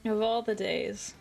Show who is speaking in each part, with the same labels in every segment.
Speaker 1: Of all the days.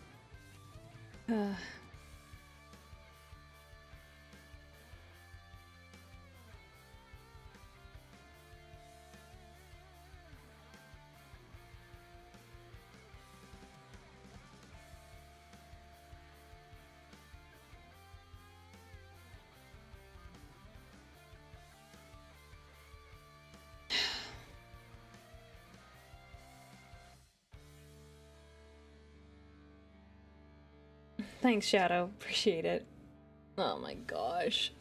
Speaker 1: Thanks, Shadow. Appreciate it. Oh my gosh.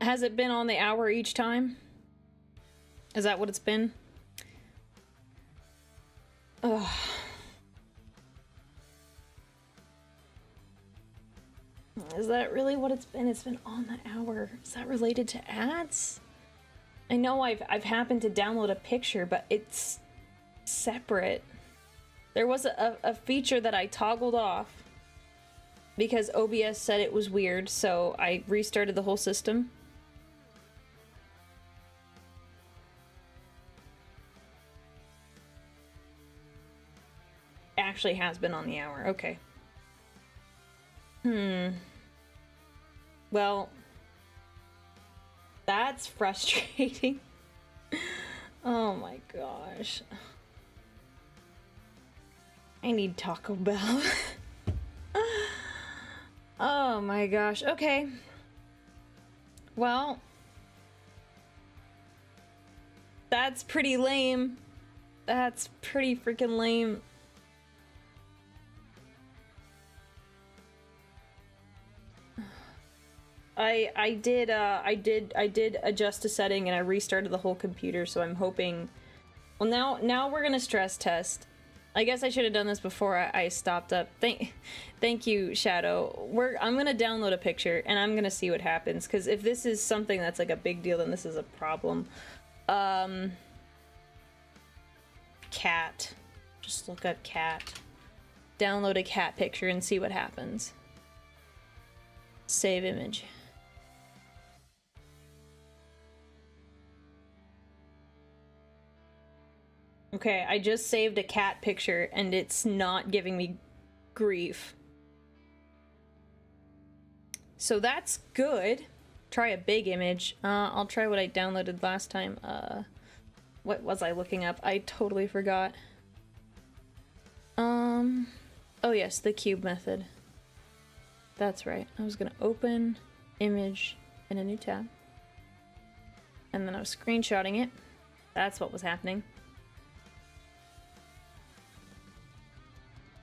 Speaker 1: Has it been on the hour each time? Is that what it's been? Ugh. Is that really what it's been? It's been on the hour. Is that related to ads? I know I've happened to download a picture, but it's separate. There was a feature that I toggled off because OBS said it was weird, so I restarted the whole system. Actually has been on the hour, okay. Well, that's frustrating. Oh my gosh. I need Taco Bell. Oh my gosh. Okay. Well, that's pretty lame. That's pretty freaking lame. I did adjust a setting and I restarted the whole computer, so I'm hoping. Well, now we're gonna stress test. I guess I should have done this before I stopped up. Thank you, Shadow. I'm gonna download a picture and I'm gonna see what happens, because if this is something that's like a big deal, then this is a problem. Cat. Just look up cat. Download a cat picture and see what happens. Save image. Okay, I just saved a cat picture and it's not giving me grief. So that's good. Try a big image. I'll try what I downloaded last time. What was I looking up? I totally forgot. Oh yes, the cube method. That's right. I was gonna open image in a new tab. And then I was screenshotting it. That's what was happening.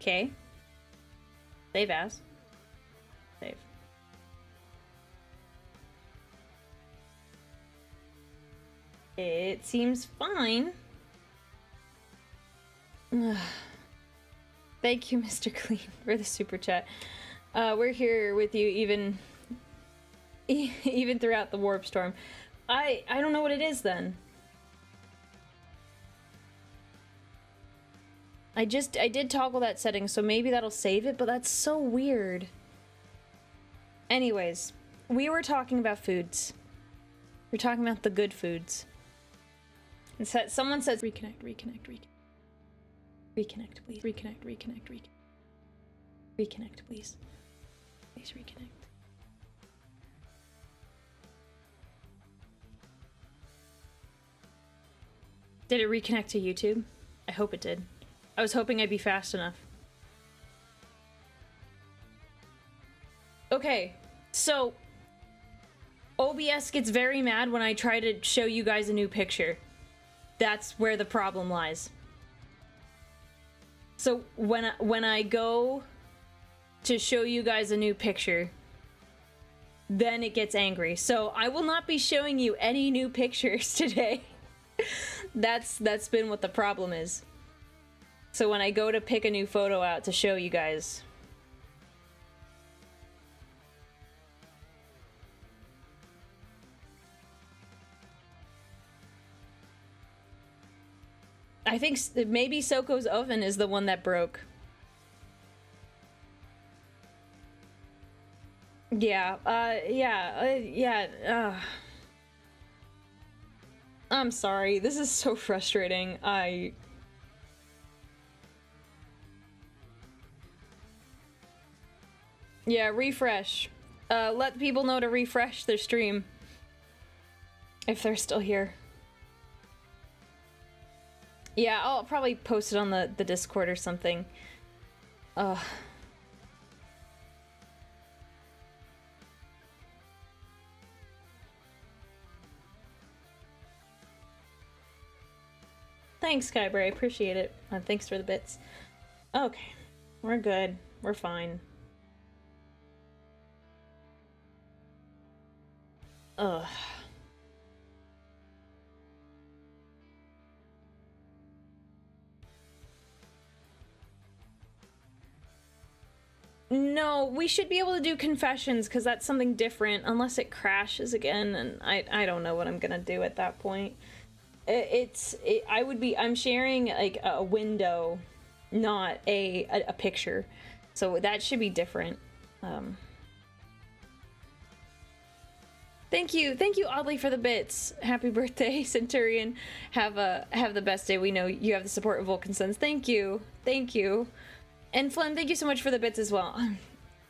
Speaker 1: Okay. Save as. Save. It seems fine. Thank you, Mr. Clean, for the super chat. We're here with you even throughout the warp storm. I don't know what it is then. I did toggle that setting, so maybe that'll save it, but that's so weird. Anyways, we were talking about foods. We're talking about the good foods. And someone says reconnect, please. Reconnect, please. Please reconnect. Did it reconnect to YouTube? I hope it did. I was hoping I'd be fast enough. Okay, so OBS gets very mad when I try to show you guys a new picture. That's where the problem lies. So when I go to show you guys a new picture, then it gets angry. So I will not be showing you any new pictures today. That's been what the problem is. So when I go to pick a new photo out to show you guys, I think maybe Soko's oven is the one that broke. Yeah, I'm sorry. This is so frustrating. Yeah, refresh. Let people know to refresh their stream. If they're still here. Yeah, I'll probably post it on the Discord or something. Thanks, Kyber, I appreciate it. Thanks for the bits. Okay, we're good. We're fine. Ugh. No, we should be able to do confessions because that's something different unless it crashes again, and I don't know what I'm gonna do at that point. I'm sharing like a window, not a picture, so that should be different. Thank you, Oddly, for the bits. Happy birthday, Centurion. Have the best day. We know you have the support of Vulcan Sons. Thank you. And Flem, thank you so much for the bits as well.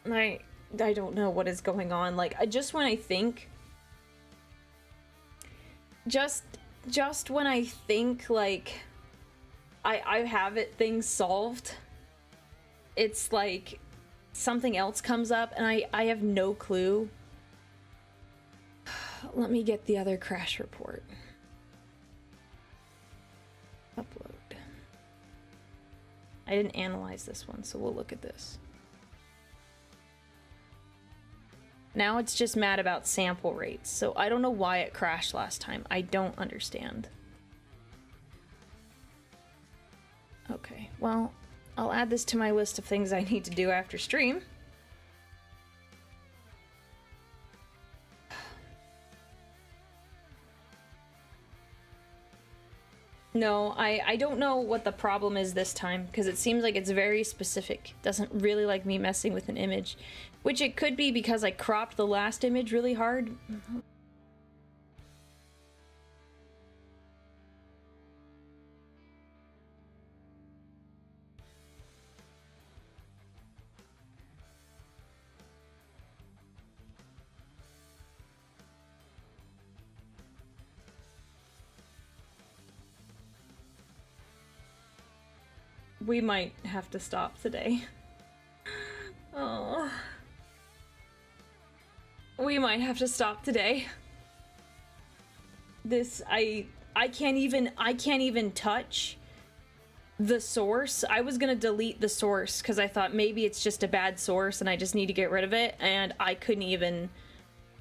Speaker 1: I don't know what is going on. Like, just when I think, just when I think like I have things solved, it's like something else comes up and I have no clue. Let me get the other crash report. Upload. I didn't analyze this one, so we'll look at this. Now it's just mad about sample rates, so I don't know why it crashed last time. I don't understand. Okay, well, I'll add this to my list of things I need to do after stream. No, I don't know what the problem is this time, because it seems like it's very specific. It doesn't really like me messing with an image, which it could be because I cropped the last image really hard. We might have to stop today. Oh. We might have to stop today. This, I can't even touch the source. I was gonna delete the source because I thought maybe it's just a bad source and I just need to get rid of it, and I couldn't even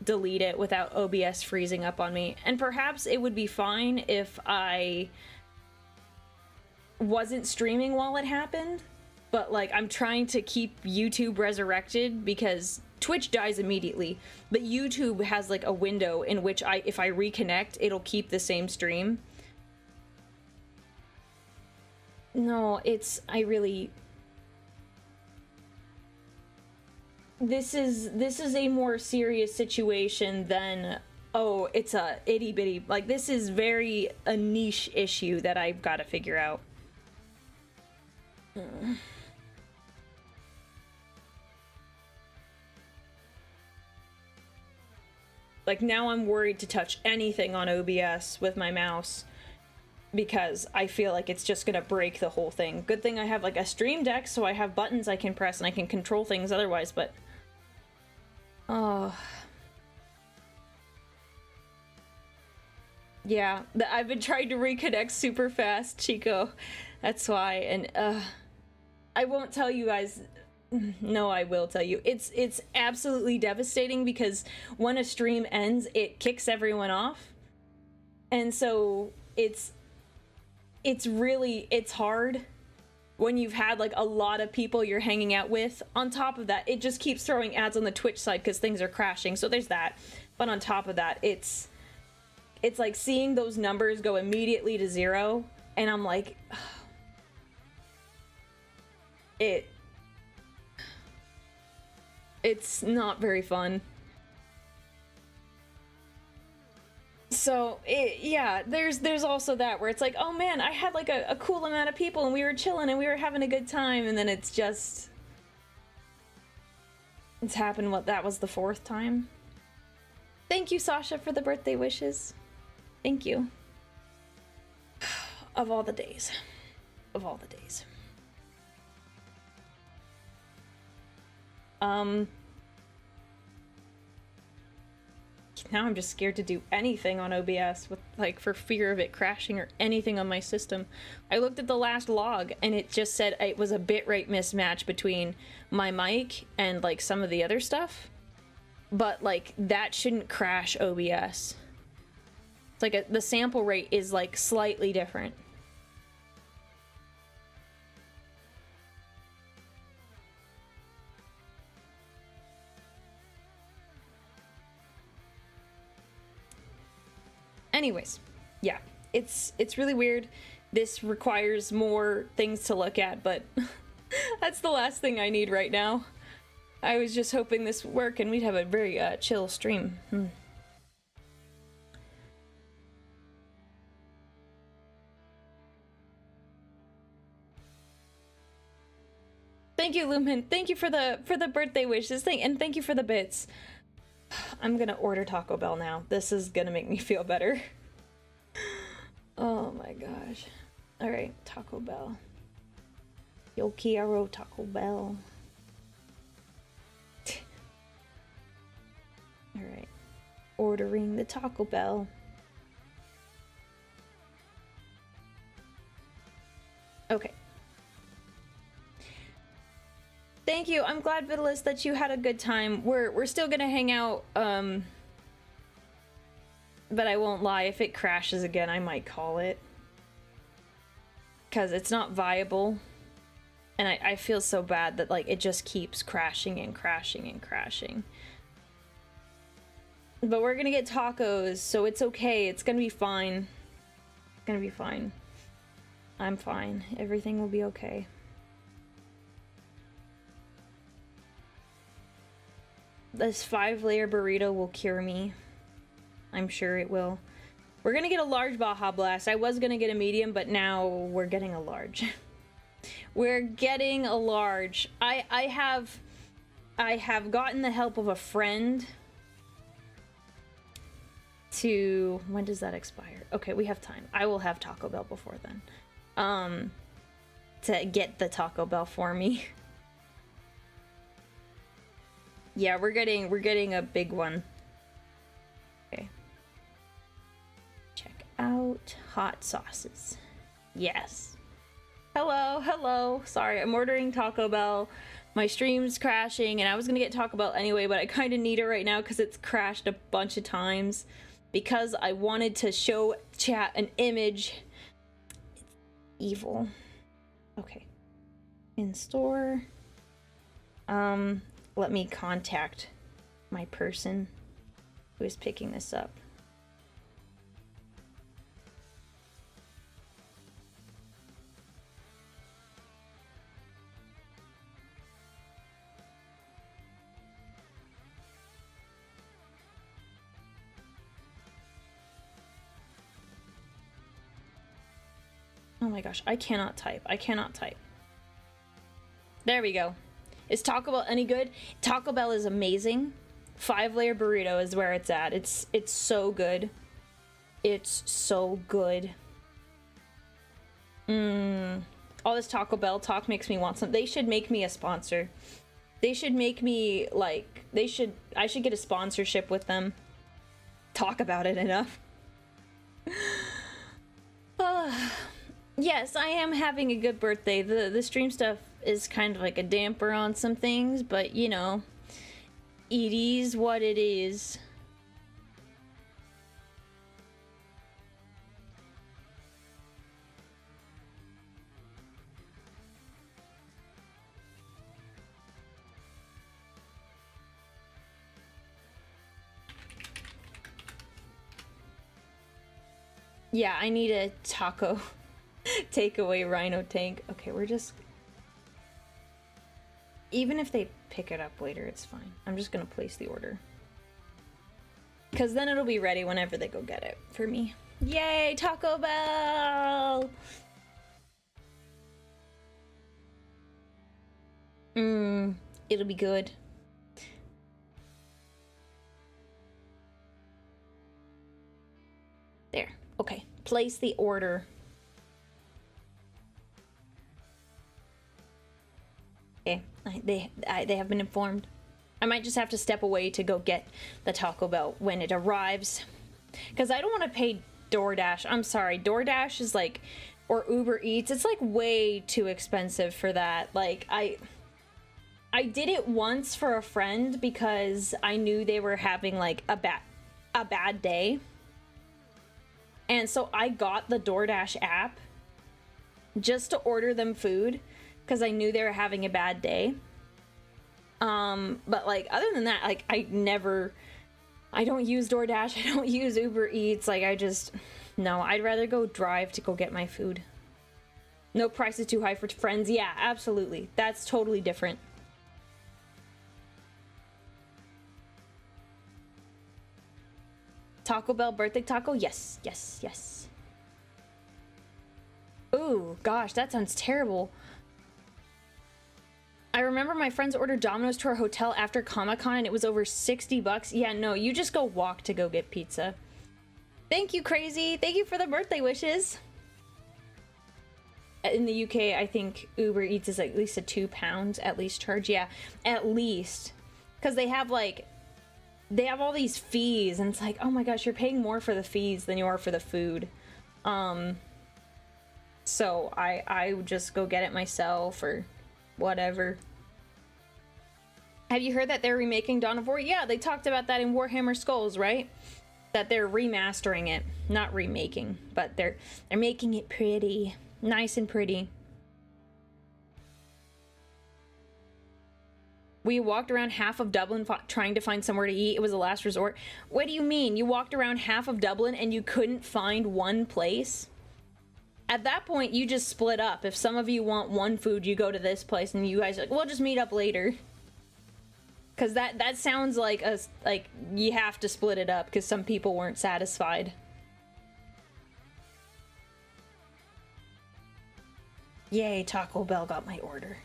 Speaker 1: delete it without OBS freezing up on me. And perhaps it would be fine if I wasn't streaming while it happened, but like I'm trying to keep YouTube resurrected because Twitch dies immediately, but YouTube has like a window in which if I reconnect, it'll keep the same stream. No, this is a more serious situation than, oh, it's a itty bitty, like this is very a niche issue that I've got to figure out. Like now I'm worried to touch anything on OBS with my mouse because I feel like it's just gonna break the whole thing. Good thing I have like a stream deck, so I have buttons I can press and I can control things otherwise, but oh yeah, I've been trying to reconnect super fast, Chico. That's why. And I won't tell you guys. No, I will tell you. It's absolutely devastating because when a stream ends, it kicks everyone off. And so it's hard when you've had like a lot of people you're hanging out with. On top of that, it just keeps throwing ads on the Twitch side because things are crashing. So there's that. But on top of that, it's like seeing those numbers go immediately to 0, and I'm like, it's not very fun. So yeah, there's also that where it's like, oh man, I had like a cool amount of people and we were chilling and we were having a good time, and then it's just It's happened, what, that was the 4th time? Thank you, Sasha, for the birthday wishes. Thank you. Of all the days. Of all the days. Now I'm just scared to do anything on OBS with, like, for fear of it crashing or anything on my system. I looked at the last log and it just said it was a bitrate mismatch between my mic and, like, some of the other stuff. But, like, that shouldn't crash OBS. It's like the sample rate is, like, slightly different. Anyways, yeah, it's really weird. This requires more things to look at, but that's the last thing I need right now. I was just hoping this would work and we'd have a very chill stream. Thank you, Lumen. Thank you for the birthday wishes. And thank you for the bits. I'm gonna order Taco Bell now. This is gonna make me feel better. Oh my gosh. Alright, Taco Bell. Yo quiero Taco Bell. Alright. Ordering the Taco Bell. Okay. Thank you. I'm glad, Vitalis, that you had a good time. We're still gonna hang out, but I won't lie, if it crashes again, I might call it. Because it's not viable. And I feel so bad that, like, it just keeps crashing and crashing and crashing. But we're gonna get tacos, so it's okay. It's gonna be fine. It's gonna be fine. I'm fine. Everything will be okay. This 5-layer burrito will cure me. I'm sure it will. We're gonna get a large Baja Blast. I was gonna get a medium, but now we're getting a large. We're getting a large. I have gotten the help of a friend to... When does that expire? Okay, we have time. I will have Taco Bell before then. To get the Taco Bell for me. Yeah, we're getting a big one. Okay. Check out hot sauces. Yes. Hello, hello. Sorry, I'm ordering Taco Bell. My stream's crashing, and I was gonna get Taco Bell anyway, but I kind of need it right now because it's crashed a bunch of times. Because I wanted to show chat an image. It's evil. Okay. In store. Let me contact my person who is picking this up. Oh my gosh, I cannot type. I cannot type. There we go. Is Taco Bell any good? Taco Bell is amazing. 5-layer burrito is where it's at. It's so good. It's so good. All this Taco Bell talk makes me want some. They should make me a sponsor. They should make me, like, I should get a sponsorship with them. Talk about it enough. Yes, I am having a good birthday. The stream stuff is kind of like a damper on some things, but you know, it is what it is. Yeah, I need a taco takeaway rhino tank. Okay, we're just... Even if they pick it up later, it's fine. I'm just gonna place the order. Because then it'll be ready whenever they go get it for me. Yay, Taco Bell! It'll be good. Okay, place the order. Okay, they have been informed. I might just have to step away to go get the Taco Bell when it arrives. Because I don't want to pay DoorDash. I'm sorry, DoorDash is like, or Uber Eats, it's like way too expensive for that. Like, I did it once for a friend because I knew they were having like a bad day. And so I got the DoorDash app just to order them food because I knew they were having a bad day. But like, other than that, like, I don't use DoorDash. I don't use Uber Eats. Like, no, I'd rather go drive to go get my food. No price is too high for friends. Yeah, absolutely. That's totally different. Taco Bell birthday taco? Yes, yes, yes. Ooh, gosh, that sounds terrible. I remember my friends ordered Domino's to our hotel after Comic-Con and it was over 60 bucks. Yeah, no, you just go walk to go get pizza. Thank you, Crazy. Thank you for the birthday wishes. In the UK, I think Uber Eats is at least a £2 at least charge. Yeah, at least. Because they have like, they have all these fees and it's like, oh my gosh, you're paying more for the fees than you are for the food. So I would just go get it myself or whatever. Have you heard that they're remaking Dawn of War? Yeah, they talked about that in Warhammer Skulls, right? That they're remastering it, not remaking, but they're making it pretty, nice and pretty. We walked around half of Dublin trying to find somewhere to eat. It was a last resort. What do you mean? You walked around half of Dublin and you couldn't find one place? At that point, you just split up. If some of you want one food, you go to this place, and you guys are like, we'll just meet up later. Because that sounds like you have to split it up because some people weren't satisfied. Yay, Taco Bell got my order.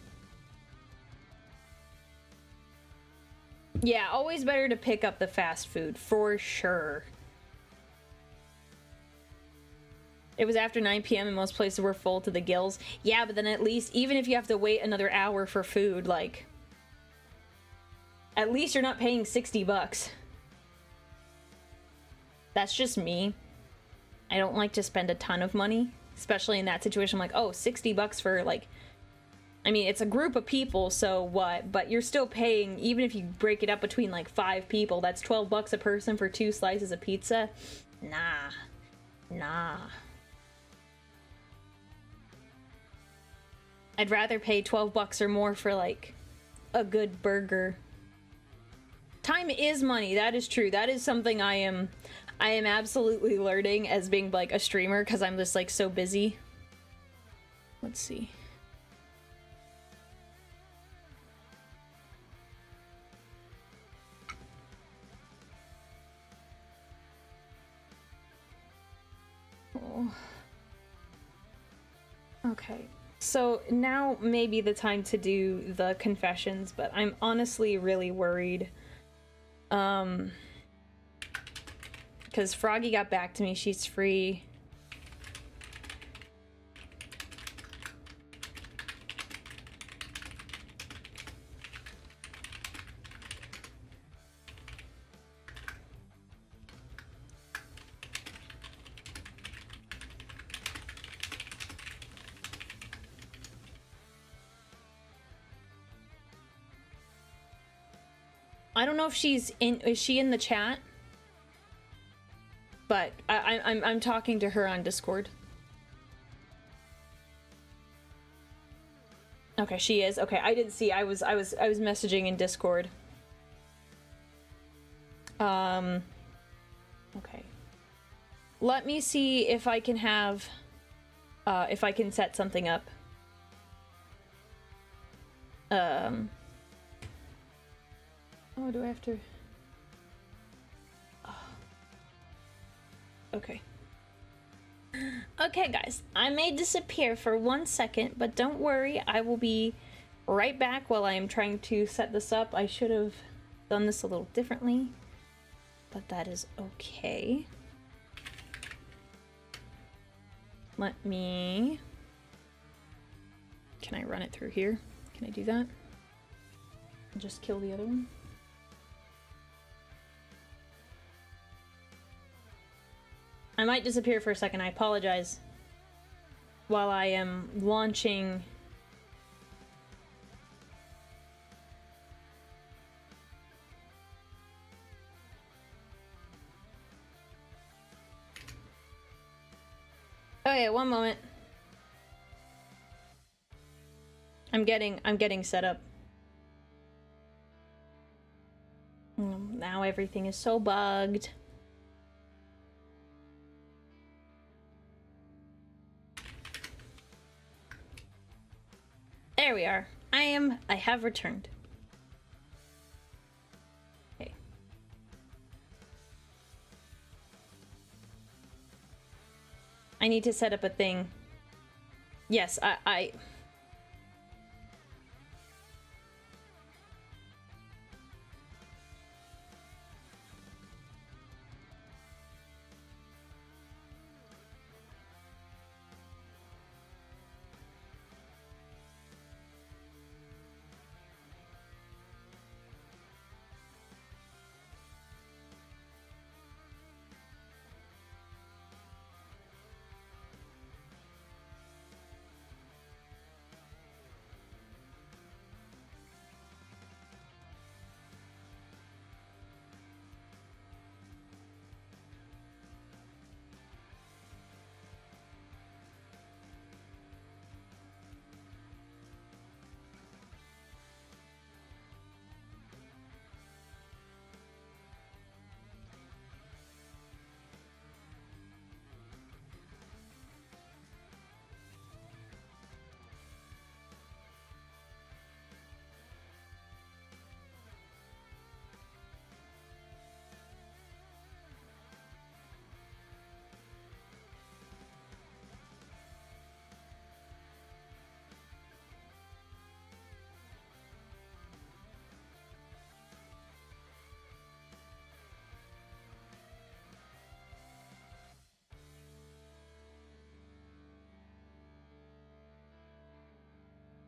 Speaker 1: Yeah, always better to pick up the fast food, for sure. It was after 9 p.m. and most places were full to the gills. Yeah, but then at least, even if you have to wait another hour for food, like, at least you're not paying 60 bucks. That's just me. I don't like to spend a ton of money, especially in that situation. I'm like, oh, 60 bucks for, like, I mean, it's a group of people, so what? But you're still paying, even if you break it up between, like, 5 people, that's 12 bucks a person for 2 slices of pizza? Nah. Nah. I'd rather pay 12 bucks or more for, like, a good burger. Time is money. That is true. That is something I am absolutely learning as being, like, a streamer, because I'm just, like, so busy. Let's see. Oh. Okay. So now may be the time to do the confessions, but I'm honestly really worried. Because Froggy got back to me, she's free. I don't know if she's in. Is she in the chat? But I'm talking to her on Discord. Okay, she is. Okay, I didn't see. I was messaging in Discord. Okay. Let me see if I can have. If I can set something up. Oh, do I have to? Oh. Okay. Okay, guys. I may disappear for 1 second, but don't worry. I will be right back while I am trying to set this up. I should have done this a little differently, but that is okay. let me... Can I run it through here? Can I do that? And just kill the other one? I might disappear for a second, I apologize. While I am launching... Okay, one moment. I'm getting set up. Now everything is so bugged. There we are. I have returned. Okay. I need to set up a thing. Yes, I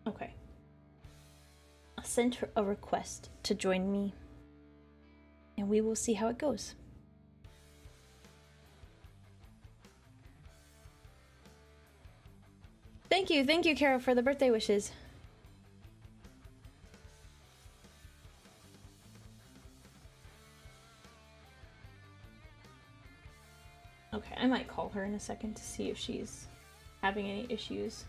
Speaker 1: Okay. I'll send her a request to join me, and we will see how it goes. Thank you, Carol, for the birthday wishes. Okay, I might call her in a second to see if she's having any issues.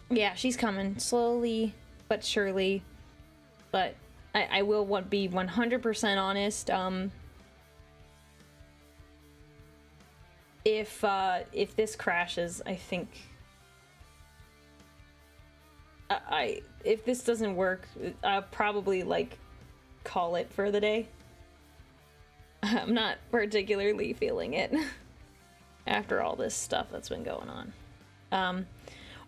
Speaker 1: Yeah, she's coming slowly but surely, but I will be 100% honest. If this crashes, I think if this doesn't work, I'll probably like call it for the day. I'm not particularly feeling it after all this stuff that's been going on.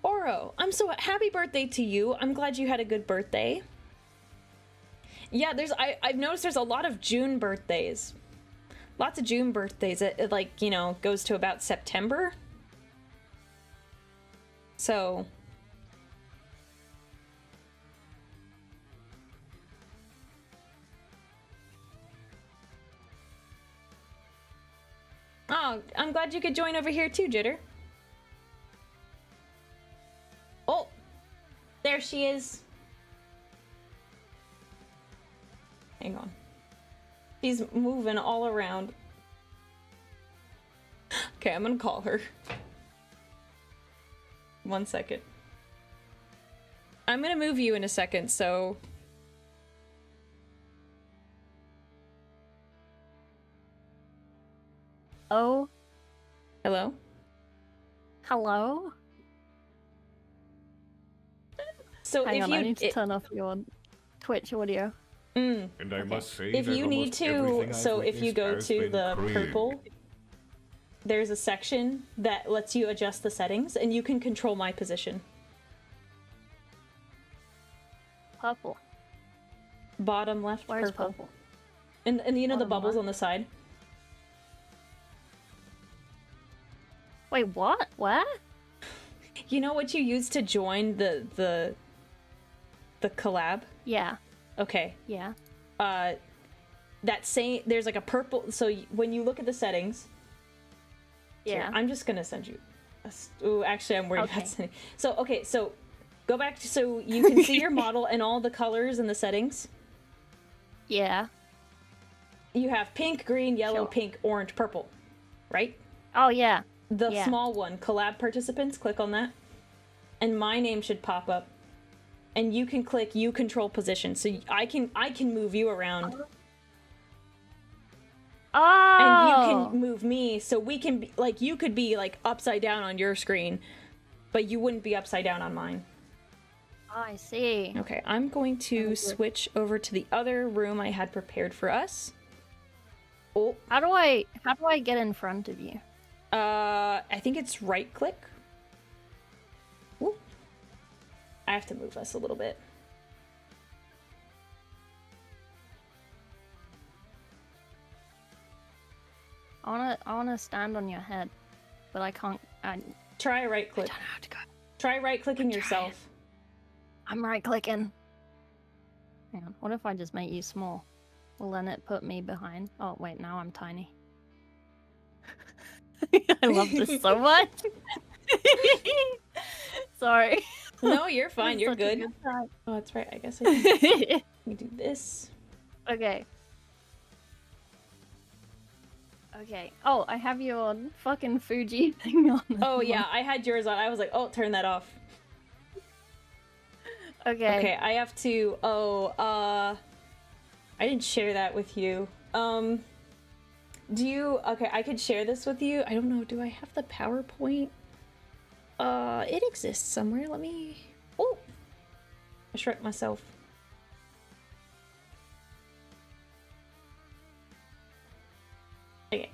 Speaker 1: Oro, I'm so happy birthday to you. I'm glad you had a good birthday. Yeah, I've noticed there's a lot of June birthdays. Lots of June birthdays. It like, you know, goes to about September. So oh, I'm glad you could join over here too, Jitter. Oh, there she is. Hang on. She's moving all around. Okay, I'm gonna call her. 1 second. I'm gonna move you in a second, so...
Speaker 2: Oh.
Speaker 1: Hello?
Speaker 2: Hello?
Speaker 1: So
Speaker 2: Hang
Speaker 1: if
Speaker 2: on,
Speaker 1: you...
Speaker 2: I need to turn off your Twitch audio.
Speaker 3: And I must say
Speaker 1: if you need to, so if you go to the purple, there's a section that lets you adjust the settings, and you can control my position.
Speaker 2: Purple.
Speaker 1: Bottom left,
Speaker 2: Where's
Speaker 1: purple.
Speaker 2: purple?
Speaker 1: And you know the
Speaker 2: Bottom
Speaker 1: bubbles
Speaker 2: left?
Speaker 1: on the side?
Speaker 2: Wait, what? Where?
Speaker 1: You know what you use to join the collab?
Speaker 2: Yeah.
Speaker 1: Okay.
Speaker 2: Yeah.
Speaker 1: There's like a purple, so when you look at the settings,
Speaker 2: Yeah.
Speaker 1: here, I'm just gonna send you ooh, actually I'm worried about sending. So go back to, so you can see your model and all the colors and the settings.
Speaker 2: Yeah.
Speaker 1: You have pink, green, yellow,
Speaker 2: Sure.
Speaker 1: pink, orange, purple, right?
Speaker 2: Oh, yeah.
Speaker 1: The
Speaker 2: Yeah.
Speaker 1: small one, collab participants, click on that. And my name should pop up. And you can click you control position. So I can move you around.
Speaker 2: Oh!
Speaker 1: And you can move me, so we can be, like, you could be like upside down on your screen, but you wouldn't be upside down on mine.
Speaker 2: I see.
Speaker 1: Okay, I'm going to switch over to the other room I had prepared for us. Oh,
Speaker 2: How do I get in front of you?
Speaker 1: I think it's right click. Ooh. I have to move us a little bit.
Speaker 2: I wanna stand on your head, but I can't. I
Speaker 1: Try right click.
Speaker 2: don't know how to go.
Speaker 1: Try right clicking
Speaker 2: I'm trying.
Speaker 1: yourself.
Speaker 2: I'm right clicking. Hang on. What if I just make you small? Will then it put me behind? Oh wait, now I'm tiny. I love this so much. Sorry.
Speaker 1: No, you're fine. You're
Speaker 2: Such a
Speaker 1: good.
Speaker 2: time.
Speaker 1: Oh, that's right. I guess I can do this.
Speaker 2: Okay. Okay. Oh, I have your fucking Fuji thing on.
Speaker 1: Oh yeah, I had yours on. I was like, oh, turn that off.
Speaker 2: Okay.
Speaker 1: Okay, I have to. I didn't share that with you. Do you? Okay, I could share this with you. I don't know. Do I have the PowerPoint? It exists somewhere. Let me. Oh, I shrunk myself. Okay.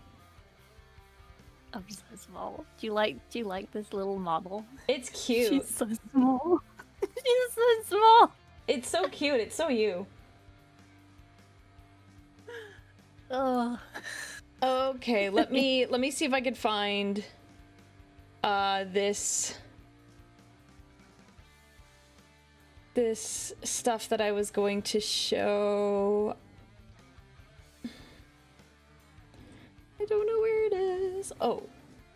Speaker 2: I'm so small. Do you like this little model?
Speaker 1: It's cute.
Speaker 2: She's so small. She's so small.
Speaker 1: It's so cute. It's so you.
Speaker 2: Ugh.
Speaker 1: Okay, let me see if I could find this stuff that I was going to show. I don't know where it is. Oh,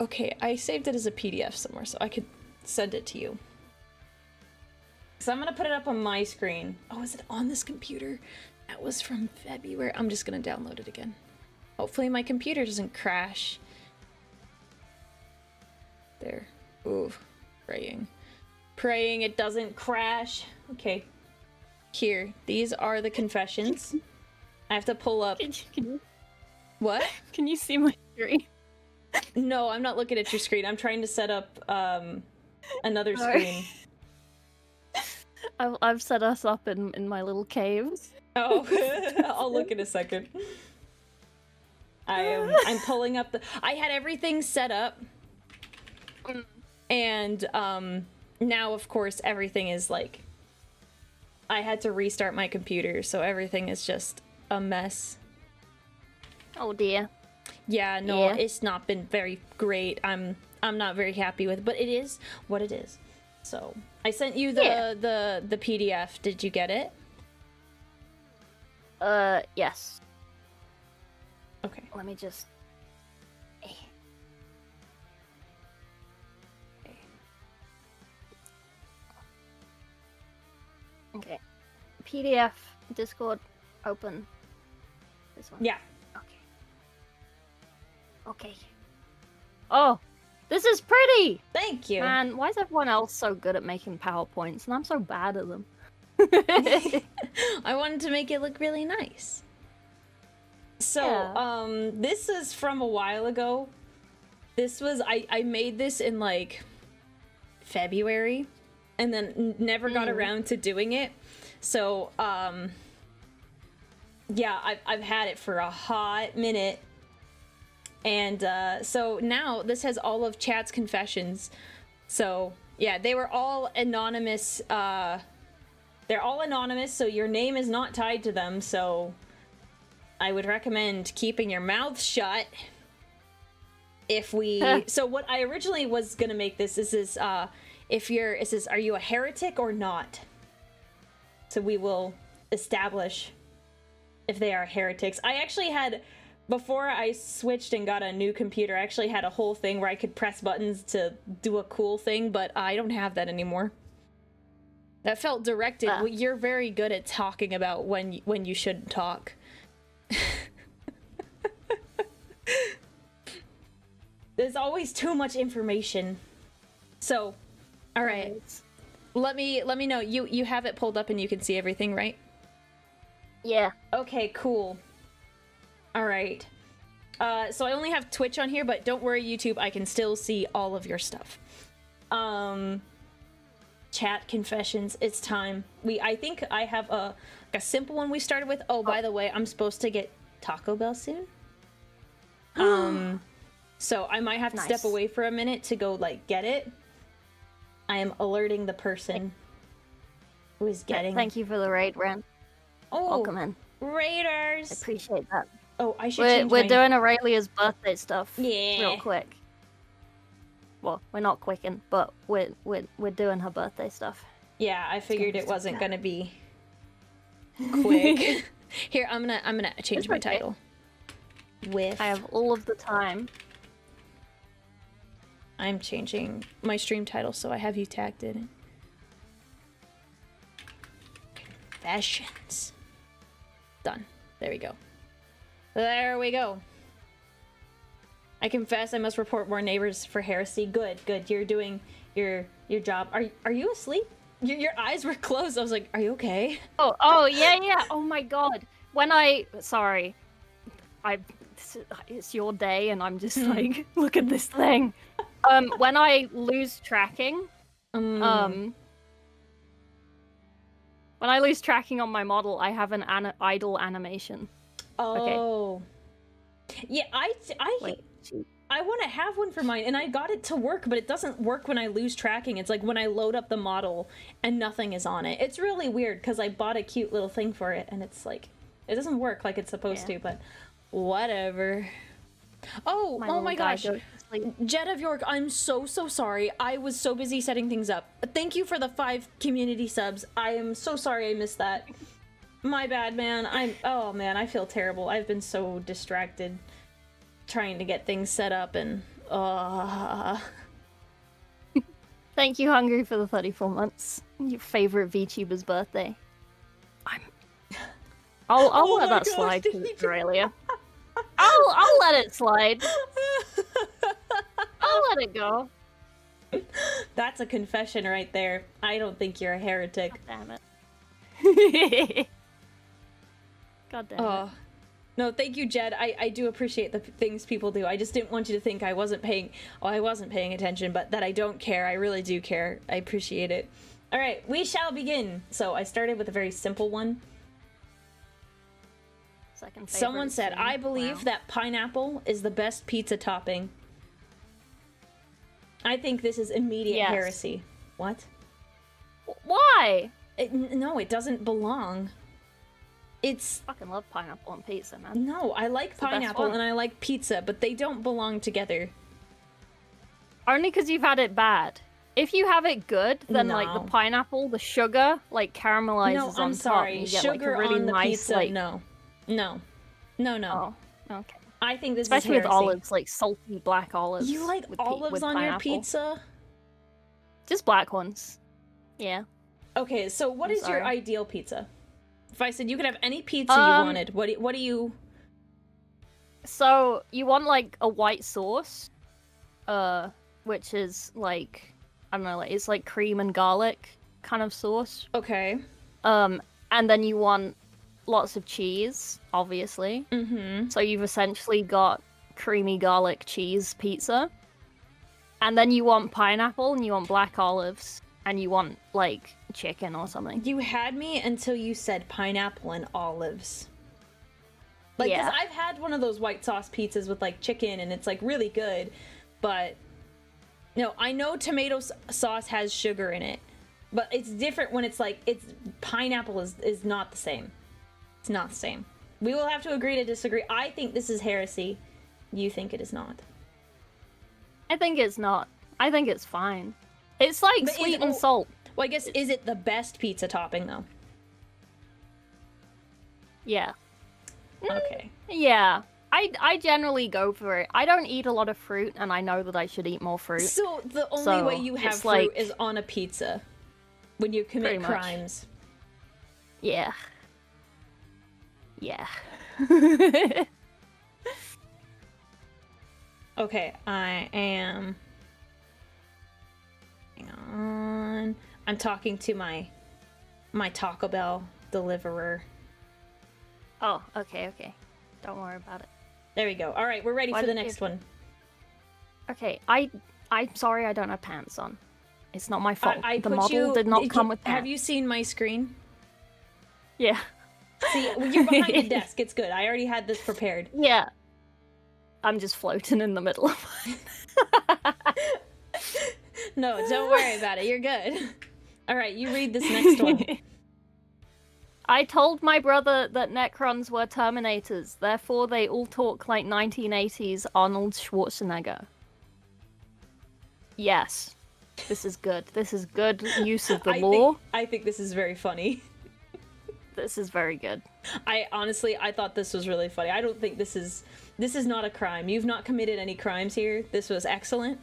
Speaker 1: okay, I saved it as a PDF somewhere so I could send it to you. So I'm gonna put it up on my screen. Oh, is it on this computer? That was from February. I'm just gonna download it again. Hopefully my computer doesn't crash. There. Ooh, praying. Praying it doesn't crash. Okay. Here, these are the confessions. I have to pull up. What?
Speaker 2: Can you see my screen?
Speaker 1: No, I'm not looking at your screen. I'm trying to set up another
Speaker 2: Sorry.
Speaker 1: screen.
Speaker 2: I've set us up in my little cave.
Speaker 1: Oh, I'll look in a second. I'm pulling up I had everything set up. And now of course everything is like, I had to restart my computer, so everything is just a mess.
Speaker 2: Oh dear.
Speaker 1: Yeah, no,
Speaker 2: Yeah.
Speaker 1: it's not been very great. I'm not very happy with it, but it is what it is. So I sent you the PDF. Did you get it?
Speaker 2: Yes.
Speaker 1: Okay.
Speaker 2: Let me just. Okay. PDF, Discord, open. This one.
Speaker 1: Yeah.
Speaker 2: Okay. Okay. Oh, this is pretty!
Speaker 1: Thank you.
Speaker 2: Man, why is everyone else so good at making PowerPoints and I'm so bad at them?
Speaker 1: I wanted to make it look really nice. So,
Speaker 2: Yeah.
Speaker 1: this is from a while ago. This was, I made this in like February and then never got around to doing it. So, yeah, I've had it for a hot minute. And so now this has all of chat's confessions. So yeah, they were all anonymous. They're all anonymous, so your name is not tied to them. So I would recommend keeping your mouth shut. if we... So what I originally was gonna make this is are you a heretic or not? So we will establish if they are heretics. I actually had, before I switched and got a new computer, I actually had a whole thing where I could press buttons to do a cool thing, but I don't have that anymore. That felt directed. Well, you're very good at talking about when you shouldn't talk. There's always too much information. So, all right. Let me know. You have it pulled up and you can see everything, right?
Speaker 2: Yeah.
Speaker 1: Okay, cool. All right. So I only have Twitch on here, but don't worry, YouTube. I can still see all of your stuff. Chat confessions. It's time. I think I have a simple one we started with. Oh, by the way, I'm supposed to get Taco Bell soon. So I might have to step away for a minute to go get it. I am alerting the person who is getting.
Speaker 2: Thank you for the raid, Ren.
Speaker 1: Oh,
Speaker 2: welcome in.
Speaker 1: Raiders.
Speaker 2: I appreciate that.
Speaker 1: Oh, I should.
Speaker 2: We're doing Aurelia's birthday stuff.
Speaker 1: Yeah.
Speaker 2: Real quick. Well, we're not quicking, but we're doing her birthday stuff.
Speaker 1: Yeah, I figured it wasn't gonna be quick. Here, I'm gonna change my title. I
Speaker 2: have all of the time.
Speaker 1: I'm changing my stream title so I have you tagged in it. Confessions. Done. There we go. There we go. I confess I must report more neighbors for heresy. Good. You're doing your job. Are you asleep? Your eyes were closed. I was like, are you okay?
Speaker 2: Oh yeah. Oh my god. Sorry. It's your day and I'm just like, look at this thing. When I lose tracking, when I lose tracking on my model, I have an idle animation.
Speaker 1: Oh. Okay. Yeah, I want to have one for mine, and I got it to work, but it doesn't work when I lose tracking. It's like when I load up the model and nothing is on it. It's really weird because I bought a cute little thing for it, and it's like, it doesn't work like it's supposed to, but whatever. Oh my gosh. Jet of York, I'm so sorry. I was so busy setting things up. Thank you for the 5 community subs. I am so sorry I missed that. My bad, man. Oh man, I feel terrible. I've been so distracted trying to get things set up and
Speaker 2: Thank you, Hungry, for the 34 months. Your favorite VTuber's birthday. I'll let that slide to Aurelia. I'll let it slide. I'll let it go.
Speaker 1: That's a confession right there. I don't think you're a heretic.
Speaker 2: God damn it. God damn it.
Speaker 1: No, thank you, Jed. I do appreciate the things people do. I just didn't want you to think I wasn't paying attention, but that I don't care. I really do care. I appreciate it. All right, we shall begin. So I started with a very simple one. Someone said, I believe that pineapple is the best pizza topping. I think this is immediate heresy. What?
Speaker 2: Why?
Speaker 1: No, it doesn't belong. It's...
Speaker 2: I fucking love pineapple on pizza, man.
Speaker 1: No, I like pineapple and I like pizza, but they don't belong together.
Speaker 2: Only because you've had it bad. If you have it good, then like the pineapple, the sugar, like caramelizes on top. And you get,
Speaker 1: sugar
Speaker 2: like, a really
Speaker 1: on the
Speaker 2: nice,
Speaker 1: pizza,
Speaker 2: like...
Speaker 1: No.
Speaker 2: Oh, okay.
Speaker 1: I think this
Speaker 2: especially
Speaker 1: is
Speaker 2: with olives, like salty black olives.
Speaker 1: You like olives on your pizza?
Speaker 2: Just black ones. Yeah.
Speaker 1: Okay, so what is your ideal pizza? If I said you could have any pizza you wanted, what do you...
Speaker 2: So, you want, like, a white sauce, which is, like, I don't know, like, it's like cream and garlic kind of sauce.
Speaker 1: Okay.
Speaker 2: And then you want lots of cheese, obviously.
Speaker 1: Mm-hmm.
Speaker 2: So you've essentially got creamy garlic cheese pizza. And then you want pineapple, and you want black olives, and you want, like, chicken or something.
Speaker 1: You had me until you said pineapple and olives. Like, because I've had one of those white sauce pizzas with, like, chicken, and it's, like, really good. But, no, I know tomato sauce has sugar in it. But it's different when it's, like, pineapple is not the same. It's not the same. We will have to agree to disagree. I think this is heresy. You think it is not.
Speaker 2: I think it's not. I think it's fine. It's like
Speaker 1: But
Speaker 2: sweet and salt.
Speaker 1: Well, I guess, is it the best pizza topping, though?
Speaker 2: Yeah.
Speaker 1: Okay.
Speaker 2: Yeah. I generally go for it. I don't eat a lot of fruit, and I know that I should eat more fruit.
Speaker 1: So the only
Speaker 2: So,
Speaker 1: way you have
Speaker 2: it's
Speaker 1: fruit
Speaker 2: like-
Speaker 1: is on a pizza when you commit
Speaker 2: Pretty much.
Speaker 1: crimes.
Speaker 2: Yeah. Yeah.
Speaker 1: Okay, I am... Hang on. I'm talking to my Taco Bell deliverer.
Speaker 2: Oh, okay. Don't worry about it.
Speaker 1: There we go. All right, we're ready
Speaker 2: Why
Speaker 1: for the
Speaker 2: did
Speaker 1: next
Speaker 2: you-
Speaker 1: one.
Speaker 2: Okay, I'm sorry I don't have pants on. It's not my fault.
Speaker 1: I
Speaker 2: The
Speaker 1: put
Speaker 2: model
Speaker 1: you,
Speaker 2: did not come with pants.
Speaker 1: Have you seen my screen?
Speaker 2: Yeah.
Speaker 1: See, you're behind the desk. It's good. I already had this prepared.
Speaker 2: Yeah. I'm just floating in the middle of mine.
Speaker 1: No, don't worry about it. You're good. All right, you read this next one.
Speaker 2: I told my brother that Necrons were Terminators, therefore they all talk like 1980s Arnold Schwarzenegger. Yes. This is good. This is good use of the lore.
Speaker 1: I think this is very funny.
Speaker 2: This is very good.
Speaker 1: I thought this was really funny. I don't think this is not a crime. You've not committed any crimes here. This was excellent.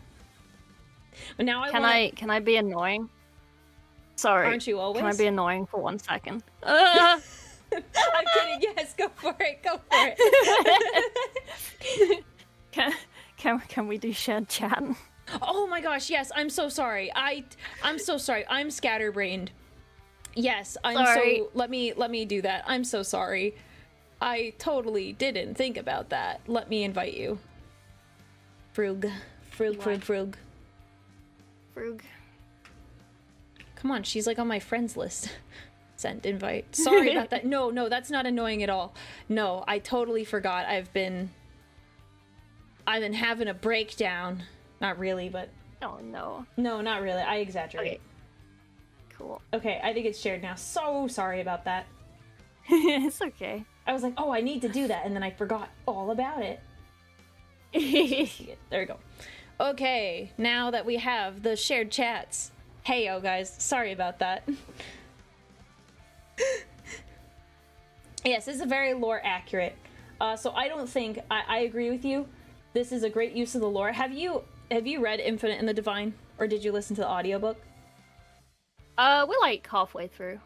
Speaker 1: But now
Speaker 2: Can I be annoying? Sorry.
Speaker 1: Aren't you always?
Speaker 2: Can I be annoying for 1 second?
Speaker 1: I'm kidding. Yes, go for it. Go for it.
Speaker 2: Can we do shared chat?
Speaker 1: Oh my gosh, yes. I'm so sorry. I'm so sorry. I'm scatterbrained. Yes,
Speaker 2: Sorry.
Speaker 1: let me do that. I'm so sorry. I totally didn't think about that. Let me invite you. Frug.
Speaker 2: Frug.
Speaker 1: Come on, she's like on my friends list. Send invite. Sorry about that. No, that's not annoying at all. No, I totally forgot. I've been having a breakdown. Not really, but
Speaker 2: Oh no.
Speaker 1: no, not really. I exaggerate.
Speaker 2: Okay. Cool.
Speaker 1: Okay, I think it's shared now. So sorry about that.
Speaker 2: It's okay.
Speaker 1: I was like, oh, I need to do that, and then I forgot all about it. There we go. Okay, now that we have the shared chats. Hey, yo, guys. Sorry about that. Yes, this is very lore accurate. So I don't think... I agree with you. This is a great use of the lore. Have you read Infinite and the Divine? Or did you listen to the audiobook?
Speaker 2: We're like halfway through.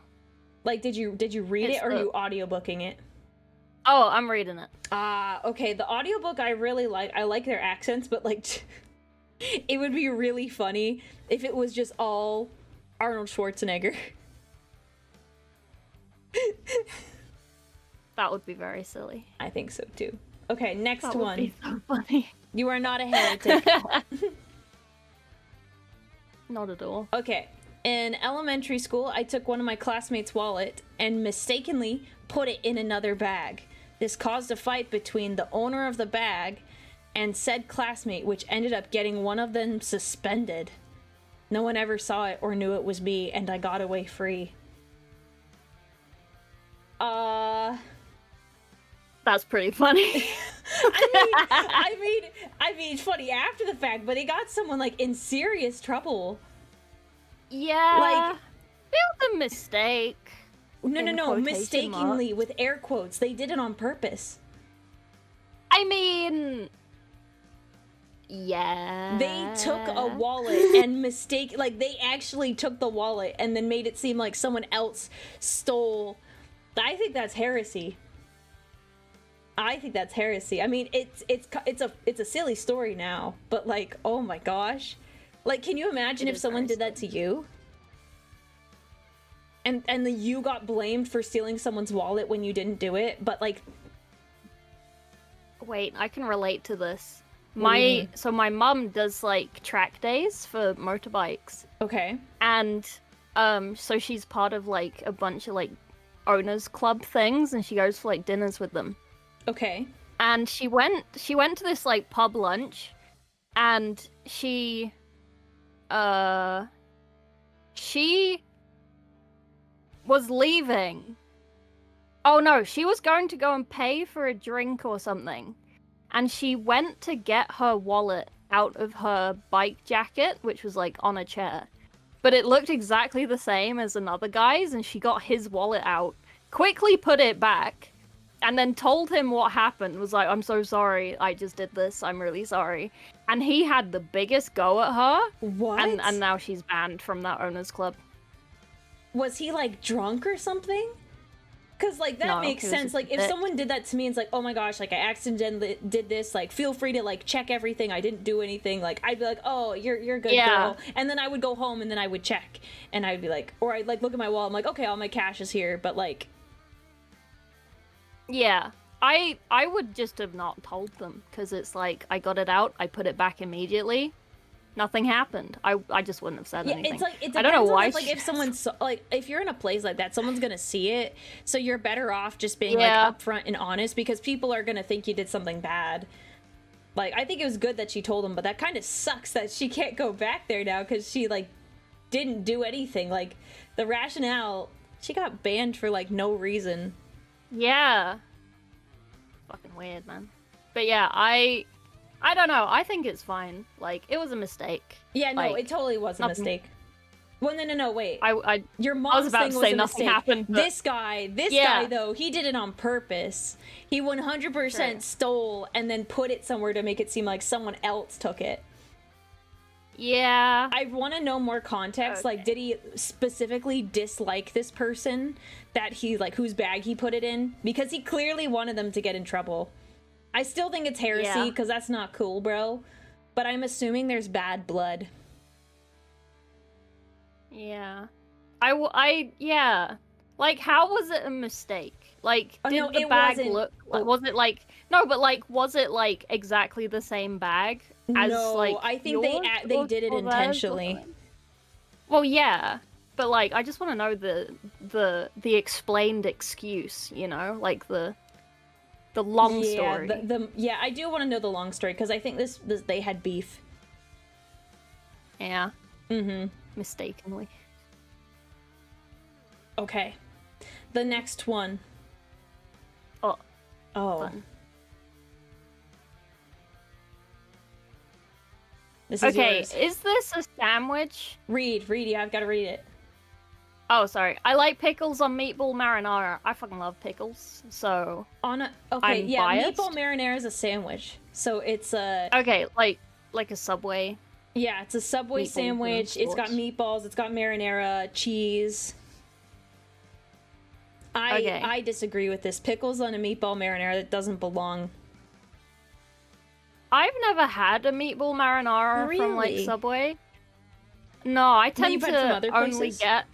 Speaker 1: Like, did you read
Speaker 2: It's
Speaker 1: it, or are
Speaker 2: the-
Speaker 1: you audiobooking it?
Speaker 2: Oh, I'm reading it.
Speaker 1: Okay, the audiobook I really like. I like their accents, but like it would be really funny if it was just all Arnold Schwarzenegger.
Speaker 2: That would be very silly.
Speaker 1: I think so too. Okay, next
Speaker 2: That would
Speaker 1: one.
Speaker 2: be so funny.
Speaker 1: You are not a heretic.
Speaker 2: Not at all.
Speaker 1: Okay. In elementary school, I took one of my classmates' wallet and mistakenly put it in another bag. This caused a fight between the owner of the bag and said classmate, which ended up getting one of them suspended. No one ever saw it or knew it was me, and I got away free.
Speaker 2: That's pretty funny.
Speaker 1: I mean, funny after the fact, but he got someone like in serious trouble.
Speaker 2: Yeah.
Speaker 1: Like-
Speaker 2: it was a mistake.
Speaker 1: No,
Speaker 2: In quotation
Speaker 1: mistakenly with air quotes. They did it on purpose.
Speaker 2: I mean, yeah.
Speaker 1: They took a wallet and they actually took the wallet and then made it seem like someone else stole. I think that's heresy. I mean, it's a silly story now, but like, oh my gosh. Like, can you imagine
Speaker 2: It
Speaker 1: if
Speaker 2: is
Speaker 1: someone
Speaker 2: very
Speaker 1: did that to you? And then you got blamed for stealing someone's wallet when you didn't do it, but like...
Speaker 2: Wait, I can relate to this.
Speaker 1: What do you mean?
Speaker 2: So my mum does like track days for motorbikes,
Speaker 1: Okay.
Speaker 2: and so she's part of like a bunch of like owners club things, and she goes for like dinners with them.
Speaker 1: Okay.
Speaker 2: And she went to this like pub lunch, and she was leaving. Oh no, she was going to go and pay for a drink or something. And she went to get her wallet out of her bike jacket, which was like on a chair. But it looked exactly the same as another guy's, and she got his wallet out, quickly put it back, and then told him what happened. Was like, I'm so sorry, I just did this, I'm really sorry. And he had the biggest go at her.
Speaker 1: What?
Speaker 2: And now she's banned from that owners club.
Speaker 1: Was he like drunk or something? Because like that
Speaker 2: No,
Speaker 1: makes
Speaker 2: he was
Speaker 1: sense.
Speaker 2: just
Speaker 1: Like if
Speaker 2: sick.
Speaker 1: someone did that to me and it's like, oh my gosh, like I accidentally did this, like feel free to like check everything, I didn't do anything, like I'd be like, oh, you're good,
Speaker 2: Yeah.
Speaker 1: girl. And then I would go home and then I would check and I'd be like, or I'd like look at my wall, I'm like, okay, all my cash is here, but like,
Speaker 2: Yeah, I would just have not told them, because it's like, I got it out, I put it back immediately, nothing happened. I just wouldn't have said
Speaker 1: yeah,
Speaker 2: anything.
Speaker 1: it's like it
Speaker 2: I
Speaker 1: depends
Speaker 2: don't know
Speaker 1: on
Speaker 2: why.
Speaker 1: if, like if someone's like if you're in a place like that, someone's gonna see it, so you're better off just being
Speaker 2: Yeah.
Speaker 1: like upfront and honest, because people are gonna think you did something bad. Like I think it was good that she told him, but that kind of sucks that she can't go back there now because she like didn't do anything. Like the rationale, she got banned for like no reason.
Speaker 2: Yeah. Fucking weird, man. But yeah, I don't know. I think it's fine. Like, it was a mistake.
Speaker 1: Yeah, no,
Speaker 2: Like,
Speaker 1: it totally was a
Speaker 2: nothing-
Speaker 1: mistake. Well, no, wait.
Speaker 2: I
Speaker 1: Your mom's
Speaker 2: about
Speaker 1: thing
Speaker 2: to
Speaker 1: was
Speaker 2: say
Speaker 1: a
Speaker 2: nothing
Speaker 1: mistake.
Speaker 2: happened, but-
Speaker 1: This guy
Speaker 2: Yeah.
Speaker 1: though, he did it on purpose. He 100%
Speaker 2: True.
Speaker 1: stole and then put it somewhere to make it seem like someone else took it.
Speaker 2: yeah.
Speaker 1: I want to know more context. Like,
Speaker 2: Okay.
Speaker 1: did he specifically dislike this person that he like whose bag he put it in? Because he clearly wanted them to get in trouble. I still think it's heresy
Speaker 2: Yeah.
Speaker 1: because that's not cool, bro. But I'm assuming there's bad blood.
Speaker 2: Yeah. Yeah. Like, how was it a mistake? Like,
Speaker 1: Oh,
Speaker 2: did
Speaker 1: no,
Speaker 2: the
Speaker 1: it
Speaker 2: bag
Speaker 1: wasn't.
Speaker 2: look... Like, was it like... No, but like, was it like exactly the same bag as
Speaker 1: No,
Speaker 2: like
Speaker 1: I think
Speaker 2: yours
Speaker 1: they did it
Speaker 2: or theirs or
Speaker 1: intentionally.
Speaker 2: something? Well, yeah. But like, I just want to know the explained excuse, you know? Like the long story.
Speaker 1: Yeah, I do want to know the long story because I think this they had beef.
Speaker 2: Yeah.
Speaker 1: Mm-hmm.
Speaker 2: Mistakenly.
Speaker 1: Okay. The next one.
Speaker 2: Oh.
Speaker 1: Oh.
Speaker 2: Fun.
Speaker 1: This is
Speaker 2: Okay,
Speaker 1: yours.
Speaker 2: is this a sandwich?
Speaker 1: Read. Yeah, I've got to read it.
Speaker 2: Oh, sorry. I like pickles on meatball marinara. I fucking love pickles. So,
Speaker 1: Okay,
Speaker 2: I'm
Speaker 1: yeah,
Speaker 2: biased.
Speaker 1: meatball marinara is a sandwich. So it's a
Speaker 2: okay, like a Subway.
Speaker 1: yeah, it's a Subway
Speaker 2: Meatballs
Speaker 1: sandwich.
Speaker 2: and
Speaker 1: It's got
Speaker 2: sauce.
Speaker 1: meatballs. It's got marinara, cheese.
Speaker 2: Okay.
Speaker 1: I disagree with this. Pickles on a meatball marinara, that doesn't belong.
Speaker 2: I've never had a meatball marinara from like
Speaker 1: Really?
Speaker 2: Subway. No, I tend
Speaker 1: you've
Speaker 2: to
Speaker 1: had from other
Speaker 2: only
Speaker 1: places?
Speaker 2: get.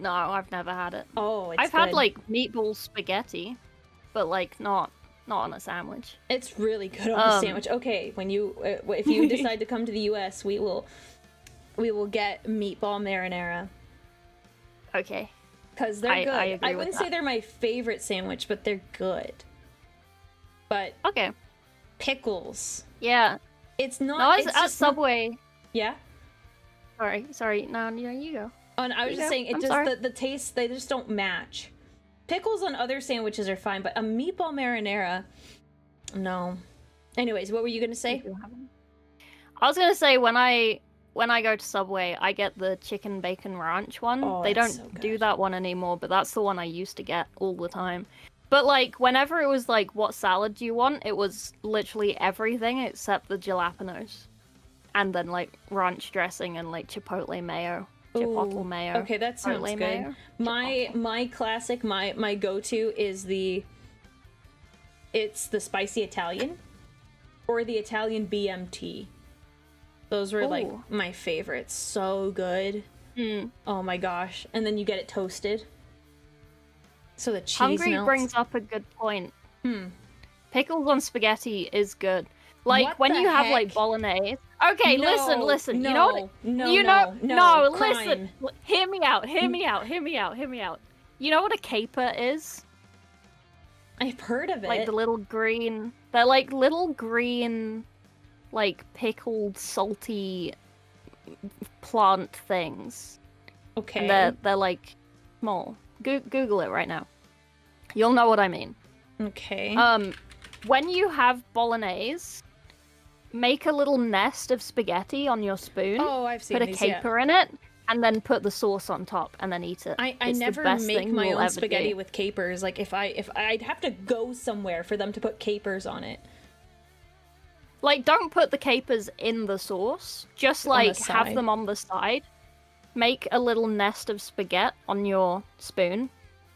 Speaker 2: No, I've never had it.
Speaker 1: Oh, it's
Speaker 2: I've had
Speaker 1: good.
Speaker 2: like meatball spaghetti, but like not on a sandwich.
Speaker 1: It's really good on a
Speaker 2: Um,
Speaker 1: sandwich. Okay, when you if you decide to come to the U.S., we will get meatball marinara
Speaker 2: Okay.
Speaker 1: because they're good.
Speaker 2: I agree with
Speaker 1: wouldn't
Speaker 2: that.
Speaker 1: say they're my favorite sandwich, but they're good. But
Speaker 2: Okay.
Speaker 1: pickles,
Speaker 2: Yeah.
Speaker 1: it's not.
Speaker 2: No,
Speaker 1: it's
Speaker 2: at
Speaker 1: just not-
Speaker 2: Subway.
Speaker 1: yeah.
Speaker 2: Sorry. No, you go.
Speaker 1: And I was
Speaker 2: Yeah,
Speaker 1: just saying, it
Speaker 2: I'm
Speaker 1: just
Speaker 2: sorry.
Speaker 1: the taste, they just don't match. Pickles on other sandwiches are fine, but a meatball marinara, no. Anyways, what were you gonna say?
Speaker 2: I was gonna say when I go to Subway, I get the chicken bacon ranch one.
Speaker 1: Oh,
Speaker 2: They
Speaker 1: that's
Speaker 2: don't
Speaker 1: so
Speaker 2: do
Speaker 1: good.
Speaker 2: that one anymore, but that's the one I used to get all the time. But like whenever it was like, what salad do you want? It was literally everything except the jalapenos, and then like ranch dressing and like chipotle mayo, chipotle
Speaker 1: Ooh,
Speaker 2: mayo.
Speaker 1: Okay, that sounds
Speaker 2: Chipotle
Speaker 1: good.
Speaker 2: mayo?
Speaker 1: My classic, my go-to is it's the spicy Italian or the Italian BMT. Those were like
Speaker 2: Ooh.
Speaker 1: my favorites. So good.
Speaker 2: Mm.
Speaker 1: Oh my gosh. And then you get it toasted. So the cheese
Speaker 2: Hungry
Speaker 1: melts.
Speaker 2: brings up a good point.
Speaker 1: Hmm.
Speaker 2: Pickles on spaghetti is good. Like
Speaker 1: What
Speaker 2: when
Speaker 1: the
Speaker 2: you have like
Speaker 1: heck?
Speaker 2: bolagnese. Okay,
Speaker 1: No,
Speaker 2: listen.
Speaker 1: No,
Speaker 2: you know what?
Speaker 1: no,
Speaker 2: you
Speaker 1: no,
Speaker 2: know,
Speaker 1: no,
Speaker 2: listen.
Speaker 1: crime.
Speaker 2: Hear me out. Hear me out. You know what a caper is?
Speaker 1: I've heard of it.
Speaker 2: Like the little green. They're like little green, like pickled, salty plant things.
Speaker 1: Okay.
Speaker 2: And they're like small. Google it right now. You'll know what I mean.
Speaker 1: Okay.
Speaker 2: When you have bolognese, make a little nest of spaghetti on your spoon.
Speaker 1: Oh, I've seen
Speaker 2: put a
Speaker 1: these,
Speaker 2: caper in it, and then put the sauce on top, and then eat it.
Speaker 1: I never make my own spaghetti with capers. Like if I'd have to go somewhere for them to put capers on it.
Speaker 2: Like, don't put the capers in the sauce. Just like have them on the side. Make a little nest of spaghetti on your spoon.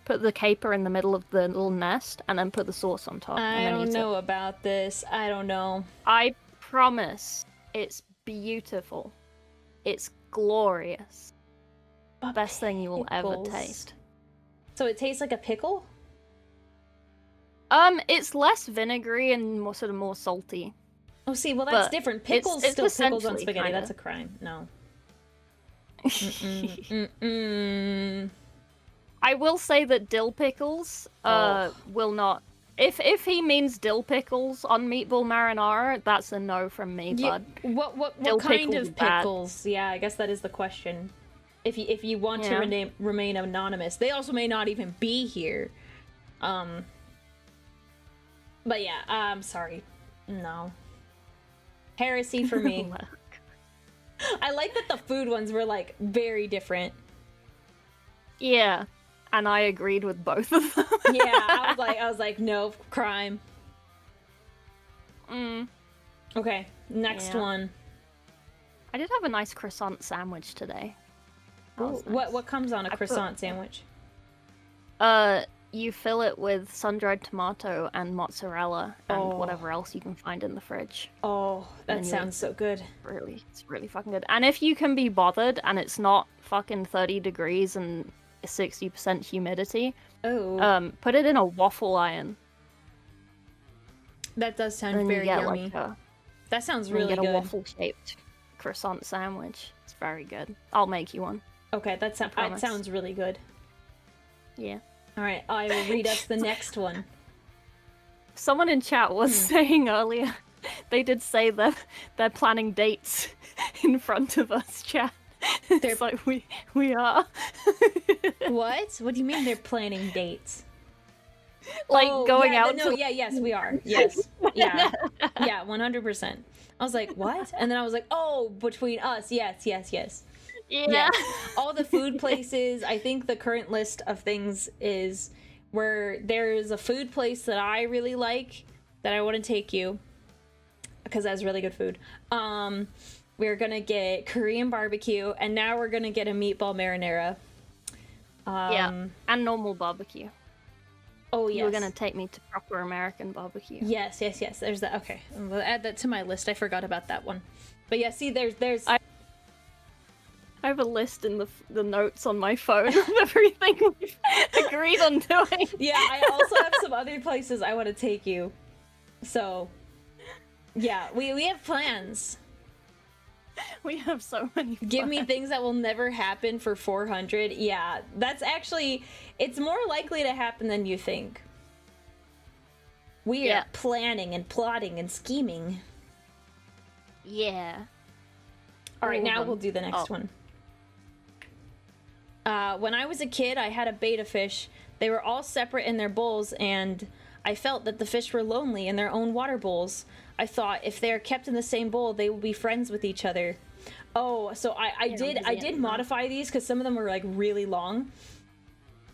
Speaker 2: Put the caper in the middle of the little nest, and then put the sauce on top.
Speaker 1: I
Speaker 2: and then
Speaker 1: don't know about this. I don't know.
Speaker 2: I promise, it's beautiful. It's glorious.
Speaker 1: But
Speaker 2: Best thing you will ever
Speaker 1: pickles.
Speaker 2: taste.
Speaker 1: So it tastes like a pickle?
Speaker 2: It's less vinegary and more salty.
Speaker 1: Oh, see, well that's
Speaker 2: But
Speaker 1: different. Pickles
Speaker 2: it's
Speaker 1: still pickles on
Speaker 2: essentially
Speaker 1: spaghetti.
Speaker 2: kinda.
Speaker 1: That's a crime. No. Mm-mm.
Speaker 2: I will say that dill pickles will not. If he means dill pickles on meatball marinara, that's a no from me, bud.
Speaker 1: What
Speaker 2: Dill
Speaker 1: kind
Speaker 2: pickles
Speaker 1: of
Speaker 2: are bad.
Speaker 1: pickles? Yeah, I guess that is the question. If you want
Speaker 2: Yeah.
Speaker 1: to remain anonymous, they also may not even be here. But yeah, I'm sorry. No. Heresy for me. I like that the food ones were like very different.
Speaker 2: Yeah, and I agreed with both of them.
Speaker 1: Yeah, I was like, no, crime. Okay, next
Speaker 2: Yeah.
Speaker 1: one.
Speaker 2: I did have a nice croissant sandwich today. That was nice.
Speaker 1: What comes on a croissant sandwich?
Speaker 2: You fill it with sun-dried tomato and mozzarella and whatever else you can find in the fridge.
Speaker 1: Oh, that
Speaker 2: And
Speaker 1: sounds so good.
Speaker 2: It's really fucking good. And if you can be bothered and it's not fucking 30 degrees and 60% humidity, put it in a waffle iron.
Speaker 1: That does sound
Speaker 2: And
Speaker 1: very
Speaker 2: you get
Speaker 1: yummy. That sounds really
Speaker 2: you get
Speaker 1: good.
Speaker 2: a waffle-shaped croissant sandwich. It's very good. I'll make you one.
Speaker 1: Okay, that sounds really good.
Speaker 2: Yeah.
Speaker 1: All right, I will read us the next one.
Speaker 2: Someone in chat was saying earlier, they did say that they're planning dates in front of us, chat. It's like, we are.
Speaker 1: What? What do you mean they're planning dates?
Speaker 2: Like, going out
Speaker 1: No,
Speaker 2: to...
Speaker 1: yes, we are. Yes. Yeah. Yeah, 100%. I was like, what? And then I was like, oh, between us, yes.
Speaker 2: Yeah.
Speaker 1: Yes. All the food places. I think the current list of things is where there's a food place that I really like that I want to take you because that's really good food. We're gonna get Korean barbecue, and now we're gonna get a meatball marinara.
Speaker 2: Yeah, and normal barbecue.
Speaker 1: Oh yes.
Speaker 2: You were gonna take me to proper American barbecue.
Speaker 1: Yes. There's that. Okay, we'll add that to my list. I forgot about that one. But yeah, see, there's.
Speaker 2: I have a list in the notes on my phone of everything we've agreed on doing.
Speaker 1: Yeah, I also have some other places I want to take you. So, yeah, we have plans.
Speaker 2: We have so many plans.
Speaker 1: Give me things that will never happen for 400. Yeah, that's actually, it's more likely to happen than you think. We are planning and plotting and scheming.
Speaker 2: Yeah.
Speaker 1: All right, now we'll do the next one. When I was a kid, I had a betta fish. They were all separate in their bowls, and I felt that the fish were lonely in their own water bowls. I thought if they are kept in the same bowl, they will be friends with each other. Oh, so I did modify these because some of them were like really long.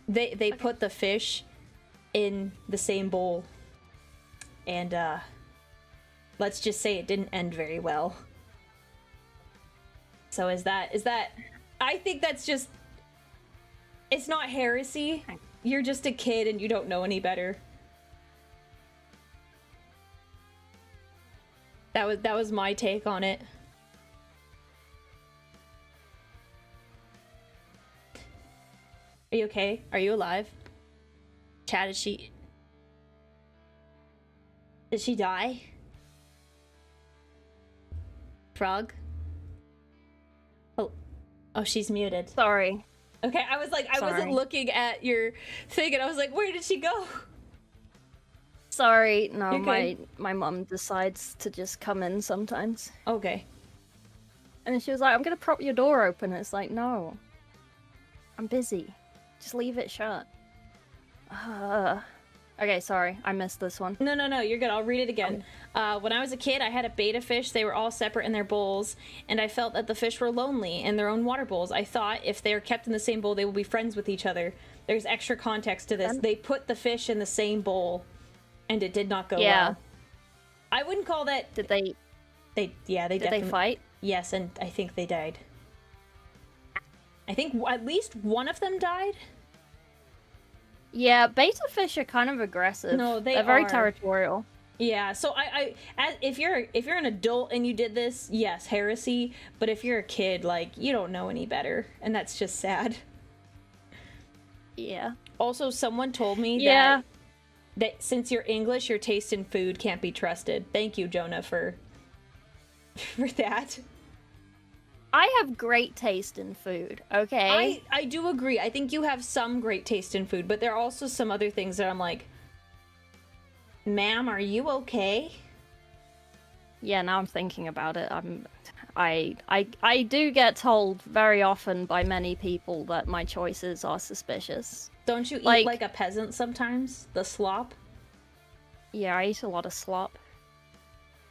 Speaker 1: They put the fish in the same bowl, and let's just say it didn't end very well. So is that? I think that's just. It's not heresy. You're just a kid and you don't know any better. That was my take on it. Are you okay? Are you alive? Chat, did she die? Frog? Oh, she's muted.
Speaker 2: Sorry.
Speaker 1: Okay, I was like, I wasn't looking at your thing, and I was like, where did she go?
Speaker 2: Sorry, no, my mum decides to just come in sometimes.
Speaker 1: Okay.
Speaker 2: And then she was like, I'm gonna prop your door open. And it's like, no. I'm busy. Just leave it shut. Okay, sorry, I missed this one.
Speaker 1: No, you're good. I'll read it again. When I was a kid, I had a betta fish. They were all separate in their bowls, and I felt that the fish were lonely in their own water bowls. I thought if they are kept in the same bowl, they will be friends with each other. There's extra context to this. They put the fish in the same bowl, and it did not go well. I wouldn't call that...
Speaker 2: Did they...
Speaker 1: They
Speaker 2: Did they fight?
Speaker 1: Yes, and I think they died. I think at least one of them died.
Speaker 2: Yeah, betta fish are kind of aggressive.
Speaker 1: No,
Speaker 2: they're very territorial.
Speaker 1: Yeah, so if you're an adult and you did this, yes, heresy. But if you're a kid, like, you don't know any better, and that's just sad.
Speaker 2: Yeah.
Speaker 1: Also, someone told me that since you're English, your taste in food can't be trusted. Thank you, Jonah, for that.
Speaker 2: I have great taste in food, okay?
Speaker 1: I do agree. I think you have some great taste in food, but there are also some other things that I'm like, ma'am, are you okay?
Speaker 2: Yeah, now I'm thinking about it. I do get told very often by many people that my choices are suspicious.
Speaker 1: Don't you eat like a peasant sometimes? The slop?
Speaker 2: Yeah, I eat a lot of slop.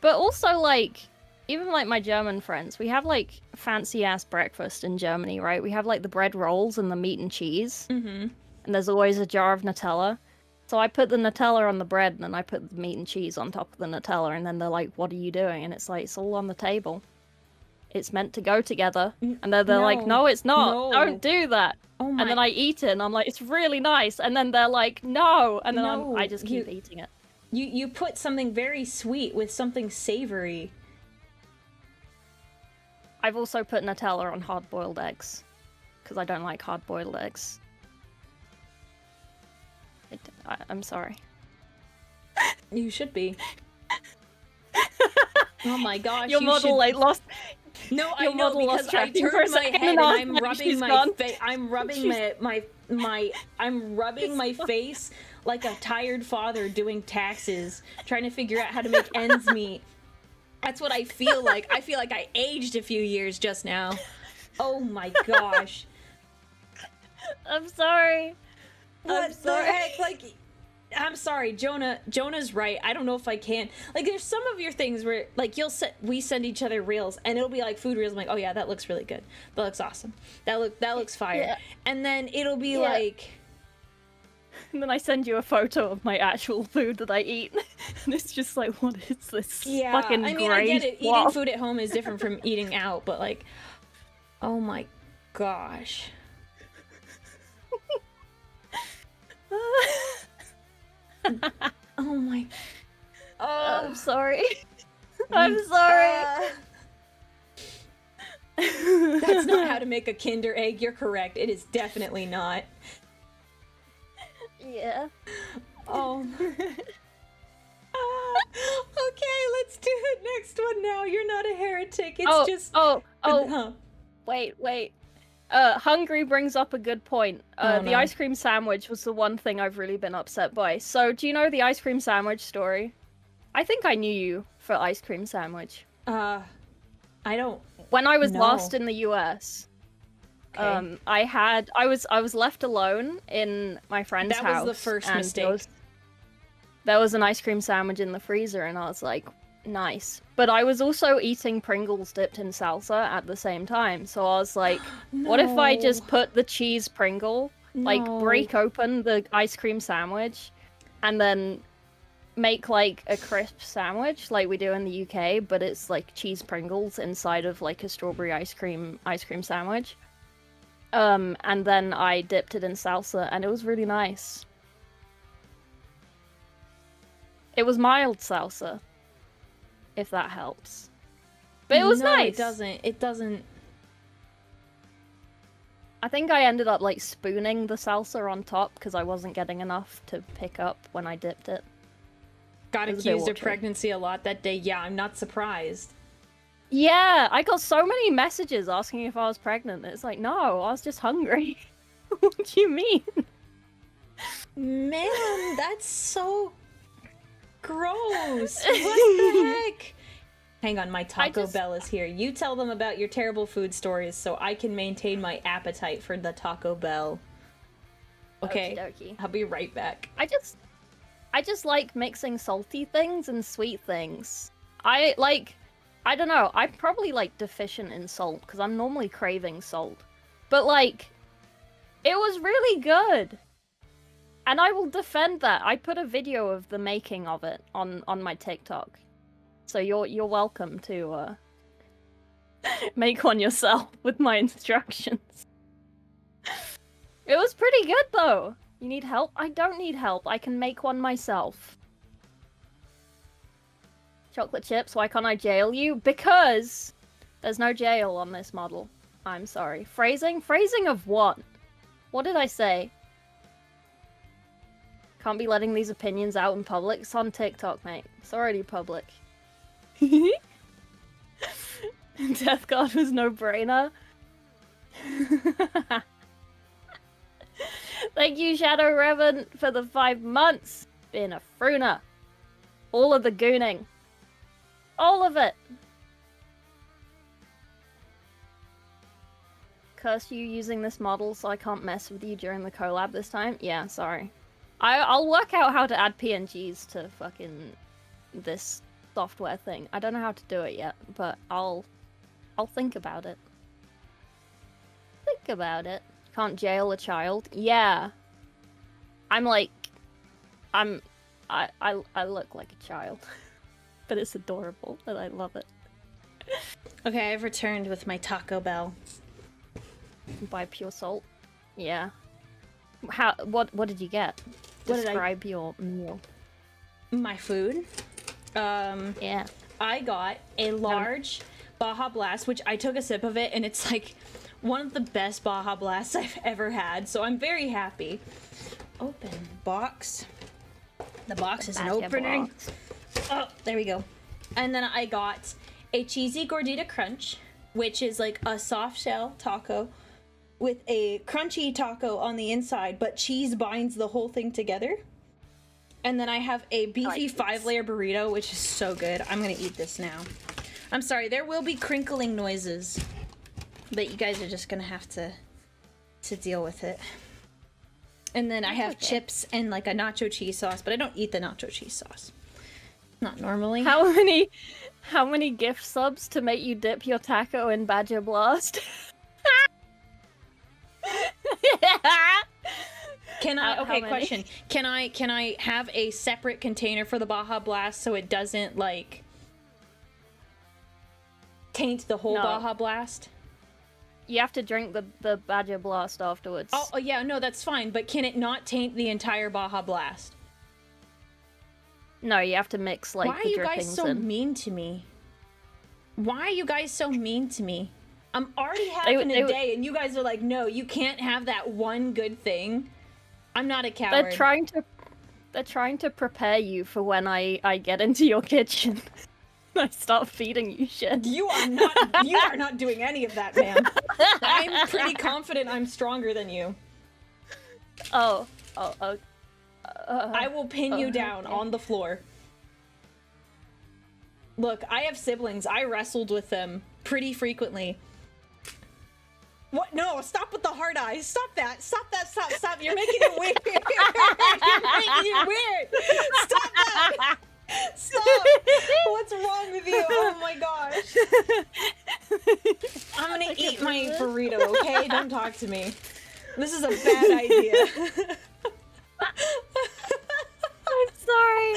Speaker 2: But also, like, even like my German friends, we have like fancy ass breakfast in Germany, right? We have like the bread rolls and the meat and cheese. Mm-hmm. And there's always a jar of Nutella. So I put the Nutella on the bread and then I put the meat and cheese on top of the Nutella, and then they're like, what are you doing? And it's like, it's all on the table. It's meant to go together. And they're like, no, it's not. No. Don't do that. Oh my. And then I eat it and I'm like, it's really nice. And then they're like, no. And then I just keep eating it.
Speaker 1: You put something very sweet with something savory.
Speaker 2: I've also put Nutella on hard-boiled eggs, because I don't like hard-boiled eggs. I'm sorry.
Speaker 1: You should be. Oh my gosh.
Speaker 2: Your model, like, lost...
Speaker 1: No, I know, because I turned my head and I'm rubbing my face. I'm rubbing I'm rubbing my face like a tired father doing taxes, trying to figure out how to make ends meet. That's what I feel like. I feel like I aged a few years just now. Oh my gosh.
Speaker 2: I'm sorry.
Speaker 1: What the heck? Like, I'm sorry, Jonah's right. I don't know if I can. Like, there's some of your things where, like, we send each other reels, and it'll be like food reels. I'm like, oh yeah, that looks really good. That looks awesome. That looks fire. Yeah. And then it'll be like.
Speaker 2: And then I send you a photo of my actual food that I eat, and it's just like, what is this fucking
Speaker 1: I mean, I get it. Eating food at home is different from eating out, but like, oh my gosh. Oh my. Oh,
Speaker 2: I'm sorry. I'm sorry.
Speaker 1: That's not how to make a Kinder Egg. You're correct. It is definitely not.
Speaker 2: Yeah.
Speaker 1: Oh. Okay, let's do the next one now. You're not a heretic. It's just.
Speaker 2: Wait. Hungry brings up a good point. The ice cream sandwich was the one thing I've really been upset by. So, do you know the ice cream sandwich story? I think I knew you for ice cream sandwich.
Speaker 1: I don't.
Speaker 2: When I was last in the US, okay. I was left alone in my friend's house.
Speaker 1: That was the first mistake.
Speaker 2: There was an ice cream sandwich in the freezer, and I was like, nice. But I was also eating Pringles dipped in salsa at the same time, so I was like, what if I just put the cheese Pringle, like, break open the ice cream sandwich, and then make, like, a crisp sandwich, like we do in the UK, but it's, like, cheese Pringles inside of, like, a strawberry ice cream sandwich. And then I dipped it in salsa, and it was really nice. It was mild salsa, if that helps. But it was nice.
Speaker 1: It doesn't.
Speaker 2: I think I ended up, like, spooning the salsa on top because I wasn't getting enough to pick up when I dipped it.
Speaker 1: Got accused of pregnancy a lot that day. Yeah, I'm not surprised.
Speaker 2: Yeah, I got so many messages asking if I was pregnant. It's like, no, I was just hungry. What do you mean?
Speaker 1: Man, that's so gross. What the heck? Hang on, my Taco Bell is here. You tell them about your terrible food stories so I can maintain my appetite for the Taco Bell. Okay,
Speaker 2: Okey-dokey.
Speaker 1: I'll be right back.
Speaker 2: I just like mixing salty things and sweet things. I don't know, I'm probably like deficient in salt because I'm normally craving salt. But like, it was really good. And I will defend that. I put a video of the making of it on my TikTok. So you're welcome to make one yourself with my instructions. It was pretty good though. You need help? I don't need help. I can make one myself. Chocolate chips, why can't I jail you? Because there's no jail on this model. I'm sorry. Phrasing? Phrasing of what? What did I say? Can't be letting these opinions out in public. It's on TikTok, mate. It's already public. Death Guard was no brainer. Thank you, Shadow Revan, for the 5 months. Being a frooner. All of the gooning. All of it. Curse you using this model so I can't mess with you during the collab this time? Yeah, sorry. I'll work out how to add PNGs to fucking this software thing. I don't know how to do it yet, but I'll think about it. Think about it. Can't jail a child? Yeah. I look like a child. But it's adorable, and I love it.
Speaker 1: Okay, I've returned with my Taco Bell.
Speaker 2: Buy pure salt? Yeah. What did you get? Describe your meal.
Speaker 1: My food?
Speaker 2: Yeah.
Speaker 1: I got a large Baja Blast, which I took a sip of it, and it's like one of the best Baja Blasts I've ever had, so I'm very happy. Open box. The box isn't opening. Oh, there we go. And then I got a cheesy gordita crunch, which is like a soft shell taco with a crunchy taco on the inside, but cheese binds the whole thing together. And then I have a beefy 5-layer burrito, which is so good. I'm gonna eat this now. I'm sorry, there will be crinkling noises, but you guys are just gonna have to deal with it. And then I have chips and like a nacho cheese sauce, but I don't eat the nacho cheese sauce. Not normally.
Speaker 2: How many gift subs to make you dip your taco in Badger Blast?
Speaker 1: Can I? Okay, question. Can I have a separate container for the Baja Blast so it doesn't like taint the whole Baja Blast?
Speaker 2: You have to drink the Badger Blast afterwards.
Speaker 1: Oh yeah, no, that's fine. But can it not taint the entire Baja Blast?
Speaker 2: No, you have to mix like
Speaker 1: Why
Speaker 2: the
Speaker 1: are you
Speaker 2: drippings
Speaker 1: guys so mean to me? Why are you guys so mean to me? I'm already having a day, and you guys are like, no, you can't have that one good thing. I'm not a coward.
Speaker 2: They're trying to prepare you for when I get into your kitchen. I start feeding you shit.
Speaker 1: You are not doing any of that, man. I'm pretty confident I'm stronger than you. I will pin you down on the floor. Look, I have siblings. I wrestled with them pretty frequently. What? No, stop with the hard eyes. Stop that. Stop that. Stop. You're making it weird. You're making it weird. Stop that. Stop. What's wrong with you? Oh my gosh. I'm gonna eat my burrito, okay? Don't talk to me. This is a bad idea.
Speaker 2: I'm sorry.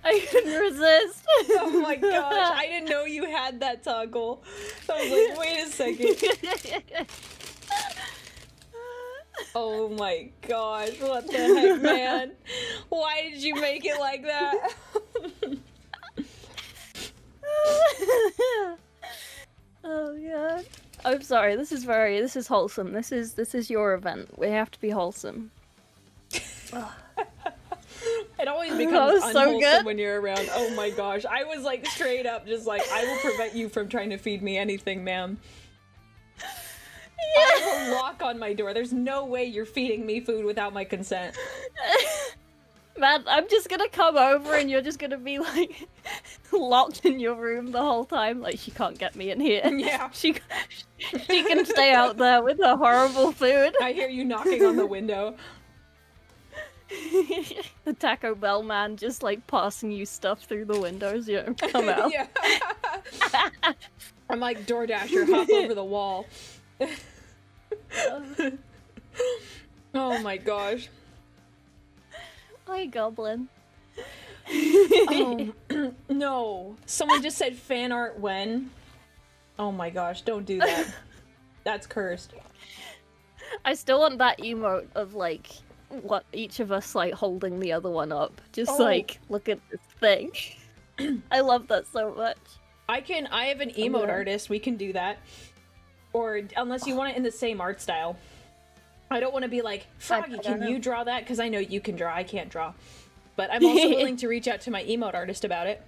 Speaker 2: I couldn't resist.
Speaker 1: Oh my gosh, I didn't know you had that toggle. I was like, wait a second. Oh my gosh, what the heck, man? Why did you make it like that?
Speaker 2: Oh god. I'm sorry, this is wholesome. This is your event. We have to be wholesome.
Speaker 1: It always becomes unwholesome when you're around. Oh my gosh. I was like straight up just like, I will prevent you from trying to feed me anything, ma'am. Yeah. I have a lock on my door. There's no way you're feeding me food without my consent.
Speaker 2: Man, I'm just gonna come over and you're just gonna be like locked in your room the whole time. Like, she can't get me in here.
Speaker 1: Yeah.
Speaker 2: She can stay out there with her horrible food.
Speaker 1: I hear you knocking on the window.
Speaker 2: The Taco Bell man just like passing you stuff through the windows. You don't come out.
Speaker 1: Yeah. I'm like DoorDasher, hop over the wall. Oh my gosh.
Speaker 2: Hi, Goblin.
Speaker 1: Oh, no. Someone just said fan art when. Oh my gosh, don't do that. That's cursed.
Speaker 2: I still want that emote of like what each of us like holding the other one up. Just like, look at this thing. I love that so much.
Speaker 1: I have an emote artist, we can do that. Or unless you want it in the same art style. I don't want to be like, Froggy, can you draw that? Because I know you can draw, I can't draw. But I'm also willing to reach out to my emote artist about it.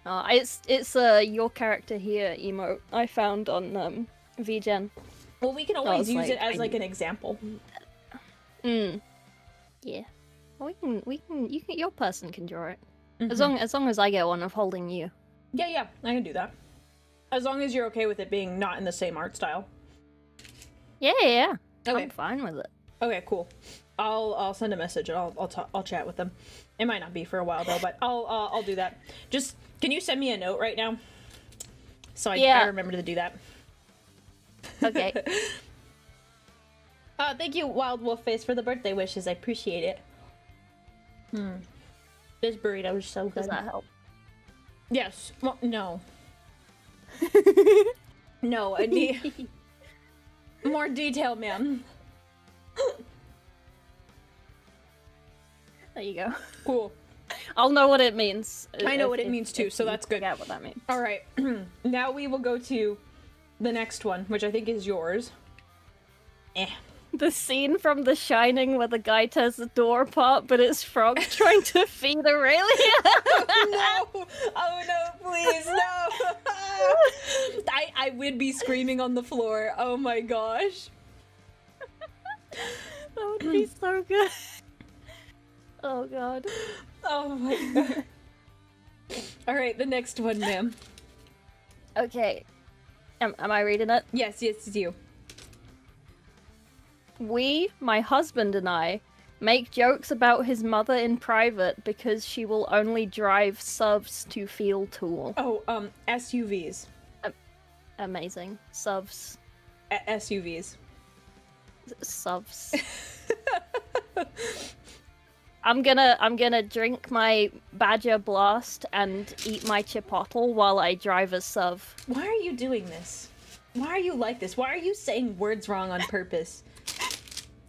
Speaker 2: It's your character here emote I found on VGen.
Speaker 1: Well, we can always use it as like an example.
Speaker 2: Yeah. Well, your person can draw it. As long as I get one of holding you.
Speaker 1: Yeah, I can do that. As long as you're okay with it being not in the same art style.
Speaker 2: Yeah.
Speaker 1: Okay.
Speaker 2: I'm fine with it.
Speaker 1: Okay, cool. I'll send a message and I'll chat with them. It might not be for a while though, but I'll do that. Just can you send me a note right now? So I remember to do that.
Speaker 2: Okay.
Speaker 1: Thank you, Wild Wolf Face, for the birthday wishes. I appreciate it. This burrito is so good.
Speaker 2: Does that help?
Speaker 1: Yes. Well, no. No, I need more detail, ma'am.
Speaker 2: There you go.
Speaker 1: Cool.
Speaker 2: I'll know what it means.
Speaker 1: I know what it means too, so that's good.
Speaker 2: Forget what that means.
Speaker 1: All right. Now we will go to the next one, which I think is yours.
Speaker 2: The scene from The Shining where the guy tears the door apart, but it's Frog trying to feed Aurelia.
Speaker 1: No! Oh no, please, no! I would be screaming on the floor. Oh my gosh.
Speaker 2: That would be so good. Oh god.
Speaker 1: Oh my god. Alright, the next one, ma'am.
Speaker 2: Okay. Am I reading it?
Speaker 1: Yes, it's you.
Speaker 2: We, my husband and I, make jokes about his mother in private because she will only drive SUVs to Field Tool.
Speaker 1: Oh, SUVs.
Speaker 2: Amazing. SUVs.
Speaker 1: SUVs.
Speaker 2: SUVs. I'm gonna drink my Badger Blast and eat my Chipotle while I drive a SUV.
Speaker 1: Why are you doing this? Why are you like this? Why are you saying words wrong on purpose?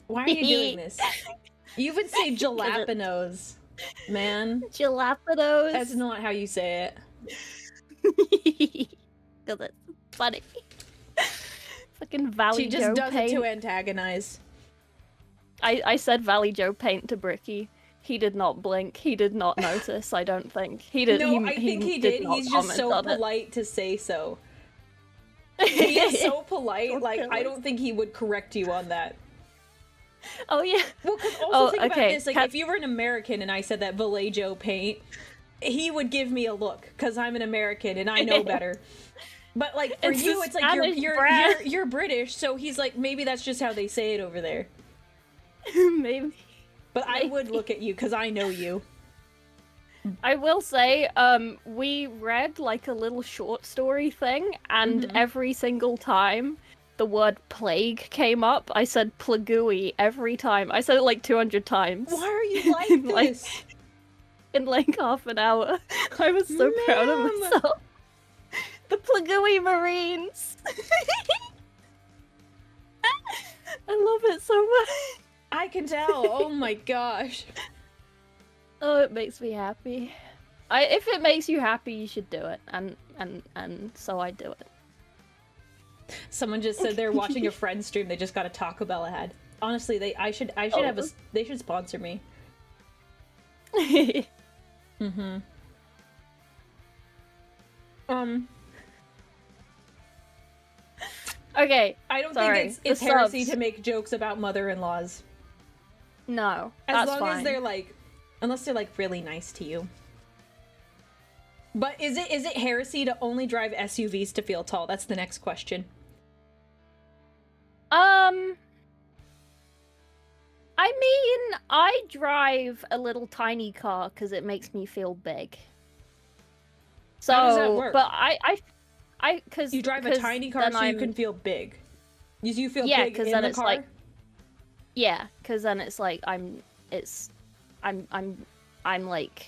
Speaker 1: Why are you doing this? You even say jalapenos, man.
Speaker 2: Jalapenos?
Speaker 1: That's not how you say
Speaker 2: it. Cause it's funny. Fucking Valley Joe
Speaker 1: She just does
Speaker 2: paint.
Speaker 1: it to antagonize.
Speaker 2: I said Valley Joe paint to Bricky. He did not blink. He did not notice, I don't think. He did.
Speaker 1: No, I think he did. He's just so polite to say so. He is so polite, like, I don't think he would correct you on that.
Speaker 2: Oh, yeah.
Speaker 1: Well, because also think about this, like, if you were an American and I said that Vallejo paint, he would give me a look, because I'm an American and I know better. But, like, for you, it's like, you're British, so he's like, maybe that's just how they say it over there.
Speaker 2: Maybe.
Speaker 1: But I would look at you, because I know you.
Speaker 2: I will say, we read, like, a little short story thing, and every single time the word plague came up, I said plagooey every time. I said it, like, 200 times.
Speaker 1: Why are you like this?
Speaker 2: In, like, half an hour. I was so proud of myself. The plagooey Marines! I love it so much.
Speaker 1: I can tell. Oh my gosh.
Speaker 2: Oh, it makes me happy. If it makes you happy, you should do it, and so I do it.
Speaker 1: Someone just said they're watching a friend stream. They just got a Taco Bell ad. Honestly, they should sponsor me.
Speaker 2: Okay.
Speaker 1: I don't think it's heresy to make jokes about mother-in-laws.
Speaker 2: No,
Speaker 1: as
Speaker 2: long
Speaker 1: as they're like, unless they're like really nice to you. But is it heresy to only drive SUVs to feel tall? That's the next question.
Speaker 2: I mean, I drive a little tiny car because it makes me feel big. So,
Speaker 1: How does that work?
Speaker 2: But because
Speaker 1: You drive a tiny car so you can feel big. You feel big in
Speaker 2: then
Speaker 1: the
Speaker 2: it's
Speaker 1: car?
Speaker 2: like, yeah, because then it's like I'm like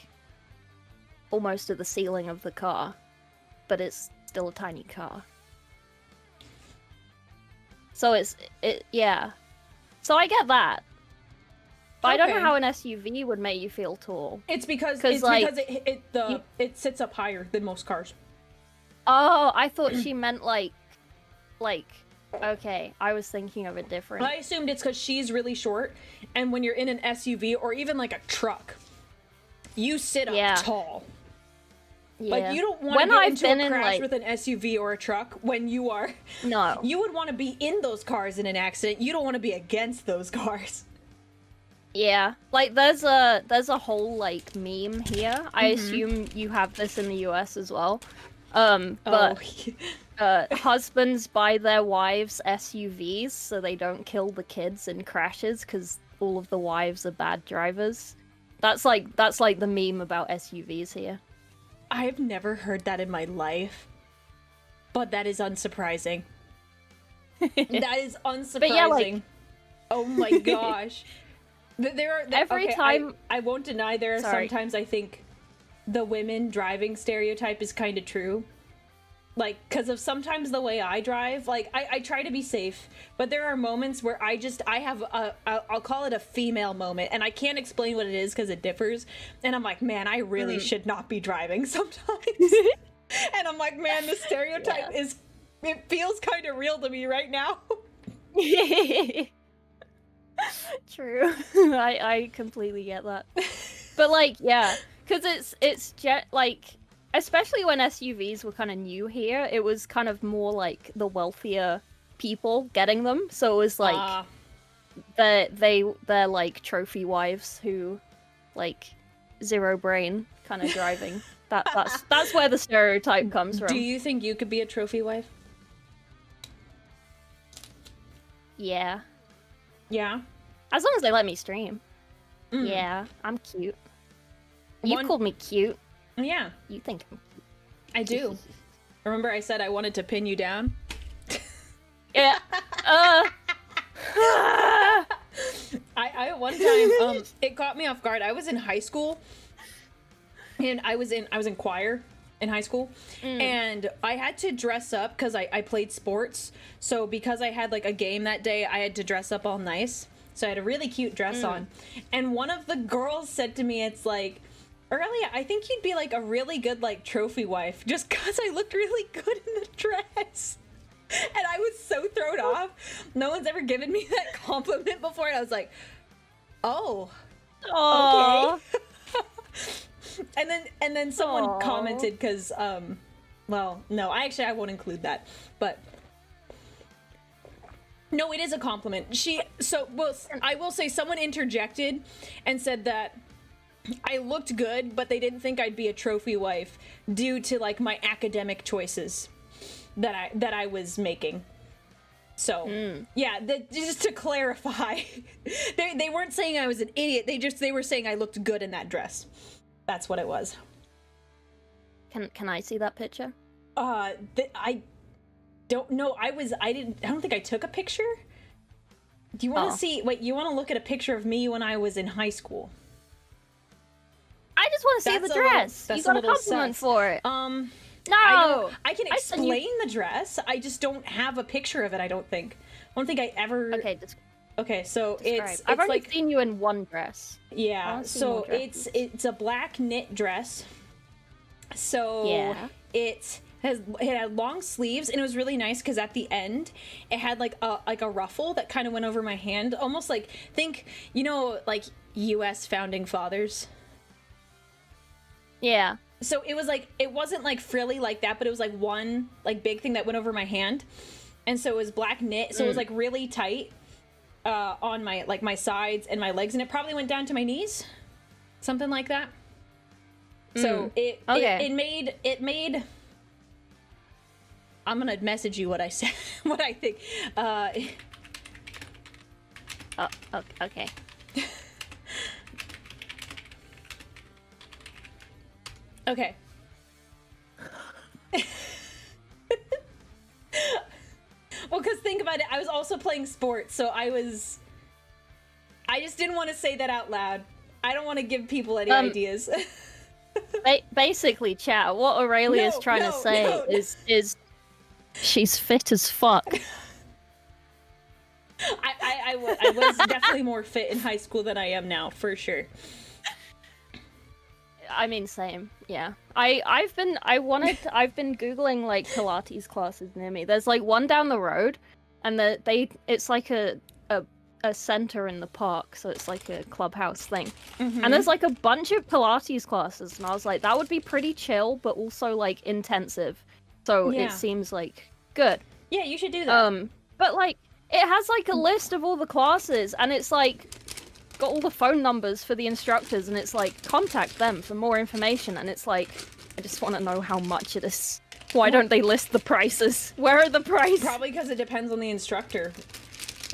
Speaker 2: almost at the ceiling of the car, but it's still a tiny car. So yeah. So I get that. But I don't know how an SUV would make you feel tall.
Speaker 1: It's because
Speaker 2: like,
Speaker 1: it sits up higher than most cars.
Speaker 2: Oh, I thought she meant like, okay, I was thinking of it different.
Speaker 1: I assumed it's because she's really short, and when you're in an SUV or even like a truck, you sit up tall.
Speaker 2: Yeah.
Speaker 1: Like, you don't want to get into a crash with an SUV or a truck when you are...
Speaker 2: No.
Speaker 1: You would want to be in those cars in an accident. You don't want to be against those cars.
Speaker 2: Yeah. Like, there's a whole, like, meme here. I assume you have this in the US as well. Husbands buy their wives SUVs so they don't kill the kids in crashes because all of the wives are bad drivers. That's like the meme about SUVs here.
Speaker 1: I've never heard that in my life, but that is unsurprising. That is unsurprising. But yeah, like... Oh my gosh. I won't deny there are sometimes I think the women driving stereotype is kind of true. Like, because of sometimes the way I drive, like, I try to be safe, but there are moments where I have I'll call it a female moment, and I can't explain what it is because it differs, and I'm like, man, I really should not be driving sometimes. And I'm like, man, the stereotype it feels kind of real to me right now.
Speaker 2: True. I completely get that. But, like, yeah, because it's like... Especially when SUVs were kind of new here, it was kind of more like the wealthier people getting them. So it was like they're like trophy wives who like zero brain kind of driving. That's where the stereotype comes from.
Speaker 1: Do you think you could be a trophy wife?
Speaker 2: Yeah.
Speaker 1: Yeah.
Speaker 2: As long as they let me stream. Yeah, I'm cute. You called me cute.
Speaker 1: Yeah.
Speaker 2: You think I'm cute.
Speaker 1: I do. Remember I said I wanted to pin you down?
Speaker 2: Yeah.
Speaker 1: I one time, it caught me off guard. I was in high school, and I was in choir in high school, and I had to dress up because I played sports. So because I had like a game that day, I had to dress up all nice. So I had a really cute dress on. And one of the girls said to me, it's like, Aurelia, I think you'd be like a really good like trophy wife just because I looked really good in the dress. And I was so thrown off. No one's ever given me that compliment before, and I was like, oh,
Speaker 2: aww.
Speaker 1: Okay. and then someone commented because well, no, I won't include that, but no, it is a compliment. I will say someone interjected and said that I looked good, but they didn't think I'd be a trophy wife due to like my academic choices that I was making. So yeah, just to clarify, they weren't saying I was an idiot. They were saying I looked good in that dress. That's what it was.
Speaker 2: Can I see that picture?
Speaker 1: I don't know. I don't think I took a picture. Do you want to see? Wait, you want to look at a picture of me when I was in high school?
Speaker 2: I just want to see the dress. You got a compliment for it. No!
Speaker 1: I can explain the dress. I just don't have a picture of it, I don't think. I don't think I ever... Okay, so
Speaker 2: describe. I've only
Speaker 1: like...
Speaker 2: seen you in one dress.
Speaker 1: Yeah, so it's a black knit dress. So
Speaker 2: yeah.
Speaker 1: It had long sleeves, and it was really nice because at the end it had like a ruffle that kind of went over my hand, almost like, think, you know, like US founding fathers.
Speaker 2: Yeah.
Speaker 1: So it was like, it wasn't like frilly like that, but it was like one like big thing that went over my hand, and so it was black knit, so it was like really tight on my like my sides and my legs, and it probably went down to my knees, something like that. So it made I'm gonna message you what I said, what I think.
Speaker 2: Okay.
Speaker 1: Okay. Well, because think about it, I was also playing sports, so I just didn't want to say that out loud. I don't want to give people any ideas.
Speaker 2: Basically, chat, what Aurelia is trying to say is she's fit as fuck.
Speaker 1: I was definitely more fit in high school than I am now, for sure.
Speaker 2: I mean, same. Yeah. I've been Googling like Pilates classes near me. There's like one down the road, and it's like a center in the park, so it's like a clubhouse thing. Mm-hmm. And there's like a bunch of Pilates classes, and I was like, that would be pretty chill, but also like intensive. So it seems like good.
Speaker 1: Yeah, you should do that.
Speaker 2: But like it has like a list of all the classes, and it's like got all the phone numbers for the instructors, and it's like contact them for more information, and it's like I just want to know how much it is. Why don't they list the prices? Where are the prices?
Speaker 1: Probably because it depends on the instructor.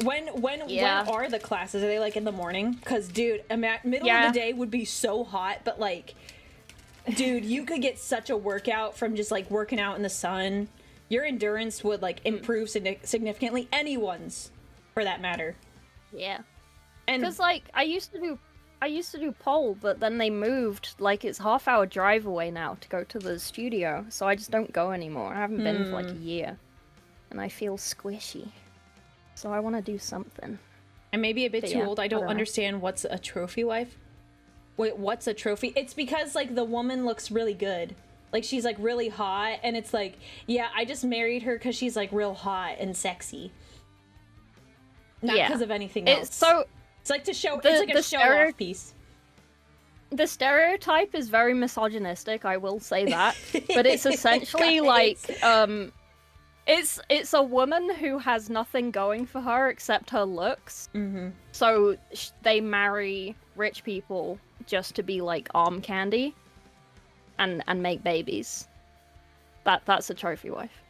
Speaker 1: When are the classes? Are they like in the morning? Because dude, middle of the day would be so hot, but like, dude, you could get such a workout from just like working out in the sun. Your endurance would like improve significantly. Anyone's, for that matter.
Speaker 2: Yeah. Because like I used to do pole, but then they moved, like it's half-hour drive away now to go to the studio, so I just don't go anymore. I haven't been for like a year, and I feel squishy, so I want to do something.
Speaker 1: I may be a bit too old. I don't understand what's a trophy wife. Wait, what's a trophy? It's because like the woman looks really good, like she's like really hot, and it's like, yeah, I just married her because she's like real hot and sexy, not because of anything else. It's like to show. It's like a show-off piece.
Speaker 2: The stereotype is very misogynistic. I will say that, but it's essentially like it's a woman who has nothing going for her except her looks. Mm-hmm. So they marry rich people just to be like arm candy, and make babies. That's a trophy wife.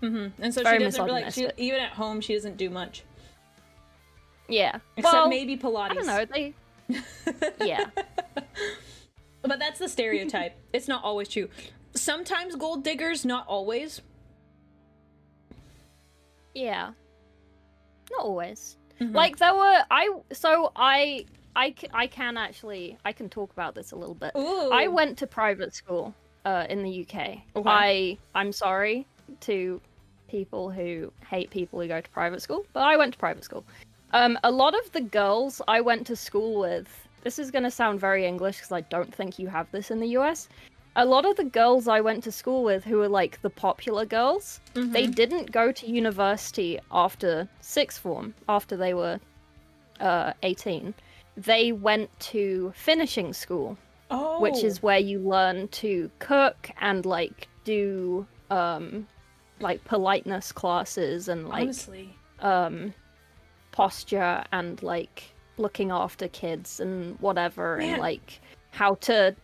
Speaker 1: Mm-hmm. And so she doesn't really, even at home she doesn't do much.
Speaker 2: Yeah.
Speaker 1: Except maybe Pilates.
Speaker 2: I don't know, yeah.
Speaker 1: But that's the stereotype. It's not always true. Sometimes gold diggers, not always.
Speaker 2: Yeah. Not always. Mm-hmm. Like there were I can talk about this a little bit.
Speaker 1: Ooh.
Speaker 2: I went to private school in the UK. Okay. I'm sorry to people who hate people who go to private school, but I went to private school. A lot of the girls I went to school with, this is going to sound very English because I don't think you have this in the US. A lot of the girls I went to school with who were like the popular girls, they didn't go to university after sixth form, after they were 18. They went to finishing school, which is where you learn to cook and like do like politeness classes and like posture and like looking after kids and whatever. Man. And like how to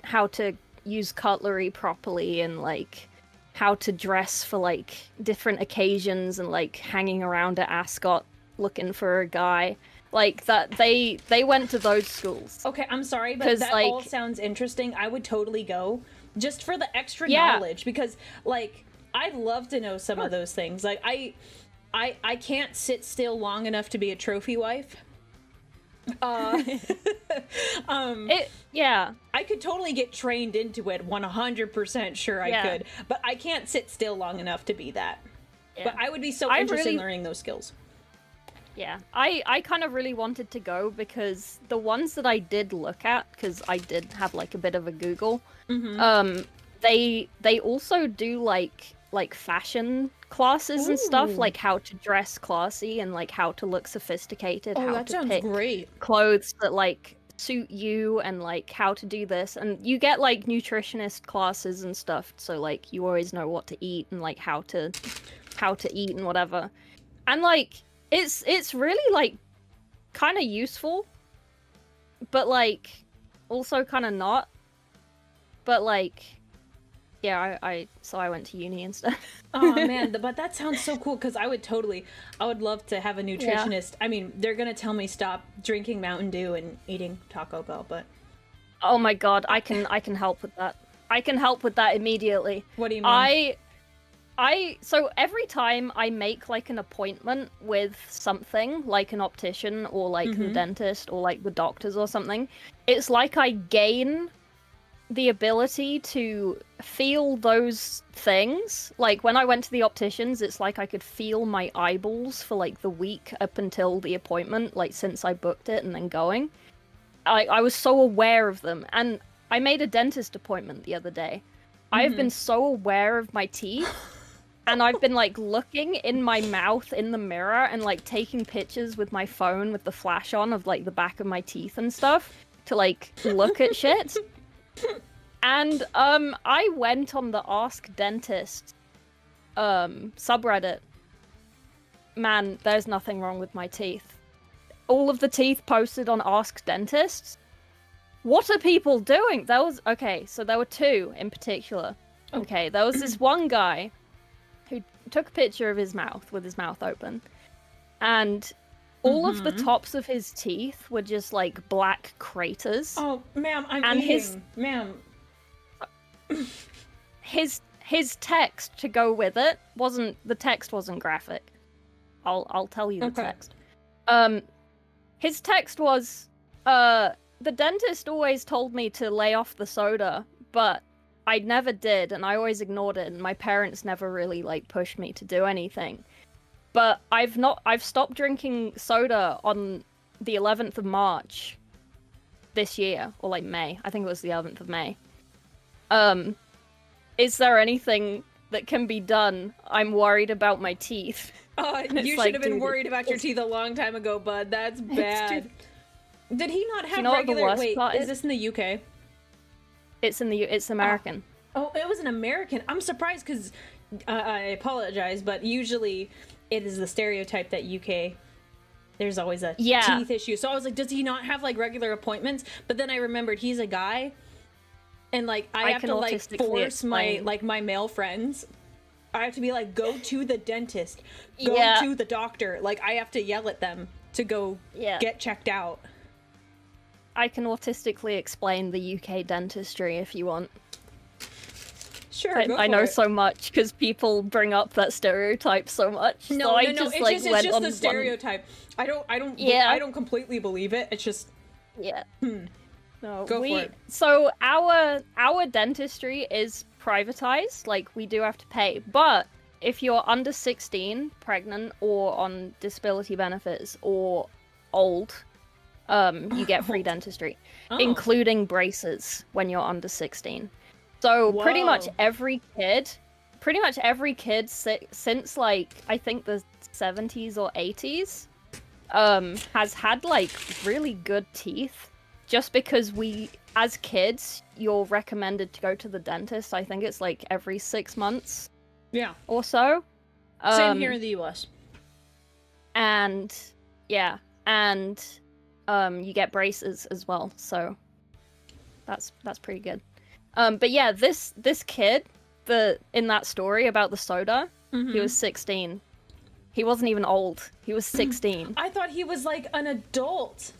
Speaker 2: use cutlery properly and like how to dress for like different occasions and like hanging around at Ascot looking for a guy like that. They went to those schools.
Speaker 1: Okay, I'm sorry, but that like, all sounds interesting. I would totally go just for the extra knowledge, because like I'd love to know some of those things. Like I can't sit still long enough to be a trophy wife. I could totally get trained into it, 100% sure I could, but I can't sit still long enough to be that. Yeah. But I would be so interested in learning those skills.
Speaker 2: Yeah, I kind of really wanted to go because the ones that I did look at, because I did have like a bit of a Google, they also do like fashion classes and stuff, like how to dress classy and like how to look sophisticated, how to pick clothes that like suit you and like how to do this, and you get like nutritionist classes and stuff, so like you always know what to eat and like how to eat and whatever, and like it's really like kind of useful, but like also kind of not, but like yeah, I went to uni instead.
Speaker 1: Oh man, but that sounds so cool, because I would love to have a nutritionist. I mean, they're gonna tell me stop drinking Mountain Dew and eating Taco Bell, but
Speaker 2: oh my god, I can help with that. I can help with that immediately.
Speaker 1: What do you mean?
Speaker 2: So every time I make like an appointment with something, like an optician or like the dentist or like the doctors or something, it's like I gain the ability to feel those things. Like when I went to the opticians, it's like I could feel my eyeballs for like the week up until the appointment, like since I booked it and then going. I was so aware of them. And I made a dentist appointment the other day. I've been so aware of my teeth. And I've been, like, looking in my mouth in the mirror and, like, taking pictures with my phone with the flash on of, like, the back of my teeth and stuff to, like, look at shit. And, I went on the Ask Dentist, subreddit. Man, there's nothing wrong with my teeth. All of the teeth posted on Ask Dentist. What are people doing? Okay, so there were two in particular. Okay, there was this one guy who took a picture of his mouth with his mouth open, and all of the tops of his teeth were just like black craters.
Speaker 1: Oh, ma'am, ma'am.
Speaker 2: His text to go with it the text wasn't graphic. I'll tell you the text. His text was, the dentist always told me to lay off the soda, but I never did, and I always ignored it, and my parents never really, like, pushed me to do anything. But I've stopped drinking soda on the 11th of March this year, or, like, May. I think it was the 11th of May. Is there anything that can be done? I'm worried about my teeth.
Speaker 1: Oh, you should have been worried about your teeth a long time ago, bud. That's bad. Did he not have regular... Wait, is this in the UK?
Speaker 2: It's American.
Speaker 1: Oh, it was an American. I'm surprised because I apologize, but usually it is the stereotype that UK there's always a teeth issue. So I was like, does he not have like regular appointments? But then I remembered he's a guy, and like I have to like force my male friends. I have to be like, go to the dentist, go to the doctor. Like I have to yell at them to go get checked out.
Speaker 2: I can autistically explain the UK dentistry if you want.
Speaker 1: Sure,
Speaker 2: I know so much because people bring up that stereotype so much.
Speaker 1: No,
Speaker 2: so
Speaker 1: it's just the stereotype. I don't completely believe it. It's just
Speaker 2: No,
Speaker 1: go for it.
Speaker 2: So our dentistry is privatized. Like we do have to pay, but if you're under 16, pregnant, or on disability benefits, or old, you get free dentistry, including braces when you're under 16. So pretty much every kid since like I think the 70s or 80s has had like really good teeth, just because as kids you're recommended to go to the dentist. I think it's like every 6 months or so.
Speaker 1: Same here in the US.
Speaker 2: And you get braces as well, so that's pretty good. But yeah, this kid, in that story about the soda, he was 16. He wasn't even old. He was 16.
Speaker 1: I thought he was like an adult.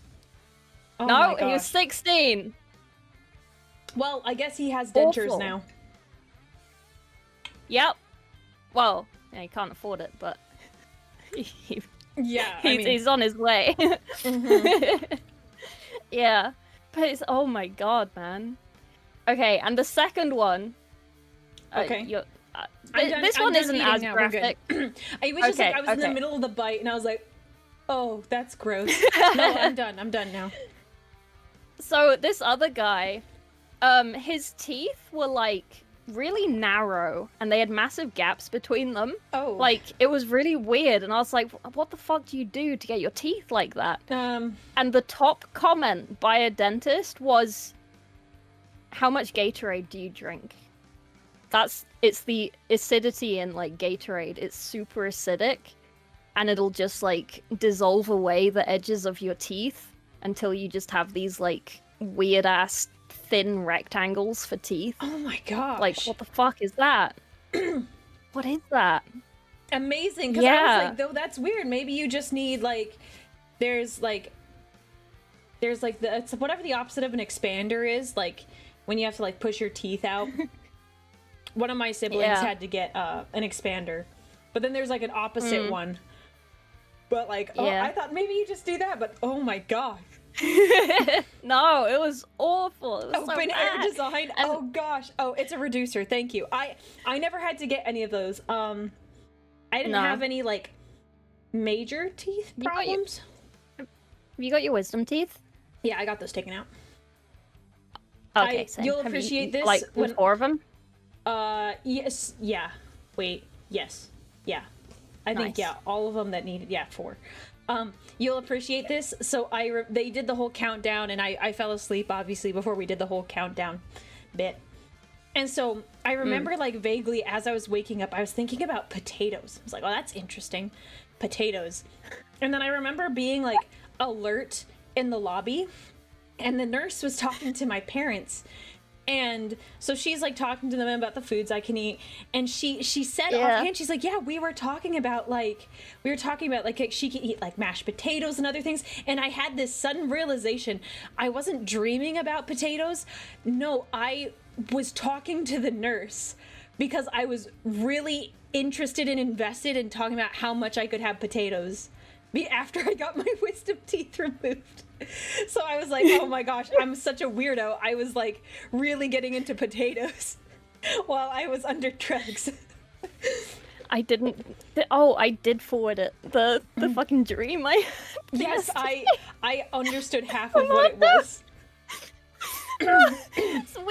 Speaker 1: Oh
Speaker 2: no, he was 16.
Speaker 1: Well, I guess he has dentures now.
Speaker 2: Yep. Well, he can't afford it, but he's on his way. Yeah, but it's, oh my god, man. Okay, and the second one. This one isn't as graphic.
Speaker 1: I was just I was in the middle of the bite, and I was like, "Oh, that's gross." No, I'm done. I'm done now.
Speaker 2: So this other guy, his teeth were like really narrow, and they had massive gaps between them.
Speaker 1: Oh.
Speaker 2: Like, it was really weird, and I was like, what the fuck do you do to get your teeth like that? And the top comment by a dentist was, how much Gatorade do you drink? It's the acidity in, like, Gatorade. It's super acidic, and it'll just, like, dissolve away the edges of your teeth until you just have these, like, weird-ass thin rectangles for teeth.
Speaker 1: Oh my gosh.
Speaker 2: Like, what the fuck is that? What is that?
Speaker 1: Amazing, because I was like, though, that's weird. Maybe you just need, like, there's whatever the opposite of an expander is, like, when you have to like push your teeth out. One of my siblings had to get an expander, but then there's like an opposite one. But like, I thought maybe you just do that, but oh my gosh.
Speaker 2: No, it was awful. It was
Speaker 1: Open
Speaker 2: so
Speaker 1: air
Speaker 2: bad.
Speaker 1: design. Oh gosh. Oh, it's a reducer. Thank you. I never had to get any of those. I didn't have any like major teeth problems.
Speaker 2: You got your wisdom teeth?
Speaker 1: Yeah, I got those taken out.
Speaker 2: Okay, same.
Speaker 1: You'll appreciate this
Speaker 2: like
Speaker 1: when
Speaker 2: 4 of them.
Speaker 1: Yes. Yeah. Wait. Yes. Yeah. I think all of them that needed. Yeah, 4. You'll appreciate this. So they did the whole countdown, and I fell asleep obviously before we did the whole countdown bit. And so I remember like vaguely as I was waking up, I was thinking about potatoes. I was like, oh, that's interesting, potatoes. And then I remember being like alert in the lobby, and the nurse was talking to my parents. And so she's like talking to them about the foods I can eat, and she said offhand, she's like, yeah, we were talking about like she could eat like mashed potatoes and other things. And I had this sudden realization, I wasn't dreaming about potatoes. No, I was talking to the nurse because I was really interested and invested in talking about how much I could have potatoes after I got my wisdom teeth removed. So I was like, oh my gosh, I'm such a weirdo. I was like really getting into potatoes while I was under drugs.
Speaker 2: I didn't. I did forward it. The fucking dream I had.
Speaker 1: Yes, I understood half of what it was.
Speaker 2: So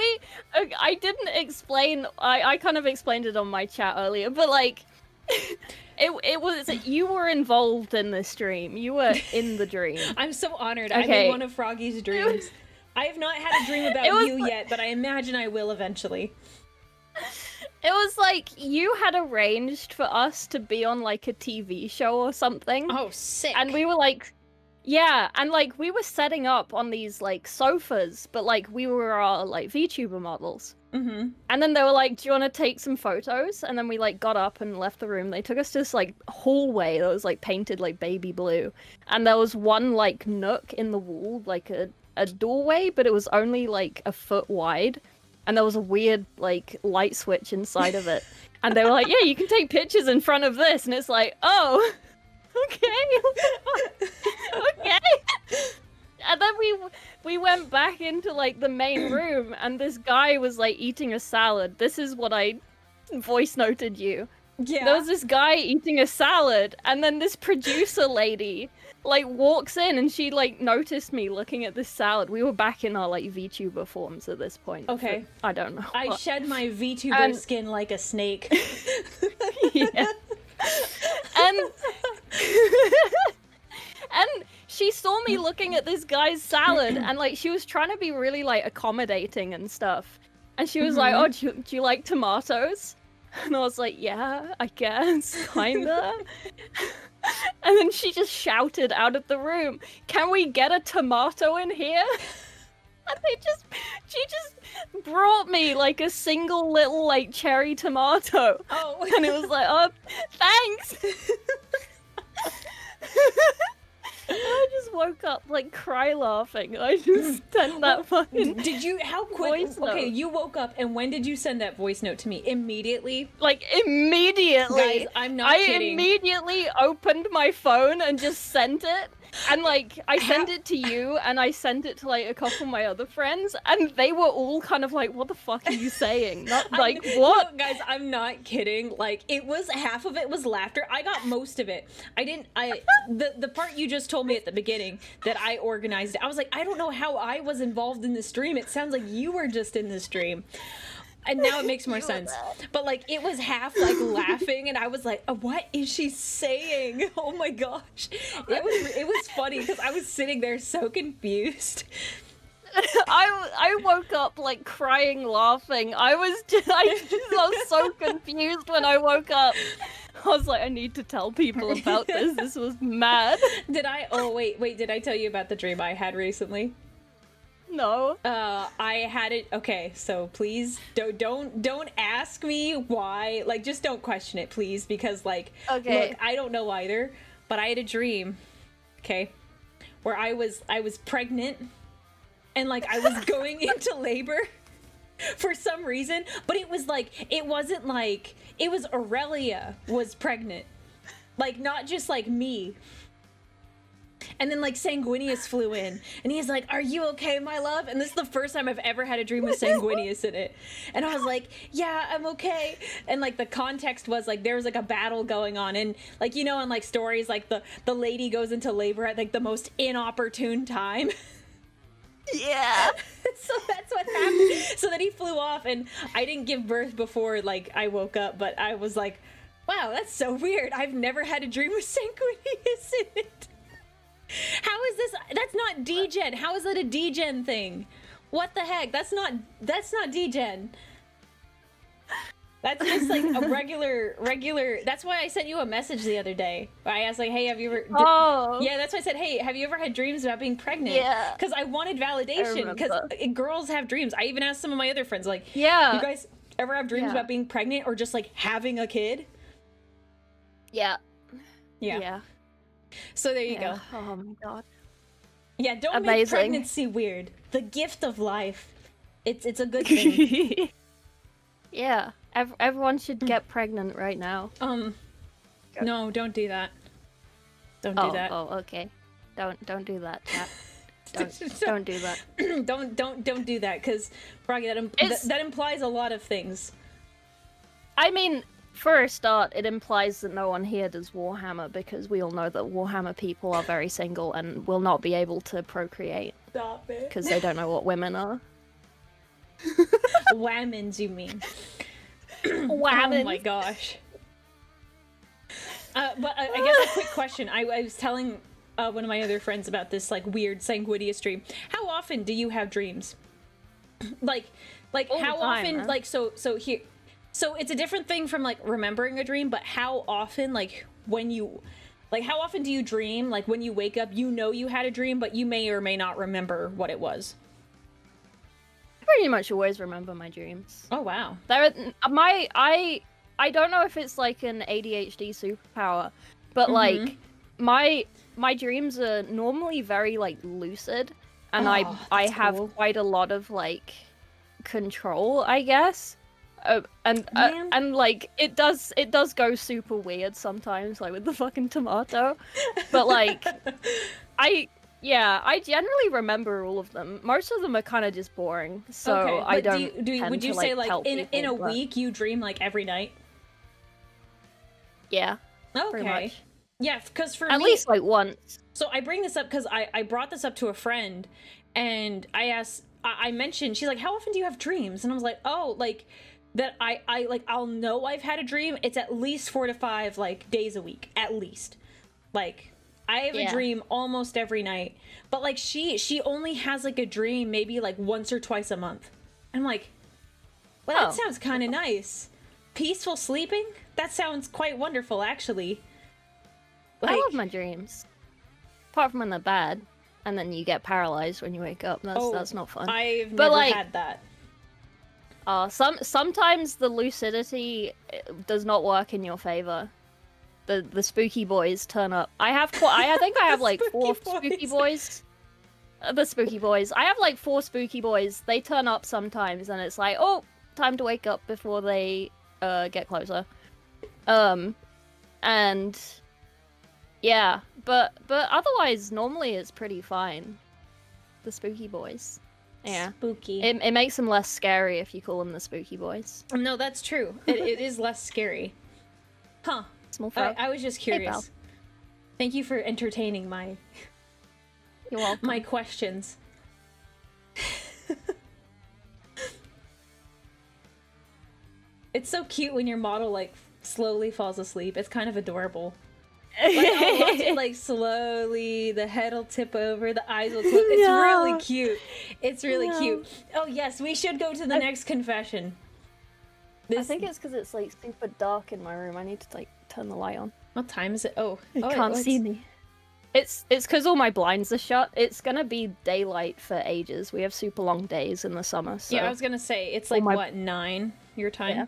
Speaker 2: I didn't explain. I kind of explained it on my chat earlier, but like. It was you were involved in this dream. You were in the dream.
Speaker 1: I'm so honored. Okay. I'm in one of Froggy's dreams. I have not had a dream about you yet, but I imagine I will eventually.
Speaker 2: It was like you had arranged for us to be on like a TV show or something.
Speaker 1: Oh, sick.
Speaker 2: And we were like, yeah, and like we were setting up on these like sofas, but like we were our like VTuber models.
Speaker 1: Mm-hmm.
Speaker 2: And then they were like, do you want to take some photos? And then we like got up and left the room. They took us to this like hallway that was like painted like baby blue, and there was one like nook in the wall, like a doorway, but it was only like a foot wide, and there was a weird like light switch inside of it. And they were like, yeah, you can take pictures in front of this. And it's like, oh, okay. Okay. And then we went back into like the main room, and this guy was like eating a salad. This is what I voice noted you.
Speaker 1: Yeah.
Speaker 2: There was this guy eating a salad, and then this producer lady like walks in, and she like noticed me looking at this salad. We were back in our like VTuber forms at this point.
Speaker 1: Okay.
Speaker 2: I don't know.
Speaker 1: I shed my VTuber skin like a snake.
Speaker 2: Yeah. And she saw me looking at this guy's salad, and like she was trying to be really like accommodating and stuff. And she was like, "Oh, do you like tomatoes?" And I was like, "Yeah, I guess, kinda." And then she just shouted out of the room, "Can we get a tomato in here?" And she just brought me like a single little like cherry tomato.
Speaker 1: Oh.
Speaker 2: And it was like, "Oh, thanks." I just woke up like cry laughing. I just sent that fucking.
Speaker 1: Did you? How quick?
Speaker 2: Voice note.
Speaker 1: Okay, you woke up, and when did you send that voice note to me? Immediately.
Speaker 2: Like immediately.
Speaker 1: Guys, I'm not kidding.
Speaker 2: I immediately opened my phone and just sent it. And like I sent it to you, and I sent it to like a couple of my other friends, and they were all kind of like, "What the fuck are you saying?" Not like what?
Speaker 1: No, guys, I'm not kidding. Like it was half of it was laughter. I got most of it. The part you just told me at the beginning that I organized it. I was like, I don't know how I was involved in this stream. It sounds like you were just in the stream. And now it makes more sense. But like it was half like laughing, and I was like, what is she saying? Oh my gosh. It was funny because I was sitting there so confused.
Speaker 2: I woke up like crying laughing. I was so confused when I woke up. I was like, I need to tell people about this. This was mad.
Speaker 1: Did I? Oh wait, did I tell you about the dream I had recently?
Speaker 2: No.
Speaker 1: I had it. Okay, so please don't ask me why. Like, just don't question it, please, because like,
Speaker 2: okay.
Speaker 1: Look, I don't know either. But I had a dream, okay, where I was pregnant, and like I was going into labor, for some reason, but it was like, it wasn't like, it was Aurelia was pregnant. Like, not just like me. And then like Sanguinius flew in and he's like, "Are you okay, my love?" And this is the first time I've ever had a dream with Sanguinius in it. And I was like, "Yeah, I'm okay." And like the context was like there was like a battle going on, and like, you know, in like stories like the lady goes into labor at like the most inopportune time.
Speaker 2: Yeah.
Speaker 1: So that's what happened. So then he flew off and I didn't give birth before like I woke up, but I was like, "Wow, that's so weird. I've never had a dream with Sanguinius in it." How is this? That's not degen. How is it a degen thing? What the heck? That's not degen. That's just like a regular. That's why I sent you a message the other day. I asked like, "Hey, have you ever?" Yeah, that's why I said, "Hey, have you ever had dreams about being pregnant?"
Speaker 2: Yeah.
Speaker 1: Because I wanted validation. Because girls have dreams. I even asked some of my other friends, like,
Speaker 2: Yeah.
Speaker 1: "You guys ever have dreams
Speaker 2: Yeah.
Speaker 1: about being pregnant or just like having a kid?"
Speaker 2: Yeah.
Speaker 1: Yeah. So there you
Speaker 2: Yeah.
Speaker 1: go.
Speaker 2: Oh my god.
Speaker 1: Yeah, don't make
Speaker 2: Amazing.
Speaker 1: pregnancy weird. The gift of life. It's a good thing.
Speaker 2: Yeah. Everyone should get pregnant right now.
Speaker 1: No, don't do that. Don't do that.
Speaker 2: Oh, okay. Don't do that, chat. Don't do that.
Speaker 1: don't do that, because Froggy, that implies a lot of things.
Speaker 2: I mean, for a start, it implies that no one here does Warhammer, because we all know that Warhammer people are very single and will not be able to procreate.
Speaker 1: Stop it.
Speaker 2: Because they don't know what women are.
Speaker 1: Whammons, you mean?
Speaker 2: Whammons.
Speaker 1: Oh my gosh. But I guess a quick question. I was telling one of my other friends about this like weird Sanguinius dream. How often do you have dreams? like
Speaker 2: All
Speaker 1: how
Speaker 2: the time,
Speaker 1: often?
Speaker 2: man.
Speaker 1: Like so here. So it's a different thing from like remembering a dream, but how often, like when you, like how often do you dream? Like when you wake up, you know you had a dream, but you may or may not remember what it was.
Speaker 2: I pretty much always remember my dreams.
Speaker 1: Oh wow.
Speaker 2: I don't know if it's like an ADHD superpower, but like my dreams are normally very like lucid, and I
Speaker 1: that's
Speaker 2: have
Speaker 1: cool.
Speaker 2: quite a lot of like control, I guess. And like it does go super weird sometimes, like with the fucking tomato. But like I generally remember all of them. Most of them are kind of just boring, so
Speaker 1: okay,
Speaker 2: I
Speaker 1: but
Speaker 2: don't.
Speaker 1: would you say like
Speaker 2: tell
Speaker 1: in
Speaker 2: people,
Speaker 1: a
Speaker 2: but-
Speaker 1: week you dream like every night?
Speaker 2: Yeah, pretty
Speaker 1: Okay.
Speaker 2: much.
Speaker 1: Yeah, because for
Speaker 2: At
Speaker 1: me,
Speaker 2: least like once.
Speaker 1: so I bring this up because I brought this up to a friend, and I asked, I mentioned, she's like, "How often do you have dreams?" And I was like, "Oh, like that I like I'll know I've had a dream. It's at least 4 to 5 like days a week, at least. Like I have a dream almost every night, but like she only has like a dream maybe like once or twice a month." I'm like, well, that sounds kind of nice. Peaceful sleeping? That sounds quite wonderful, actually.
Speaker 2: I love my dreams. Apart from when they're bad, and then you get paralyzed when you wake up. That's not fun.
Speaker 1: I've
Speaker 2: But,
Speaker 1: never
Speaker 2: like,
Speaker 1: had that.
Speaker 2: Sometimes the lucidity does not work in your favor. The spooky boys turn up. I think I have like 4 spooky boys. The spooky boys. I have like 4 spooky boys. They turn up sometimes, and it's like, oh, time to wake up before they get closer. And yeah, but otherwise, normally it's pretty fine. The spooky boys. Yeah.
Speaker 1: Spooky.
Speaker 2: It makes them less scary if you call them the spooky boys.
Speaker 1: No, that's true. It is less scary. Huh.
Speaker 2: Small fry.
Speaker 1: I was just
Speaker 2: Hey,
Speaker 1: curious.
Speaker 2: pal.
Speaker 1: Thank you for entertaining my
Speaker 2: You're welcome.
Speaker 1: my questions. It's so cute when your model like slowly falls asleep. It's kind of adorable. Like, I'll watch it like slowly, the head will tip over, the eyes will close. It's really cute. It's really cute. Oh yes, we should go to the next confession.
Speaker 2: I think it's because it's like super dark in my room. I need to like turn the light on.
Speaker 1: What time is it? Oh,
Speaker 2: You can't see me. It's because all my blinds are shut. It's gonna be daylight for ages. We have super long days in the summer. So.
Speaker 1: Yeah, I was gonna say it's like what, 9 your time?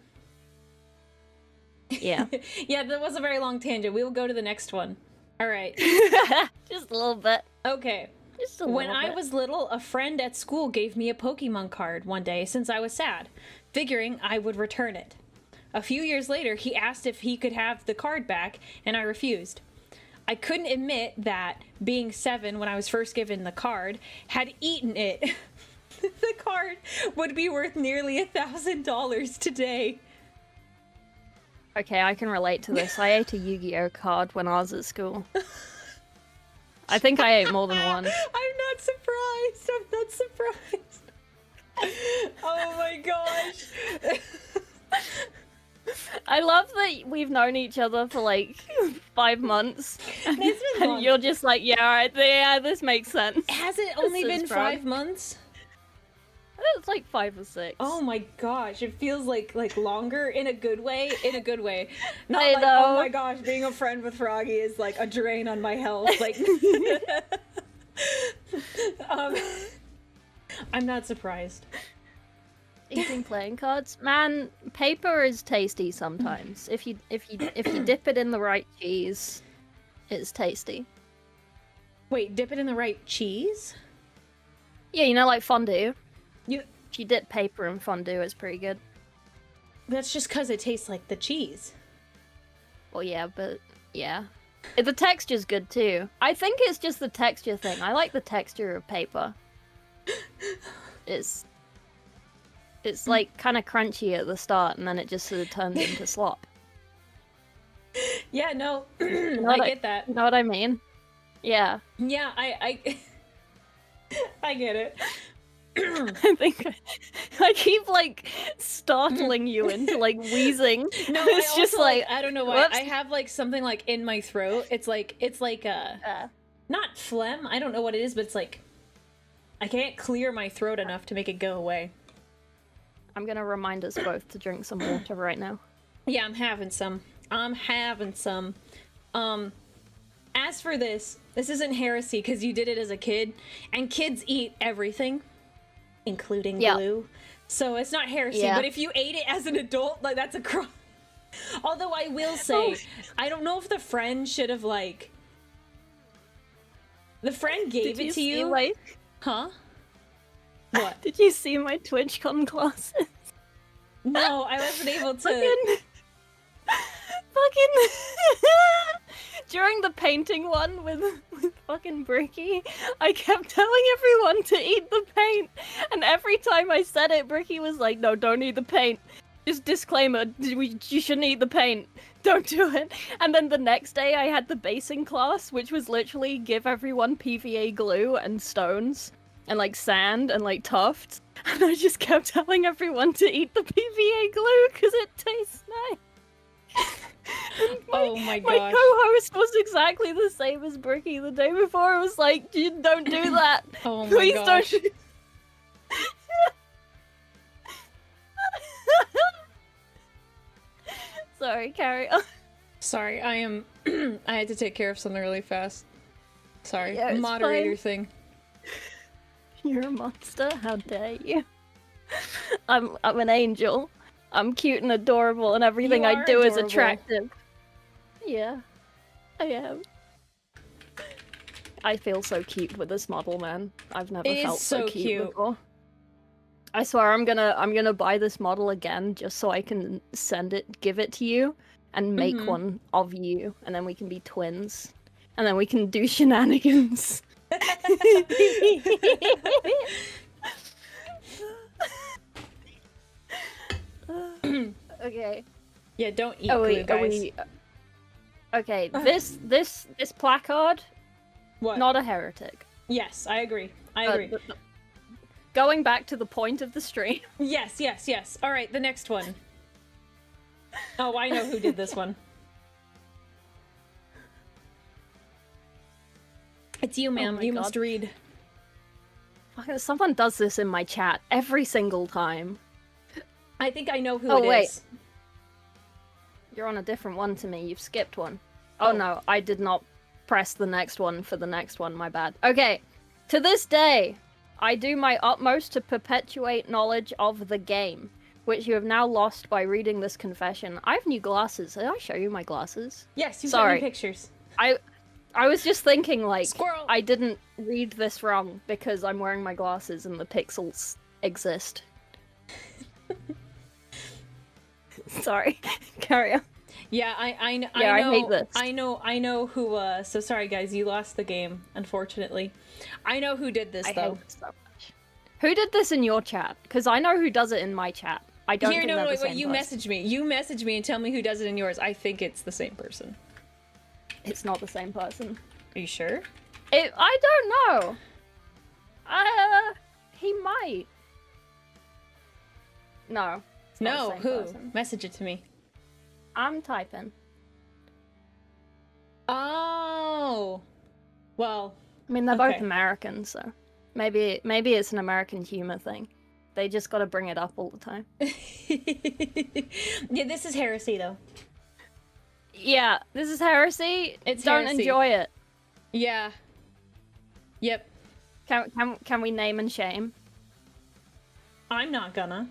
Speaker 2: Yeah.
Speaker 1: Yeah, that was a very long tangent. We will go to the next one. All right.
Speaker 2: Just a little bit.
Speaker 1: Okay.
Speaker 2: Just a
Speaker 1: When
Speaker 2: little
Speaker 1: I
Speaker 2: bit.
Speaker 1: was little, a friend at school gave me a Pokemon card one day since I was sad, figuring I would return it. A few years later, he asked if he could have the card back, and I refused. I couldn't admit that, being 7 when I was first given the card, had eaten it. The card would be worth nearly $1,000 today.
Speaker 2: Okay, I can relate to this. I ate a Yu-Gi-Oh card when I was at school. I think I ate more than one.
Speaker 1: I'm not surprised. I'm not surprised. Oh my gosh.
Speaker 2: I love that we've known each other for like 5 months.
Speaker 1: It's been long.
Speaker 2: And you're just like, yeah, alright, yeah, this makes sense.
Speaker 1: Has it only
Speaker 2: This is
Speaker 1: been
Speaker 2: proud.
Speaker 1: 5 months?
Speaker 2: It's like 5 or 6.
Speaker 1: Oh my gosh, it feels like longer in a good way. In a good way. Not
Speaker 2: I
Speaker 1: like,
Speaker 2: know.
Speaker 1: oh my gosh, being a friend with Froggy is like a drain on my health. Like, I'm not surprised.
Speaker 2: Eating playing cards, man. Paper is tasty sometimes. If you dip it in the right cheese, it's tasty.
Speaker 1: Wait, dip it in the right cheese?
Speaker 2: Yeah, you know, like fondue.
Speaker 1: You.
Speaker 2: If you dip paper in fondue, it's pretty good.
Speaker 1: That's just because it tastes like the cheese.
Speaker 2: Well, yeah, but yeah, the texture's good too. I think it's just the texture thing. I like the texture of paper. It's like kind of crunchy at the start, and then it just sort of turns into slop.
Speaker 1: Yeah, no,
Speaker 2: know
Speaker 1: I
Speaker 2: what
Speaker 1: get that.
Speaker 2: You know what I mean? Yeah.
Speaker 1: Yeah, I I get it.
Speaker 2: I think I keep like startling you into like wheezing.
Speaker 1: No,
Speaker 2: it's
Speaker 1: I
Speaker 2: just
Speaker 1: also,
Speaker 2: like
Speaker 1: I don't know why.
Speaker 2: whoops.
Speaker 1: I have like something like in my throat. It's like not phlegm. I don't know what it is, but it's like I can't clear my throat enough to make it go away.
Speaker 2: I'm gonna remind us both to drink some water right now.
Speaker 1: Yeah, I'm having some. As for this isn't heresy because you did it as a kid, and kids eat everything, including glue. So it's not heresy,
Speaker 2: Yeah.
Speaker 1: but if you ate it as an adult, like that's a crime. Although I will say, I don't know if the friend should have like. The friend gave it to you. Huh? What?
Speaker 2: Did you see my TwitchCon classes?
Speaker 1: No, I wasn't able to.
Speaker 2: Fucking during the painting one with fucking Bricky, I kept telling everyone to eat the paint, and every time I said it, Bricky was like, "No, don't eat the paint. Just disclaimer: you shouldn't eat the paint. Don't do it." And then the next day, I had the basing class, which was literally give everyone PVA glue and stones, and like sand and like tufts, and I just kept telling everyone to eat the PVA glue because it tastes nice.
Speaker 1: Oh my
Speaker 2: My
Speaker 1: gosh.
Speaker 2: co-host was exactly the same as Bricky the day before. I was like, don't do that.
Speaker 1: Oh my
Speaker 2: Please
Speaker 1: gosh.
Speaker 2: don't. Sorry, carry on.
Speaker 1: Sorry, I am. I had to take care of something really fast. Sorry,
Speaker 2: Yeah, it's
Speaker 1: moderator
Speaker 2: fine.
Speaker 1: thing.
Speaker 2: You're a monster. How dare you? I'm an angel. I'm cute and adorable, and everything
Speaker 1: You
Speaker 2: I
Speaker 1: are
Speaker 2: do is
Speaker 1: adorable.
Speaker 2: attractive. Yeah, I am. I feel so cute with this model, man. I've never
Speaker 1: It is
Speaker 2: felt so
Speaker 1: so
Speaker 2: cute
Speaker 1: cute.
Speaker 2: before. I swear I'm gonna buy this model again just so I can give it to you, and make
Speaker 1: Mhm.
Speaker 2: one of you, and then we can be twins, and then we can do shenanigans. Okay.
Speaker 1: Yeah, don't eat
Speaker 2: Are
Speaker 1: glue,
Speaker 2: we,
Speaker 1: guys.
Speaker 2: Okay, this placard,
Speaker 1: What?
Speaker 2: not a heretic.
Speaker 1: Yes, I agree. I
Speaker 2: Uh,
Speaker 1: agree.
Speaker 2: Going back to the point of the stream.
Speaker 1: Yes, yes, yes. All right, the next one. Oh, I know who did this one. It's you, ma'am.
Speaker 2: my
Speaker 1: You
Speaker 2: God.
Speaker 1: must read.
Speaker 2: Fucking- Someone does this in my chat every single time.
Speaker 1: I think I know who
Speaker 2: Oh,
Speaker 1: it is.
Speaker 2: wait. You're on a different one to me. You've skipped one. Oh no, I did not press the next one for the next one. My bad. Okay. To this day, I do my utmost to perpetuate knowledge of the game, which you have now lost by reading this confession. I have new glasses. Did I show you my glasses?
Speaker 1: Yes, you sent
Speaker 2: Sorry.
Speaker 1: me pictures.
Speaker 2: I was just thinking, like,
Speaker 1: Squirrel!
Speaker 2: I didn't read this wrong because I'm wearing my glasses and the pixels exist. Sorry, carry on.
Speaker 1: Yeah, I know.
Speaker 2: I hate this.
Speaker 1: I know who. So sorry, guys, you lost the game, unfortunately. I know who did this,
Speaker 2: I
Speaker 1: though.
Speaker 2: hate this so much. Who did this in your chat? Because I know who does it in my chat. I don't think they're the same
Speaker 1: you
Speaker 2: person.
Speaker 1: message me. You message me and tell me who does it in yours. I think it's the same person.
Speaker 2: It's not the same person.
Speaker 1: Are you sure?
Speaker 2: I don't know. He might. No. It's not
Speaker 1: No,
Speaker 2: the same
Speaker 1: who?
Speaker 2: person.
Speaker 1: Message it to me.
Speaker 2: I'm typing.
Speaker 1: Oh. Well.
Speaker 2: I mean, they're both
Speaker 1: Okay.
Speaker 2: American, so maybe it's an American humor thing. They just gotta bring it up all the time.
Speaker 1: Yeah, this is heresy, though.
Speaker 2: Yeah, this is heresy.
Speaker 1: It's
Speaker 2: Don't
Speaker 1: heresy.
Speaker 2: enjoy it.
Speaker 1: Yeah. Yep.
Speaker 2: Can we name and shame?
Speaker 1: I'm not gonna.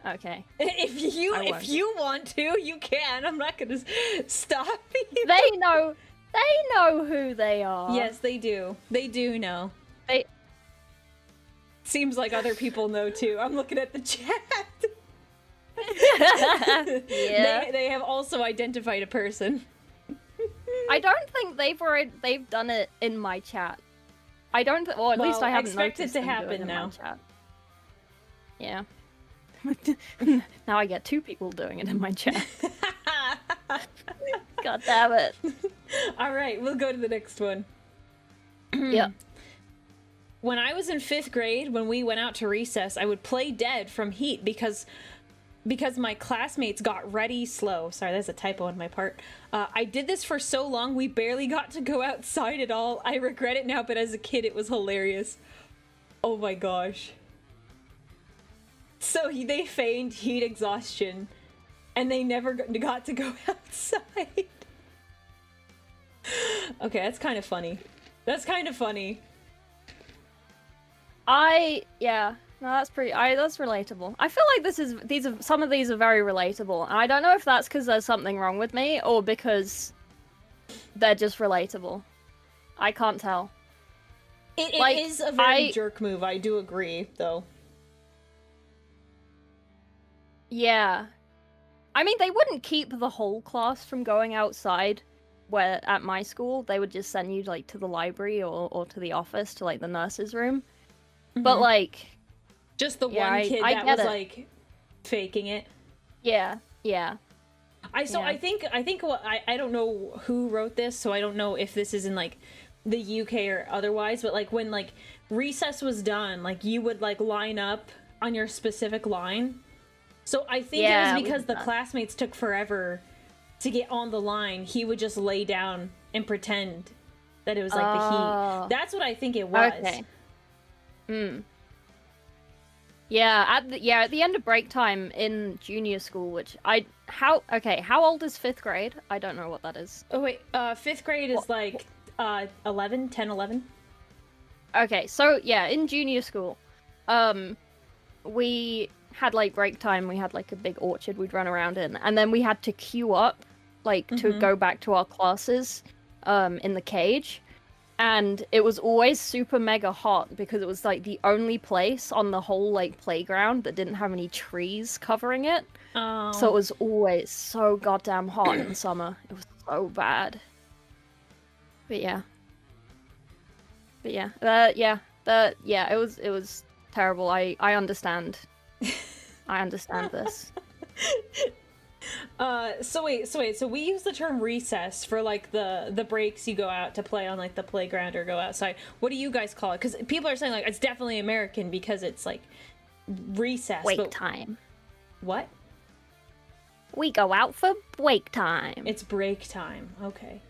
Speaker 2: Okay.
Speaker 1: If you want to, you can. I'm not gonna stop you.
Speaker 2: They know who they are.
Speaker 1: Yes, they do. They do know.
Speaker 2: They
Speaker 1: Seems like other people know too. I'm looking at the chat.
Speaker 2: Yeah.
Speaker 1: They have also identified a person.
Speaker 2: I don't think they've done it in my chat. I don't or at least I haven't
Speaker 1: expect it
Speaker 2: noticed
Speaker 1: to
Speaker 2: them do
Speaker 1: happen
Speaker 2: in
Speaker 1: now.
Speaker 2: my chat. Yeah. Now I get two people doing it in my chat. God damn it.
Speaker 1: All right, we'll go to the next one.
Speaker 2: Yeah.
Speaker 1: When I was in 5th grade, when we went out to recess, I would play dead from heat because my classmates got ready slow. Sorry, that's a typo on my part. I did this for so long, we barely got to go outside at all. I regret it now, but as a kid, it was hilarious. Oh my gosh. So they feigned heat exhaustion, and they never got to go outside. Okay, that's kind of funny. That's kind of funny.
Speaker 2: Yeah. No, that's that's relatable. I feel like some of these are very relatable. And I don't know if that's because there's something wrong with me or because they're just relatable. I can't tell.
Speaker 1: It
Speaker 2: Like,
Speaker 1: is a very jerk move, I do agree, though.
Speaker 2: Yeah. I mean, they wouldn't keep the whole class from going outside where at my school. They would just send you like to the library or to the office to like the nurse's room. But like
Speaker 1: just the
Speaker 2: yeah,
Speaker 1: one kid
Speaker 2: I
Speaker 1: that
Speaker 2: get
Speaker 1: was
Speaker 2: it.
Speaker 1: like faking it.
Speaker 2: Yeah.
Speaker 1: I think what I don't know who wrote this, so I don't know if this is in like the UK or otherwise, but like when like recess was done, like you would like line up on your specific line. So I think
Speaker 2: Yeah,
Speaker 1: it
Speaker 2: we
Speaker 1: was because
Speaker 2: did
Speaker 1: the
Speaker 2: that.
Speaker 1: classmates took forever to get on the line. He would just lay down and pretend that it was like the
Speaker 2: Oh.
Speaker 1: heat. That's what I think it was.
Speaker 2: Okay. Yeah, at the end of break time in junior school, how old is 5th grade? I don't know what that is.
Speaker 1: Oh wait, 5th grade is like 11, 10, 11.
Speaker 2: Okay, so yeah, in junior school, we had like break time, we had like a big orchard we'd run around in, and then we had to queue up like to go back to our classes in the cage. And it was always super mega hot because it was like the only place on the whole like playground that didn't have any trees covering it.
Speaker 1: Oh.
Speaker 2: So it was always so goddamn hot in summer. It was so bad. But yeah. It was terrible. I understand. I understand this.
Speaker 1: So we use the term recess for like the breaks you go out to play on like the playground or go outside. What do you guys call it? Because people are saying like it's definitely American because it's like recess.
Speaker 2: Break time.
Speaker 1: What?
Speaker 2: We go out for break time.
Speaker 1: It's break time. Okay.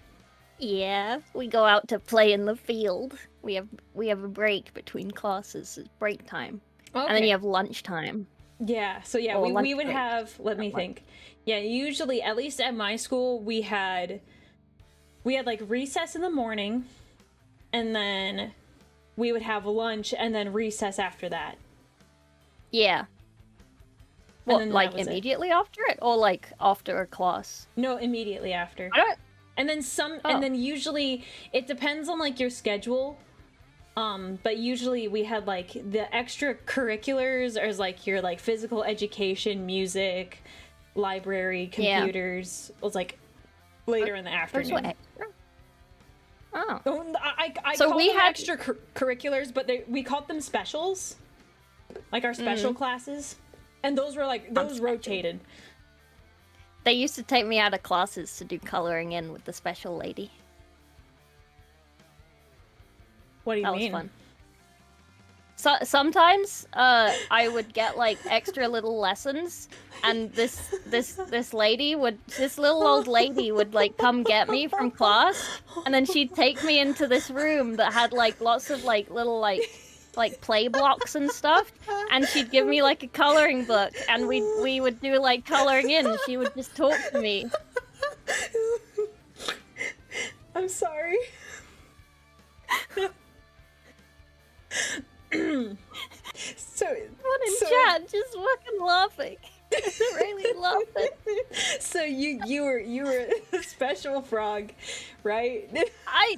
Speaker 2: Yeah, we go out to play in the field. We have a break between classes. It's break time.
Speaker 1: Okay.
Speaker 2: And then you have lunchtime.
Speaker 1: Yeah, so yeah,
Speaker 2: Or
Speaker 1: we
Speaker 2: lunch
Speaker 1: would
Speaker 2: break.
Speaker 1: have, let me think. Yeah, usually, at least at my school, we had like recess in the morning, and then we would have lunch, and then recess after that.
Speaker 2: Yeah.
Speaker 1: And
Speaker 2: What,
Speaker 1: then
Speaker 2: like
Speaker 1: that was it.
Speaker 2: immediately after it? Or like after a class?
Speaker 1: No, immediately after.
Speaker 2: I don't
Speaker 1: And then and then usually it depends on like your schedule. But usually we had like the extracurriculars as like your like physical education, music, library, computers was like later in the afternoon.
Speaker 2: Oh.
Speaker 1: I
Speaker 2: So
Speaker 1: call
Speaker 2: we
Speaker 1: them
Speaker 2: had
Speaker 1: extracurriculars, but we called them specials, like our special classes, and those were like those rotated.
Speaker 2: They used to take me out of classes to do coloring in with the special lady.
Speaker 1: What do you mean?
Speaker 2: That was fun. So sometimes I would get like extra little lessons, and this little old lady would like come get me from class, and then she'd take me into this room that had like lots of like little like play blocks and stuff, and she'd give me like a coloring book, and we would do like coloring in, and she would just talk to me.
Speaker 1: I'm sorry. So
Speaker 2: everyone in chat just fucking laughing. Really laughing.
Speaker 1: So you were a special frog, right?
Speaker 2: I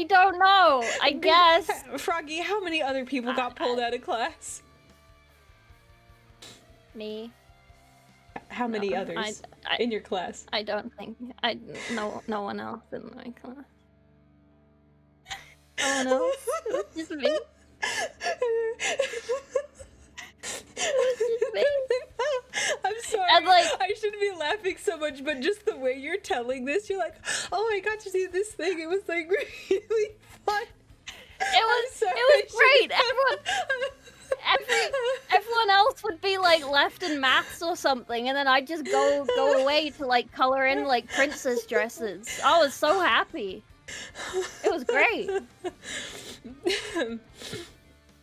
Speaker 2: don't know. I guess.
Speaker 1: Froggy, how many other people got pulled out of class?
Speaker 2: Me.
Speaker 1: How many others in your class?
Speaker 2: I don't think no one else in my class. Oh no, it was just me. It was just me.
Speaker 1: I'm sorry.
Speaker 2: And, like,
Speaker 1: I shouldn't be laughing so much, but just the way you're telling this, you're like, oh, I got to see this thing. It was like really fun.
Speaker 2: It was great. Everyone else would be like left in maths or something, and then I'd just go away to like color in like princess dresses. I was so happy. It was great.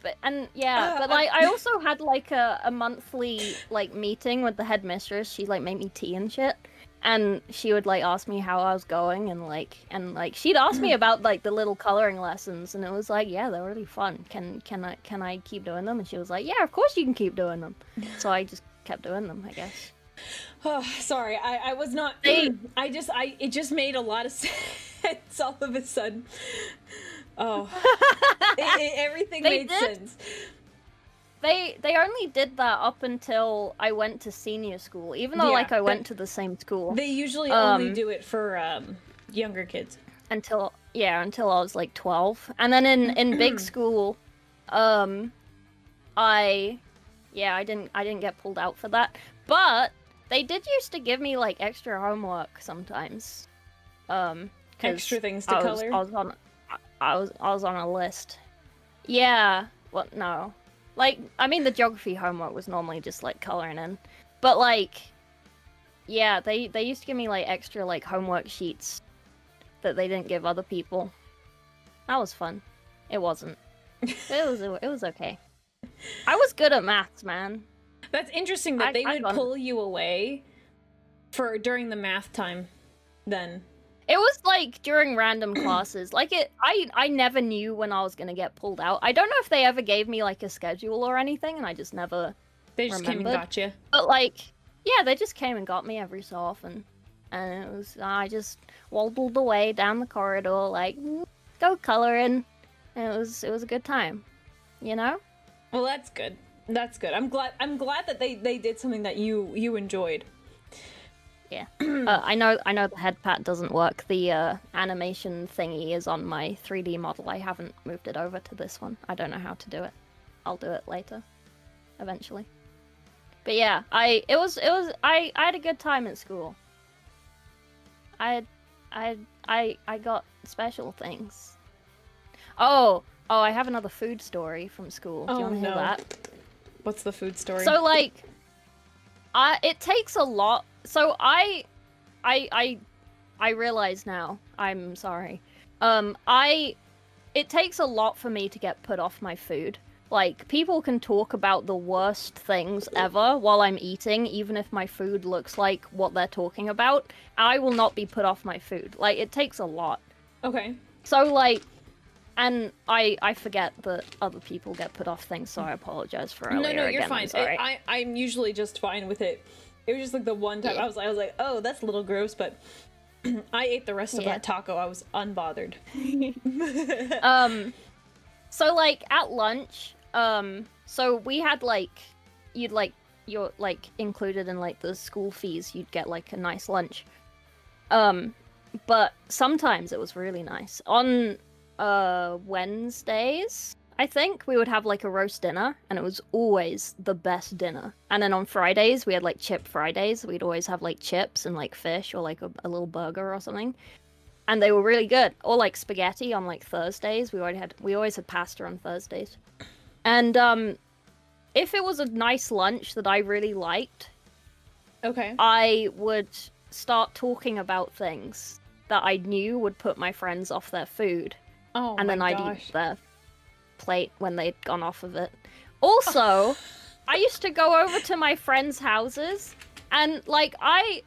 Speaker 2: But like I also had like a monthly like meeting with the headmistress. She like made me tea and shit, and she would like ask me how I was going, and like she'd ask me about like the little coloring lessons, and it was like, yeah, they're really fun. Can I keep doing them? And she was like, yeah, of course you can keep doing them. So I just kept doing them, I guess.
Speaker 1: Oh, sorry, I was not. It just made a lot of sense all of a sudden. Oh, everything made sense.
Speaker 2: They only did that up until I went to senior school, even though like I went to the same school.
Speaker 1: They usually only do it for younger kids.
Speaker 2: Until I was like 12, and then in big school, I didn't get pulled out for that, but they did used to give me like extra homework sometimes.
Speaker 1: Extra things to color.
Speaker 2: I was on a list. Yeah. Well, no. Like, I mean, the geography homework was normally just like coloring in, but like, yeah, they used to give me like extra like homework sheets that they didn't give other people. That was fun. It wasn't. It was okay. I was good at maths, man.
Speaker 1: That's interesting that they would pull you away during the math time. Then
Speaker 2: it was like during random classes. Like I never knew when I was gonna get pulled out. I don't know if they ever gave me like a schedule or anything, and I just never.
Speaker 1: They just came and got you.
Speaker 2: But like, yeah, they just came and got me every so often, and I just waddled away down the corridor like, go coloring, and it was a good time, you know.
Speaker 1: Well, that's good. That's good. I'm glad that they did something that you enjoyed.
Speaker 2: Yeah. I know the head pat doesn't work. The animation thingy is on my 3D model. I haven't moved it over to this one. I don't know how to do it. I'll do it later, eventually. But yeah, I had a good time at school. I got special things. Oh, I have another food story from school. Do you want to hear that?
Speaker 1: What's the food story?
Speaker 2: So like, it takes a lot. So I realize now. I'm sorry. It takes a lot for me to get put off my food. Like, people can talk about the worst things ever while I'm eating, even if my food looks like what they're talking about. I will not be put off my food. Like, it takes a lot.
Speaker 1: Okay.
Speaker 2: So like, and I forget that other people get put off things, so I apologize for earlier.
Speaker 1: No, you're
Speaker 2: again.
Speaker 1: fine. I'm usually just fine with it. It was just like the one time I was like, oh, that's a little gross, but I ate the rest of that taco. I was unbothered.
Speaker 2: So like at lunch, so we had like, you're like included in like the school fees, you'd get like a nice lunch. But sometimes it was really nice. On Wednesdays, I think, we would have like a roast dinner, and it was always the best dinner. And then on Fridays, we had like chip Fridays. We'd always have like chips and like fish or like a little burger or something. And they were really good. Or like spaghetti on like Thursdays. We always had pasta on Thursdays. And if it was a nice lunch that I really liked,
Speaker 1: okay,
Speaker 2: I would start talking about things that I knew would put my friends off their food.
Speaker 1: Oh,
Speaker 2: and
Speaker 1: my
Speaker 2: then I'd
Speaker 1: gosh.
Speaker 2: eat their plate when they'd gone off of it. Also, I used to go over to my friends' houses, and like I'm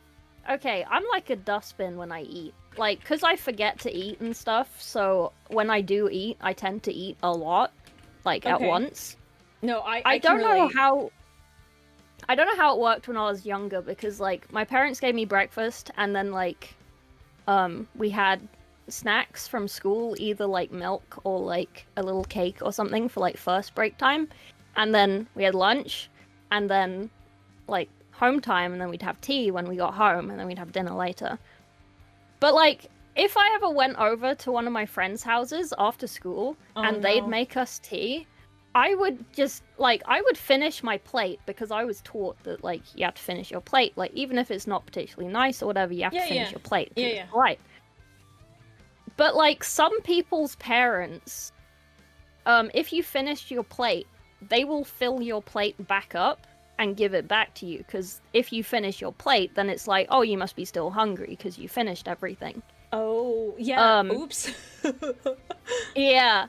Speaker 2: like a dustbin when I eat. Like, because I forget to eat and stuff, so when I do eat, I tend to eat a lot, like at once.
Speaker 1: No,
Speaker 2: I don't know how it worked when I was younger, because like my parents gave me breakfast, and then like we had snacks from school, either like milk or like a little cake or something for like first break time, and then we had lunch, and then like home time, and then we'd have tea when we got home, and then we'd have dinner later. But like if I ever went over to one of my friends' houses after school and they'd make us tea, I would just I would finish my plate, because I was taught that like you have to finish your plate, like even if it's not particularly nice or whatever, you have to finish your plate.
Speaker 1: Yeah.
Speaker 2: Right. But like some people's parents, if you finished your plate, they will fill your plate back up and give it back to you, because if you finish your plate, then it's like, oh, you must be still hungry because you finished everything.
Speaker 1: Oh, yeah. Oops.
Speaker 2: Yeah.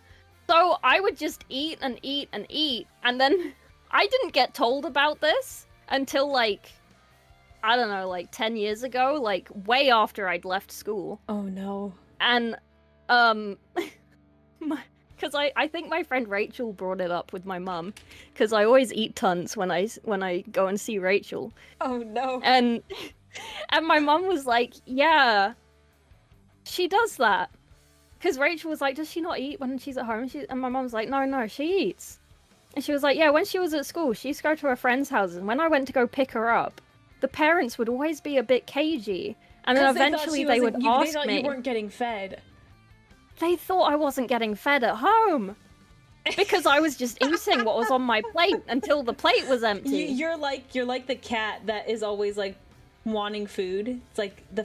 Speaker 2: So I would just eat and eat and eat, and then I didn't get told about this until like, I don't know, like 10 years ago, like way after I'd left school.
Speaker 1: Oh no.
Speaker 2: And because I think my friend Rachel brought it up with my mum, because I always eat tons when I go and see Rachel.
Speaker 1: Oh no.
Speaker 2: And my mum was like, yeah, she does that. Because Rachel was like, does she not eat when she's at home? And my mum was like, no, she eats. And she was like, yeah, when she was at school, she used to go to her friend's house, and when I went to go pick her up, the parents would always be a bit cagey. And then eventually they would ask
Speaker 1: They thought
Speaker 2: me.
Speaker 1: you weren't getting fed.
Speaker 2: They thought I wasn't getting fed at home, because I was just eating what was on my plate until the plate was empty.
Speaker 1: You're like the cat that is always like wanting food. It's like the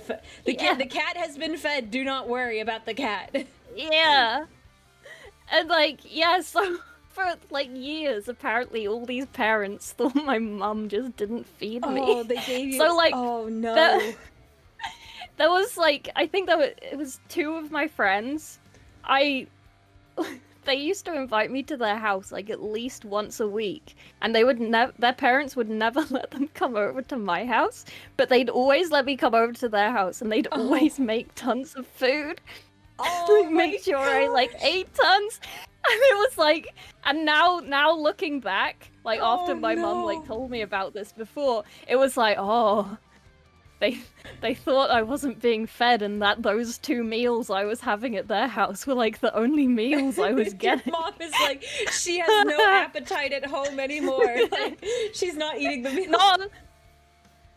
Speaker 1: cat has been fed. Do not worry about the cat.
Speaker 2: Yeah. And like, yeah, so for like years, apparently all these parents thought my mum just didn't feed me.
Speaker 1: Oh, they gave you.
Speaker 2: So like,
Speaker 1: oh no.
Speaker 2: There was like, I think it was two of my friends. They used to invite me to their house like at least once a week, and their parents would never let them come over to my house, but they'd always let me come over to their house, and they'd always make tons of food.
Speaker 1: Oh,
Speaker 2: Make sure I like ate tons. And it was like, and now looking back, like after my mum like told me about this before, it was like, oh, they thought I wasn't being fed, and that those 2 meals I was having at their house were like the only meals I was getting.
Speaker 1: Your mom is like, she has no appetite at home anymore. Like, she's not eating the meals.
Speaker 2: No,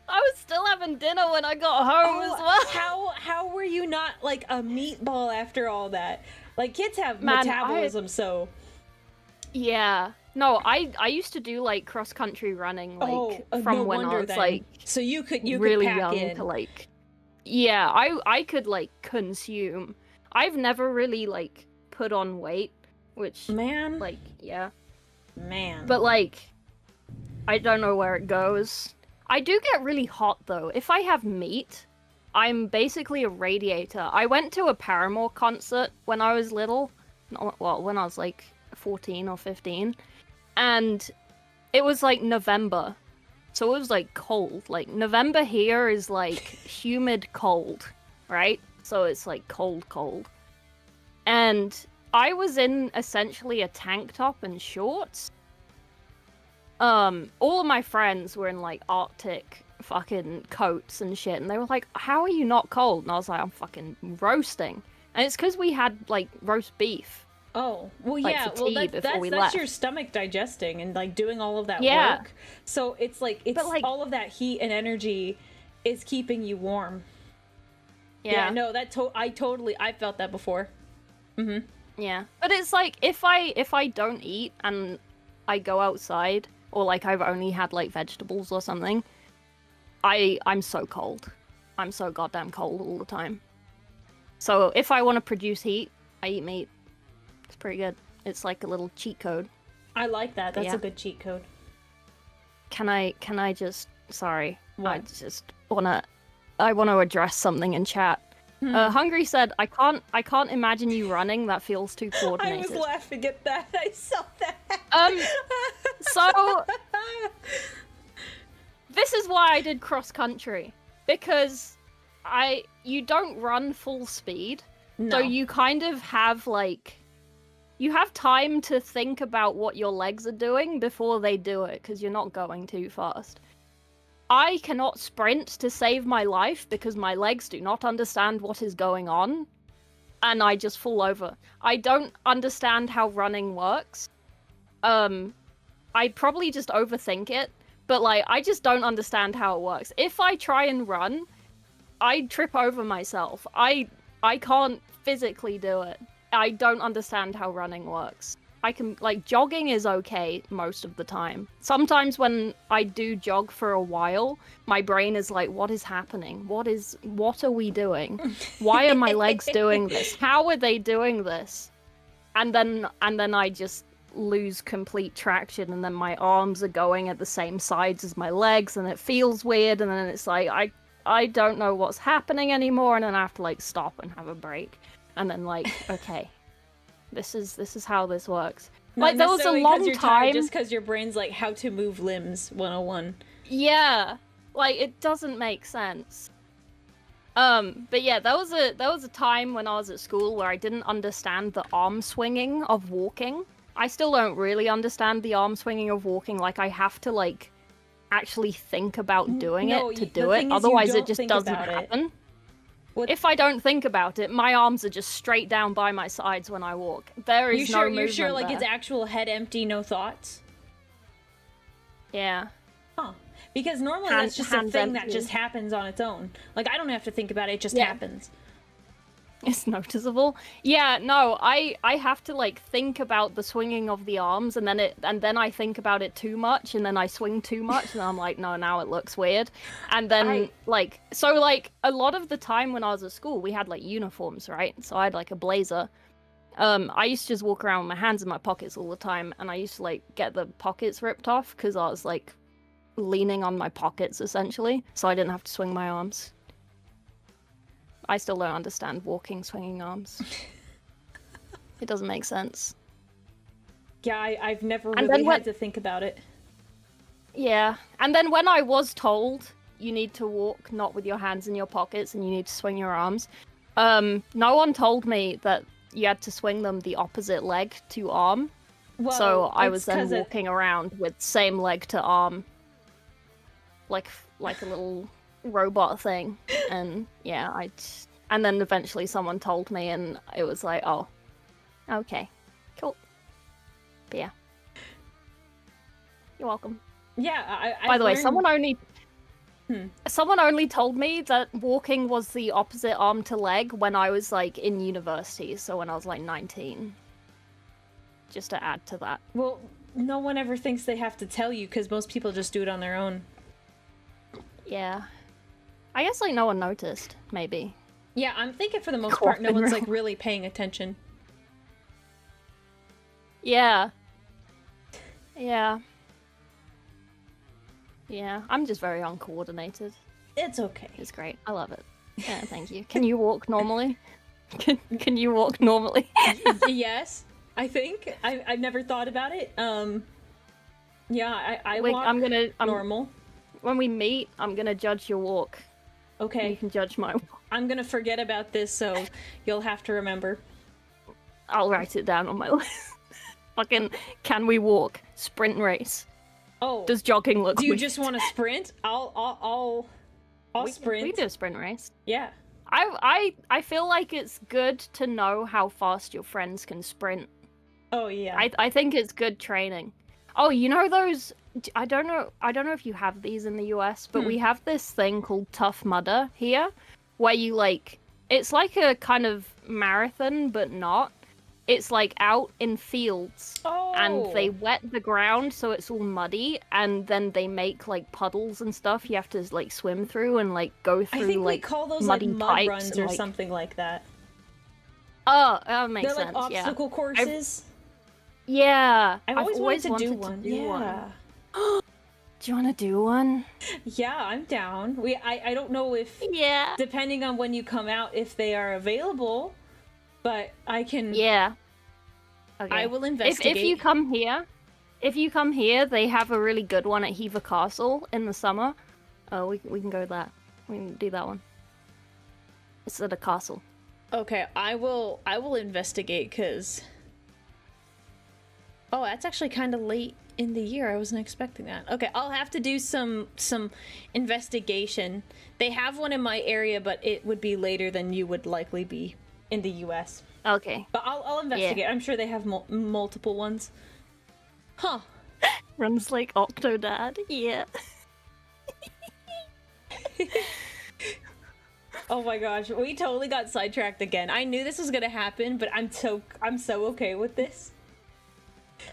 Speaker 2: I was still having dinner when I got home as well.
Speaker 1: How were you not like a meatball after all that? Like, kids have
Speaker 2: Man,
Speaker 1: metabolism, so.
Speaker 2: Yeah. No, I used to do like cross country running like from
Speaker 1: no
Speaker 2: when I
Speaker 1: wonder
Speaker 2: was
Speaker 1: then.
Speaker 2: like
Speaker 1: so you could
Speaker 2: really
Speaker 1: pack
Speaker 2: young
Speaker 1: in.
Speaker 2: to like, yeah, I could like consume. I've never really like put on weight, which
Speaker 1: Man.
Speaker 2: like, yeah,
Speaker 1: Man.
Speaker 2: but like I don't know where it goes. I do get really hot though. If I have meat, I'm basically a radiator. I went to a Paramore concert when I was little. Well, when I was like 14 or 15. And it was like November. So it was like cold. Like November here is like humid cold, right? So it's like cold. And I was in essentially a tank top and shorts. All of my friends were in like Arctic fucking coats and shit, and they were like, "How are you not cold?" And I was like, "I'm fucking roasting," and it's because we had like roast beef.
Speaker 1: Oh, well,
Speaker 2: Like,
Speaker 1: yeah,
Speaker 2: for
Speaker 1: well,
Speaker 2: tea before we
Speaker 1: that's
Speaker 2: left.
Speaker 1: your stomach digesting and, like, doing all of that
Speaker 2: Yeah.
Speaker 1: work. So it's, like,
Speaker 2: like-
Speaker 1: all of that heat and energy is keeping you warm.
Speaker 2: Yeah,
Speaker 1: No, I felt that before. Mm-hmm.
Speaker 2: yeah. But it's like, if I don't eat and I go outside, or like I've only had like vegetables or something, I'm so cold. I'm so goddamn cold all the time. So if I want to produce heat, I eat meat. It's pretty good. It's like a little cheat code.
Speaker 1: I like that. That's
Speaker 2: Yeah.
Speaker 1: a good cheat code.
Speaker 2: Can I just, sorry.
Speaker 1: What?
Speaker 2: I wanna address something in chat. Hungry said, I can't imagine you running, that feels too
Speaker 1: I
Speaker 2: coordinated.
Speaker 1: was laughing at that. I saw that.
Speaker 2: So this is why I did cross country, because you don't run full speed,
Speaker 1: No.
Speaker 2: so you kind of have like, you have time to think about what your legs are doing before they do it, because you're not going too fast. I cannot sprint to save my life because my legs do not understand what is going on, and I just fall over. I don't understand how running works. I probably just overthink it, but like, I just don't understand how it works. If I try and run, I trip over myself. I can't physically do it. I don't understand how running works. I can, like, jogging is okay most of the time. Sometimes when I do jog for a while, my brain is like, what is happening? What are we doing? Why are my legs doing this? How are they doing this? And then I just lose complete traction, and then my arms are going at the same sides as my legs, and it feels weird, and then it's like, I don't know what's happening anymore, and then I have to like stop and have a break. And then like, okay. This is how this works.
Speaker 1: Not
Speaker 2: like, there was a
Speaker 1: necessarily 'cause
Speaker 2: long
Speaker 1: you're tired,
Speaker 2: time.
Speaker 1: just because your brain's like, how to move limbs 101.
Speaker 2: Yeah, like, it doesn't make sense. But yeah, there was a time when I was at school where I didn't understand the arm swinging of walking. I still don't really understand the arm swinging of walking. Like, I have to like actually think about doing
Speaker 1: No,
Speaker 2: it to
Speaker 1: the
Speaker 2: do it.
Speaker 1: thing is, you
Speaker 2: Otherwise, it
Speaker 1: don't
Speaker 2: just
Speaker 1: think
Speaker 2: doesn't
Speaker 1: about it.
Speaker 2: happen.
Speaker 1: What-
Speaker 2: If I don't think about it, my arms are just straight down by my sides when I walk. There is no movement
Speaker 1: You're sure, like,
Speaker 2: there.
Speaker 1: it's actual head empty, no thoughts?
Speaker 2: Yeah.
Speaker 1: Huh. Because normally
Speaker 2: Hand-
Speaker 1: that's just a
Speaker 2: hands
Speaker 1: thing that
Speaker 2: empty.
Speaker 1: just happens on its own. Like, I don't have to think about it, it just
Speaker 2: Yeah.
Speaker 1: happens.
Speaker 2: It's noticeable. Yeah, no, I have to like think about the swinging of the arms, and then I think about it too much, and then I swing too much, and I'm like, no, now it looks weird. And then like a lot of the time when I was at school, we had like uniforms, right? So I had like a blazer. I used to just walk around with my hands in my pockets all the time, and I used to like get the pockets ripped off because I was like leaning on my pockets essentially, so I didn't have to swing my arms. I still don't understand walking, swinging arms. It doesn't make sense.
Speaker 1: Yeah, I've never
Speaker 2: And
Speaker 1: really
Speaker 2: then
Speaker 1: had to think about it.
Speaker 2: Yeah, and then when I was told you need to walk not with your hands in your pockets and you need to swing your arms, no one told me that you had to swing them the opposite leg to arm.
Speaker 1: Well,
Speaker 2: So I
Speaker 1: it's
Speaker 2: was then
Speaker 1: 'cause it-
Speaker 2: walking around with same leg to arm, like a little robot thing. And yeah, and then eventually someone told me, and it was like, oh, okay, cool. But yeah, you're welcome.
Speaker 1: Yeah,
Speaker 2: By the way,
Speaker 1: learned-
Speaker 2: someone only told me that walking was the opposite arm to leg when I was like in university, so when I was like 19. Just to add to that.
Speaker 1: Well, no one ever thinks they have to tell you, because most people just do it on their own.
Speaker 2: Yeah. I guess like no one noticed, maybe.
Speaker 1: Yeah, I'm thinking for the most part, no
Speaker 2: Coffin
Speaker 1: one's
Speaker 2: room.
Speaker 1: like really paying attention.
Speaker 2: Yeah. Yeah. Yeah, I'm just very uncoordinated.
Speaker 1: It's okay.
Speaker 2: It's great. I love it. Yeah, thank you. Can you walk normally? Can you walk normally?
Speaker 1: Yes, I think. I've never thought about it. Yeah, I
Speaker 2: Wait,
Speaker 1: walk
Speaker 2: I'm
Speaker 1: normal.
Speaker 2: When we meet, I'm gonna judge your walk. You
Speaker 1: Okay,
Speaker 2: can judge my walk.
Speaker 1: I'm gonna forget about this, so you'll have to remember.
Speaker 2: I'll write it down on my list. Fucking, can we walk? Sprint race.
Speaker 1: Oh,
Speaker 2: Does jogging look
Speaker 1: do you
Speaker 2: weird?
Speaker 1: just want to sprint? I'll sprint.
Speaker 2: We do a sprint race.
Speaker 1: Yeah.
Speaker 2: I feel like it's good to know how fast your friends can sprint.
Speaker 1: Oh yeah.
Speaker 2: I think it's good training. Oh, you know those? I don't know if you have these in the US, but we have this thing called Tough Mudder here, where you like, it's like a kind of marathon, but not. It's like out in fields, and they wet the ground so it's all muddy, and then they make like puddles and stuff. You have to like swim through and like go through.
Speaker 1: I think
Speaker 2: like
Speaker 1: we call those
Speaker 2: muddy
Speaker 1: like mud
Speaker 2: pipes
Speaker 1: runs
Speaker 2: and,
Speaker 1: or
Speaker 2: like...
Speaker 1: something like that.
Speaker 2: Oh, that makes
Speaker 1: They're
Speaker 2: sense.
Speaker 1: like obstacle courses.
Speaker 2: Yeah,
Speaker 1: I've always wanted to do
Speaker 2: one.
Speaker 1: one. Yeah.
Speaker 2: Do you want to do one?
Speaker 1: Yeah, I'm down. I don't know if depending on when you come out if they are available, but I can.
Speaker 2: Yeah. Okay.
Speaker 1: I will investigate.
Speaker 2: If you come here, they have a really good one at Hever Castle in the summer. Oh, we can go that. We can do that one. It's at a castle.
Speaker 1: Okay, I will investigate because. Oh, that's actually kind of late in the year. I wasn't expecting that. Okay, I'll have to do some investigation. They have one in my area, but it would be later than you would likely be in the US.
Speaker 2: Okay.
Speaker 1: But I'll investigate. Yeah. I'm sure they have multiple ones. Huh.
Speaker 2: Runs like Octodad. Yeah.
Speaker 1: Oh my gosh, we totally got sidetracked again. I knew this was gonna happen, but I'm so okay with this.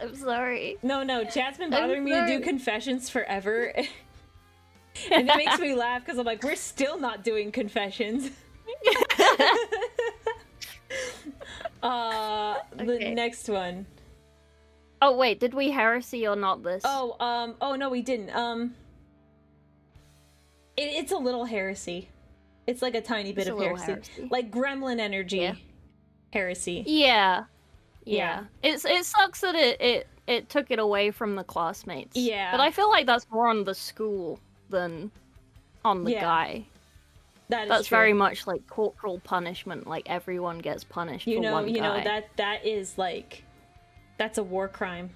Speaker 2: I'm sorry.
Speaker 1: No, chat's been bothering me to do confessions forever. And it makes me laugh because I'm like, we're still not doing confessions. The next one.
Speaker 2: Oh wait, did we heresy or not this?
Speaker 1: Oh no, we didn't. It's a little heresy. It's like a tiny bit of heresy. Like gremlin energy heresy.
Speaker 2: Yeah. It sucks that it took it away from the classmates.
Speaker 1: Yeah.
Speaker 2: But I feel like that's more on the school than on the guy. That's true. Very much like corporal punishment, like everyone gets punished for one guy. You know,
Speaker 1: that is like, that's a war crime.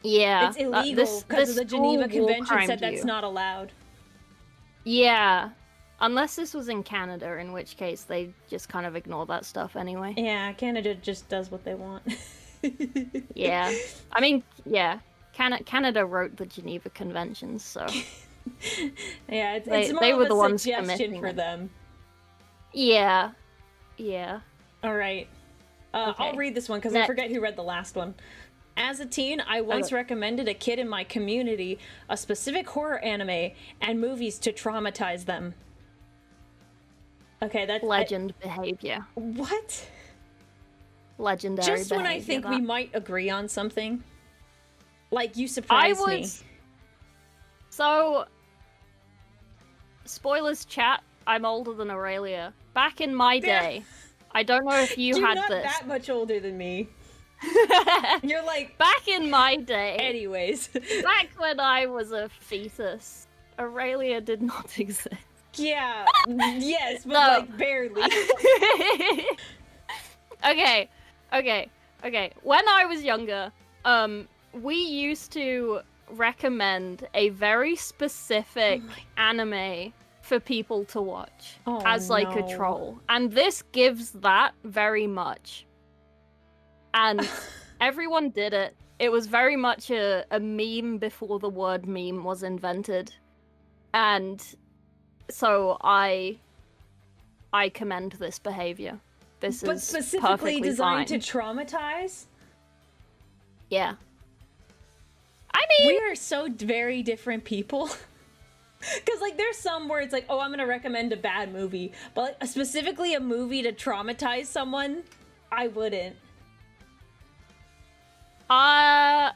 Speaker 2: Yeah.
Speaker 1: It's illegal because the Geneva Convention said that's not allowed.
Speaker 2: Yeah. Unless this was in Canada, in which case they just kind of ignore that stuff anyway.
Speaker 1: Yeah, Canada just does what they want.
Speaker 2: Yeah. I mean, yeah. Canada wrote the Geneva Conventions, so...
Speaker 1: Yeah, it's more of a suggestion for them.
Speaker 2: Yeah.
Speaker 1: Alright. I'll read this one because I forget who read the last one. As a teen, I once recommended a kid in my community a specific horror anime and movies to traumatize them. Okay, that's...
Speaker 2: Legend behavior.
Speaker 1: What?
Speaker 2: Legendary
Speaker 1: Just when I think we might agree on something. Like, you surprised me.
Speaker 2: So... Spoilers chat, I'm older than Aurelia. Back in my day, I don't know if you had this.
Speaker 1: You're not that much older than me. You're like...
Speaker 2: Back in my day.
Speaker 1: Anyways.
Speaker 2: Back when I was a fetus, Aurelia did not exist.
Speaker 1: Yeah, yes, but like barely. Okay. When I was younger, we used to recommend a very specific anime for people to watch as like a troll. And this gives that very much. And everyone did it. It was very much a meme before the word meme was invented. And so I commend this behavior. This is specifically designed to traumatize?
Speaker 2: Yeah. I mean...
Speaker 1: We are so very different people. Because, like, there's some where it's like, oh, I'm going to recommend a bad movie. But like, specifically a movie to traumatize someone, I wouldn't. Well,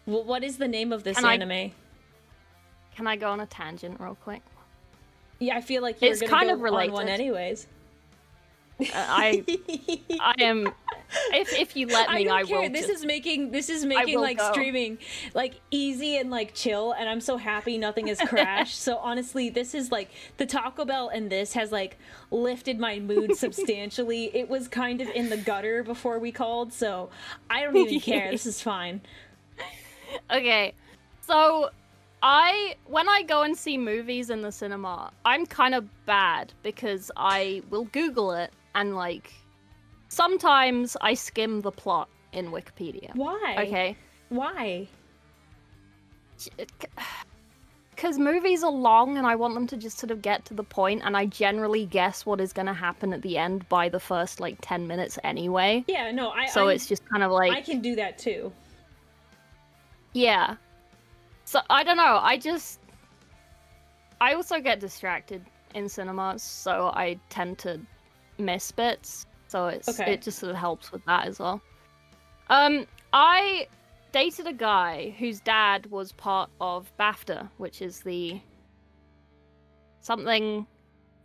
Speaker 1: what is the name of this anime?
Speaker 2: Can I go on a tangent real quick?
Speaker 1: Yeah, I feel like you're going to go on one anyways.
Speaker 2: I am. If you let me, I will.
Speaker 1: This is making like streaming like easy and like chill, and I'm so happy nothing has crashed. So honestly, this is like the Taco Bell, and this has like lifted my mood substantially. It was kind of in the gutter before we called, so I don't even care. This is fine.
Speaker 2: Okay, so when I go and see movies in the cinema, I'm kind of bad because I will Google it and like sometimes I skim the plot in Wikipedia.
Speaker 1: Why?
Speaker 2: Okay.
Speaker 1: Why?
Speaker 2: Because movies are long and I want them to just sort of get to the point, and I generally guess what is going to happen at the end by the first like 10 minutes anyway.
Speaker 1: Yeah, no,
Speaker 2: it's just kind of like
Speaker 1: I can do that too.
Speaker 2: Yeah. So I don't know, I also get distracted in cinemas, so I tend to miss bits. So it just sort of helps with that as well. I dated a guy whose dad was part of BAFTA, which is the something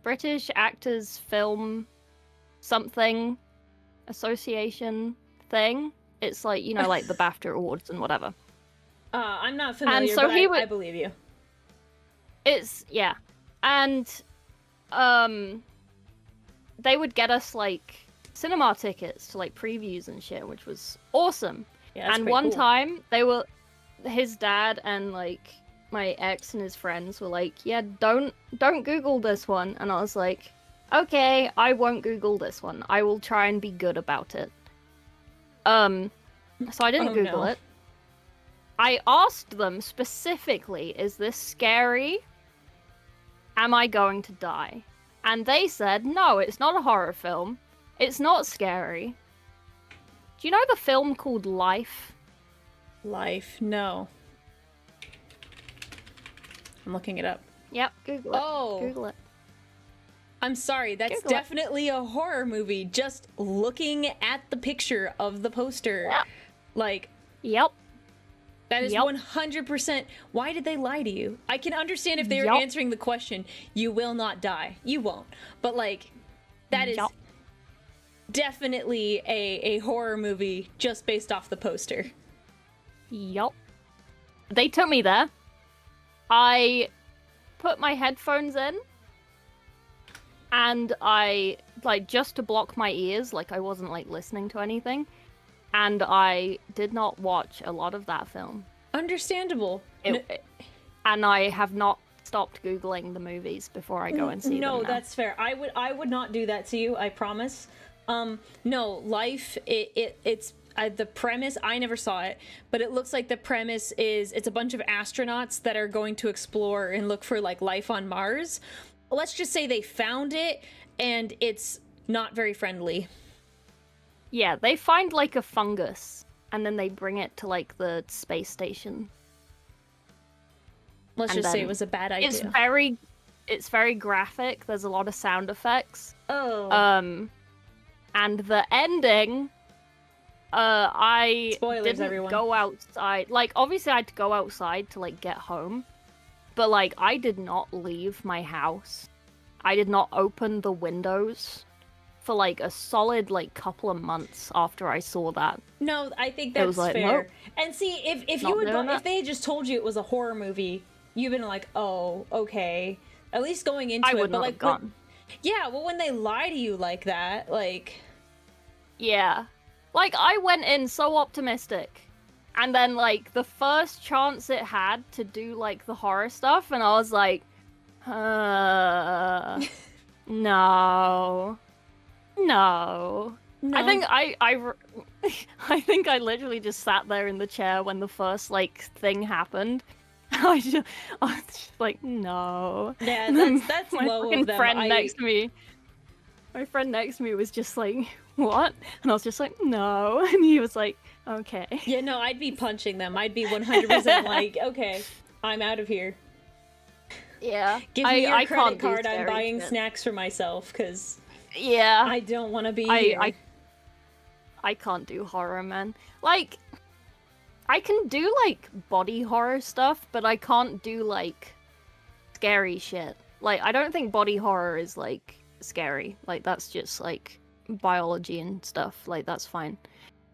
Speaker 2: British Actors Film something association thing. It's like, you know, like the BAFTA awards and whatever.
Speaker 1: I'm not familiar,
Speaker 2: and so
Speaker 1: but
Speaker 2: I
Speaker 1: believe you.
Speaker 2: It's yeah. And they would get us like cinema tickets to like previews and shit, which was awesome.
Speaker 1: Yeah, that's
Speaker 2: and
Speaker 1: pretty
Speaker 2: one
Speaker 1: cool.
Speaker 2: time his dad and like my ex and his friends were like, yeah, don't Google this one. And I was like, okay, I won't Google this one. I will try and be good about it. So I didn't Google it. I asked them specifically, is this scary? Am I going to die? And they said, no, it's not a horror film. It's not scary. Do you know the film called Life?
Speaker 1: Life? No. I'm looking it up.
Speaker 2: Yep, Google it.
Speaker 1: Oh.
Speaker 2: Google it.
Speaker 1: I'm sorry, that's
Speaker 2: Google
Speaker 1: definitely a horror movie. Just looking at the picture of the poster.
Speaker 2: Yep.
Speaker 1: Like,
Speaker 2: Yep.
Speaker 1: that is 100%. Why did they lie to you? I can understand if they were answering the question, you will not die. You won't. But, like, that is definitely a horror movie just based off the poster.
Speaker 2: Yep. They took me there. I put my headphones in. And I, like, just to block my ears, like, I wasn't, like, listening to anything. And I did not watch a lot of that film.
Speaker 1: Understandable.
Speaker 2: And I have not stopped Googling the movies before I go and see them now.
Speaker 1: No, that's fair. I would not do that to you, I promise. No, Life, it's the premise, I never saw it, but it looks like the premise is it's a bunch of astronauts that are going to explore and look for, like, life on Mars. Let's just say they found it, and it's not very friendly.
Speaker 2: Yeah, they find, like, a fungus, and then they bring it to, like, the space station.
Speaker 1: Let's just say it was a bad idea.
Speaker 2: It's very graphic. There's a lot of sound effects.
Speaker 1: Oh.
Speaker 2: And the ending, I
Speaker 1: Spoilers,
Speaker 2: didn't
Speaker 1: everyone.
Speaker 2: go outside. Like, obviously I had to go outside to, like, get home. But, like, I did not leave my house. I did not open the windows for, like, a solid, like, couple of months after I saw that.
Speaker 1: No, I think that's
Speaker 2: like,
Speaker 1: fair.
Speaker 2: nope.
Speaker 1: And see, if they had just told you it was a horror movie, you'd been like, oh, okay. At least going into
Speaker 2: I would
Speaker 1: it,
Speaker 2: not
Speaker 1: but
Speaker 2: have
Speaker 1: like,
Speaker 2: gone.
Speaker 1: yeah, well, when they lie to you like that, like,
Speaker 2: Yeah. Like, I went in so optimistic. And then, like, the first chance it had to do, like, the horror stuff, and I was like, no. No. I think I think I literally just sat there in the chair when the first, like, thing happened. I was just like, no.
Speaker 1: Yeah, that's
Speaker 2: my
Speaker 1: low
Speaker 2: fucking
Speaker 1: of them.
Speaker 2: friend next to me. My friend next to me was just like, what? And I was just like, no. And he was like, okay.
Speaker 1: Yeah, no, I'd be punching them. I'd be 100% like, okay, I'm out of here.
Speaker 2: Yeah.
Speaker 1: Give me your credit
Speaker 2: can't
Speaker 1: card.
Speaker 2: do
Speaker 1: I'm
Speaker 2: scary
Speaker 1: buying
Speaker 2: shit.
Speaker 1: snacks for myself, because
Speaker 2: Yeah.
Speaker 1: I don't want to be here.
Speaker 2: I can't do horror, man. Like, I can do, like, body horror stuff, but I can't do, like, scary shit. Like, I don't think body horror is, like, scary. Like, that's just, like, biology and stuff. Like, that's fine.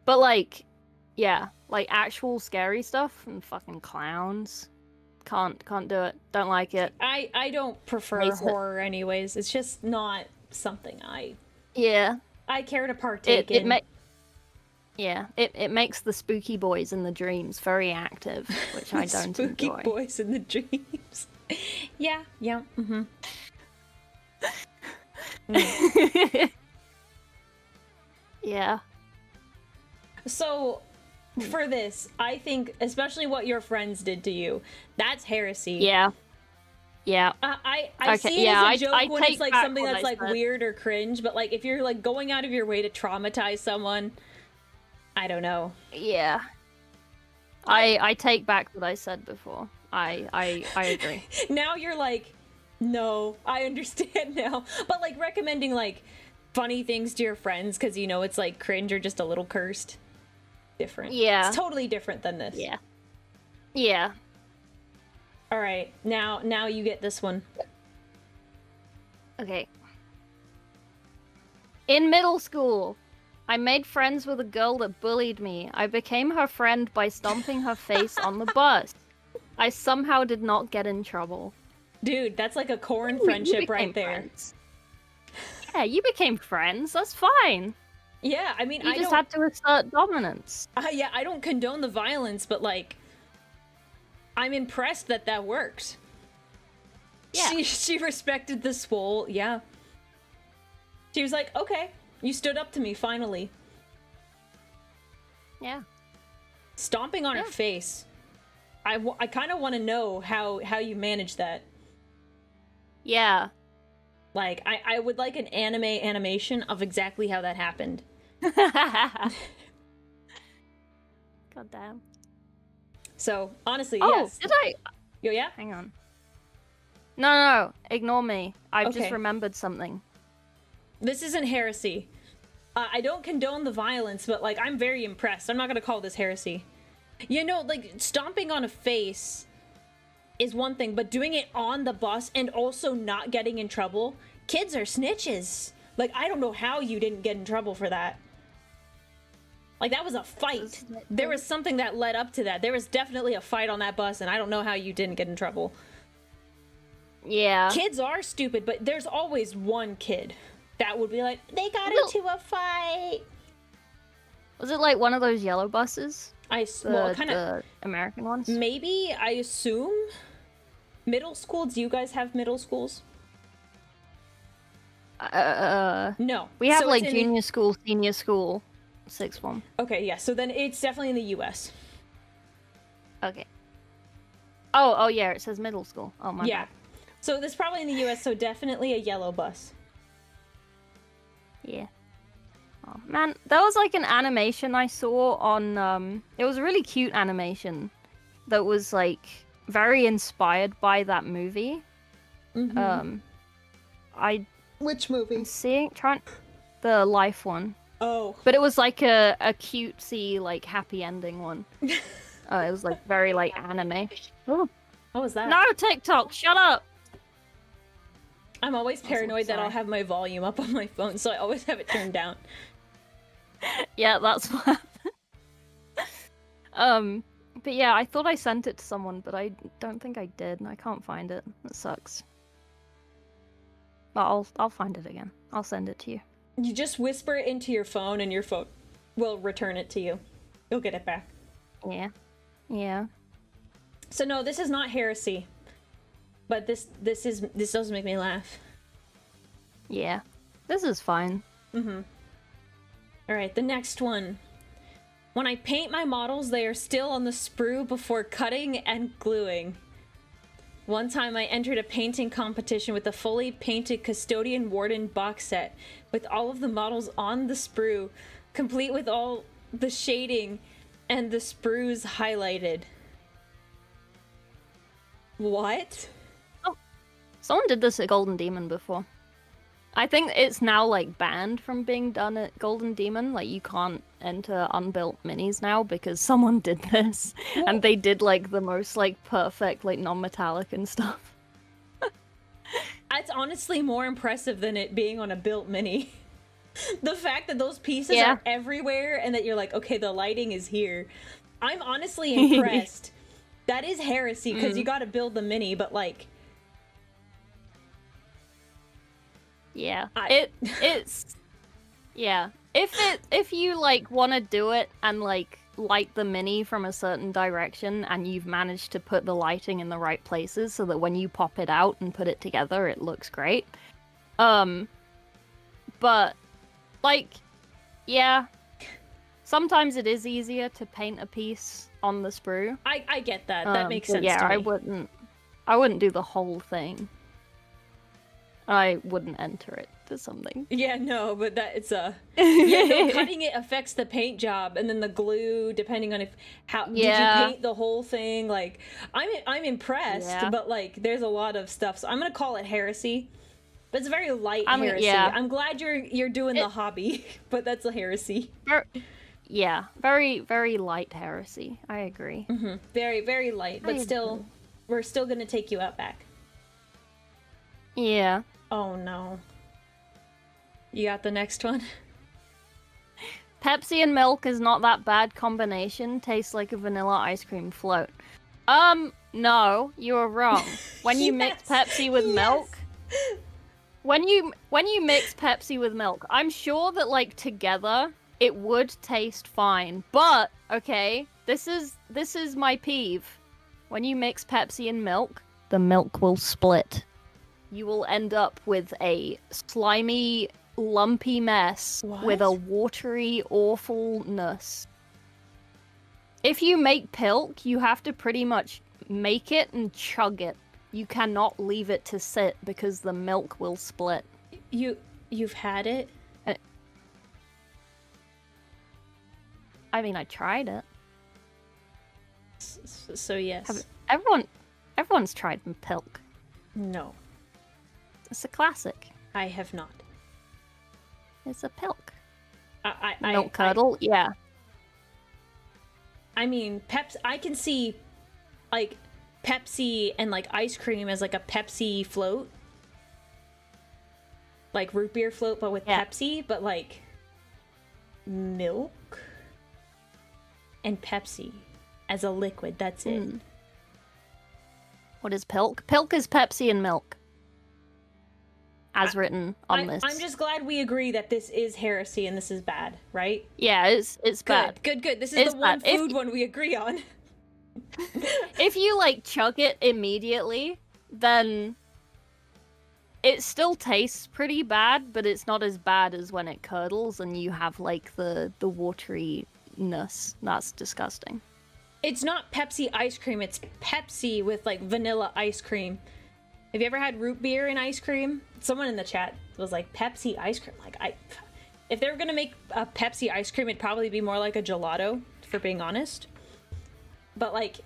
Speaker 2: But, like, yeah, like, actual scary stuff and fucking clowns. Can't do it. Don't like it.
Speaker 1: I don't prefer
Speaker 2: Face it.
Speaker 1: horror anyways. It's just not something I
Speaker 2: Yeah.
Speaker 1: care to partake in.
Speaker 2: Yeah, it makes the spooky boys in the dreams very active, which I don't
Speaker 1: Spooky
Speaker 2: enjoy.
Speaker 1: boys in the dreams. Yeah, mm-hmm.
Speaker 2: Yeah.
Speaker 1: So, for this, I think, especially what your friends did to you, that's heresy.
Speaker 2: Yeah. Yeah.
Speaker 1: I
Speaker 2: Okay,
Speaker 1: see it
Speaker 2: yeah,
Speaker 1: as a joke
Speaker 2: I
Speaker 1: when
Speaker 2: take
Speaker 1: it's like
Speaker 2: back
Speaker 1: something
Speaker 2: what
Speaker 1: that's
Speaker 2: I
Speaker 1: like
Speaker 2: said.
Speaker 1: weird or cringe, but like if you're like going out of your way to traumatize someone, I don't know.
Speaker 2: Yeah. I take back what I said before. I agree.
Speaker 1: Now you're like, no, I understand now. But like recommending like funny things to your friends because you know it's like cringe or just a little cursed. Different.
Speaker 2: Yeah.
Speaker 1: It's totally different than this.
Speaker 2: Yeah. Yeah.
Speaker 1: All right. Now you get this one.
Speaker 2: Okay. In middle school, I made friends with a girl that bullied me. I became her friend by stomping her face on the bus. I somehow did not get in trouble.
Speaker 1: Dude, that's like a corn
Speaker 2: Ooh,
Speaker 1: friendship
Speaker 2: you
Speaker 1: right
Speaker 2: became
Speaker 1: there.
Speaker 2: friends. Yeah, you became friends. That's fine.
Speaker 1: Yeah, I mean,
Speaker 2: You
Speaker 1: I
Speaker 2: just
Speaker 1: don't...
Speaker 2: had to assert dominance.
Speaker 1: Yeah, I don't condone the violence, but like, I'm impressed that that worked.
Speaker 2: Yeah.
Speaker 1: She respected the swole. Yeah. She was like, okay, you stood up to me finally.
Speaker 2: Yeah.
Speaker 1: Stomping on her face. I kind of want to know how you manage that.
Speaker 2: Yeah.
Speaker 1: Like, I would like an animation of exactly how that happened.
Speaker 2: God damn.
Speaker 1: So, honestly,
Speaker 2: Oh,
Speaker 1: yes.
Speaker 2: did I?
Speaker 1: Yo, yeah?
Speaker 2: Hang on. No, ignore me. I've just
Speaker 1: Okay.
Speaker 2: remembered something.
Speaker 1: This isn't heresy. I don't condone the violence, but, like, I'm very impressed. I'm not gonna call this heresy. You know, like, stomping on a face is one thing, but doing it on the bus and also not getting in trouble, kids are snitches. Like, I don't know how you didn't get in trouble for that. Like, that was a fight. There was something that led up to that. There was definitely a fight on that bus, and I don't know how you didn't get in trouble.
Speaker 2: Yeah.
Speaker 1: Kids are stupid, but there's always one kid that would be like, they got
Speaker 2: Well-
Speaker 1: into a fight.
Speaker 2: Was it like one of those yellow buses?
Speaker 1: Well, kind of.
Speaker 2: The American ones?
Speaker 1: Maybe, I assume. Middle school? Do you guys have middle schools? No.
Speaker 2: We have
Speaker 1: So
Speaker 2: like
Speaker 1: it's in the-
Speaker 2: junior school, senior school, sixth form.
Speaker 1: Okay, yeah. So then it's definitely in the U.S.
Speaker 2: Okay. Oh yeah, it says middle school. Oh my
Speaker 1: Yeah.
Speaker 2: bad.
Speaker 1: So this is probably in the U.S. So definitely a yellow bus.
Speaker 2: Yeah. Oh man, there was like an animation I saw on it was a really cute animation that was like very inspired by that movie. I
Speaker 1: Which movie?
Speaker 2: am seeing the life one.
Speaker 1: Oh.
Speaker 2: But it was like a cutesy, like happy ending one. It was like very like anime. Oh.
Speaker 1: What was that?
Speaker 2: No, TikTok, shut up!
Speaker 1: I'm always paranoid that I'll
Speaker 2: sorry.
Speaker 1: have my volume up on my phone, so I always have it turned down.
Speaker 2: Yeah, that's what happened. But yeah, I thought I sent it to someone, but I don't think I did, and I can't find it. That sucks. But I'll find it again. I'll send it to you.
Speaker 1: You just whisper it into your phone, and your phone will return it to you. You'll get it back.
Speaker 2: Yeah. Yeah.
Speaker 1: So no, this is not heresy. But this does make me laugh.
Speaker 2: Yeah. This is fine.
Speaker 1: Alright, the next one. When I paint my models, they are still on the sprue before cutting and gluing. One time I entered a painting competition with a fully painted Custodian Warden box set with all of the models on the sprue, complete with all the shading and the sprues highlighted. What?
Speaker 2: Someone did this at Golden Demon before. I think it's now like banned from being done at Golden Demon. Like you can't enter unbuilt minis now because someone did this, and they did like the most like perfect like non-metallic and stuff.
Speaker 1: That's honestly more impressive than it being on a built mini. The fact that those pieces
Speaker 2: Yeah.
Speaker 1: are everywhere and that you're like, okay, the lighting is here. I'm honestly impressed. That is heresy because you gotta build the mini, but like,
Speaker 2: Yeah,
Speaker 1: I-
Speaker 2: it's yeah. if you like want to do it and like light the mini from a certain direction and you've managed to put the lighting in the right places so that when you pop it out and put it together it looks great. But like, yeah, sometimes it is easier to paint a piece on the sprue.
Speaker 1: I get that. That makes sense
Speaker 2: yeah,
Speaker 1: to me.
Speaker 2: I wouldn't do the whole thing. I wouldn't enter it to something.
Speaker 1: Yeah, no, but that it's a yeah, no, cutting it affects the paint job, and then the glue, depending on did you paint the whole thing? Like, I'm impressed, but like, there's a lot of stuff. So I'm gonna call it heresy. But it's a very light heresy. Yeah. I'm glad you're doing the hobby, but that's a heresy.
Speaker 2: Yeah, very, very light heresy. I agree.
Speaker 1: Mm-hmm. Very, very light, but still, we're still gonna take you out back.
Speaker 2: Yeah.
Speaker 1: Oh no. You got the next one?
Speaker 2: Pepsi and milk is not that bad combination. Tastes like a vanilla ice cream float. No, you are wrong. When you mix Pepsi with milk, when you mix Pepsi with milk, I'm sure that like together it would taste fine. But okay, this is my peeve. When you mix Pepsi and milk, the milk will split. You will end up with a slimy, lumpy mess with a watery awfulness. If you make Pilk, you have to pretty much make it and chug it. You cannot leave it to sit because the milk will split.
Speaker 1: You've had it?
Speaker 2: I mean, I tried it.
Speaker 1: So yes.
Speaker 2: Everyone's tried Pilk.
Speaker 1: No.
Speaker 2: It's a classic.
Speaker 1: I have not.
Speaker 2: It's a Pilk.
Speaker 1: Milk
Speaker 2: curdle, yeah.
Speaker 1: I mean, I can see, like, Pepsi and, like, ice cream as, like, a Pepsi float. Like, root beer float, but with Pepsi. But, like, milk and Pepsi as a liquid, that's it.
Speaker 2: What is Pilk? Pilk is Pepsi and milk. As written on this.
Speaker 1: I'm just glad we agree that this is heresy and this is bad, right?
Speaker 2: Yeah, it's bad.
Speaker 1: Good. This is the one food one we agree on.
Speaker 2: If you, like, chug it immediately, then it still tastes pretty bad, but it's not as bad as when it curdles and you have, like, the wateryness. That's disgusting.
Speaker 1: It's not Pepsi ice cream, it's Pepsi with, like, vanilla ice cream. Have you ever had root beer and ice cream? Someone in the chat was like, Pepsi ice cream. Like, if they were gonna make a Pepsi ice cream, it'd probably be more like a gelato, for being honest. But like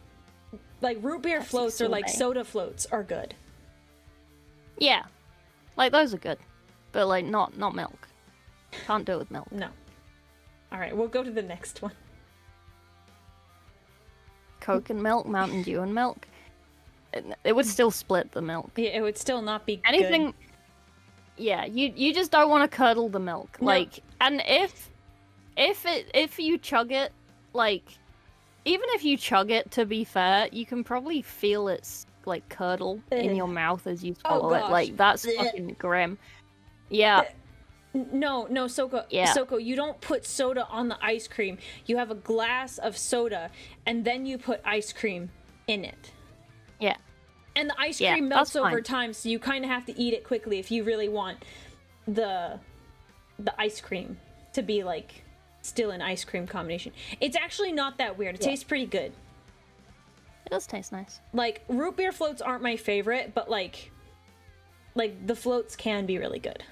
Speaker 1: root beer Pepsi floats or like soda floats are good.
Speaker 2: Yeah, like those are good, but like not milk. Can't do it with milk.
Speaker 1: No. All right, we'll go to the next one.
Speaker 2: Coke and milk, Mountain Dew and milk. It would still split the milk.
Speaker 1: Yeah, it would still not be
Speaker 2: anything.
Speaker 1: Good.
Speaker 2: Yeah, you just don't want to curdle the milk. No. Like, and if you chug it, like, even if you chug it, to be fair, you can probably feel its like curdle in your mouth as you swallow it. Like, that's fucking grim. Yeah.
Speaker 1: No, Soko. Yeah. Soko, you don't put soda on the ice cream. You have a glass of soda, and then you put ice cream in it.
Speaker 2: Yeah.
Speaker 1: And the ice cream melts over time, so you kind of have to eat it quickly if you really want the ice cream to be, like, still an ice cream combination. It's actually not that weird. It tastes pretty good.
Speaker 2: It does taste nice.
Speaker 1: Like, root beer floats aren't my favorite, but, like the floats can be really good.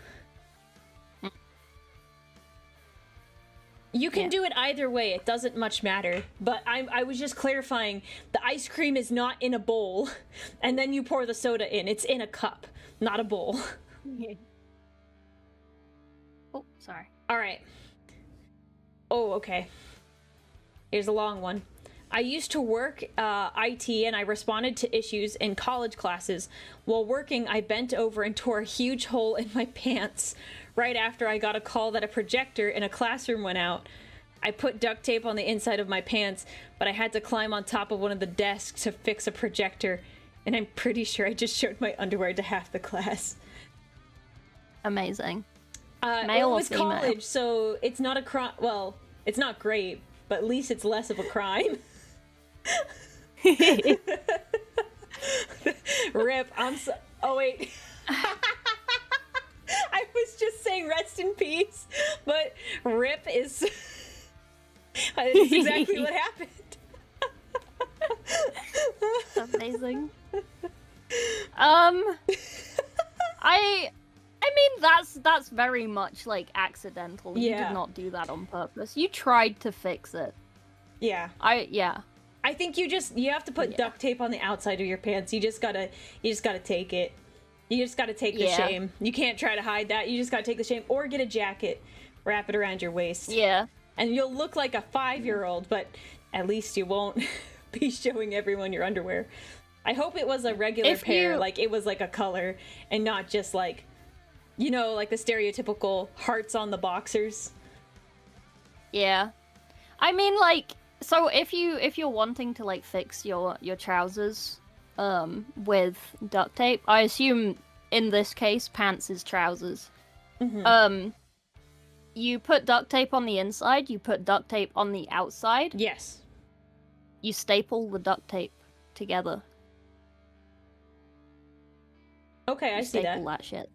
Speaker 1: You can do it either way. It doesn't much matter. But I was just clarifying. The ice cream is not in a bowl, and then you pour the soda in. It's in a cup, not a bowl.
Speaker 2: Oh, sorry.
Speaker 1: All right. Oh, okay. Here's a long one. I used to work IT, and I responded to issues in college classes. While working, I bent over and tore a huge hole in my pants. Right after I got a call that a projector in a classroom went out. I put duct tape on the inside of my pants, but I had to climb on top of one of the desks to fix a projector, and I'm pretty sure I just showed my underwear to half the class.
Speaker 2: Amazing. Male
Speaker 1: it
Speaker 2: or
Speaker 1: was
Speaker 2: female?
Speaker 1: college, so it's not a crime. Well, it's not great, but at least it's less of a crime. Rip. Oh wait. I was just saying rest in peace, but rip is. It's exactly what happened.
Speaker 2: Amazing. I mean that's very much like accidental. You
Speaker 1: Yeah.
Speaker 2: did not do that on purpose. You tried to fix it.
Speaker 1: Yeah.
Speaker 2: I
Speaker 1: think you have to put duct tape on the outside of your pants. You just gotta take it. You just gotta take the shame. You can't try to hide that. You just gotta take the shame, or get a jacket, wrap it around your waist.
Speaker 2: Yeah.
Speaker 1: And you'll look like a 5-year-old, but at least you won't be showing everyone your underwear. I hope it was a regular pair, like it was like a color, and not just like, you know, like the stereotypical hearts on the boxers.
Speaker 2: Yeah. I mean, like, so if you're wanting to like fix your trousers with duct tape, I assume in this case pants is trousers.
Speaker 1: Mm-hmm.
Speaker 2: You put duct tape on the inside, you put duct tape on the outside.
Speaker 1: Yes.
Speaker 2: You staple the duct tape together.
Speaker 1: Okay, I see that.
Speaker 2: Staple that shit.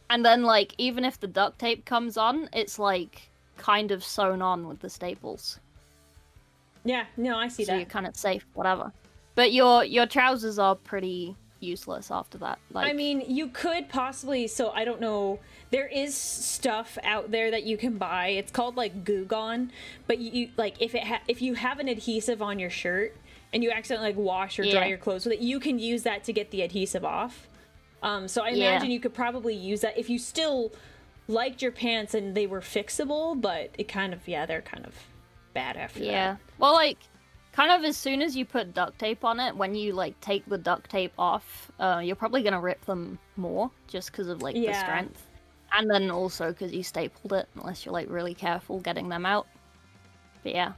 Speaker 2: And then, like, even if the duct tape comes on, it's like kind of sewn on with the staples.
Speaker 1: Yeah, no, I see
Speaker 2: So
Speaker 1: that.
Speaker 2: you're kind of safe, whatever. But your trousers are pretty useless after that. Like,
Speaker 1: I mean, you could possibly, so I don't know, there is stuff out there that you can buy. It's called like Goo Gone, but you like if you have an adhesive on your shirt and you accidentally like wash or dry your clothes with it, you can use that to get the adhesive off. So I imagine you could probably use that if you still liked your pants and they were fixable, but it kind of, they're kind of bad after that.
Speaker 2: Well, like, kind of as soon as you put duct tape on it, when you, like, take the duct tape off, you're probably gonna rip them more, just because of, like, the strength. And then also because you stapled it, unless you're, like, really careful getting them out. But yeah.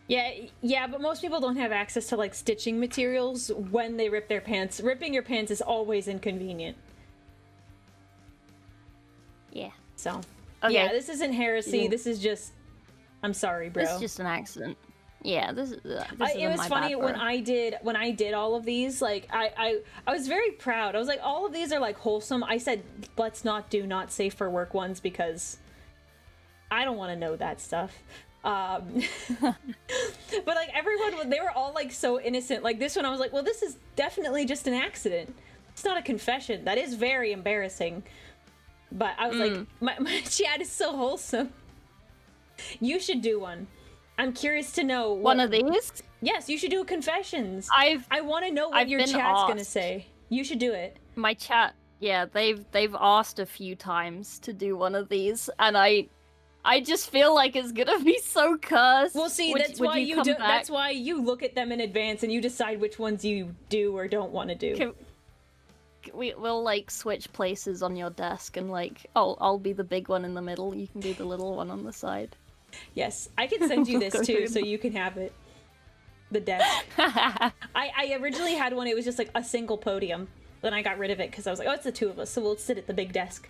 Speaker 1: Yeah, but most people don't have access to, like, stitching materials when they rip their pants. Ripping your pants is always inconvenient.
Speaker 2: Yeah.
Speaker 1: So,
Speaker 2: okay.
Speaker 1: this isn't heresy. This is just... I'm sorry, bro.
Speaker 2: It's just an accident. Yeah, this is
Speaker 1: it was funny when I did all of these, like, I was very proud. I was like, all of these are, like, wholesome. I said, let's not do not safe for work ones because I don't want to know that stuff. But like everyone, they were all like so innocent. Like this one, I was like, well, this is definitely just an accident. It's not a confession. That is very embarrassing. But I was like, my chat is so wholesome. You should do one. I'm curious to know
Speaker 2: one of these.
Speaker 1: Yes, you should do confessions. I want to know what your chat's gonna say. You should do it.
Speaker 2: My chat, they've asked a few times to do one of these, and I just feel like it's gonna be so cursed.
Speaker 1: Well, see, that's why you do. That's why you look at them in advance and you decide which ones you do or don't want to do.
Speaker 2: We'll like switch places on your desk, and like, I'll be the big one in the middle. You can be the little one on the side.
Speaker 1: Yes, I can send you this too, so you can have it. The desk. I originally had one. It was just like a single podium. Then I got rid of it because I was like, oh, it's the two of us, so we'll sit at the big desk.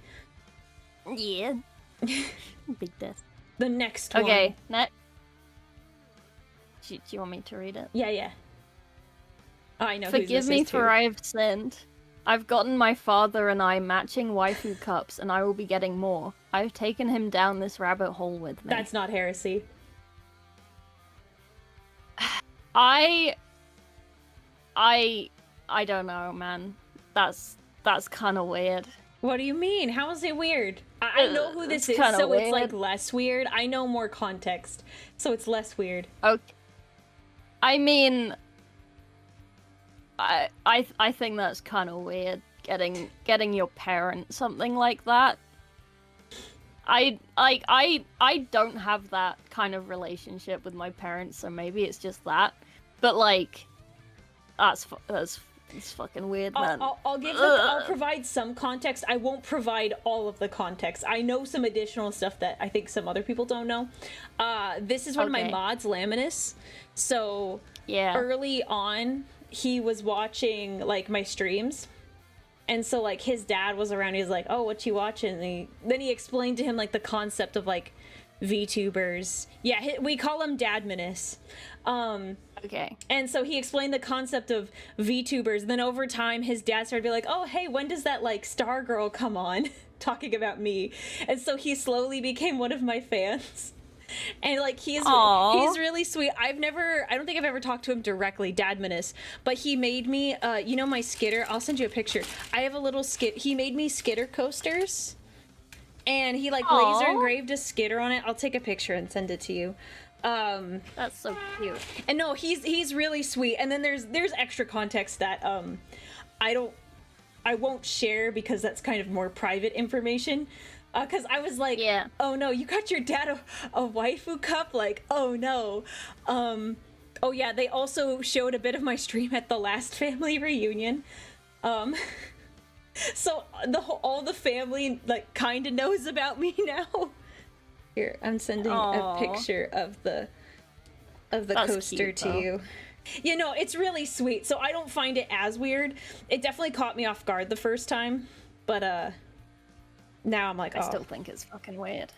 Speaker 2: Yeah. Big desk.
Speaker 1: The next one.
Speaker 2: Okay, next. Do you want me to read it?
Speaker 1: Yeah. Oh, I know.
Speaker 2: Forgive me for I have sinned. I've gotten my father and I matching waifu cups, and I will be getting more. I've taken him down this rabbit hole with me.
Speaker 1: That's not heresy.
Speaker 2: I don't know, man. That's kind of weird.
Speaker 1: What do you mean? How is it weird? I know who this is, so weird. It's like less weird. I know more context, so it's less weird.
Speaker 2: Okay. I mean, I think that's kind of weird. Getting your parents something like that. I don't have that kind of relationship with my parents, so maybe it's just that. But like, it's fucking weird, man.
Speaker 1: I'll provide some context. I won't provide all of the context. I know some additional stuff that I think some other people don't know. This is one of my mods, Laminus. So early on, he was watching like my streams, And so like his dad was around. He's like, "Oh, what you watching?" And then he explained to him like the concept of like VTubers. Yeah, we call him Dadminus.
Speaker 2: Okay.
Speaker 1: And so he explained the concept of VTubers. Then over time, his dad started to be like, "Oh, hey, when does that like Star Girl come on?" Talking about me. And so he slowly became one of my fans. And like he's really sweet. I don't think I've ever talked to him directly, Dadminus, but he made me you know my skitter, I'll send you a picture. I have a little he made me skitter coasters. And he like laser engraved a skitter on it. I'll take a picture and send it to you.
Speaker 2: That's so cute.
Speaker 1: And no, he's really sweet. And then there's extra context that I won't share because that's kind of more private information. Because I was like,
Speaker 2: yeah.
Speaker 1: Oh no, you got your dad a waifu cup? Like, oh no. Oh yeah, they also showed a bit of my stream at the last family reunion. So all the family like kind of knows about me now. Here, I'm sending a picture of the that's coaster cute, to you. You know, it's really sweet. So I don't find it as weird. It definitely caught me off guard the first time, but now I'm like,
Speaker 2: I still think it's fucking weird.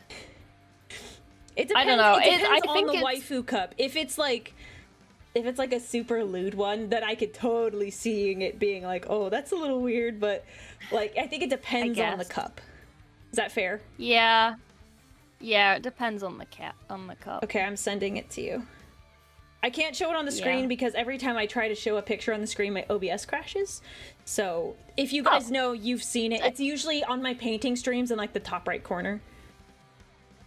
Speaker 1: It depends. I don't know. It depends on the waifu cup. If it's like a super lewd one, then I could totally seeing it being like, oh, that's a little weird. But like, I think it depends on the cup. Is that fair?
Speaker 2: Yeah. Yeah, it depends on the cup.
Speaker 1: Okay, I'm sending it to you. I can't show it on the screen because every time I try to show a picture on the screen, my OBS crashes. So if you guys know, you've seen it. It's usually on my painting streams in like the top right corner.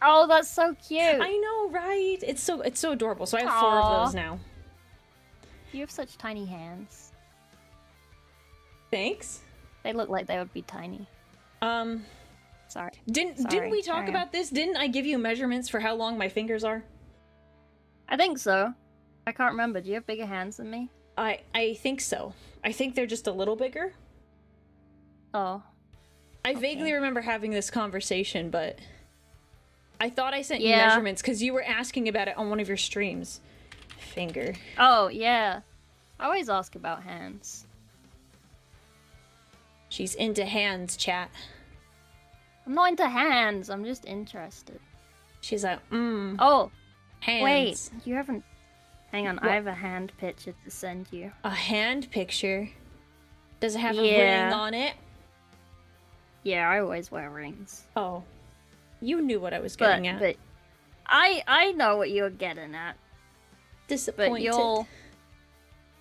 Speaker 2: Oh, that's so cute.
Speaker 1: I know, right? It's so adorable. So I have 4 of those now.
Speaker 2: You have such tiny hands.
Speaker 1: Thanks.
Speaker 2: They look like they would be tiny. Sorry.
Speaker 1: Didn't we talk about this? Didn't I give you measurements for how long my fingers are?
Speaker 2: I think so. I can't remember. Do you have bigger hands than me?
Speaker 1: I think so. I think they're just a little bigger.
Speaker 2: Oh.
Speaker 1: I vaguely remember having this conversation, but I thought I sent you measurements because you were asking about it on one of your streams. Finger.
Speaker 2: Oh, yeah. I always ask about hands.
Speaker 1: She's into hands, chat.
Speaker 2: I'm not into hands. I'm just interested.
Speaker 1: She's like,
Speaker 2: Oh.
Speaker 1: Hands.
Speaker 2: Wait, you haven't... Hang on, what? I have a hand picture to send you.
Speaker 1: A hand picture? Does it have a ring on it?
Speaker 2: Yeah, I always wear rings.
Speaker 1: Oh. You knew what I was getting at.
Speaker 2: But I know what you're getting at.
Speaker 1: Disappointed.
Speaker 2: But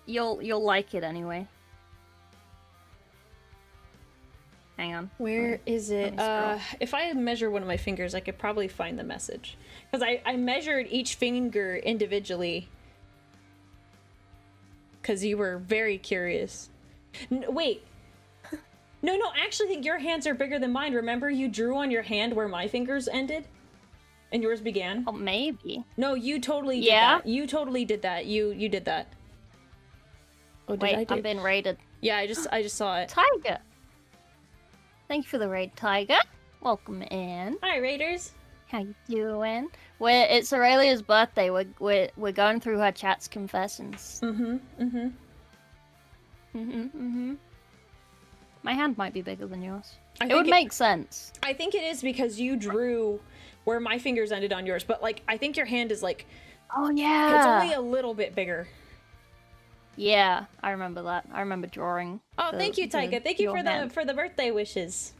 Speaker 2: you'll like it anyway. Hang on.
Speaker 1: Where is it? If I measure one of my fingers, I could probably find the message. Because I measured each finger individually. Because you were very curious. Wait. No, I actually think your hands are bigger than mine. Remember you drew on your hand where my fingers ended? And yours began?
Speaker 2: Oh, maybe.
Speaker 1: No, you totally did that. You totally did that. You did that. Oh, did I do?
Speaker 2: I'm being raided.
Speaker 1: Yeah, I just saw it.
Speaker 2: Tiger! Thank you for the raid, Tiger. Welcome in.
Speaker 1: Hi, raiders.
Speaker 2: How you doing? It's Aurelia's birthday. We're going through her chat's confessions. My hand might be bigger than yours. It would make sense.
Speaker 1: I think it is because you drew where my fingers ended on yours, but like I think your hand is like,
Speaker 2: oh yeah,
Speaker 1: it's only a little bit bigger.
Speaker 2: Yeah, I remember that. I remember drawing.
Speaker 1: Oh, thank you, Taika. Thank you for the birthday wishes.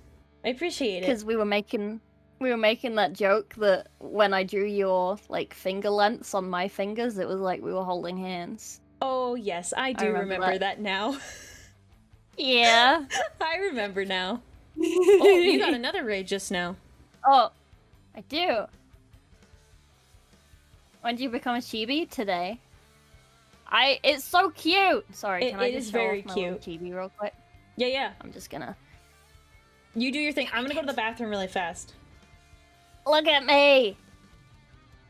Speaker 1: I appreciate it.
Speaker 2: Because we were making that joke that when I drew your like finger lengths on my fingers, it was like we were holding hands.
Speaker 1: Oh yes, I do remember that now.
Speaker 2: Yeah,
Speaker 1: I remember now. Oh, you got another raid just now.
Speaker 2: Oh, I do. When did you become a chibi? Today. It's so cute! Sorry, can I just show off my little chibi real quick?
Speaker 1: Yeah.
Speaker 2: I'm just gonna...
Speaker 1: You do your thing. I'm gonna go to the bathroom really fast.
Speaker 2: Look at me!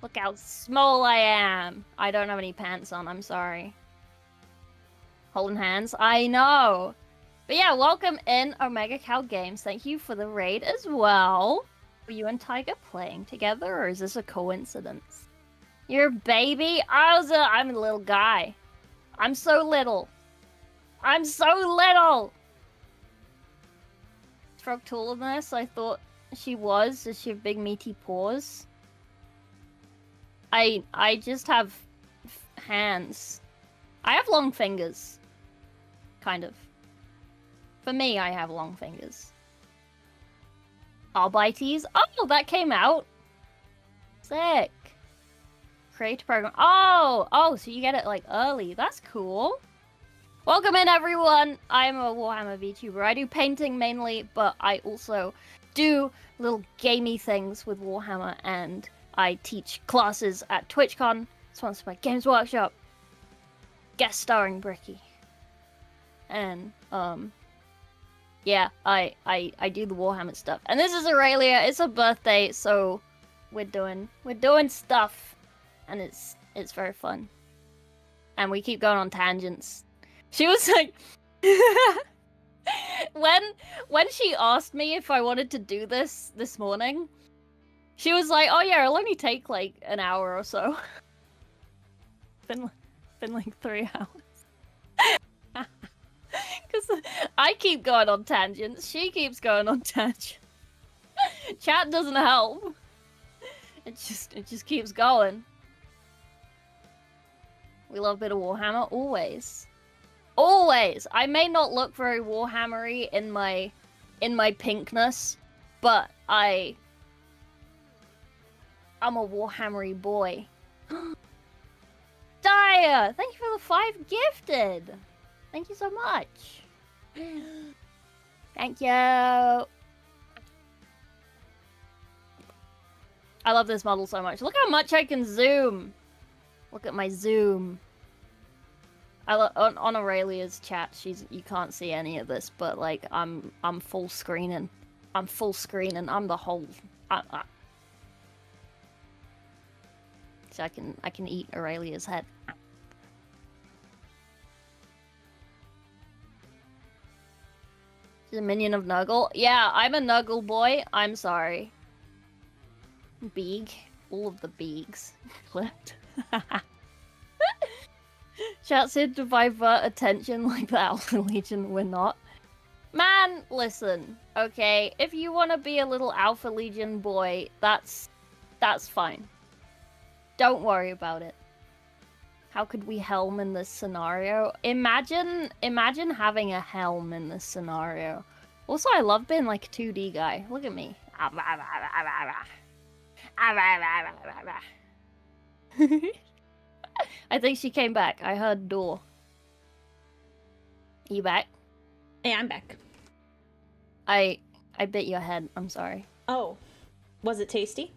Speaker 2: Look how small I am! I don't have any pants on, I'm sorry. Holding hands? I know! But yeah, welcome in Omega Cow Games. Thank you for the raid as well. Were you and Tiger playing together, or is this a coincidence? You're a baby? I'm a little guy. I'm so little. I'm so little! frog taller than this? I thought she was. Does she have big meaty paws? I just have hands. I have long fingers. Kind of. For me, I have long fingers. Arbites? Oh, that came out. Sick. Create a program. Oh, so you get it like early. That's cool. Welcome in, everyone. I'm a Warhammer Vtuber. I do painting mainly, but I also do little gamey things with Warhammer, and I teach classes at TwitchCon, sponsored by Games Workshop, guest starring Bricky. And, yeah, I do the Warhammer stuff. And this is Aurelia. It's her birthday, so we're doing stuff, and it's very fun. And we keep going on tangents. She was like, when she asked me if I wanted to do this morning, she was like, "Oh yeah, it'll only take like an hour or so." Been like 3 hours. Because I keep going on tangents, she keeps going on tangents. Chat doesn't help. It just keeps going. We love a bit of Warhammer, always. Always! I may not look very Warhammery in my pinkness, but I'm a Warhammery boy. Daya! Thank you for the 5 gifted! Thank you so much. Thank you! I love this model so much. Look how much I can zoom! Look at my zoom. On Aurelia's chat, you can't see any of this, but like I'm full screening. I'm full screening. I'm the whole. So I can eat Aurelia's head. She's a minion of Nuggle. Yeah, I'm a Nuggle boy. I'm sorry. Beeg. All of the beegs. Flipped. Chat said to divert attention like the Alpha Legion, we're not. Man, listen, okay, if you want to be a little Alpha Legion boy, that's fine. Don't worry about it. How could we helm in this scenario? Imagine having a helm in this scenario. Also, I love being like a 2D guy. Look at me. I think she came back. I heard door. Are you back?
Speaker 1: Hey, I'm back.
Speaker 2: I bit your head. I'm sorry.
Speaker 1: Oh, was it tasty?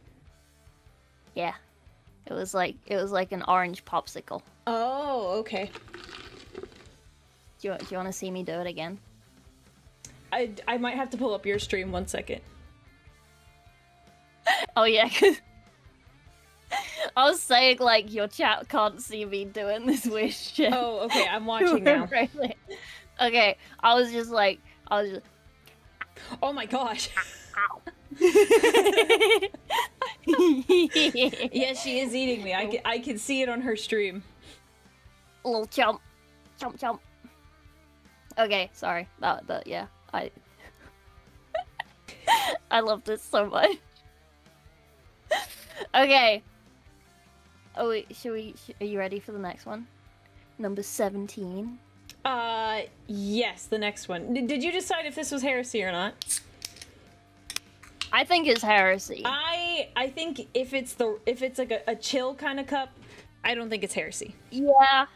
Speaker 2: Yeah, it was like an orange popsicle.
Speaker 1: Oh, okay.
Speaker 2: Do you want to see me do it again?
Speaker 1: I might have to pull up your stream 1 second.
Speaker 2: Oh yeah. I was saying, like, your chat can't see me doing this weird shit.
Speaker 1: Oh, okay, I'm watching now.
Speaker 2: Okay, I was just...
Speaker 1: Oh my gosh. Yeah, she is eating me. I can see it on her stream.
Speaker 2: Little chomp. Chomp, chomp. Okay, sorry. Yeah, I love this so much. Okay. Oh wait, are you ready for the next one? Number 17.
Speaker 1: Yes, the next one. Did you decide if this was heresy or not?
Speaker 2: I think it's heresy.
Speaker 1: I think if it's like a chill kind of cup, I don't think it's heresy.
Speaker 2: Yeah.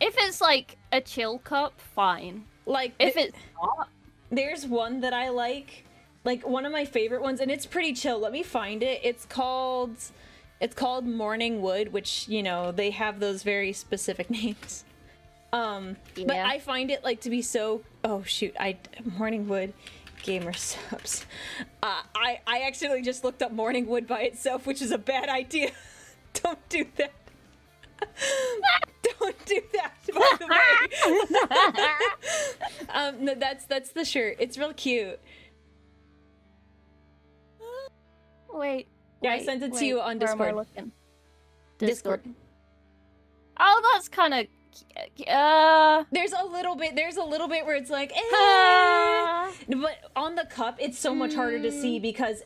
Speaker 2: If it's like a chill cup, fine.
Speaker 1: Like
Speaker 2: if it's not,
Speaker 1: there's one that I like one of my favorite ones, and it's pretty chill. Let me find it. It's called Morning Wood, which, you know, they have those very specific names. Yeah. But I find it like to be so. Oh shoot! Morning Wood gamer subs. I accidentally just looked up Morning Wood by itself, which is a bad idea. Don't do that. Don't do that. By the way. No, that's the shirt. It's real cute.
Speaker 2: Wait.
Speaker 1: Yeah, I sent it to you on Discord.
Speaker 2: Where am I looking? Discord. Oh, that's kind of
Speaker 1: There's a little bit where it's like, but on the cup, it's so much harder to see because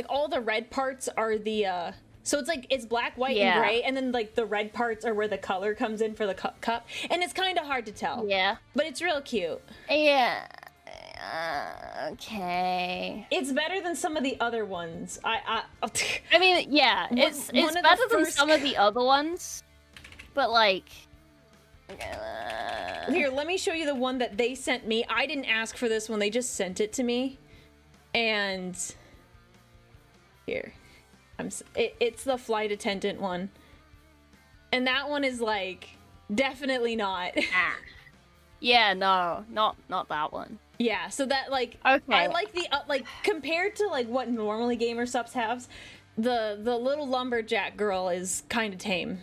Speaker 1: all the red parts are the, so it's like, it's black, white, and gray, and then like the red parts are where the color comes in for the cup, and it's kind of hard to tell.
Speaker 2: Yeah.
Speaker 1: But it's real cute.
Speaker 2: Yeah. Okay.
Speaker 1: It's better than some of the other ones. I
Speaker 2: mean, yeah, it's better than some of the other ones, but like...
Speaker 1: Here, let me show you the one that they sent me. I didn't ask for this one, they just sent it to me. And... Here. It's the flight attendant one. And that one is like, definitely not.
Speaker 2: Yeah, no, not that one.
Speaker 1: Yeah, so that, like,
Speaker 2: okay.
Speaker 1: I like the, like, compared to, like, what normally gamer subs have, the little lumberjack girl is kind of tame.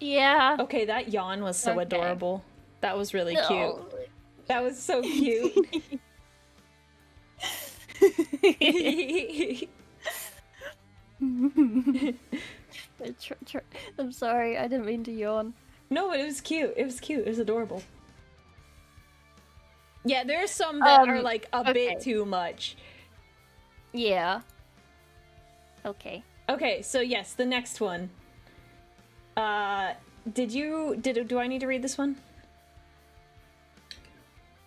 Speaker 2: Yeah.
Speaker 1: Okay, that yawn was so adorable. That was really cute. That was so cute.
Speaker 2: I'm sorry, I didn't mean to yawn.
Speaker 1: No, but it was cute. It was cute. It was adorable. Yeah, there's some that are like a bit too much.
Speaker 2: Yeah. Okay.
Speaker 1: Okay, so yes, the next one. Do I need to read this one?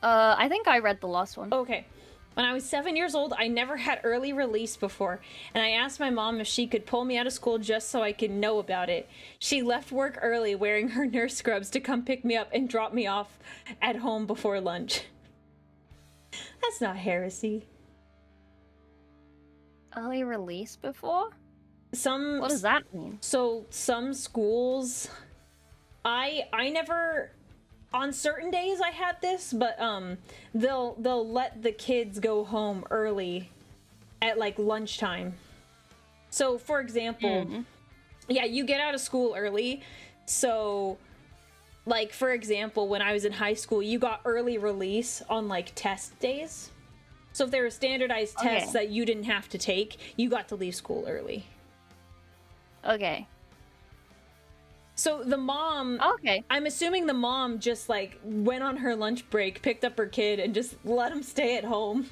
Speaker 2: I think I read the last one.
Speaker 1: Okay. When I was 7 years old, I never had early release before, and I asked my mom if she could pull me out of school just so I could know about it. She left work early wearing her nurse scrubs to come pick me up and drop me off at home before lunch. That's not heresy.
Speaker 2: Early release before? What does that mean?
Speaker 1: So some schools, I never, on certain days I had this, but they'll let the kids go home early at like lunchtime. So for example, yeah, you get out of school early. So like for example, when I was in high school, you got early release on like test days. So if there were standardized tests that you didn't have to take, you got to leave school early.
Speaker 2: Okay.
Speaker 1: So the mom...
Speaker 2: Okay.
Speaker 1: I'm assuming the mom just, like, went on her lunch break, picked up her kid, and just let him stay at home.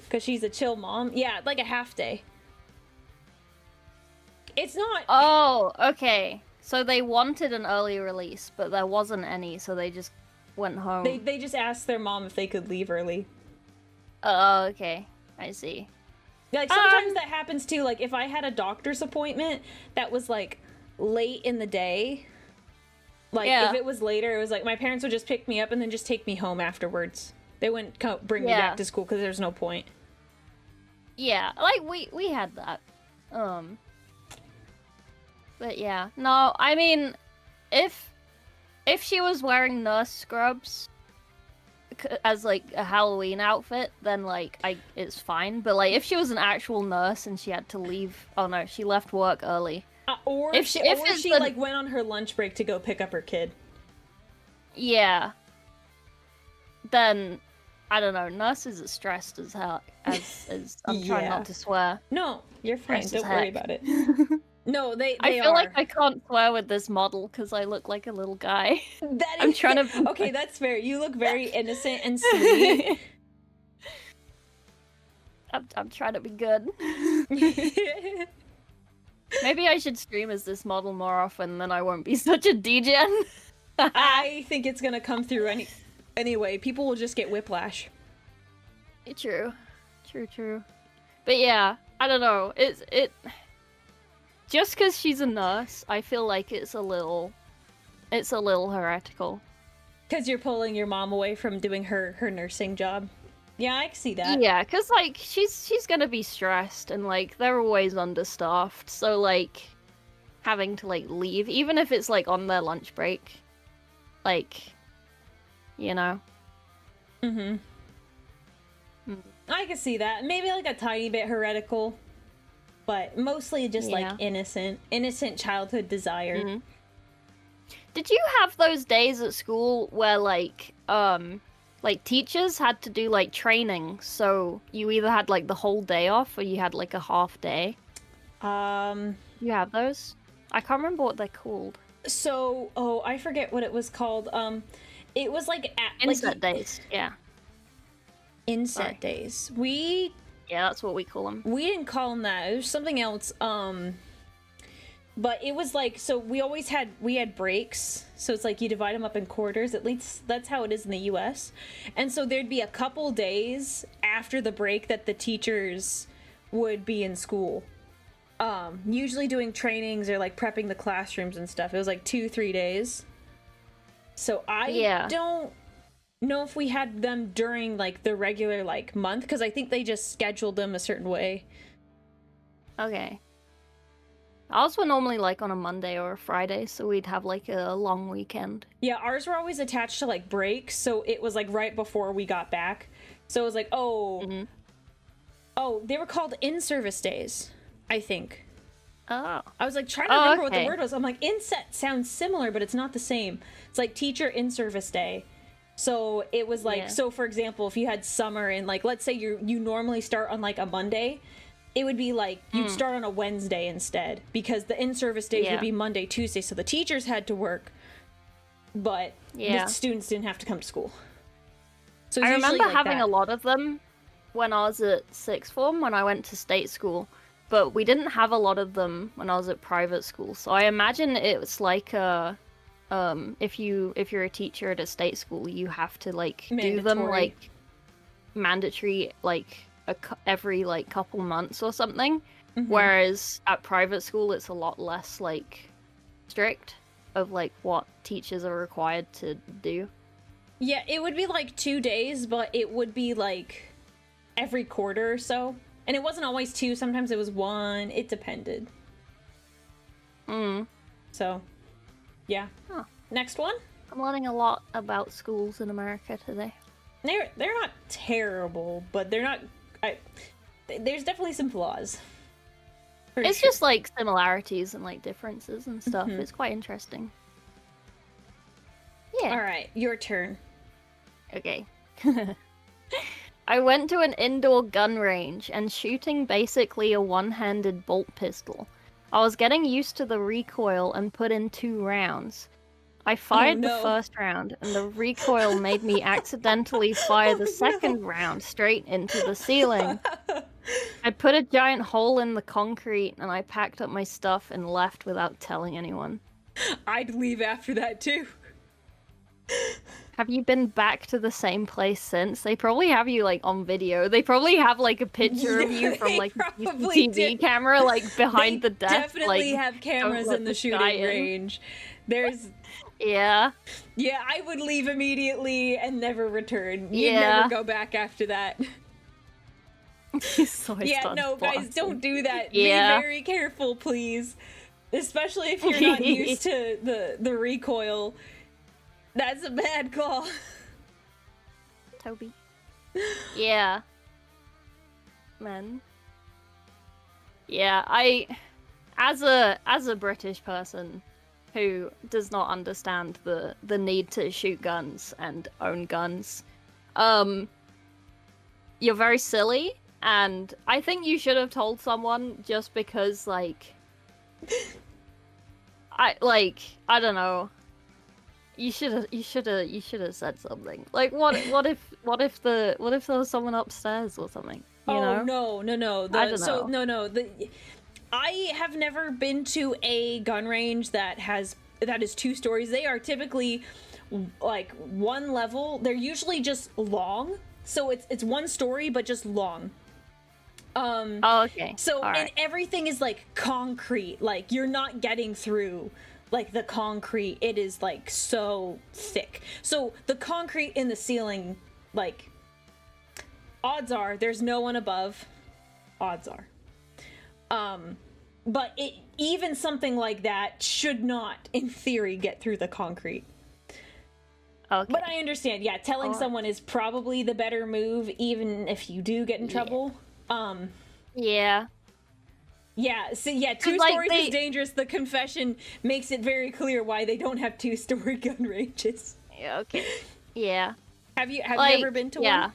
Speaker 1: Because she's a chill mom. Yeah, like a half day. It's not...
Speaker 2: Oh, okay. So they wanted an early release, but there wasn't any, so they just went home.
Speaker 1: They just asked their mom if they could leave early.
Speaker 2: Oh, okay. I see.
Speaker 1: Like, sometimes that happens, too. Like, if I had a doctor's appointment that was, like, late in the day, like, if it was later, it was like, my parents would just pick me up and then just take me home afterwards. They wouldn't bring me back to school because there's no point.
Speaker 2: Yeah, like, we had that. But yeah. No, I mean, if she was wearing nurse scrubs as like a Halloween outfit, then like it's fine. But like if she was an actual nurse and she had to leave, oh no, she left work early.
Speaker 1: Or if she like went on her lunch break to go pick up her kid.
Speaker 2: Yeah. Then I don't know. Nurses are stressed as hell. As I'm trying not to swear.
Speaker 1: No, you're fine. Don't worry about it. No, they
Speaker 2: I feel like I can't swear with this model because I look like a little guy.
Speaker 1: I'm trying to... Okay, that's fair. You look very innocent and sweet.
Speaker 2: I'm trying to be good. Maybe I should stream as this model more often, then I won't be such a degen.
Speaker 1: I think it's gonna come through anyway. People will just get whiplash.
Speaker 2: True. But yeah, I don't know. Just because she's a nurse, I feel like it's a little heretical.
Speaker 1: Because you're pulling your mom away from doing her nursing job. Yeah, I can see that.
Speaker 2: Yeah, because like she's gonna be stressed, and like they're always understaffed, so like having to like leave, even if it's like on their lunch break, like, you know.
Speaker 1: I can see that. Maybe like a tiny bit heretical. But mostly just like innocent childhood desire.
Speaker 2: Did you have those days at school where like teachers had to do like training, so you either had like the whole day off or you had like a half day? You have those? I can't remember what they're called.
Speaker 1: So, I forget what it was called. It was like
Speaker 2: Inset days. Yeah.
Speaker 1: Inset days.
Speaker 2: Yeah, that's what we call them.
Speaker 1: We didn't call them that. It was something else. But it was like, so we had breaks. So it's like you divide them up in quarters. At least that's how it is in the US. And so there'd be a couple days after the break that the teachers would be in school. Usually doing trainings or like prepping the classrooms and stuff. It was like 2-3 days. So I don't know if we had them during like the regular like month, because I think they just scheduled them a certain way.
Speaker 2: Okay. Ours were normally like on a Monday or a Friday, so we'd have like a long weekend.
Speaker 1: Yeah, ours were always attached to like breaks, so it was like right before we got back. So it was like, they were called in-service days, I think.
Speaker 2: Oh.
Speaker 1: I was like trying to remember what the word was. I'm like, inset sounds similar, but it's not the same. It's like teacher in-service day. So it was like, so for example, if you had summer and like, let's say you normally start on like a Monday, it would be like you'd start on a Wednesday instead, because the in-service days would be Monday, Tuesday. So the teachers had to work, but the students didn't have to come to school. So
Speaker 2: I remember having a lot of them when I was at sixth form, when I went to state school, but we didn't have a lot of them when I was at private school. So I imagine it was like if you're a teacher at a state school, you have to like do them like mandatory like every like couple months or something, whereas at private school it's a lot less like strict of like what teachers are required to do.
Speaker 1: Yeah, it would be like 2 days, but it would be like every quarter or so, and it wasn't always 2, sometimes it was 1. It depended. So yeah. Next one.
Speaker 2: I'm learning a lot about schools in America today.
Speaker 1: They're not terrible, but they're not. There's definitely some flaws.
Speaker 2: It's just like similarities and like differences and stuff. It's quite interesting. Yeah.
Speaker 1: All right, your turn.
Speaker 2: Okay. I went to an indoor gun range and shooting basically a one-handed bolt pistol. I was getting used to the recoil and put in 2 rounds. I fired the first round, and the recoil made me accidentally fire the second round straight into the ceiling. I put a giant hole in the concrete, and I packed up my stuff and left without telling anyone.
Speaker 1: I'd leave after that, too.
Speaker 2: Have you been back to the same place since? They probably have you, like, on video. They probably have, like, a picture of you from, like, a TV camera, like, behind the desk.
Speaker 1: They definitely have cameras in the shooting range. There's...
Speaker 2: Yeah.
Speaker 1: Yeah, I would leave immediately and never return. You'd never go back after that.
Speaker 2: So
Speaker 1: no, guys, don't do that. Be very careful, please. Especially if you're not used to the recoil. That's a bad call.
Speaker 2: Toby. Yeah. Man. Yeah, as a British person who does not understand the need to shoot guns and own guns, you're very silly, and I think you should have told someone, just because like I don't know. You should have said something. Like what if there was someone upstairs or something? You know?
Speaker 1: No.
Speaker 2: I don't know.
Speaker 1: I have never been to a gun range that is 2 stories. They are typically like 1 level. They're usually just long, so it's 1 story but just long.
Speaker 2: Okay.
Speaker 1: So and everything is like concrete. Like you're not getting through like the concrete. It is like so thick. So the concrete in the ceiling, like, odds are there's no one above. Odds are. But even something like that should not, in theory, get through the concrete.
Speaker 2: Okay.
Speaker 1: But I understand, yeah, telling someone is probably the better move, even if you do get in trouble.
Speaker 2: Yeah.
Speaker 1: Yeah, so yeah, 2 stories is dangerous. The confession makes it very clear why they don't have 2-story gun ranges.
Speaker 2: Yeah, okay. Yeah.
Speaker 1: Have you ever been to one?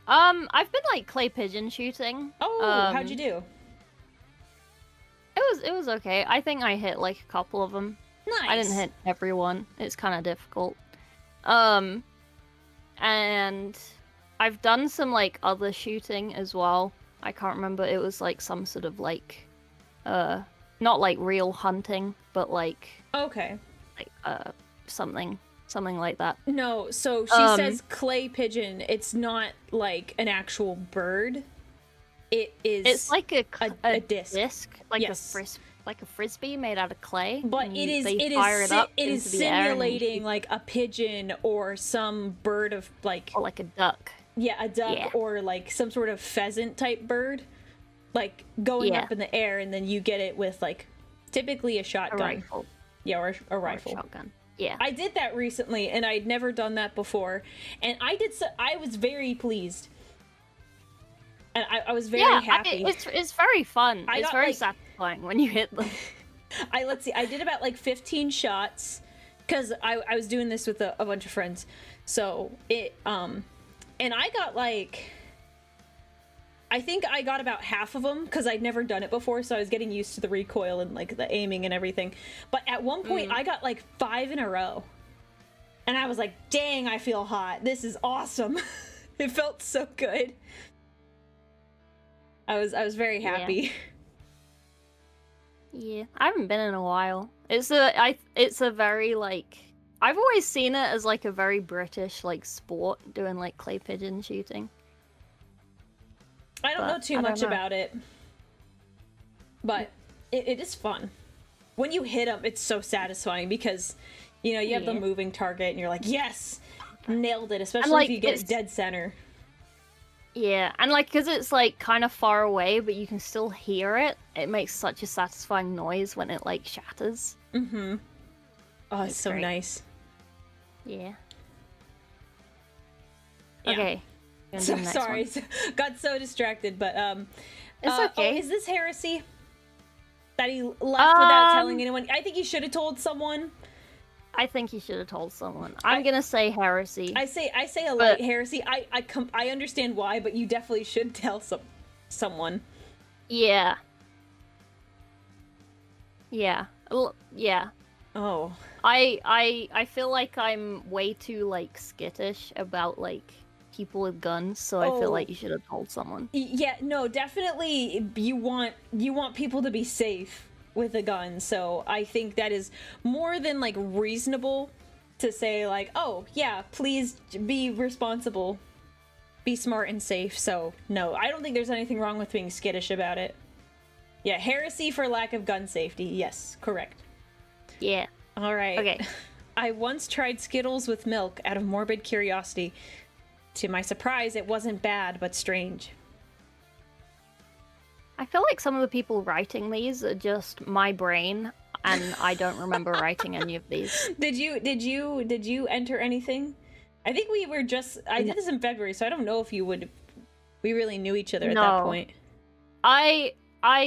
Speaker 2: I've been like clay pigeon shooting.
Speaker 1: Oh, how'd you do?
Speaker 2: It was okay. I think I hit like a couple of them.
Speaker 1: Nice.
Speaker 2: I didn't hit everyone. It's kind of difficult. And I've done some like other shooting as well. I can't remember. It was like some sort of like, not like real hunting, but like
Speaker 1: Okay.
Speaker 2: like something like that.
Speaker 1: No, so she says clay pigeon. It's not like an actual bird. It is.
Speaker 2: It's like a
Speaker 1: disc.
Speaker 2: like
Speaker 1: Yes.
Speaker 2: like a frisbee made out of clay.
Speaker 1: But
Speaker 2: and
Speaker 1: it is.
Speaker 2: they
Speaker 1: It
Speaker 2: fire
Speaker 1: is.
Speaker 2: it up
Speaker 1: It is
Speaker 2: into the air and you
Speaker 1: simulating
Speaker 2: shoot-
Speaker 1: like a pigeon or some bird of like.
Speaker 2: or like a duck.
Speaker 1: Yeah, a duck
Speaker 2: Yeah.
Speaker 1: or like some sort of pheasant type bird, like going
Speaker 2: Yeah.
Speaker 1: up in the air, and then you get it with like typically a
Speaker 2: A
Speaker 1: shotgun.
Speaker 2: rifle.
Speaker 1: Yeah, or a
Speaker 2: Or a
Speaker 1: rifle.
Speaker 2: shotgun. Yeah.
Speaker 1: I did that recently, and I'd never done that before, and I was very pleased, and I was very happy.
Speaker 2: It's very fun.
Speaker 1: I
Speaker 2: It's
Speaker 1: got,
Speaker 2: very
Speaker 1: like-
Speaker 2: satisfying when you hit them.
Speaker 1: Let's see, I did about like 15 shots, because I was doing this with a bunch of friends, so it and I got like, I think I got about half of them because I'd never done it before, so I was getting used to the recoil and like the aiming and everything. But at one point, I got like 5 in a row, and I was like, "Dang, I feel hot. This is awesome." It felt so good. I was very happy.
Speaker 2: Yeah, I haven't been in a while. It's a very like I've always seen it as like a very British like sport doing like clay pigeon shooting.
Speaker 1: I don't
Speaker 2: But
Speaker 1: know too
Speaker 2: I don't
Speaker 1: much
Speaker 2: know.
Speaker 1: about it, but it is fun. When you hit them, it's so satisfying because, you know, you have the
Speaker 2: Yeah.
Speaker 1: moving target and you're like, yes, nailed it, especially
Speaker 2: like,
Speaker 1: if you get
Speaker 2: it's-
Speaker 1: it dead center.
Speaker 2: Yeah, and like because it's like kind of far away, but you can still hear it. It makes such a satisfying noise when it like shatters.
Speaker 1: Mm-hmm. Oh, it's
Speaker 2: It's
Speaker 1: so
Speaker 2: great.
Speaker 1: nice.
Speaker 2: Yeah.
Speaker 1: Yeah.
Speaker 2: Okay. Gonna do
Speaker 1: So
Speaker 2: the next
Speaker 1: sorry,
Speaker 2: one.
Speaker 1: got so distracted, but
Speaker 2: It's
Speaker 1: Oh,
Speaker 2: okay.
Speaker 1: is this heresy? That he left without telling anyone? I think he should have told someone.
Speaker 2: I think you should have told someone. I'm gonna say heresy.
Speaker 1: I say a
Speaker 2: But-
Speaker 1: light heresy. I understand why, but you definitely should tell someone.
Speaker 2: Yeah. Yeah. Yeah.
Speaker 1: Oh.
Speaker 2: I feel like I'm way too like skittish about like people with guns, so I
Speaker 1: Oh.
Speaker 2: feel like you should have told someone.
Speaker 1: Yeah, no, definitely you want people to be safe with a gun, so I think that is more than like reasonable to say like, "Oh, yeah, please be responsible. Be smart and safe." So, no, I don't think there's anything wrong with being skittish about it. Yeah, heresy for lack of gun safety. Yes, correct.
Speaker 2: Yeah.
Speaker 1: All right.
Speaker 2: Okay.
Speaker 1: I once tried Skittles with milk out of morbid curiosity. To my surprise, it wasn't bad, but strange.
Speaker 2: I feel like some of the people writing these are just my brain, and I don't remember writing any of these.
Speaker 1: Did you enter anything? I think we were just I did this in February, so I don't know if we really knew each other at that
Speaker 2: No.
Speaker 1: point.
Speaker 2: I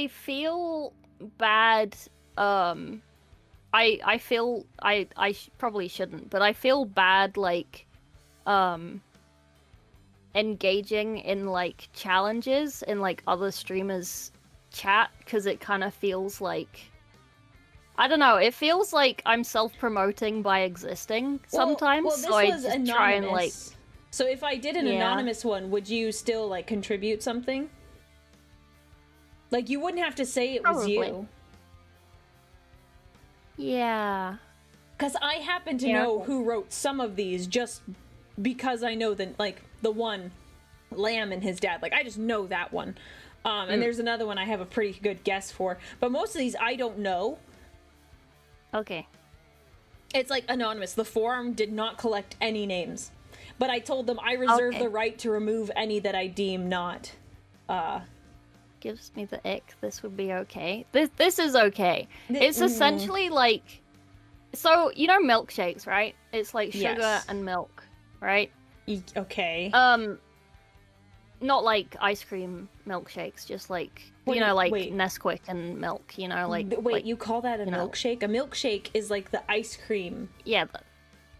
Speaker 2: feel bad. I feel I probably shouldn't, but I feel bad like engaging in like challenges in like other streamers' chat because it kind of feels like I don't know. It feels like I'm self-promoting by existing sometimes.
Speaker 1: Well, this
Speaker 2: so I
Speaker 1: was
Speaker 2: just
Speaker 1: anonymous.
Speaker 2: try and like.
Speaker 1: So if I did an
Speaker 2: Yeah.
Speaker 1: anonymous one, would you still like contribute something? Like you wouldn't have to say it was
Speaker 2: Probably.
Speaker 1: you.
Speaker 2: Yeah.
Speaker 1: Because I happen to
Speaker 2: Yeah.
Speaker 1: know who wrote some of these just because I know the one, Lamb and his dad. Like, I just know that one. And there's another one I have a pretty good guess for. But most of these I don't know.
Speaker 2: Okay.
Speaker 1: It's like anonymous. The forum did not collect any names. But I told them I reserve
Speaker 2: Okay.
Speaker 1: the right to remove any that I deem not.
Speaker 2: Gives me the ick. This would be okay. This is okay. It's essentially like, so you know milkshakes, right? It's like sugar
Speaker 1: Yes.
Speaker 2: and milk, right?
Speaker 1: Okay.
Speaker 2: Not like ice cream milkshakes, just like
Speaker 1: Wait,
Speaker 2: you know, like
Speaker 1: wait.
Speaker 2: Nesquik and milk. You know, like
Speaker 1: Wait,
Speaker 2: like,
Speaker 1: you call that a
Speaker 2: you know.
Speaker 1: milkshake? A milkshake is like the ice cream
Speaker 2: yeah.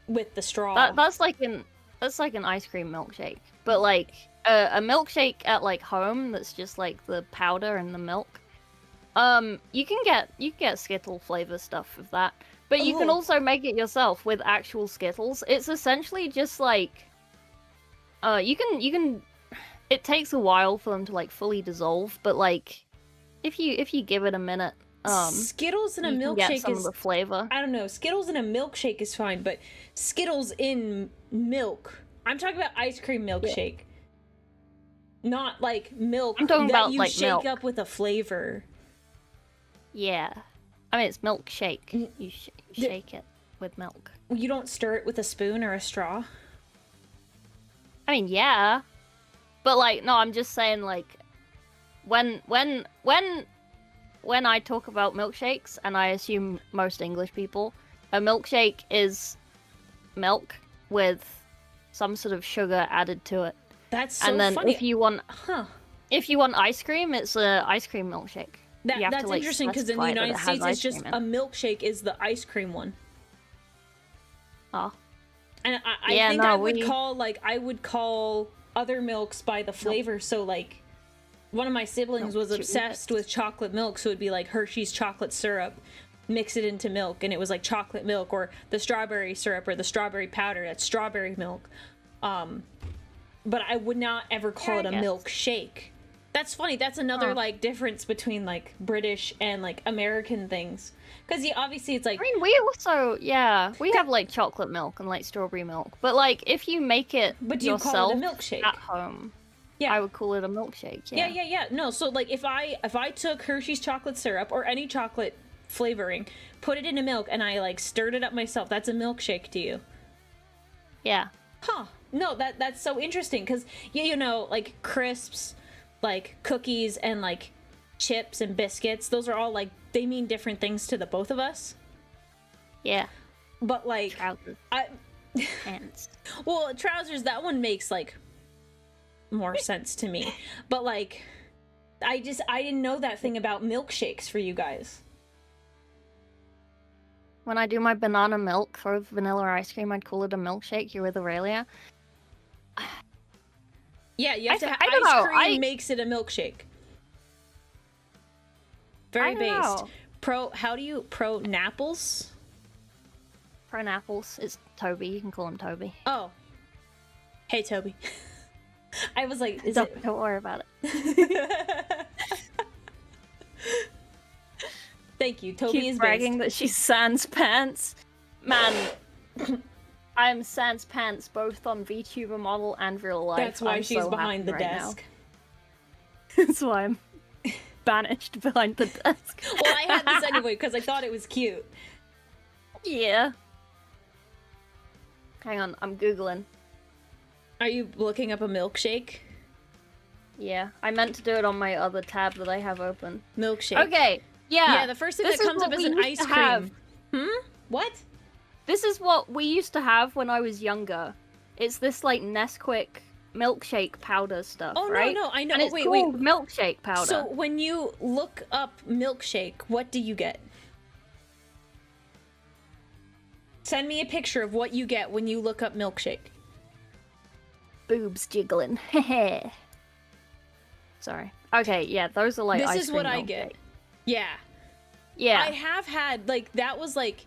Speaker 1: with the straw.
Speaker 2: That's like an ice cream milkshake, but like a milkshake at like home that's just like the powder and the milk. You can get Skittle flavor stuff with that, but you can also make it yourself with actual Skittles. It's essentially just like, you can. It takes a while for them to like fully dissolve, but like, if you give it a minute,
Speaker 1: Skittles in a
Speaker 2: you can
Speaker 1: milkshake
Speaker 2: get some
Speaker 1: is
Speaker 2: of the flavor.
Speaker 1: I don't know. Skittles in a milkshake is fine, but Skittles in milk. I'm talking about ice cream milkshake, not like milk
Speaker 2: I'm talking
Speaker 1: that
Speaker 2: about,
Speaker 1: you
Speaker 2: like,
Speaker 1: shake
Speaker 2: milk.
Speaker 1: up with a flavor.
Speaker 2: Yeah, I mean it's milkshake. You shake it with milk.
Speaker 1: You don't stir it with a spoon or a straw.
Speaker 2: I mean, yeah, but like, no, I'm just saying like, when I talk about milkshakes, and I assume most English people, a milkshake is milk with some sort of sugar added to it.
Speaker 1: That's so
Speaker 2: and then
Speaker 1: funny.
Speaker 2: if you want ice cream, it's a ice cream milkshake.
Speaker 1: That's
Speaker 2: like,
Speaker 1: interesting because in the
Speaker 2: specify that
Speaker 1: United
Speaker 2: it has
Speaker 1: States, it's
Speaker 2: ice
Speaker 1: just
Speaker 2: cream in
Speaker 1: a
Speaker 2: it.
Speaker 1: milkshake is the ice cream one.
Speaker 2: Oh,
Speaker 1: And I
Speaker 2: Yeah,
Speaker 1: think
Speaker 2: no,
Speaker 1: I would call other milks by the flavor. So like, one of my siblings was obsessed with chocolate milk, so it'd be like Hershey's chocolate syrup, mix it into milk, and it was like chocolate milk, or the strawberry syrup or the strawberry powder. That's strawberry milk. But I would not ever call it a milkshake. That's funny. That's another like difference between like British and like American things. Because obviously it's like,
Speaker 2: I mean, we also we have like chocolate milk and like strawberry milk, but like if you make it
Speaker 1: but you
Speaker 2: yourself
Speaker 1: call it a milkshake
Speaker 2: at home,
Speaker 1: Yeah.
Speaker 2: I would call it a milkshake.
Speaker 1: Yeah. No, so like if I took Hershey's chocolate syrup or any chocolate flavoring, put it into milk, and I like stirred it up myself, that's a milkshake to you.
Speaker 2: Yeah.
Speaker 1: Huh. No, that's so interesting, because you know, like crisps, like cookies, and like chips and biscuits, those are all like, they mean different things to the both of us.
Speaker 2: Yeah.
Speaker 1: But like
Speaker 2: Trousers. Pants.
Speaker 1: well, trousers, that one makes like more sense to me. But like, I didn't know that thing about milkshakes for you guys.
Speaker 2: When I do my banana milk for vanilla ice cream, I'd call it a milkshake. You're with Aurelia.
Speaker 1: Yeah, you have to have
Speaker 2: I don't
Speaker 1: ice
Speaker 2: know,
Speaker 1: cream makes it a milkshake. Very
Speaker 2: I don't
Speaker 1: based.
Speaker 2: know.
Speaker 1: How do you Napples?
Speaker 2: Apples. It's Toby. You can call him Toby.
Speaker 1: Oh. Hey, Toby. I was like,
Speaker 2: Don't worry about it.
Speaker 1: Thank you. Toby
Speaker 2: She's
Speaker 1: is
Speaker 2: bragging
Speaker 1: based.
Speaker 2: that she's sans pants. Man, I'm sans pants both on VTuber model and real life.
Speaker 1: That's why
Speaker 2: I'm
Speaker 1: she's
Speaker 2: so
Speaker 1: behind the
Speaker 2: happy right
Speaker 1: desk.
Speaker 2: now. That's why I'm banished behind the desk.
Speaker 1: Well, I had this anyway because I thought it was cute.
Speaker 2: Yeah. Hang on, I'm Googling.
Speaker 1: Are you looking up a milkshake?
Speaker 2: Yeah, I meant to do it on my other tab that I have open.
Speaker 1: Milkshake.
Speaker 2: Okay, yeah.
Speaker 1: Yeah, the first thing
Speaker 2: this
Speaker 1: that comes
Speaker 2: is
Speaker 1: up
Speaker 2: what
Speaker 1: is
Speaker 2: we
Speaker 1: an
Speaker 2: used
Speaker 1: ice
Speaker 2: to have.
Speaker 1: cream. What?
Speaker 2: This is what we used to have when I was younger. It's this like Nesquik milkshake powder stuff,
Speaker 1: Oh,
Speaker 2: right?
Speaker 1: no, I know.
Speaker 2: And it's
Speaker 1: Wait.
Speaker 2: called milkshake powder.
Speaker 1: So when you look up milkshake, what do you get? Send me a picture of what you get when you look up milkshake.
Speaker 2: Boobs jiggling. Heh. Sorry. Okay, yeah, those are like
Speaker 1: This
Speaker 2: ice
Speaker 1: is what
Speaker 2: cream
Speaker 1: I
Speaker 2: milkshake.
Speaker 1: get. Yeah.
Speaker 2: Yeah.
Speaker 1: I have had, like, that was like,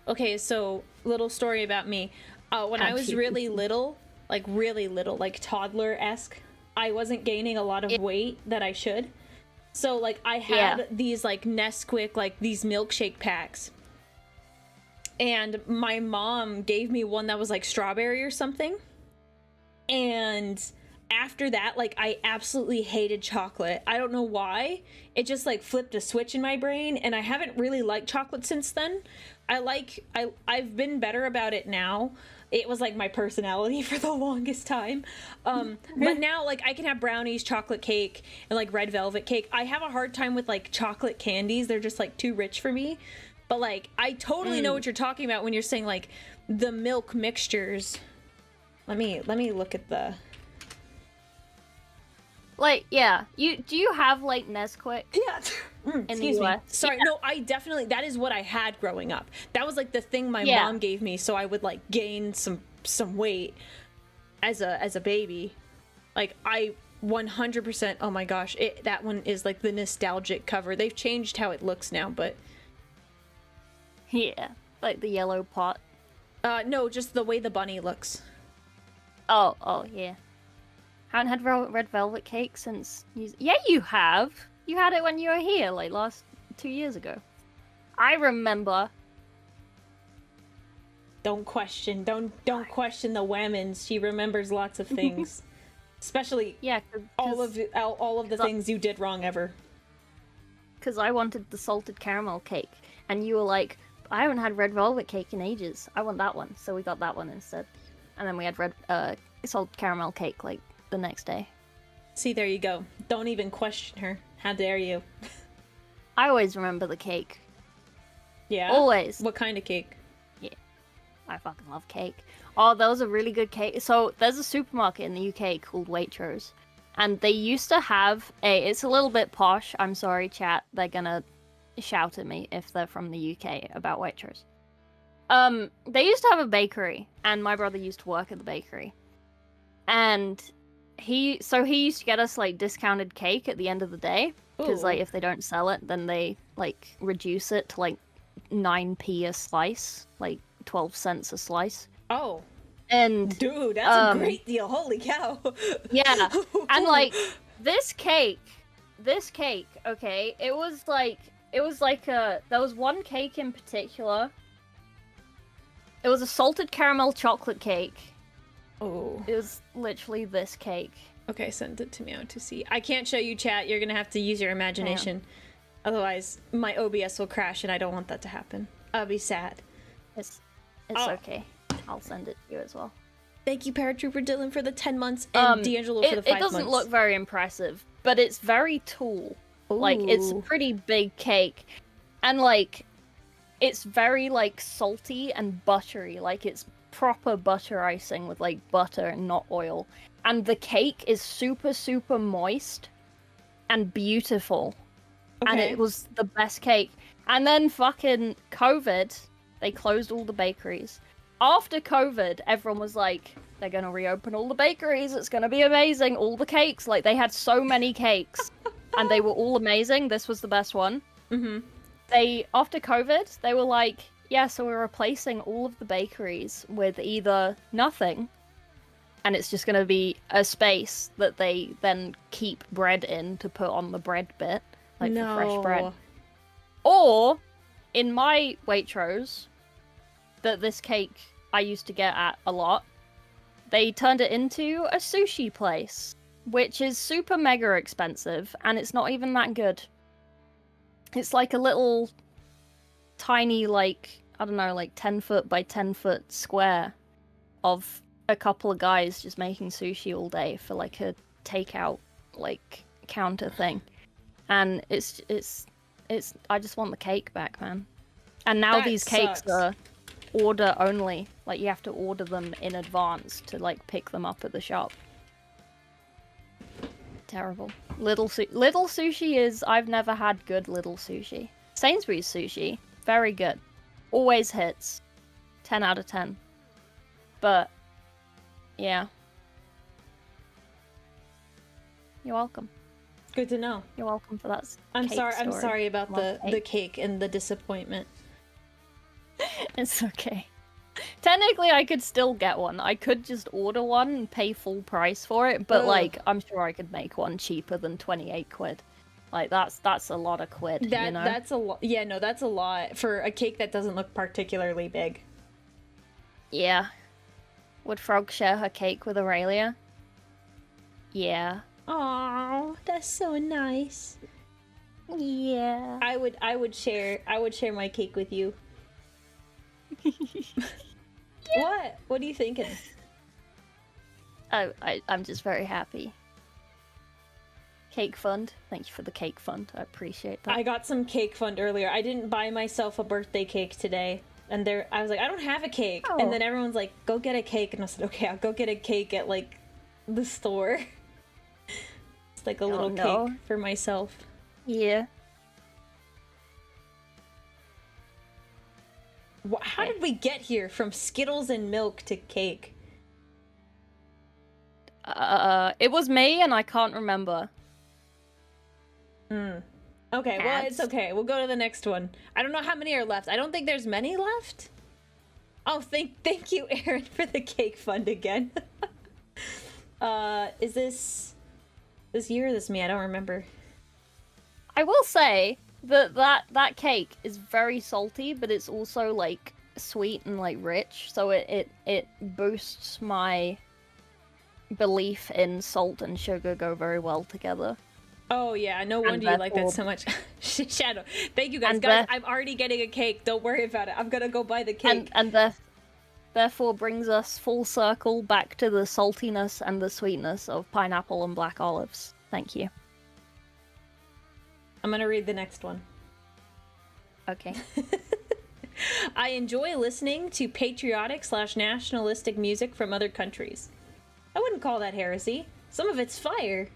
Speaker 1: okay, so little story about me. When I was really little, like toddler-esque, I wasn't gaining a lot of weight that I should. So, like, I had these, like, Nesquik, like, these milkshake packs. And my mom gave me one that was, like, strawberry or something. And after that, like, I absolutely hated chocolate. I don't know why. It just, like, flipped a switch in my brain, and I haven't really liked chocolate since then. I've been better about it now. It was, like, my personality for the longest time. But now, like, I can have brownies, chocolate cake, and, like, red velvet cake. I have a hard time with, like, chocolate candies. They're just, like, too rich for me. But, like, I totally know what you're talking about when you're saying, like, the milk mixtures. Let me look at the...
Speaker 2: Like, yeah. Do you have like Nesquik?
Speaker 1: Yeah.
Speaker 2: In the
Speaker 1: Excuse me.
Speaker 2: US?
Speaker 1: Sorry, no, I definitely, that is what I had growing up. That was like the thing my mom gave me so I would like gain some weight as a baby. Like, I 100%. Oh my gosh, that one is like the nostalgic cover. They've changed how it looks now, but
Speaker 2: Yeah, like the yellow pot.
Speaker 1: no, just the way the bunny looks.
Speaker 2: Oh yeah. Haven't had red velvet cake since. Yeah, you have. You had it when you were here, like 2 years ago. I remember.
Speaker 1: Don't question question the women's. She remembers lots of things, especially all of the things you did wrong ever.
Speaker 2: Because I wanted the salted caramel cake, and you were like, I haven't had red velvet cake in ages. I want that one, so we got that one instead. And then we had salted caramel cake like the next day.
Speaker 1: See, there you go. Don't even question her. How dare you?
Speaker 2: I always remember the cake.
Speaker 1: Yeah?
Speaker 2: Always.
Speaker 1: What kind of cake?
Speaker 2: Yeah. I fucking love cake. Oh, that was a really good cake. So, there's a supermarket in the UK called Waitrose. And they used to have it's a little bit posh. I'm sorry, chat. They're gonna shout at me if they're from the UK about Waitrose. They used to have a bakery, and my brother used to work at the bakery. And he used to get us, like, discounted cake at the end of the day. Because, like, if they don't sell it, then they, like, reduce it to, like, 9p a slice. Like, 12 cents a slice.
Speaker 1: Oh.
Speaker 2: And
Speaker 1: dude, that's a great deal. Holy cow.
Speaker 2: Yeah. And, like, this cake, okay, it was like there was one cake in particular. It was a salted caramel chocolate cake.
Speaker 1: Oh.
Speaker 2: It was literally this cake.
Speaker 1: Okay, send it to me out to see. I can't show you, chat. You're gonna have to use your imagination. Otherwise, my OBS will crash, and I don't want that to happen. I'll be sad.
Speaker 2: It's okay. I'll send it to you as well.
Speaker 1: Thank you, Paratrooper Dylan, for the 10 months, and D'Angelo for the 5 months.
Speaker 2: It doesn't look very impressive, but it's very tall. Ooh. Like, it's a pretty big cake. And, like, it's very, like, salty and buttery. Like, it's proper butter icing with, like, butter and not oil. And the cake is super, super moist and beautiful. Okay. And it was the best cake. And then fucking COVID, they closed all the bakeries. After COVID, everyone was like, they're gonna reopen all the bakeries, it's gonna be amazing, all the cakes. Like, they had so many cakes, and they were all amazing. This was the best one.
Speaker 1: Mm-hmm.
Speaker 2: After COVID, they were like, yeah, so we're replacing all of the bakeries with either nothing, and it's just gonna be a space that they then keep bread in to put on the bread bit, like for fresh bread. Or, in my Waitrose, that this cake I used to get at a lot, they turned it into a sushi place, which is super mega expensive, and it's not even that good. It's like a little tiny, like, I don't know, like 10 foot by 10 foot square of a couple of guys just making sushi all day for like a takeout, like, counter thing. And it's I just want the cake back, man. And now these cakes are order only. Like, you have to order them in advance to, like, pick them up at the shop. Terrible. Little sushi is... I've never had good little sushi. Sainsbury's sushi, very good. Always hits. 10 out of 10. But, yeah. You're welcome.
Speaker 1: Good to know.
Speaker 2: You're welcome for that.
Speaker 1: I'm sorry about the cake and the disappointment.
Speaker 2: It's okay. Technically, I could still get one. I could just order one and pay full price for it, but like, I'm sure I could make one cheaper than 28 quid. Like, that's a lot of quid, you know?
Speaker 1: That's a lot. Yeah, no, that's a lot for a cake that doesn't look particularly big.
Speaker 2: Yeah. Would Frog share her cake with Aurelia? Yeah.
Speaker 1: Aww, that's so nice.
Speaker 2: Yeah.
Speaker 1: I would share my cake with you. Yeah. What are you thinking?
Speaker 2: I'm just very happy. Cake fund. Thank you for the cake fund. I appreciate that.
Speaker 1: I got some cake fund earlier. I didn't buy myself a birthday cake today. And I was like, I don't have a cake. Oh. And then everyone's like, go get a cake. And I said, okay, I'll go get a cake at, like, the store. It's like a little cake for myself.
Speaker 2: Yeah.
Speaker 1: How did we get here from Skittles and milk to cake?
Speaker 2: It was me, and I can't remember.
Speaker 1: Okay, well, it's okay. We'll go to the next one. I don't know how many are left. I don't think there's many left. Oh, thank you, Aaron, for the cake fund again. Is this you or this me? I don't remember.
Speaker 2: I will say that cake is very salty, but it's also like sweet and like rich, so it boosts my belief in salt and sugar go very well together.
Speaker 1: Oh yeah, no wonder you like that so much. Shadow, thank you guys. Guys, I'm already getting a cake. Don't worry about it. I'm gonna go buy the cake.
Speaker 2: And therefore brings us full circle back to the saltiness and the sweetness of pineapple and black olives. Thank you.
Speaker 1: I'm gonna read the next one.
Speaker 2: Okay.
Speaker 1: I enjoy listening to patriotic/nationalistic music from other countries. I wouldn't call that heresy. Some of it's fire.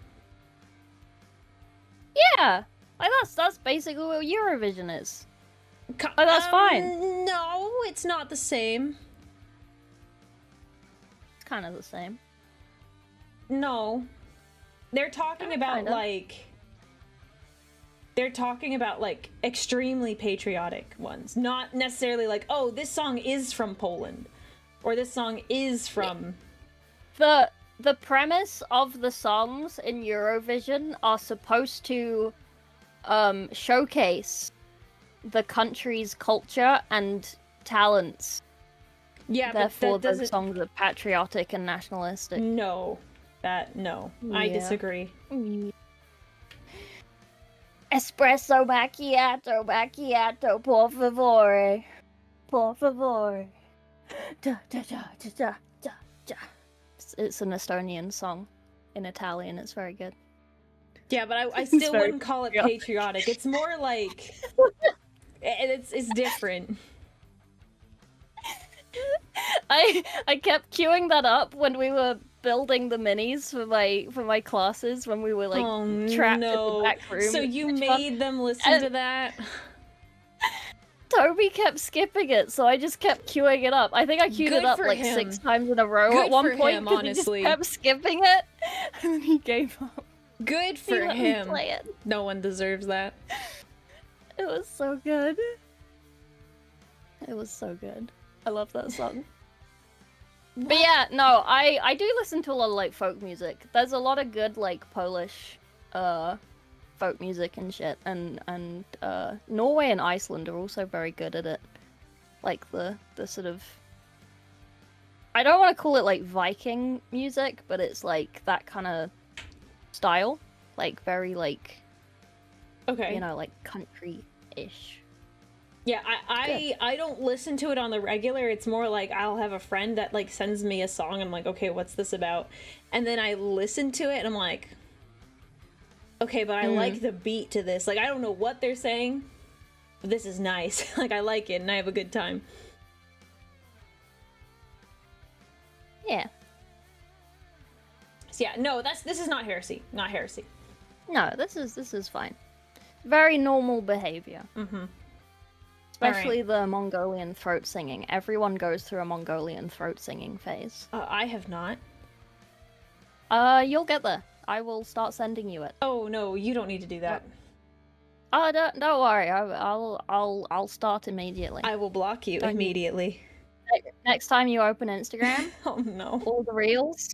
Speaker 2: Yeah, like that's basically what Eurovision is. That's fine.
Speaker 1: No, it's not the same.
Speaker 2: It's kind of the same.
Speaker 1: No, they're talking about like. They're talking about like extremely patriotic ones, not necessarily like, oh, this song is from Poland, or this song is from.
Speaker 2: The premise of the songs in Eurovision are supposed to showcase the country's culture and talents.
Speaker 1: Yeah,
Speaker 2: therefore
Speaker 1: but that
Speaker 2: those songs are patriotic and nationalistic.
Speaker 1: No, I disagree.
Speaker 2: Espresso macchiato, por favore. Por favore. Da, da, da, da, da, da, da. It's an Estonian song in Italian. It's very good.
Speaker 1: Yeah, but I still wouldn't call it patriotic. It's more like it's different.
Speaker 2: I kept queuing that up when we were building the minis for my classes when we were like trapped in the back room.
Speaker 1: So you made them listen to that?
Speaker 2: Toby kept skipping it, so I just kept queuing it up. I think I queued it up like 6 times in a row at one point because he just kept skipping it, and then he gave up.
Speaker 1: Good for him.
Speaker 2: Play it.
Speaker 1: No one deserves that.
Speaker 2: It was so good. It was so good. I love that song. But yeah, no, I do listen to a lot of like folk music. There's a lot of good like Polish folk music and shit, and Norway and Iceland are also very good at it. Like the sort of, I don't want to call it like Viking music, but it's like that kind of style, like very like,
Speaker 1: okay,
Speaker 2: you know, like country-ish.
Speaker 1: Yeah, I don't listen to it on the regular. It's more like I'll have a friend that like sends me a song and I'm like, okay, what's this about? And then I listen to it and I'm like, okay, but I like the beat to this. Like, I don't know what they're saying, but this is nice. Like, I like it and I have a good time.
Speaker 2: Yeah.
Speaker 1: So yeah, no, this is not heresy. Not heresy.
Speaker 2: No, this is fine. Very normal behavior.
Speaker 1: Mm-hmm.
Speaker 2: Especially the Mongolian throat singing. Everyone goes through a Mongolian throat singing phase.
Speaker 1: I have not.
Speaker 2: You'll get there. I will start sending you it.
Speaker 1: Oh no, you don't need to do that.
Speaker 2: Oh, don't worry. I'll start immediately.
Speaker 1: I will block you immediately.
Speaker 2: Next time you open Instagram.
Speaker 1: Oh no.
Speaker 2: All the reels.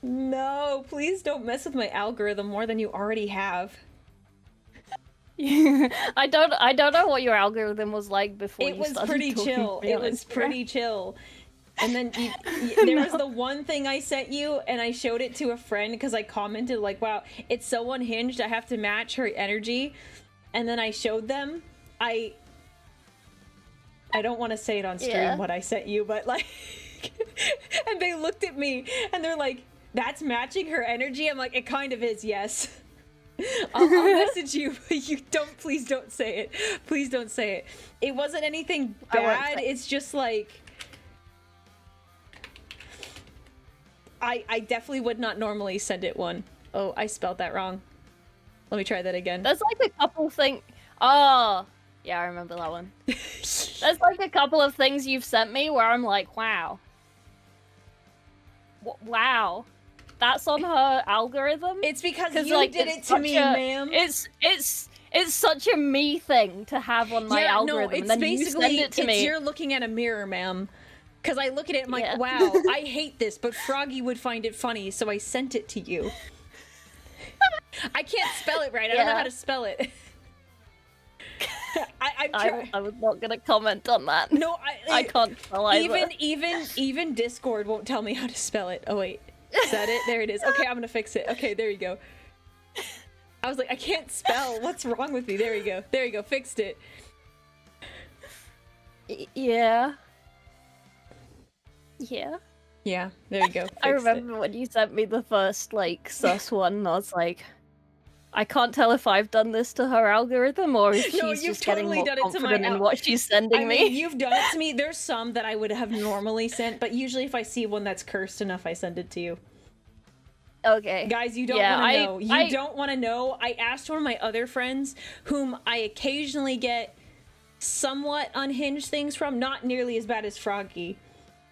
Speaker 1: No, please don't mess with my algorithm more than you already have.
Speaker 2: I don't know what your algorithm was like before.
Speaker 1: It was pretty chill. It was pretty chill. And then there was the one thing I sent you, and I showed it to a friend because I commented like, "Wow, it's so unhinged. I have to match her energy." And then I showed them. I don't want to say it on stream what I sent you, but like, and they looked at me and they're like, "That's matching her energy." I'm like, "It kind of is, yes." I'll message you, but please don't say it. Please don't say it. It wasn't anything bad. It's just like, I definitely would not normally send it one. Oh, I spelled that wrong. Let me try that again.
Speaker 2: There's like a couple things. Oh, yeah, I remember that one. There's like a couple of things you've sent me where I'm like, wow. Wow. that's on her algorithm.
Speaker 1: It's because you
Speaker 2: like,
Speaker 1: did it to me, ma'am.
Speaker 2: It's such a me thing to have on my algorithm.
Speaker 1: No, it's
Speaker 2: and then
Speaker 1: basically
Speaker 2: you send it to me.
Speaker 1: you're looking at a mirror, ma'am. Because I look at it, I'm like, wow, I hate this, but Froggy would find it funny, so I sent it to you. I can't spell it right. I don't know how to spell it.
Speaker 2: I was not gonna comment on that.
Speaker 1: No,
Speaker 2: I can't spell either.
Speaker 1: Even Discord won't tell me how to spell it. Oh wait, is that it? There it is. Okay, I'm gonna fix it. Okay, there you go. I was like, I can't spell. What's wrong with me? There you go. There you go. Fixed it.
Speaker 2: Yeah. Yeah.
Speaker 1: Yeah. There you go.
Speaker 2: I remember when you sent me the first like sus one. And I was like, I can't tell if I've done this to her algorithm or if she's just getting more confident in what she's sending me.
Speaker 1: You've done it to me. There's some that I would have normally sent, but usually if I see one that's cursed enough, I send it to you.
Speaker 2: Okay.
Speaker 1: Guys, you don't want to know. You don't want to know. I asked one of my other friends, whom I occasionally get somewhat unhinged things from, not nearly as bad as Froggy.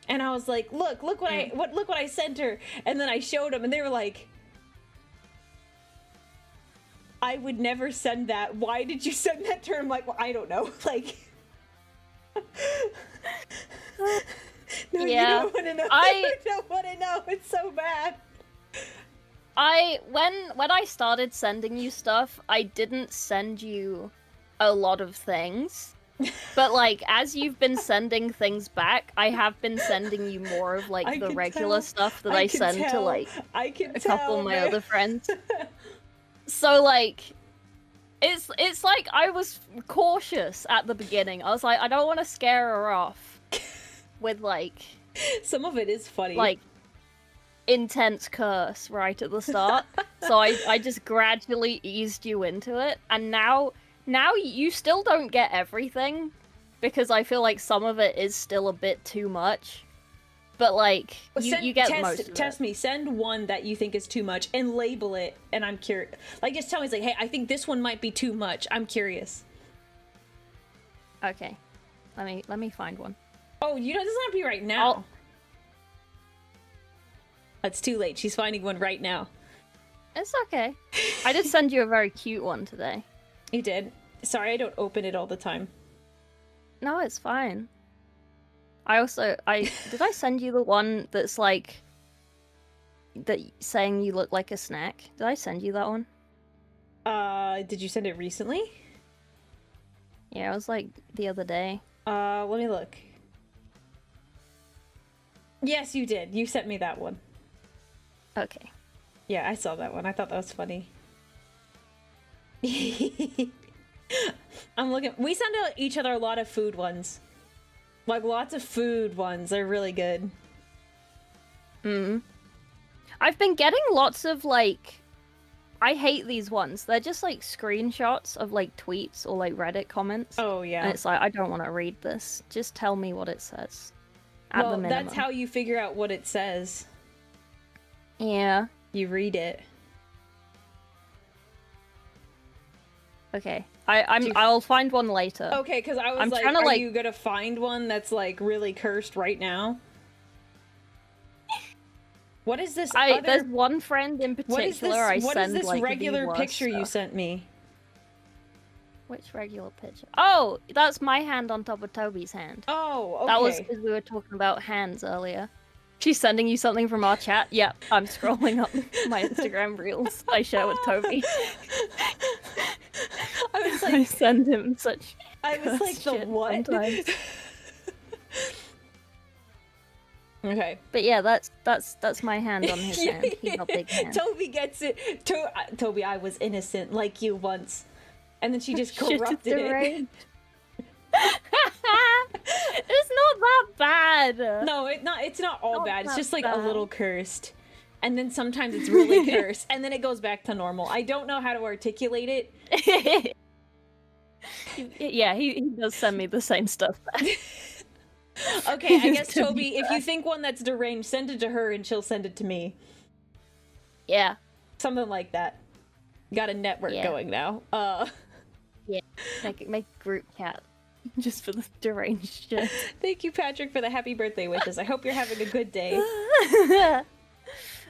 Speaker 1: And I was like, look what I sent her. And then I showed them, and they were like, I would never send that. Why did you send that to her? I'm like, well, I don't know. Like, no, you don't want to know. I don't want to know. It's so bad.
Speaker 2: When I started sending you stuff, I didn't send you a lot of things. But like, as you've been sending things back, I have been sending you more of like the regular stuff that I send to like a couple of my other friends. So like, it's like I was cautious at the beginning. I was like, I don't want to scare her off with like
Speaker 1: some of it is funny.
Speaker 2: Like intense curse right at the start. So I just gradually eased you into it, and now you still don't get everything because I feel like some of it is still a bit too much. But like, you get most of it.
Speaker 1: Test me. Send one that you think is too much and label it, and I'm curious. Like, just tell me, like, hey, I think this one might be too much. I'm curious.
Speaker 2: Okay, let me find one.
Speaker 1: Oh, you know, this doesn't have to be right now. It's too late. She's finding one right now.
Speaker 2: It's okay. I did send you a very cute one today.
Speaker 1: You did? Sorry, I don't open it all the time.
Speaker 2: No, it's fine. Did I send you the one that's like that saying you look like a snack? Did I send you that one?
Speaker 1: Did you send it recently?
Speaker 2: Yeah, it was like the other day.
Speaker 1: Let me look. Yes, you did. You sent me that one.
Speaker 2: Okay.
Speaker 1: Yeah, I saw that one. I thought that was funny. I'm looking. We send out each other a lot of food ones. Like, lots of food ones. They're really good.
Speaker 2: I've been getting lots of, like... I hate these ones. They're just, like, screenshots of, like, tweets or, like, Reddit comments.
Speaker 1: Oh, yeah.
Speaker 2: And it's like, I don't want to read this. Just tell me what it says. At the minimum.
Speaker 1: That's how you figure out what it says.
Speaker 2: Yeah.
Speaker 1: You read it.
Speaker 2: Okay. I'll find one later.
Speaker 1: Okay, because I was like, are you gonna find one that's like really cursed right now? What is this?
Speaker 2: There's one friend in particular.
Speaker 1: What is this regular picture you sent me?
Speaker 2: Which regular picture? Oh, that's my hand on top of Toby's hand.
Speaker 1: Oh, okay.
Speaker 2: That was because we were talking about hands earlier. She's sending you something from our chat? Yep, I'm scrolling up my Instagram reels I share with Toby.
Speaker 1: I was like,
Speaker 2: I send him such.
Speaker 1: I was like, the what? Okay.
Speaker 2: But yeah, that's my hand on his hand. He's got big hands.
Speaker 1: Toby gets it. Toby, I was innocent like you once, and then she just corrupted it.
Speaker 2: It's not that bad.
Speaker 1: No, it's not all bad. It's just like a little cursed. And then sometimes it's really cursed. And then it goes back to normal. I don't know how to articulate it.
Speaker 2: Yeah, he does send me the same stuff back.
Speaker 1: Okay, I guess, Toby, if you think one that's deranged, send it to her and she'll send it to me.
Speaker 2: Yeah.
Speaker 1: Something like that. Got a network going now.
Speaker 2: Yeah, make group chat. Just for the deranged shit.
Speaker 1: Thank you, Patrick, for the happy birthday wishes. I hope you're having a good day.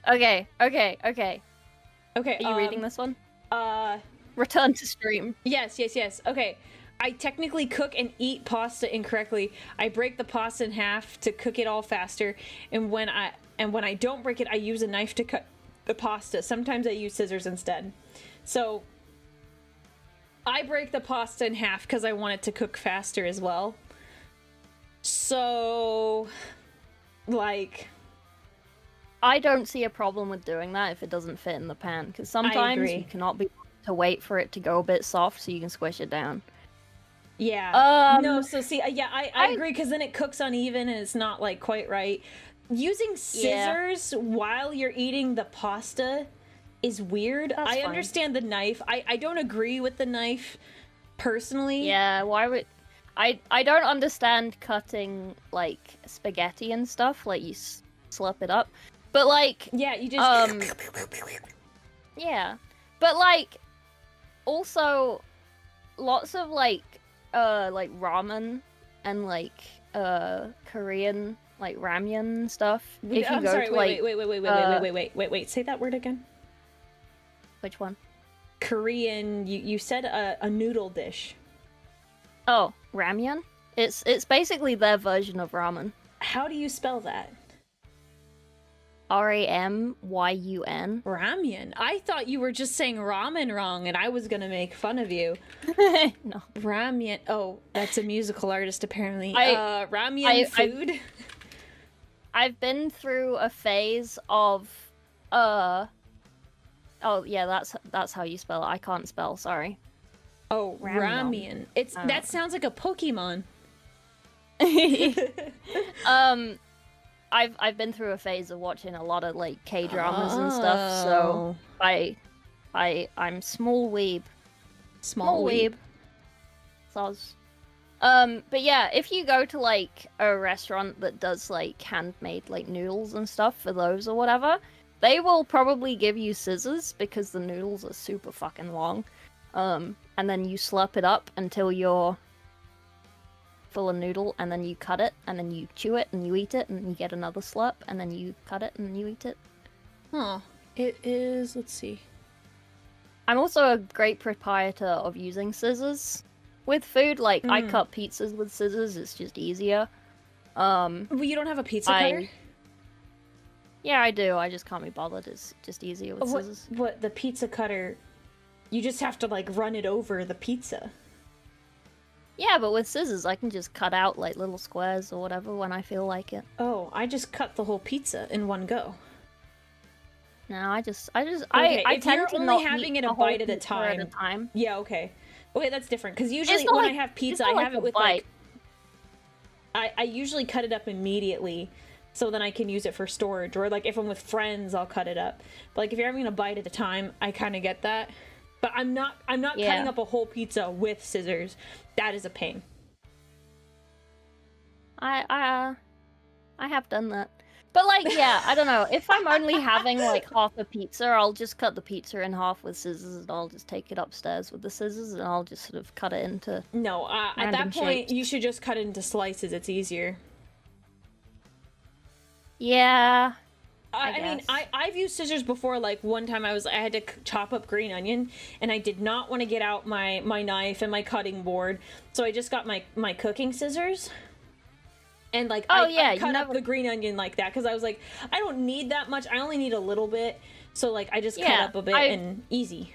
Speaker 2: Okay.
Speaker 1: Okay.
Speaker 2: Are you reading this one?
Speaker 1: Uh,
Speaker 2: Return to stream.
Speaker 1: yes. Okay. I technically cook and eat pasta incorrectly. I break the pasta in half to cook it all faster, and when I don't break it, I use a knife to cut the pasta. Sometimes I use scissors instead. So I break the pasta in half because I want it to cook faster as well. So, like,
Speaker 2: I don't see a problem with doing that if it doesn't fit in the pan, because sometimes you cannot be to wait for it to go a bit soft so you can squish it down.
Speaker 1: Yeah. No, so see, yeah, I agree, because then it cooks uneven and it's not, like, quite right. Using scissors while you're eating the pasta is weird.
Speaker 2: That's fine.
Speaker 1: Understand the knife. I don't agree with the knife, personally.
Speaker 2: Yeah, why would... I don't understand cutting, like, spaghetti and stuff, like, you slurp it up. But, like...
Speaker 1: Yeah, you just...
Speaker 2: Yeah. But, like, also, lots of, like ramen and, like, Korean, like, ramyun stuff. If you go to, like...
Speaker 1: Wait, say that word again.
Speaker 2: Which one?
Speaker 1: Korean, you said a noodle dish.
Speaker 2: Oh, ramyun? It's basically their version of ramen.
Speaker 1: How do you spell that?
Speaker 2: Ramyun.
Speaker 1: Ramyun. I thought you were just saying ramen wrong, and I was gonna make fun of you.
Speaker 2: No.
Speaker 1: Ramyun. Oh, that's a musical artist, apparently. Ramyun food.
Speaker 2: I've been through a phase of Oh yeah, that's how you spell it. I can't spell. Sorry.
Speaker 1: Oh, ramyun. That sounds like a Pokemon.
Speaker 2: I've been through a phase of watching a lot of like K-dramas and stuff, so I'm small weeb.
Speaker 1: Small weeb.
Speaker 2: Soz. But yeah, if you go to like a restaurant that does like handmade like noodles and stuff for those or whatever, they will probably give you scissors because the noodles are super fucking long. And then you slurp it up until you're full of noodle, and then you cut it, and then you chew it, and you eat it, and then you get another slurp, and then you cut it, and then you eat it.
Speaker 1: Huh. It is... let's see.
Speaker 2: I'm also a great proprietor of using scissors with food. Like, I cut pizzas with scissors, it's just easier.
Speaker 1: Well, you don't have a pizza cutter?
Speaker 2: Yeah, I do. I just can't be bothered. It's just easier with scissors.
Speaker 1: What, the pizza cutter... You just have to, like, run it over the pizza.
Speaker 2: Yeah, but with scissors, I can just cut out, like, little squares or whatever when I feel like it.
Speaker 1: Oh, I just cut the whole pizza in one go.
Speaker 2: No, I
Speaker 1: I tend to
Speaker 2: only
Speaker 1: not having it a bite at a time. Yeah, okay. Okay, that's different, because usually when I have pizza, I have it with, like... I usually cut it up immediately, so then I can use it for storage, or, like, if I'm with friends, I'll cut it up. But, like, if you're having a bite at a time, I kind of get that. But I'm not cutting up a whole pizza with scissors. That is a pain.
Speaker 2: I have done that. But, like, yeah, I don't know. If I'm only having, like, half a pizza, I'll just cut the pizza in half with scissors, and I'll just take it upstairs with the scissors, and I'll just sort of cut it into
Speaker 1: No, at that point, you should just cut it into slices. It's easier.
Speaker 2: Yeah.
Speaker 1: I mean, I've used scissors before. Like, one time I had to chop up green onion, and I did not want to get out my knife and my cutting board, so I just got my cooking scissors. And, like, I cut up the green onion like that, because I was like, I don't need that much. I only need a little bit. So, like, I just cut up a bit and easy.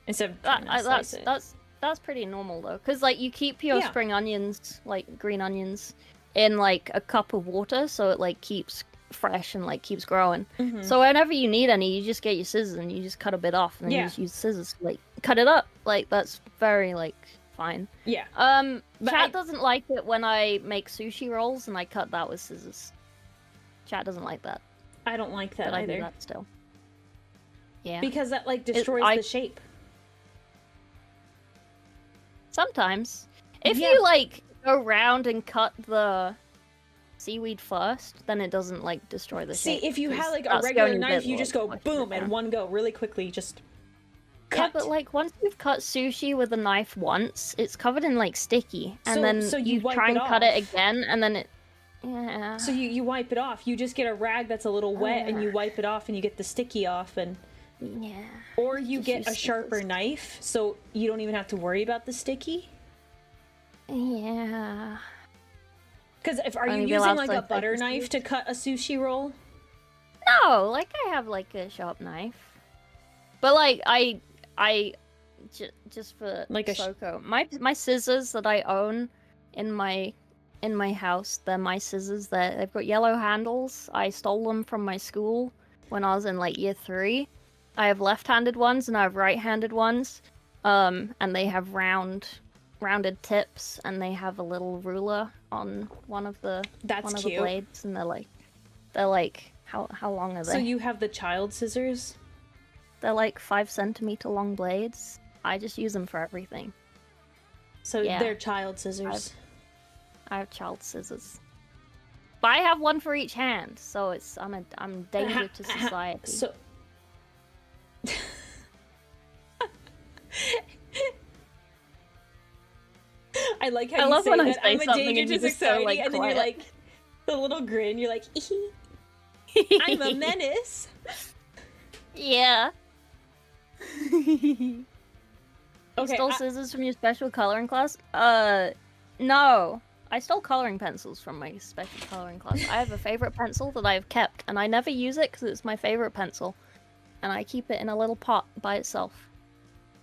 Speaker 1: Instead of trying to slice it.
Speaker 2: That's pretty normal, though. Because, like, you keep your spring onions, like, green onions, in, like, a cup of water, so it, like, keeps fresh and, like, keeps growing. So whenever you need any, you just get your scissors and you just cut a bit off, and then you just use scissors to, like, cut it up. Like, that's very, like, fine.
Speaker 1: Yeah.
Speaker 2: Chat doesn't like it when I make sushi rolls and I cut that with scissors. Chat doesn't like that.
Speaker 1: I don't like that
Speaker 2: but
Speaker 1: either.
Speaker 2: I do that still. Yeah.
Speaker 1: Because that, like, destroys the shape.
Speaker 2: Sometimes. If you, like, go round and cut the seaweed first, then it doesn't, like, destroy the shape.
Speaker 1: See, if you had, like, a regular knife, you just go boom in one go really quickly, just cut.
Speaker 2: Yeah, but, like, once you've cut sushi with a knife once, it's covered in, like, sticky, and then
Speaker 1: so you
Speaker 2: try and cut it again, and then it... Yeah.
Speaker 1: So you wipe it off. You just get a rag that's a little wet and you wipe it off and you get the sticky off and...
Speaker 2: Yeah.
Speaker 1: Or you
Speaker 2: Just
Speaker 1: get a
Speaker 2: use
Speaker 1: sharper
Speaker 2: scissors.
Speaker 1: knife so you don't even have to worry about the sticky.
Speaker 2: Yeah.
Speaker 1: Because are you
Speaker 2: Only be
Speaker 1: using
Speaker 2: allowed
Speaker 1: like
Speaker 2: to
Speaker 1: a butter
Speaker 2: take the
Speaker 1: knife to cut a sushi roll?
Speaker 2: No, like I have like a sharp knife. But like just for
Speaker 1: Like a
Speaker 2: Soko, my scissors that I own in my house, they're my scissors. They've got yellow handles. I stole them from my school when I was in like year 3. I have left-handed ones and I have right-handed ones. And they have rounded tips and they have a little ruler on one of the
Speaker 1: That's
Speaker 2: the
Speaker 1: cute.
Speaker 2: blades, and they're like how long are they?
Speaker 1: So you have the child scissors?
Speaker 2: They're like 5 centimeter long blades. I just use them for everything.
Speaker 1: So
Speaker 2: Yeah.
Speaker 1: they're child scissors.
Speaker 2: I have child scissors. But I have one for each hand, so I'm a danger to society.
Speaker 1: So I like how
Speaker 2: I
Speaker 1: you
Speaker 2: love
Speaker 1: say
Speaker 2: when I
Speaker 1: that.
Speaker 2: say
Speaker 1: I'm a
Speaker 2: something
Speaker 1: danger
Speaker 2: and
Speaker 1: to
Speaker 2: you just go,
Speaker 1: society,
Speaker 2: like,
Speaker 1: and then you're
Speaker 2: quiet.
Speaker 1: like the little grin. You're like, I'm a menace.
Speaker 2: Yeah.
Speaker 1: Okay,
Speaker 2: Stole scissors from your special coloring class? No. I stole coloring pencils from my special coloring class. I have a favorite pencil that I have kept, and I never use it because it's my favorite pencil. And I keep it in a little pot by itself.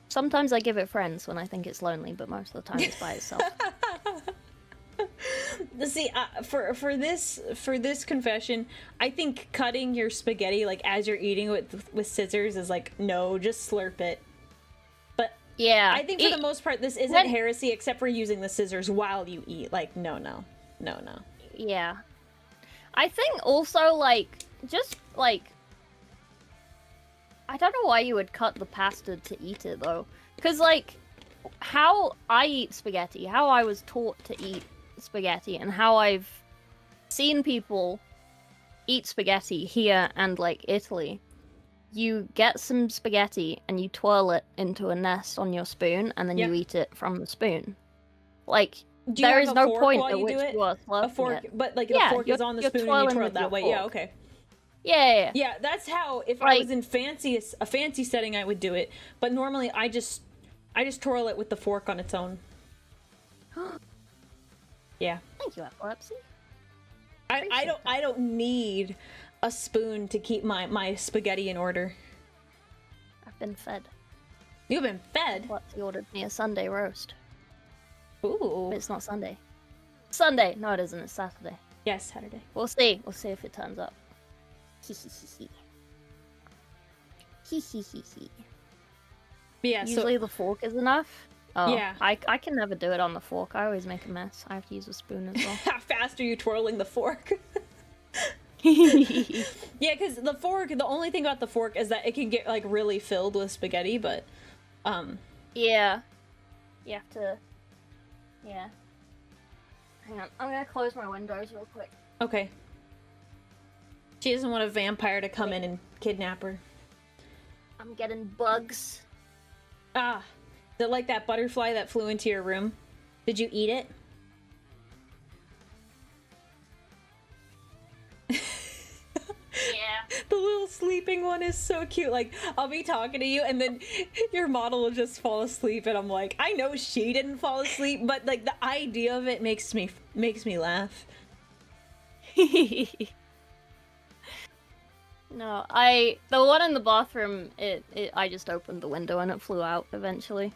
Speaker 2: Sometimes I give it friends when I think it's lonely, but most of the time it's by itself.
Speaker 1: See, for this confession, I think cutting your spaghetti like as you're eating it with scissors is like, no, just slurp it. But
Speaker 2: Yeah.
Speaker 1: I think for the most part, this isn't
Speaker 2: when-
Speaker 1: heresy, except for using the scissors while you eat. Like, no.
Speaker 2: Yeah. I think also, like, just, like... I don't know why you would cut the pasta to eat it, though. Because, like, how I eat spaghetti, how I was taught to eat spaghetti, and how I've seen people eat spaghetti here and, like, Italy. You get some spaghetti and you twirl it into a nest on your spoon, and then
Speaker 1: Yep.
Speaker 2: you eat it from the spoon. Like,
Speaker 1: Do you
Speaker 2: there
Speaker 1: have
Speaker 2: is
Speaker 1: a
Speaker 2: no
Speaker 1: fork
Speaker 2: point
Speaker 1: while
Speaker 2: at
Speaker 1: you
Speaker 2: which
Speaker 1: do it?
Speaker 2: you are slurping
Speaker 1: A fork,
Speaker 2: it.
Speaker 1: but like
Speaker 2: Yeah,
Speaker 1: the fork is
Speaker 2: you're-
Speaker 1: on the
Speaker 2: you're
Speaker 1: spoon and you
Speaker 2: twirling
Speaker 1: twirl it
Speaker 2: with
Speaker 1: that
Speaker 2: your
Speaker 1: way. Yeah,
Speaker 2: fork.
Speaker 1: okay.
Speaker 2: Yeah.
Speaker 1: Yeah, that's how if I
Speaker 2: Like-
Speaker 1: was in a fancy setting I would do it. But normally I just twirl it with the fork on its own. Yeah.
Speaker 2: Thank you, epilepsy.
Speaker 1: I don't need a spoon to keep my spaghetti in order.
Speaker 2: I've been fed.
Speaker 1: You've been fed.
Speaker 2: Epilepsy ordered me a Sunday roast.
Speaker 1: Ooh.
Speaker 2: But it's not Sunday. Sunday! No, it isn't. It's Saturday.
Speaker 1: Yes, Saturday.
Speaker 2: We'll see. We'll see if it turns up. Hee hee hee hee. Hee hee hee hee.
Speaker 1: But yeah,
Speaker 2: Usually the fork is enough. Oh,
Speaker 1: Yeah.
Speaker 2: I can never do it on the fork. I always make a mess. I have to use a spoon as well.
Speaker 1: how fast are you twirling the fork?
Speaker 2: Yeah.
Speaker 1: Yeah, because the fork, the only thing about the fork is that it can get like really filled with spaghetti, but
Speaker 2: You have to... Yeah. Hang on. I'm gonna close my windows real quick.
Speaker 1: okay. She doesn't want a vampire to come in and kidnap her.
Speaker 2: I'm getting bugs.
Speaker 1: Ah, is it like that butterfly that flew into your room? Did you eat it?
Speaker 2: Yeah.
Speaker 1: The little sleeping one is so cute. Like, I'll be talking to you and then your model will just fall asleep and I'm like, I know she didn't fall asleep, but like the idea of it makes me laugh.
Speaker 2: No, the one in the bathroom, I just opened the window and it flew out eventually.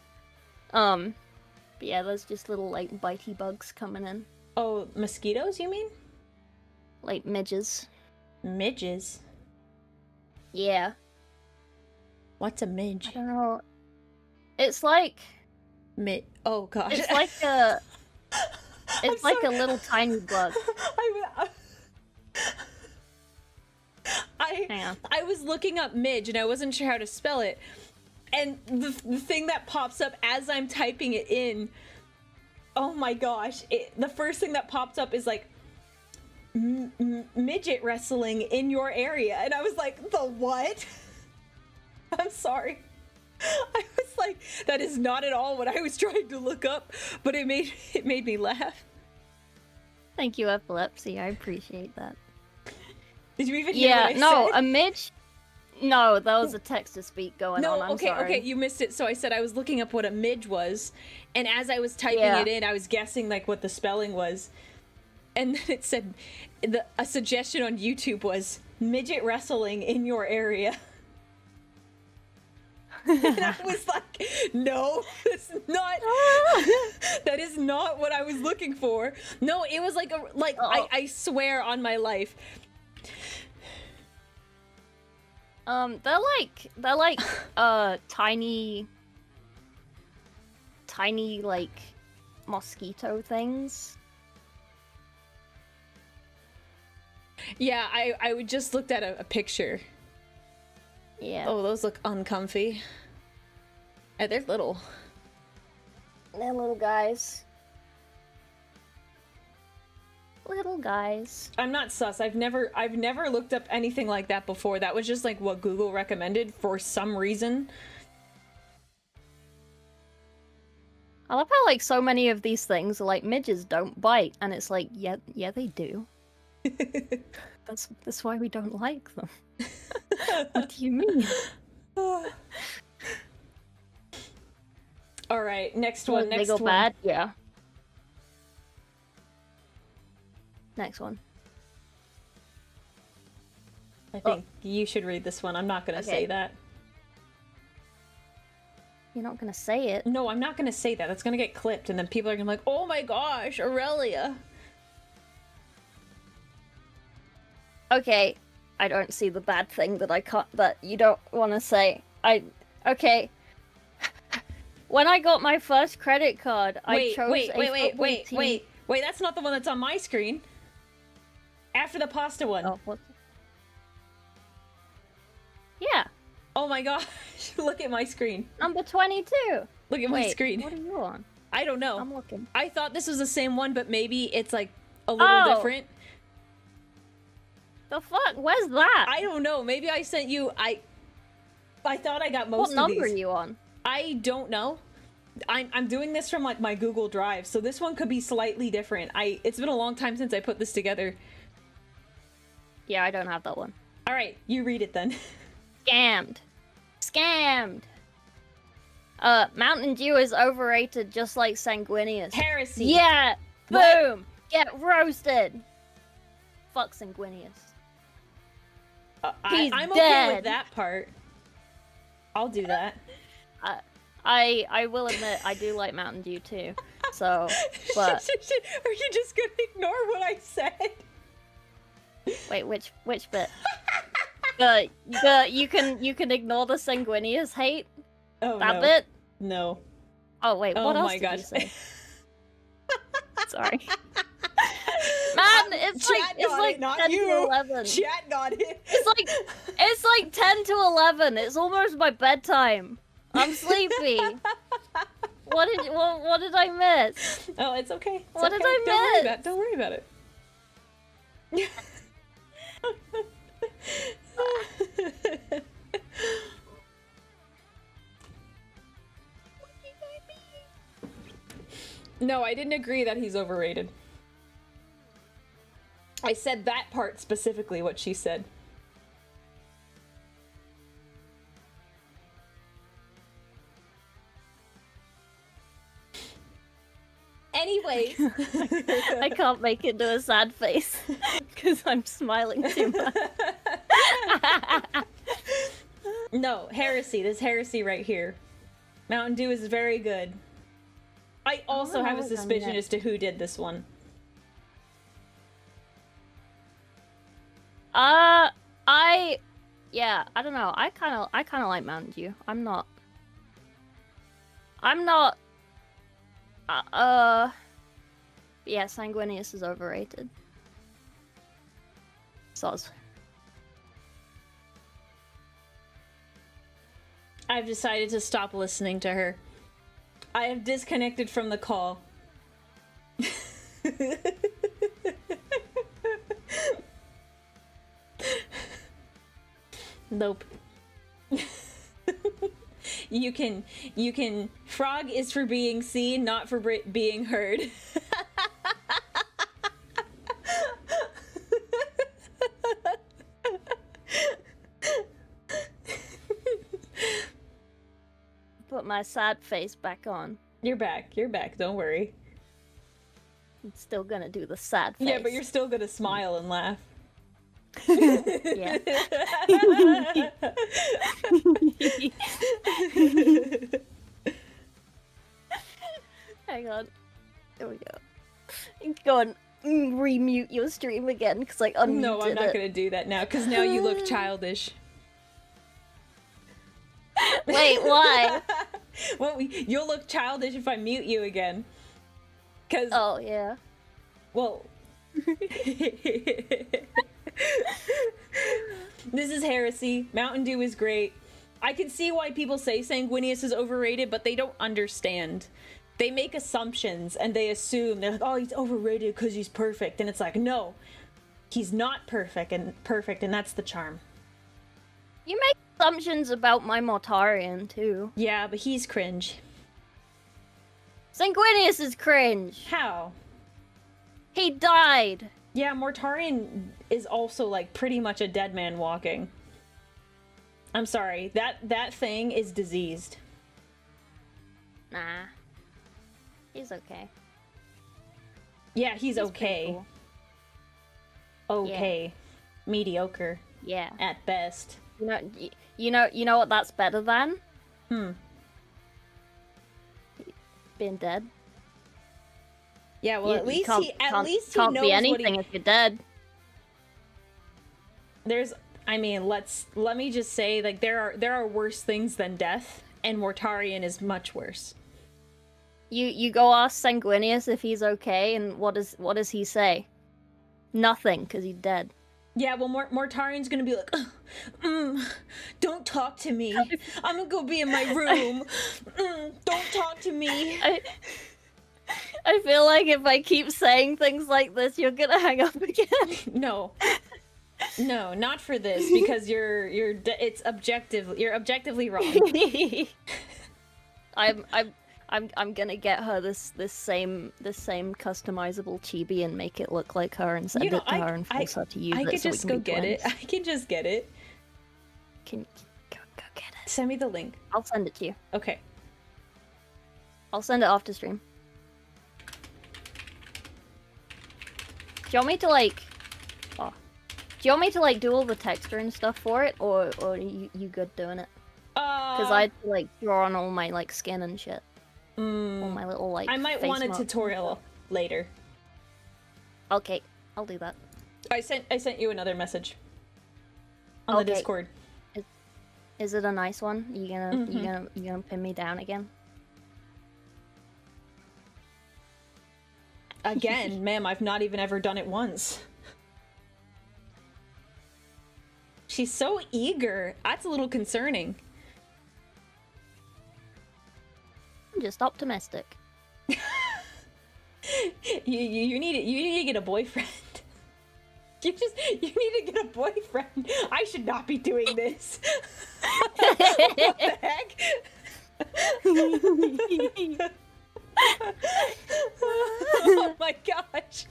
Speaker 2: But yeah, there's just little like bitey bugs coming in,
Speaker 1: Oh, mosquitoes, you mean?
Speaker 2: like midges.
Speaker 1: Midges?
Speaker 2: Yeah,
Speaker 1: What's a midge?
Speaker 2: I don't know. It's like
Speaker 1: Oh gosh.
Speaker 2: it's like a it's like
Speaker 1: sorry.
Speaker 2: a little tiny bug. Hang on.
Speaker 1: I was looking up midge and I wasn't sure how to spell it. And the thing that pops up as I'm typing it in, oh my gosh, the first thing that pops up is like midget wrestling in your area. And I was like, the what? I'm sorry. I was like, that is not at all what I was trying to look up, but it made me laugh.
Speaker 2: Thank you, Epilepsy. I appreciate that.
Speaker 1: Did you even hear what I
Speaker 2: no,
Speaker 1: said?
Speaker 2: a midge. No, there was a text-to-speak going on. I'm
Speaker 1: okay,
Speaker 2: sorry.
Speaker 1: okay, you missed it. So I said I was looking up what a midge was, and as I was typing it in, I was guessing like what the spelling was, and then it said a suggestion on YouTube was midget wrestling in your area. And I was like, no, that's not. That is not what I was looking for. No, it was like I swear on my life.
Speaker 2: They're like tiny like mosquito things.
Speaker 1: Yeah, I just looked at a picture.
Speaker 2: Yeah.
Speaker 1: Oh, those look uncomfy. They're little.
Speaker 2: They're little guys. Little guys.
Speaker 1: I'm not sus. I've never looked up anything like that before. That was just like what Google recommended for some reason.
Speaker 2: I love how like so many of these things are like midges don't bite, and it's like yeah they do. That's why we don't like them. What do you mean?
Speaker 1: All right, next one.
Speaker 2: They go bad, yeah. Next one.
Speaker 1: I think you should read this one. I'm not gonna say that.
Speaker 2: You're not gonna say it.
Speaker 1: No, I'm not gonna say that. That's gonna get clipped, and then people are gonna be like, "Oh my gosh, Aurelia."
Speaker 2: Okay, I don't see the bad thing that you don't want to say. Okay. When I got my first credit card, I chose
Speaker 1: wait. That's not the one that's on my screen. After the pasta one.
Speaker 2: Oh, what? Yeah.
Speaker 1: Oh my gosh, look at my screen.
Speaker 2: Number 22.
Speaker 1: Look at my screen.
Speaker 2: What are you on?
Speaker 1: I don't know.
Speaker 2: I'm looking.
Speaker 1: I thought this was the same one, but maybe it's like a little different.
Speaker 2: The fuck? Where's that?
Speaker 1: I don't know. Maybe I sent you. I thought I got most of these.
Speaker 2: What number are you on?
Speaker 1: I don't know. I'm doing this from like my Google Drive, so this one could be slightly different. It's been a long time since I put this together.
Speaker 2: Yeah, I don't have that one.
Speaker 1: All right, you read it then.
Speaker 2: Scammed. Mountain Dew is overrated, just like Sanguinius.
Speaker 1: Heresy.
Speaker 2: Yeah.
Speaker 1: What?
Speaker 2: Boom. Get roasted. Fuck Sanguinius.
Speaker 1: I'm
Speaker 2: dead.
Speaker 1: okay with that part. I'll do that.
Speaker 2: I will admit I do like Mountain Dew too. So, but
Speaker 1: are you just gonna ignore what I said?
Speaker 2: wait, which bit? You can ignore the Sanguinius hate.
Speaker 1: Oh
Speaker 2: that
Speaker 1: no.
Speaker 2: bit?
Speaker 1: No.
Speaker 2: Oh wait, what else
Speaker 1: my
Speaker 2: did
Speaker 1: gosh.
Speaker 2: you say? Sorry. Man, it's like
Speaker 1: not
Speaker 2: 10
Speaker 1: you.
Speaker 2: to 11.
Speaker 1: Chat got it.
Speaker 2: It's like 10 to 11. It's almost my bedtime. I'm sleepy. What did I miss?
Speaker 1: Oh, it's okay.
Speaker 2: What did I miss?
Speaker 1: Don't worry about it. No, I didn't agree that he's overrated. I said that part specifically, what she said. Anyways.
Speaker 2: I can't make it to a sad face because I'm smiling too much.
Speaker 1: No, heresy. This heresy right here. Mountain Dew is very good. I also have a suspicion as to who did this one.
Speaker 2: I don't know. I kind of like Mountain Dew. I'm not. Yeah, Sanguinius is overrated. Soz.
Speaker 1: I've decided to stop listening to her. I have disconnected from the call. Nope. You can. Frog is for being seen, not for being heard.
Speaker 2: put my sad face back on.
Speaker 1: You're back. You're back. Don't worry.
Speaker 2: I'm still gonna do the sad face.
Speaker 1: Yeah, but you're still gonna smile and laugh.
Speaker 2: Yeah. Hang on. There we go. Go on. Remute your stream again, because like unmuted
Speaker 1: No, I'm not
Speaker 2: it.
Speaker 1: gonna do that now, because now you look childish.
Speaker 2: Wait, why?
Speaker 1: Well, you'll look childish if I mute you again. Cause
Speaker 2: Oh yeah.
Speaker 1: well, this is heresy. Mountain Dew is great. I can see why people say Sanguinius is overrated, but they don't understand. They make assumptions and they assume they're like, oh, he's overrated because he's perfect, and it's like, no, he's not perfect, and that's the charm.
Speaker 2: You make assumptions about my Mortarion too.
Speaker 1: Yeah, but he's cringe.
Speaker 2: Sanguinius is cringe.
Speaker 1: How?
Speaker 2: He died.
Speaker 1: Yeah, Mortarion is also like pretty much a dead man walking. I'm sorry, that thing is diseased.
Speaker 2: Nah. He's okay.
Speaker 1: Yeah, he's okay.
Speaker 2: Cool.
Speaker 1: Okay. Yeah. Mediocre.
Speaker 2: Yeah.
Speaker 1: At best.
Speaker 2: You know what that's better than? Being dead.
Speaker 1: Yeah, well, at least he
Speaker 2: can't
Speaker 1: knows
Speaker 2: be anything
Speaker 1: what
Speaker 2: if you're dead.
Speaker 1: Let me just say, like, there are worse things than death, and Mortarion is much worse.
Speaker 2: You go ask Sanguinius if he's okay, and what does he say? Nothing, because he's dead.
Speaker 1: Yeah, well, Mortarion's gonna be like, don't talk to me. I'm gonna go be in my room. Don't talk to me.
Speaker 2: I feel like if I keep saying things like this, you're gonna hang up again.
Speaker 1: No, not for this, because you're objectively wrong.
Speaker 2: I'm gonna get her this same customizable chibi and make it look like her and send it to her and force her to use it.
Speaker 1: I could
Speaker 2: so
Speaker 1: just
Speaker 2: we can
Speaker 1: go
Speaker 2: be
Speaker 1: get
Speaker 2: twins.
Speaker 1: it. I can just get it.
Speaker 2: Can go get it?
Speaker 1: Send me the link.
Speaker 2: I'll send it to you.
Speaker 1: Okay.
Speaker 2: I'll send it after stream. Do you want me to like? Oh. Do you want me to like do all the texture and stuff for it, or you good doing it? Because I had to like draw on all my like skin and shit. All my little like.
Speaker 1: I might
Speaker 2: face
Speaker 1: want a
Speaker 2: marks.
Speaker 1: tutorial later.
Speaker 2: Okay, I'll do that.
Speaker 1: I sent you another message on the Discord.
Speaker 2: Is it a nice one? You gonna pin me down again?
Speaker 1: Again, ma'am, I've not even ever done it once. She's so eager. That's a little concerning.
Speaker 2: I'm just optimistic.
Speaker 1: You need to get a boyfriend. You need to get a boyfriend. I should not be doing this. What the heck? Oh my gosh.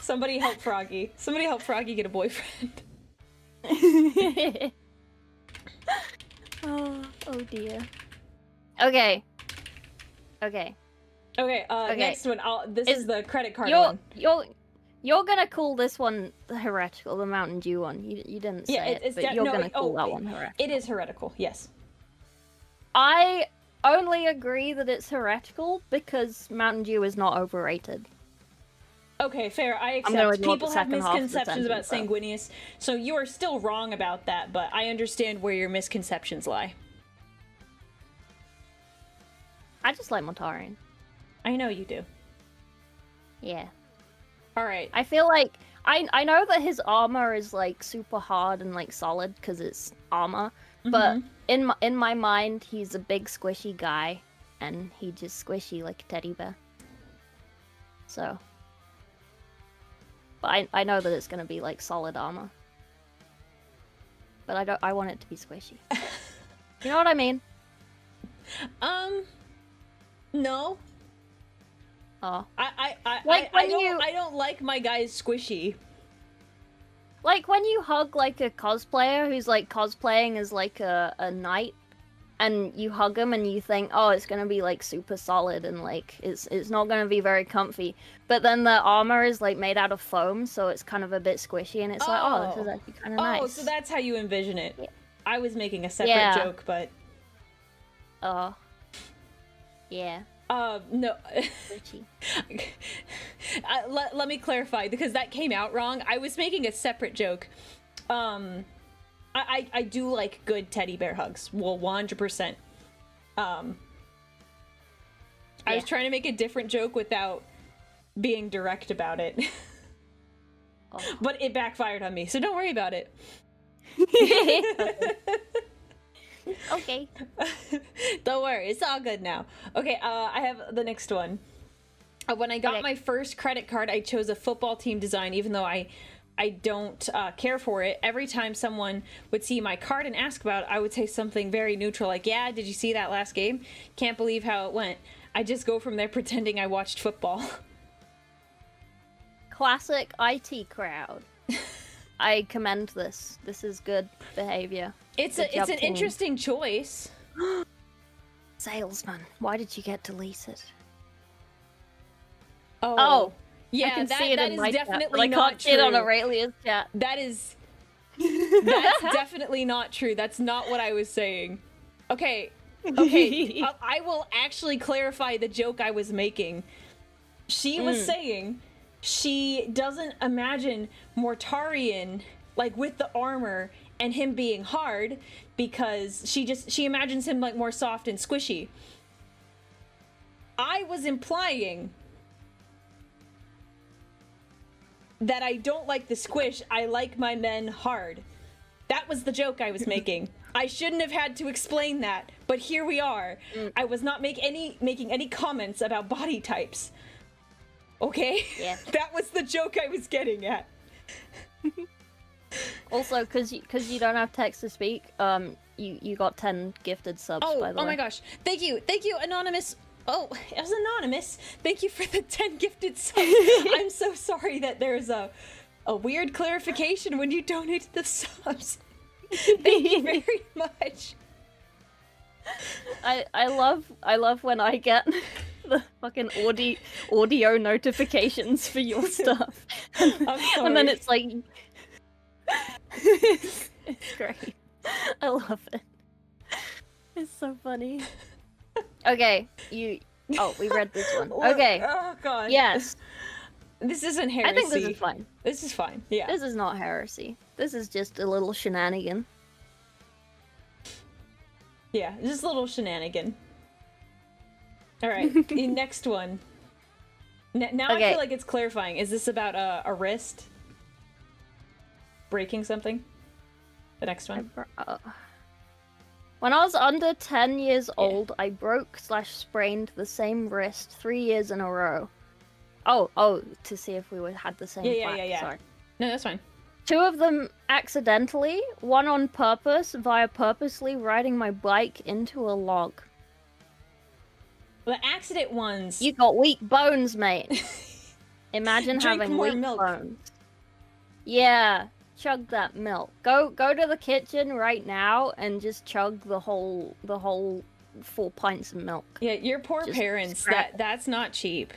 Speaker 1: Somebody help Froggy. Somebody help Froggy get a boyfriend.
Speaker 2: Oh dear. Okay.
Speaker 1: Next one. This is the credit card one.
Speaker 2: You're gonna call this one heretical, the Mountain Dew one. You didn't say but you're gonna call that one heretical.
Speaker 1: It is heretical, yes.
Speaker 2: I only agree that it's heretical because Mountain Dew is not overrated.
Speaker 1: Okay, fair. I accept. People have misconceptions about Sanguinius, so you are still wrong about that, but I understand where your misconceptions lie.
Speaker 2: I just like Mortarion.
Speaker 1: I know you do.
Speaker 2: Yeah.
Speaker 1: Alright.
Speaker 2: I feel like I know that his armor is like super hard and like solid because it's armor, but in my mind he's a big squishy guy and he just squishy like a teddy bear. So, but I know that it's gonna be like solid armor, but I want it to be squishy. You know what I mean?
Speaker 1: No.
Speaker 2: Oh.
Speaker 1: I don't like my guys squishy.
Speaker 2: Like when you hug like a cosplayer who's like cosplaying as like a knight and you hug them and you think, oh, it's gonna be like super solid and like it's not gonna be very comfy. But then the armor is like made out of foam, so it's kind of a bit squishy, and it's like, oh, this is actually kind of nice.
Speaker 1: Oh, so that's how you envision it.
Speaker 2: Yeah.
Speaker 1: I was making a separate joke, but
Speaker 2: yeah.
Speaker 1: No. Let me clarify, because that came out wrong. I was making a separate joke. I do like good teddy bear hugs. Well, 100%. I was trying to make a different joke without being direct about it. But it backfired on me, so don't worry about it.
Speaker 2: Okay.
Speaker 1: Don't worry, it's all good now. Okay, I have the next one. When I got my first credit card, I chose a football team design, even though I don't care for it. Every time someone would see my card and ask about it, I would say something very neutral, like, yeah, did you see that last game? Can't believe how it went. I just go from there pretending I watched football.
Speaker 2: Classic IT crowd. I commend this. This is good behavior.
Speaker 1: It's an interesting choice.
Speaker 2: Salesman, why did you get deleted?
Speaker 1: Oh. Yeah,
Speaker 2: I can see it
Speaker 1: that
Speaker 2: in
Speaker 1: is
Speaker 2: my
Speaker 1: definitely
Speaker 2: chat,
Speaker 1: not
Speaker 2: I can't
Speaker 1: true.
Speaker 2: see it on Aurelia's chat.
Speaker 1: That's definitely not true. That's not what I was saying. Okay, I will actually clarify the joke I was making. She was saying she doesn't imagine Mortarion like with the armor and him being hard, because she imagines him like more soft and squishy. I was implying that I don't like the squish, I like my men hard. That was the joke I was making. I shouldn't have had to explain that, but here we are. I was not making any comments about body types. Okay?
Speaker 2: Yeah.
Speaker 1: That was the joke I was getting at.
Speaker 2: Also, because you don't have text to speak, you got 10 gifted subs, by the way.
Speaker 1: Oh my gosh. Thank you, Anonymous. Oh, as Anonymous, thank you for the 10 gifted subs. I'm so sorry that there's a weird clarification when you donate the subs. Thank you very much.
Speaker 2: I love when I get the fucking audio notifications for your stuff.
Speaker 1: I'm sorry.
Speaker 2: And then it's like it's great. I love it. It's so funny. Okay, we read this one. Okay.
Speaker 1: Oh god.
Speaker 2: Yes.
Speaker 1: This isn't heresy.
Speaker 2: I think this is fine.
Speaker 1: This is fine. Yeah.
Speaker 2: This is not heresy. This is just a little shenanigan.
Speaker 1: Yeah, just a little shenanigan. Alright, the next one. Now I feel like it's clarifying. Is this about a wrist? Breaking something? The next one?
Speaker 2: When I was under 10 years old, I broke/sprained the same wrist 3 years in a row. Oh, to see if we had the same fact. Sorry.
Speaker 1: No, that's fine.
Speaker 2: 2 of them accidentally, 1 on purpose via purposely riding my bike into a log.
Speaker 1: The accident ones...
Speaker 2: You got weak bones, mate. Imagine
Speaker 1: Drink
Speaker 2: having
Speaker 1: more
Speaker 2: weak
Speaker 1: milk.
Speaker 2: bones. Yeah, chug that milk. Go to the kitchen right now and just chug the whole 4 pints of milk.
Speaker 1: Yeah, your poor
Speaker 2: Just
Speaker 1: parents. That's not cheap.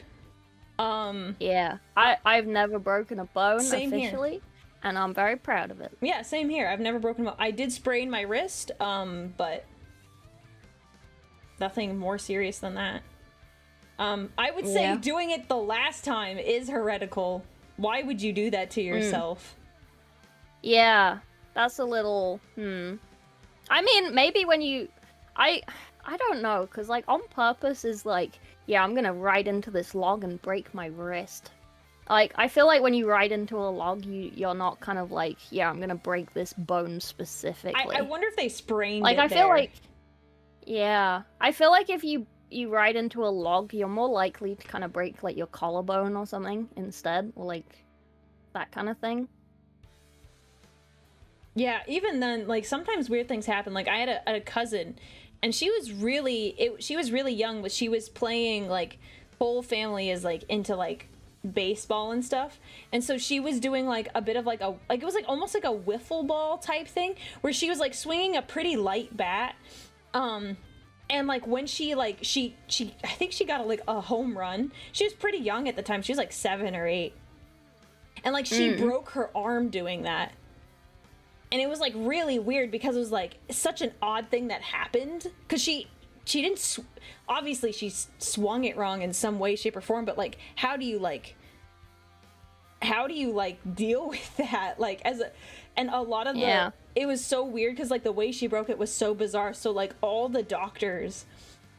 Speaker 2: Yeah, I've never broken a bone
Speaker 1: Same here.
Speaker 2: officially, and I'm very proud of it.
Speaker 1: Yeah, same here. I've never broken them. I did sprain my wrist, but nothing more serious than that. I would say doing it the last time is heretical. Why would you do that to yourself?
Speaker 2: Yeah, that's a little, I mean, maybe when you... I don't know, because, like, on purpose is like, yeah, I'm gonna ride into this log and break my wrist. Like, I feel like when you ride into a log, you're not kind of like, yeah, I'm gonna break this bone specifically.
Speaker 1: I wonder if they sprained
Speaker 2: like,
Speaker 1: it
Speaker 2: I feel
Speaker 1: there.
Speaker 2: like... Yeah. I feel like if you ride into a log, you're more likely to kind of break, like, your collarbone or something instead, or, like, that kind of thing.
Speaker 1: Yeah, even then, like, sometimes weird things happen. Like, I had a cousin, and she was really young, but she was playing, like, whole family is, like, into, like, baseball and stuff. And so she was doing, like, a bit of, like, it was, like, almost like a wiffle ball type thing, where she was, like, swinging a pretty light bat, And like when she I think she got a home run. She was pretty young at the time. She was like 7 or 8. And like she broke her arm doing that. And it was like really weird because it was like such an odd thing that happened, cuz she didn't obviously she swung it wrong in some way, shape or form, but like how do you deal with that, like and a lot of it was so weird because like the way she broke it was so bizarre. So like all the doctors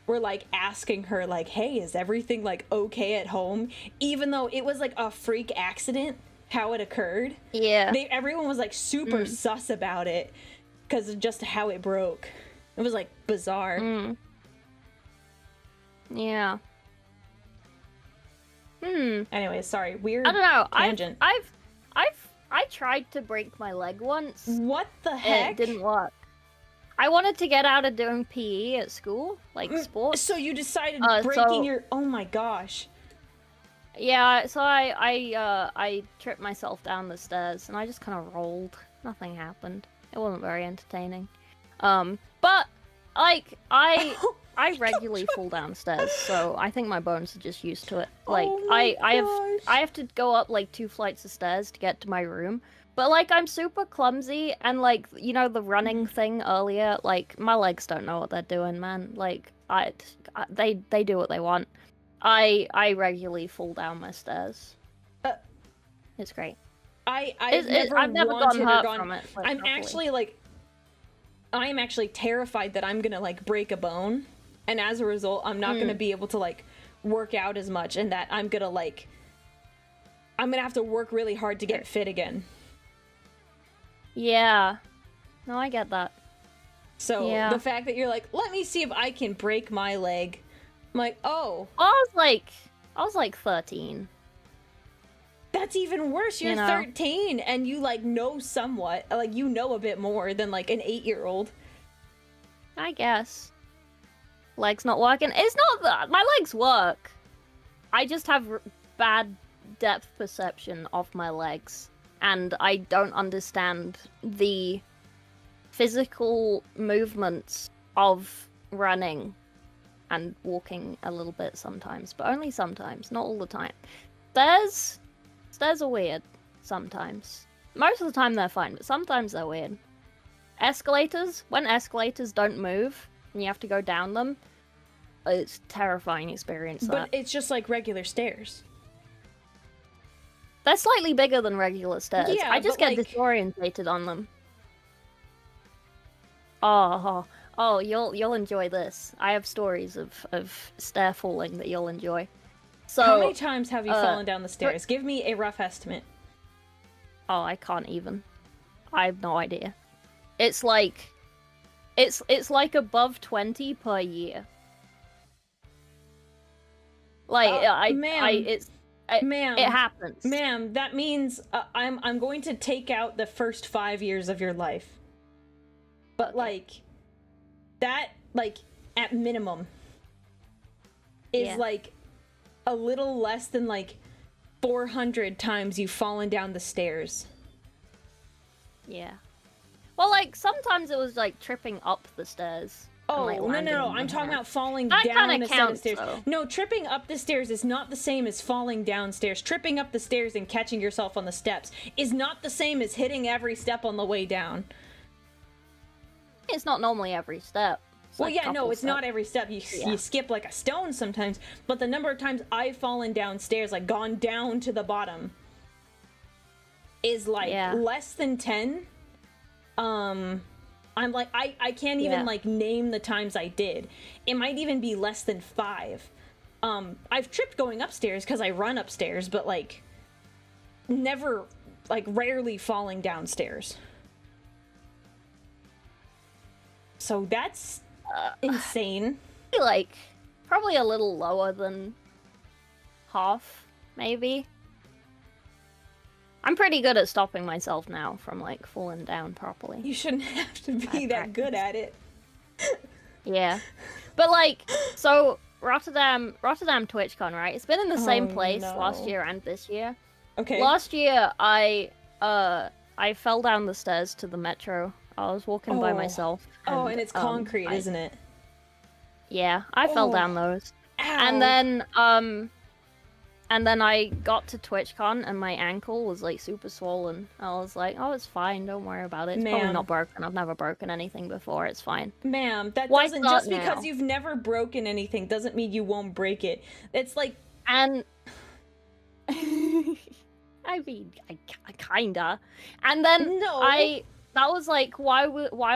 Speaker 1: were like asking her like, hey, is everything like okay at home, even though it was like a freak accident how it occurred. Everyone was like super sus about it because of just how it broke. It was like bizarre. Anyway, sorry, weird.
Speaker 2: I don't know.
Speaker 1: Tangent.
Speaker 2: I tried to break my leg once.
Speaker 1: What the heck?
Speaker 2: It didn't work. I wanted to get out of doing PE at school, like sports.
Speaker 1: So you decided breaking your... Oh my gosh.
Speaker 2: Yeah, so I tripped myself down the stairs and I just kind of rolled. Nothing happened. It wasn't very entertaining. But like I regularly fall downstairs, so I think my bones are just used to it. Like I have to go up like 2 flights of stairs to get to my room. But like I'm super clumsy, and like, you know, the running thing earlier, like my legs don't know what they're doing, man. Like they do what they want. I regularly fall down my stairs. It's great.
Speaker 1: I've never gotten hurt from it. Like, I'm actually terrified that I'm gonna like break a bone, and as a result I'm not gonna be able to like work out as much, and that I'm gonna have to work really hard to get fit again.
Speaker 2: Yeah. No, I get that.
Speaker 1: So the fact that you're like, let me see if I can break my leg, I'm like, oh.
Speaker 2: I was like 13.
Speaker 1: That's even worse. You're 13 and you like know somewhat, like you know a bit more than like an 8-year-old.
Speaker 2: I guess. Legs not working. It's not that my legs work. I just have bad depth perception of my legs, and I don't understand the physical movements of running and walking a little bit sometimes, but only sometimes, not all the time. Stairs are weird sometimes. Most of the time they're fine, but sometimes they're weird. Escalators, when escalators don't move and you have to go down them, it's a terrifying experience.
Speaker 1: But it's just like regular stairs.
Speaker 2: They're slightly bigger than regular stairs.
Speaker 1: Yeah,
Speaker 2: I just get disorientated on them. Oh, you'll enjoy this. I have stories of stair falling that you'll enjoy. So,
Speaker 1: how many times have you fallen down the stairs? Give me a rough estimate.
Speaker 2: Oh, I can't even. I have no idea. It's like above 20 per year. Like
Speaker 1: Ma'am,
Speaker 2: it happens.
Speaker 1: Ma'am, that means I'm going to take out the first 5 years of your life. But like that, like at minimum, is like a little less than like 400 times you've fallen down the stairs.
Speaker 2: Yeah. Well, like sometimes it was like tripping up the stairs.
Speaker 1: Oh,
Speaker 2: and, like,
Speaker 1: no. I'm talking about falling
Speaker 2: that
Speaker 1: down a set of stairs.
Speaker 2: Though.
Speaker 1: No, tripping up the stairs is not the same as falling downstairs. Tripping up the stairs and catching yourself on the steps is not the same as hitting every step on the way down.
Speaker 2: It's not normally every step.
Speaker 1: Well, yeah, no, it's not every step. You skip like a stone sometimes, but the number of times I've fallen downstairs, like gone down to the bottom, is like less than 10. I'm like, I can't even like name the times I did. It might even be less than 5. I've tripped going upstairs because I run upstairs, but like never, like rarely falling downstairs. So that's insane.
Speaker 2: Like probably a little lower than half, maybe. I'm pretty good at stopping myself now from like falling down properly.
Speaker 1: You shouldn't have to be that good at it.
Speaker 2: Yeah. But like, so Rotterdam TwitchCon, right? It's been in the same place last year and this year.
Speaker 1: Okay.
Speaker 2: Last year I fell down the stairs to the metro I was walking by myself.
Speaker 1: And it's concrete,
Speaker 2: I-
Speaker 1: isn't it?
Speaker 2: Yeah, I fell down those.
Speaker 1: Ow.
Speaker 2: And then I got to TwitchCon and my ankle was like super swollen. I was like, oh, it's fine, don't worry about it. It's probably
Speaker 1: Ma'am.
Speaker 2: not broken. I've never broken anything before. It's fine.
Speaker 1: Ma'am, that
Speaker 2: Why
Speaker 1: doesn't,
Speaker 2: not
Speaker 1: just
Speaker 2: now?
Speaker 1: because you've never broken anything doesn't mean you won't break it. It's like,
Speaker 2: And I mean, I kinda. And then
Speaker 1: No.
Speaker 2: that was like while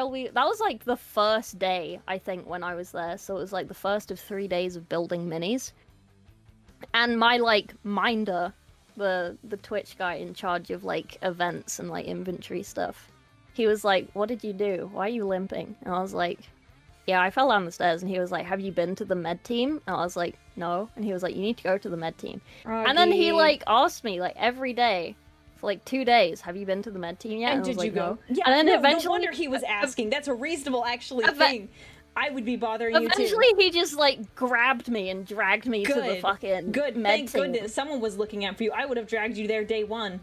Speaker 2: we that was like the first day, I think, when I was there. So it was like the first of 3 days of building minis. And my like minder, the Twitch guy in charge of like events and like inventory stuff, he was like, "What did you do? Why are you limping?" And I was like, "Yeah, I fell down the stairs." And he was like, "Have you been to the med team?" And I was like, "No." And he was like, "You need to go to the med team." And then he like asked me like every day for like 2 days, "Have you been to the med team yet?"
Speaker 1: And
Speaker 2: I
Speaker 1: did
Speaker 2: was
Speaker 1: you
Speaker 2: like,
Speaker 1: go?
Speaker 2: "No."
Speaker 1: Yeah,
Speaker 2: and then
Speaker 1: no
Speaker 2: eventually,
Speaker 1: wonder he was asking. That's a reasonable actually
Speaker 2: Eve-
Speaker 1: thing. I would be bothering you too.
Speaker 2: eventually he just like grabbed me and dragged me to the fucking
Speaker 1: Good,
Speaker 2: med
Speaker 1: thank
Speaker 2: team.
Speaker 1: goodness. Someone was looking out for you. I would have dragged you there day one.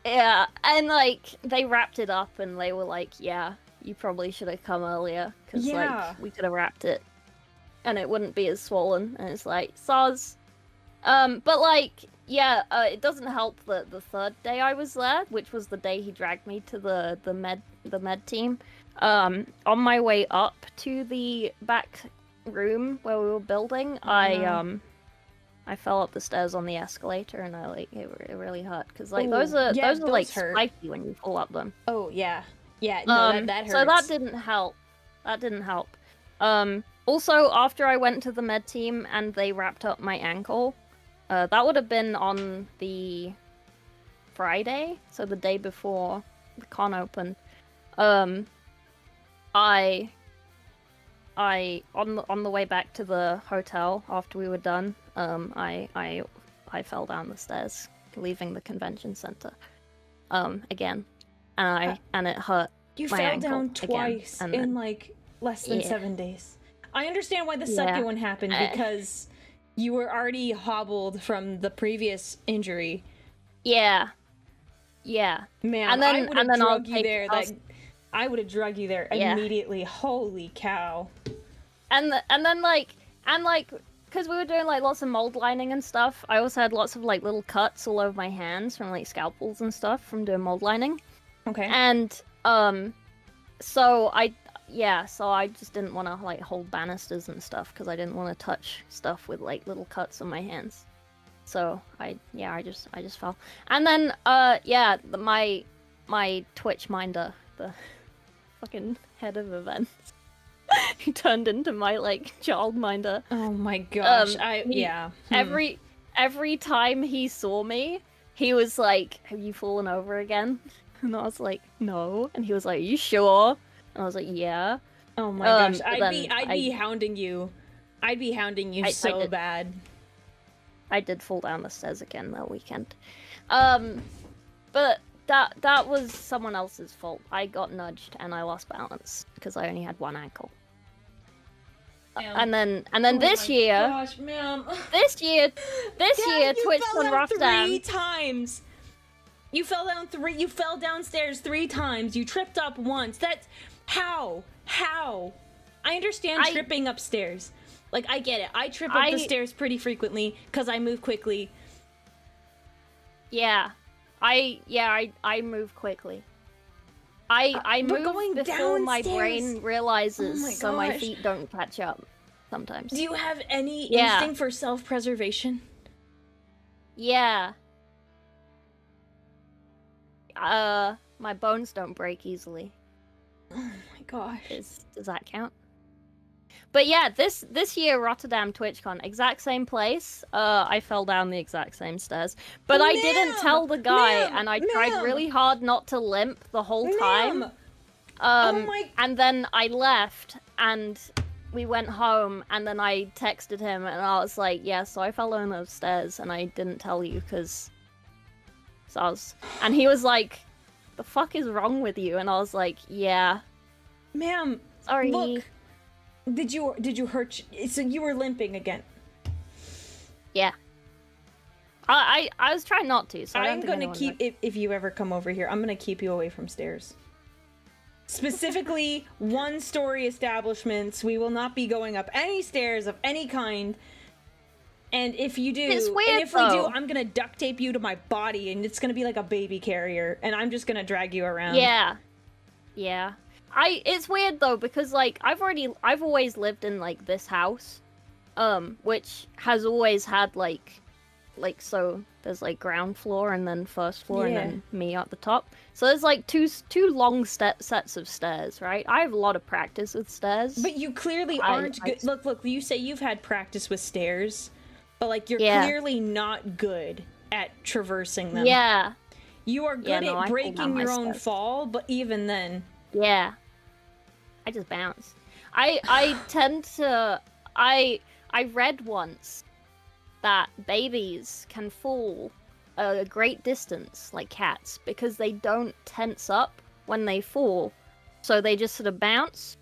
Speaker 2: Yeah, and like they wrapped it up and they were like, "Yeah, you probably should have come earlier because
Speaker 1: Yeah.
Speaker 2: like we could have wrapped it and it wouldn't be as swollen." And it's like, soz. But like, yeah, it doesn't help that the third day I was there, which was the day he dragged me to the med team. On my way up to the back room where we were building, I fell up the stairs on the escalator and I like it really hurt because like
Speaker 1: Ooh,
Speaker 2: those are
Speaker 1: yeah,
Speaker 2: those are like
Speaker 1: those hurt.
Speaker 2: spiky when you fall up them.
Speaker 1: Oh yeah, yeah. No, that hurts.
Speaker 2: So that didn't help. That didn't help. Also, after I went to the med team and they wrapped up my ankle, that would have been on the Friday, so the day before the con opened. I on the way back to the hotel after we were done, I fell down the stairs leaving the convention center, again, and it hurt.
Speaker 1: You
Speaker 2: my
Speaker 1: fell
Speaker 2: ankle
Speaker 1: down
Speaker 2: again,
Speaker 1: twice
Speaker 2: and
Speaker 1: in
Speaker 2: then-
Speaker 1: like less than
Speaker 2: Yeah.
Speaker 1: 7 days. I understand why the
Speaker 2: Yeah.
Speaker 1: second one happened because you were already hobbled from the previous injury.
Speaker 2: Yeah.
Speaker 1: Man,
Speaker 2: And then-
Speaker 1: I would have
Speaker 2: and then I'll
Speaker 1: drug you
Speaker 2: take-
Speaker 1: there.
Speaker 2: I'll-
Speaker 1: I would have drug you there
Speaker 2: Yeah.
Speaker 1: immediately. Holy cow!
Speaker 2: And then because we were doing like lots of mold lining and stuff, I also had lots of like little cuts all over my hands from like scalpels and stuff from doing mold lining.
Speaker 1: Okay.
Speaker 2: And so I just didn't want to like hold banisters and stuff because I didn't want to touch stuff with like little cuts on my hands. So I just fell. And then my Twitch minder, the fucking head of events, he turned into my like child minder.
Speaker 1: Oh my gosh!
Speaker 2: Every time he saw me, he was like, "Have you fallen over again?" And I was like, "No." And he was like, "Are you sure?" And I was like, "Yeah."
Speaker 1: Oh my gosh!
Speaker 2: but
Speaker 1: I'd
Speaker 2: then
Speaker 1: be hounding you. I'd be hounding you
Speaker 2: I
Speaker 1: so
Speaker 2: did.
Speaker 1: bad.
Speaker 2: I did fall down the stairs again that weekend. But that was someone else's fault. I got nudged and I lost balance because I only had one ankle. And then this year,
Speaker 1: Gosh, ma'am.
Speaker 2: this year,
Speaker 1: You
Speaker 2: Twitch
Speaker 1: fell
Speaker 2: on
Speaker 1: down
Speaker 2: Rotterdam.
Speaker 1: 3 times. You fell down 3. You fell downstairs 3 times. You tripped up once. That's how. I understand tripping upstairs. Like I get it. I trip up the stairs pretty frequently because I move quickly.
Speaker 2: Yeah, I move quickly. I
Speaker 1: but
Speaker 2: move
Speaker 1: going
Speaker 2: before my
Speaker 1: downstairs-
Speaker 2: brain realizes,
Speaker 1: Oh my
Speaker 2: so my
Speaker 1: gosh.
Speaker 2: feet don't catch up. Sometimes.
Speaker 1: Do you have any
Speaker 2: Yeah.
Speaker 1: instinct for self-preservation?
Speaker 2: Yeah. My bones don't break easily.
Speaker 1: Oh my gosh.
Speaker 2: Does that count? But yeah, this year Rotterdam TwitchCon, exact same place. I fell down the exact same stairs, but I didn't
Speaker 1: Ma'am!
Speaker 2: tell the guy,
Speaker 1: Ma'am!
Speaker 2: and I tried
Speaker 1: Ma'am!
Speaker 2: really hard not to limp the whole time.
Speaker 1: Ma'am! Oh my-
Speaker 2: And then I left, and we went home, and then I texted him, and I was like, "Yeah, so I fell down those stairs, and I didn't tell you because." And he was like, "The fuck is wrong with you?" And I was like, "Yeah,
Speaker 1: Ma'am,
Speaker 2: sorry."
Speaker 1: look. Did you hurt? So you were limping again.
Speaker 2: Yeah. I was trying not to, so I don't
Speaker 1: I'm
Speaker 2: think
Speaker 1: gonna
Speaker 2: anyone
Speaker 1: keep
Speaker 2: would.
Speaker 1: if you ever come over here. I'm gonna keep you away from stairs. Specifically, one-story establishments. We will not be going up any stairs of any kind. And if you do,
Speaker 2: It's weird,
Speaker 1: and if we do,
Speaker 2: though.
Speaker 1: I'm gonna duct tape you to my body, and it's gonna be like a baby carrier, and I'm just gonna drag you around.
Speaker 2: Yeah. Yeah. It's weird though, because like I've always lived in like this house, which has always had like so there's like ground floor and then first floor and then me at the top. So there's like two long sets of stairs, right? I have a lot of practice with stairs.
Speaker 1: But you clearly aren't good. Look, you say you've had practice with stairs, but like you're clearly not good at traversing them.
Speaker 2: Yeah.
Speaker 1: You are good at breaking your own fall, but even then.
Speaker 2: Yeah. I just bounce. I tend to I read once that babies can fall a great distance like cats because they don't tense up when they fall, so they just sort of bounce.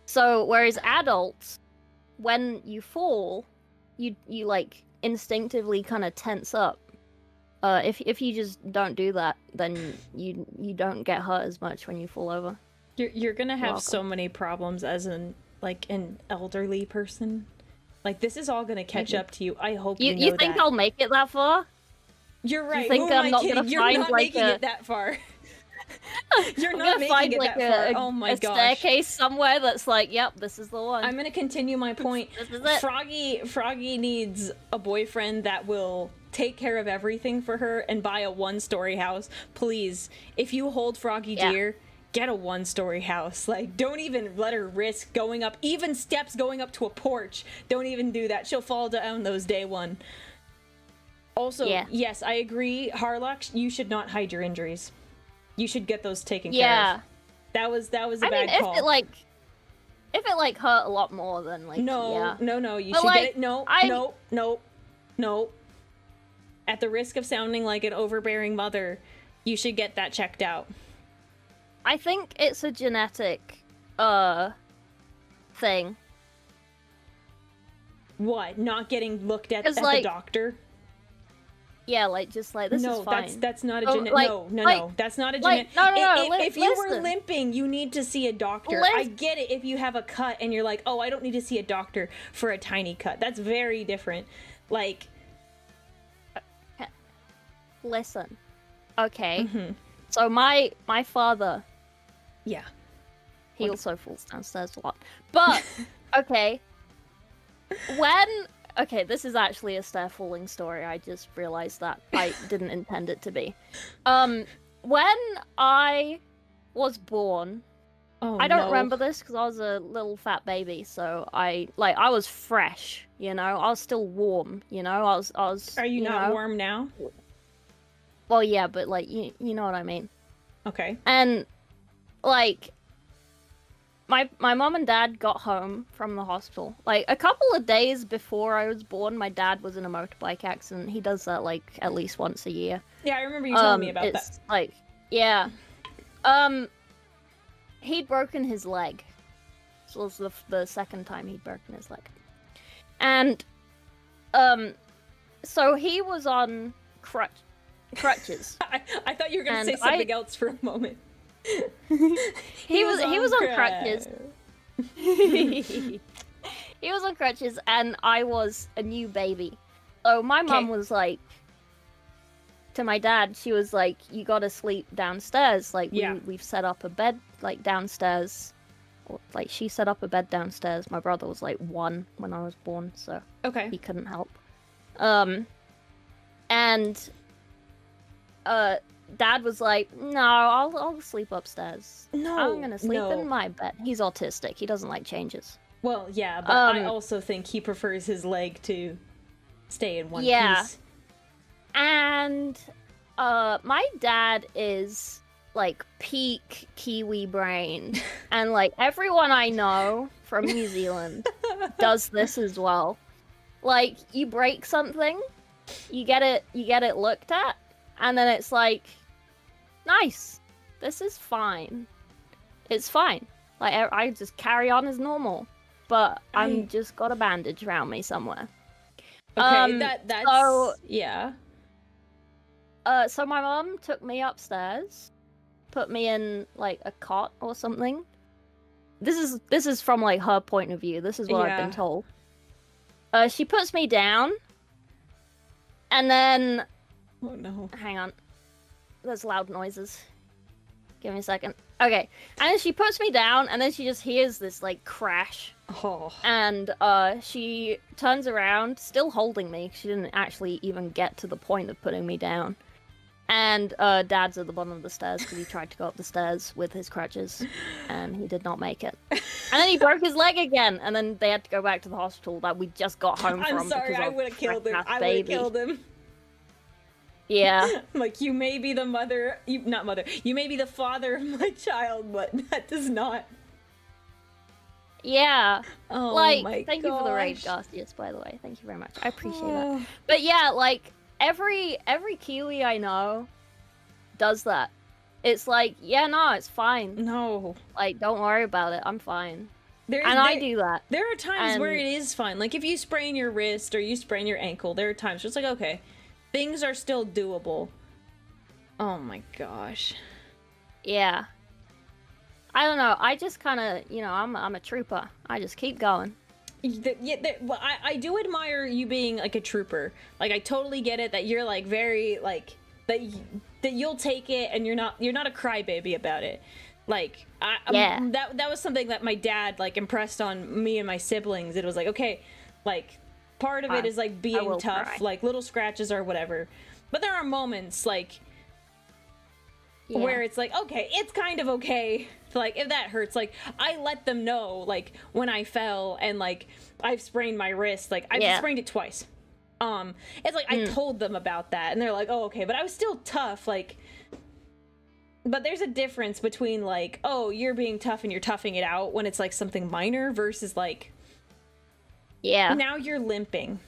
Speaker 2: So whereas adults, when you fall, you like instinctively kind of tense up. If you just don't do that, then you don't get hurt as much when you fall over.
Speaker 1: You're gonna have so many problems as an elderly person. Like, this is all gonna catch up to you. I hope you know
Speaker 2: You think
Speaker 1: that.
Speaker 2: I'll make it that far?
Speaker 1: You're right.
Speaker 2: You think
Speaker 1: Who am
Speaker 2: I'm
Speaker 1: I
Speaker 2: not
Speaker 1: kidding?
Speaker 2: gonna
Speaker 1: You're
Speaker 2: find
Speaker 1: not
Speaker 2: like
Speaker 1: making it that far. You're not making it that far. Oh my
Speaker 2: a
Speaker 1: gosh.
Speaker 2: staircase somewhere that's like, yep, this is the one.
Speaker 1: I'm gonna continue my point.
Speaker 2: This is it.
Speaker 1: Froggy needs a boyfriend that will take care of everything for her and buy a one-story house. Please, if you hold Froggy dear, get a one-story house. Like, don't even let her risk going up, even steps going up to a porch. Don't even do that. She'll fall down those day one. Also, yes, I agree, Harlock, you should not hide your injuries. You should get those taken care of. That was a bad call.
Speaker 2: If it hurt a lot more than like
Speaker 1: no, you
Speaker 2: but
Speaker 1: should get it. No. At the risk of sounding like an overbearing mother, you should get that checked out.
Speaker 2: I think it's a genetic thing.
Speaker 1: What? Not getting looked at the doctor?
Speaker 2: Yeah, this is fine.
Speaker 1: No, that's not a genetic. No, that's not a genetic. If you were limping, you need to see a doctor. I get it if you have a cut and you're like, oh, I don't need to see a doctor for a tiny cut. That's very different. Like,
Speaker 2: listen, okay. So my father, he also falls downstairs a lot. But okay, okay, this is actually a stair falling story. I just realized that I didn't intend it to be. When I was born, I don't remember this because I was a little fat baby, so I was fresh, you know. I was still warm, you know. I was.
Speaker 1: Are you not warm now?
Speaker 2: Well, yeah, but you know what I mean.
Speaker 1: Okay.
Speaker 2: And my mom and dad got home from the hospital. Like, a couple of days before I was born, my dad was in a motorbike accident. He does that, at least once a year.
Speaker 1: Yeah, I remember you telling me about that.
Speaker 2: Yeah. He'd broken his leg. So it was the second time he'd broken his leg. And, so he was on crutches.
Speaker 1: I thought you were going to say something else for a moment.
Speaker 2: He was on crutches. He was on crutches, and I was a new baby. So my mom was like, to my dad, she was like, "You gotta sleep downstairs. We've set up a bed downstairs." Or, she set up a bed downstairs. My brother was 1 when I was born, so he couldn't help. And Dad was like, "No, I'll sleep upstairs.
Speaker 1: No,
Speaker 2: I'm gonna sleep in my bed." He's autistic. He doesn't like changes.
Speaker 1: Well, yeah, but I also think he prefers his leg to stay in one piece.
Speaker 2: And my dad is peak Kiwi brain, and everyone I know from New Zealand does this as well. You break something, you get it looked at. And then it's nice. This is fine. It's fine. I just carry on as normal. But I'm just got a bandage around me somewhere.
Speaker 1: Okay, that's... So, yeah.
Speaker 2: So my mom took me upstairs, put me in like a cot or something. This is from like her point of view. This is what I've been told. She puts me down, and then
Speaker 1: oh no,
Speaker 2: hang on, there's loud noises. Give me a second. Okay, and then she puts me down, and then she just hears this like crash.
Speaker 1: Oh.
Speaker 2: And she turns around, still holding me. She didn't actually even get to the point of putting me down. And Dad's at the bottom of the stairs because he tried to go up the stairs with his crutches, and he did not make it. And then he broke his leg again, and then they had to go back to the hospital that we just got home from.
Speaker 1: I'm sorry, I would have killed him. I would have killed him.
Speaker 2: Yeah.
Speaker 1: Like, you may be the mother, not mother, you may be the father of my child, but that does not.
Speaker 2: Yeah.
Speaker 1: Oh
Speaker 2: like,
Speaker 1: my
Speaker 2: thank you for the raid, Garcius, by the way. Thank you very much. I appreciate that. But yeah, like, every Kiwi I know does that. It's like, yeah, no, it's fine.
Speaker 1: No.
Speaker 2: Like, don't worry about it. I'm fine. I do that.
Speaker 1: There are times where it is fine. Like, if you sprain your wrist or you sprain your ankle, there are times where it's like, okay, things are still doable. Oh my gosh.
Speaker 2: Yeah. I don't know. I just kind of, you know, I'm a trooper. I just keep going.
Speaker 1: Well, I do admire you being like a trooper. Like, I totally get it that you're like very like that you'll take it and you're not a crybaby about it. Like, that was something that my dad like impressed on me and my siblings. It was like, okay, like part of it is like being tough, like little scratches or whatever. But there are moments like where it's like, okay, it's kind of okay. Like, if that hurts, like, I let them know, like, when I fell and, like, I've sprained my wrist, like, I've sprained it twice. It's like, I told them about that, and they're like, oh, okay, but I was still tough, like, but there's a difference between, like, oh, you're being tough and you're toughing it out when it's, like, something minor versus, like, now you're limping.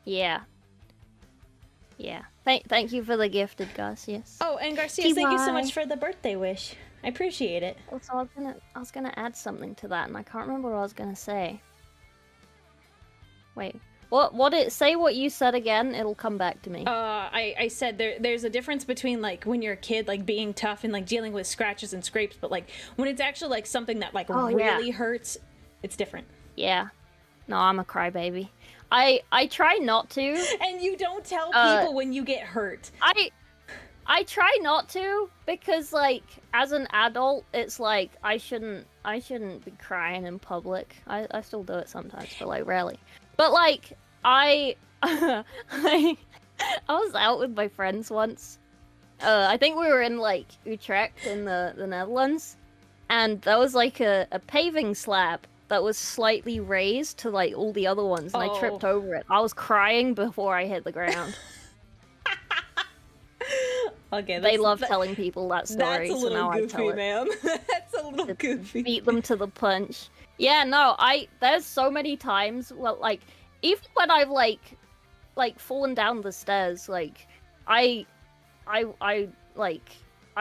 Speaker 2: Yeah. Yeah. Thank you for the gifted, Garcius.
Speaker 1: Oh, and Garcius, thank you so much for the birthday wish. I appreciate it.
Speaker 2: Also, I was gonna add something to that, and I can't remember what I was gonna say. Wait, say what you said again. It'll come back to me.
Speaker 1: I said there's a difference between like when you're a kid, like being tough and like dealing with scratches and scrapes, but like when it's actually like something that like really hurts, it's different.
Speaker 2: Yeah. No, I'm a crybaby. I try not to. And
Speaker 1: you don't tell people when you get hurt.
Speaker 2: I try not to because, like, as an adult, it's like I shouldn't be crying in public. I still do it sometimes, but like rarely. But like I was out with my friends once. I think we were in like Utrecht in the Netherlands, and there was like a paving slab that was slightly raised to like all the other ones, and I tripped over it. I was crying before I hit the ground.
Speaker 1: Okay,
Speaker 2: they love telling people that story,
Speaker 1: that's a little
Speaker 2: so now
Speaker 1: goofy,
Speaker 2: I tell it.
Speaker 1: Ma'am. That's a little goofy.
Speaker 2: Beat them to the punch. Yeah, no, there's so many times, well, like, even when I've like fallen down the stairs, like, I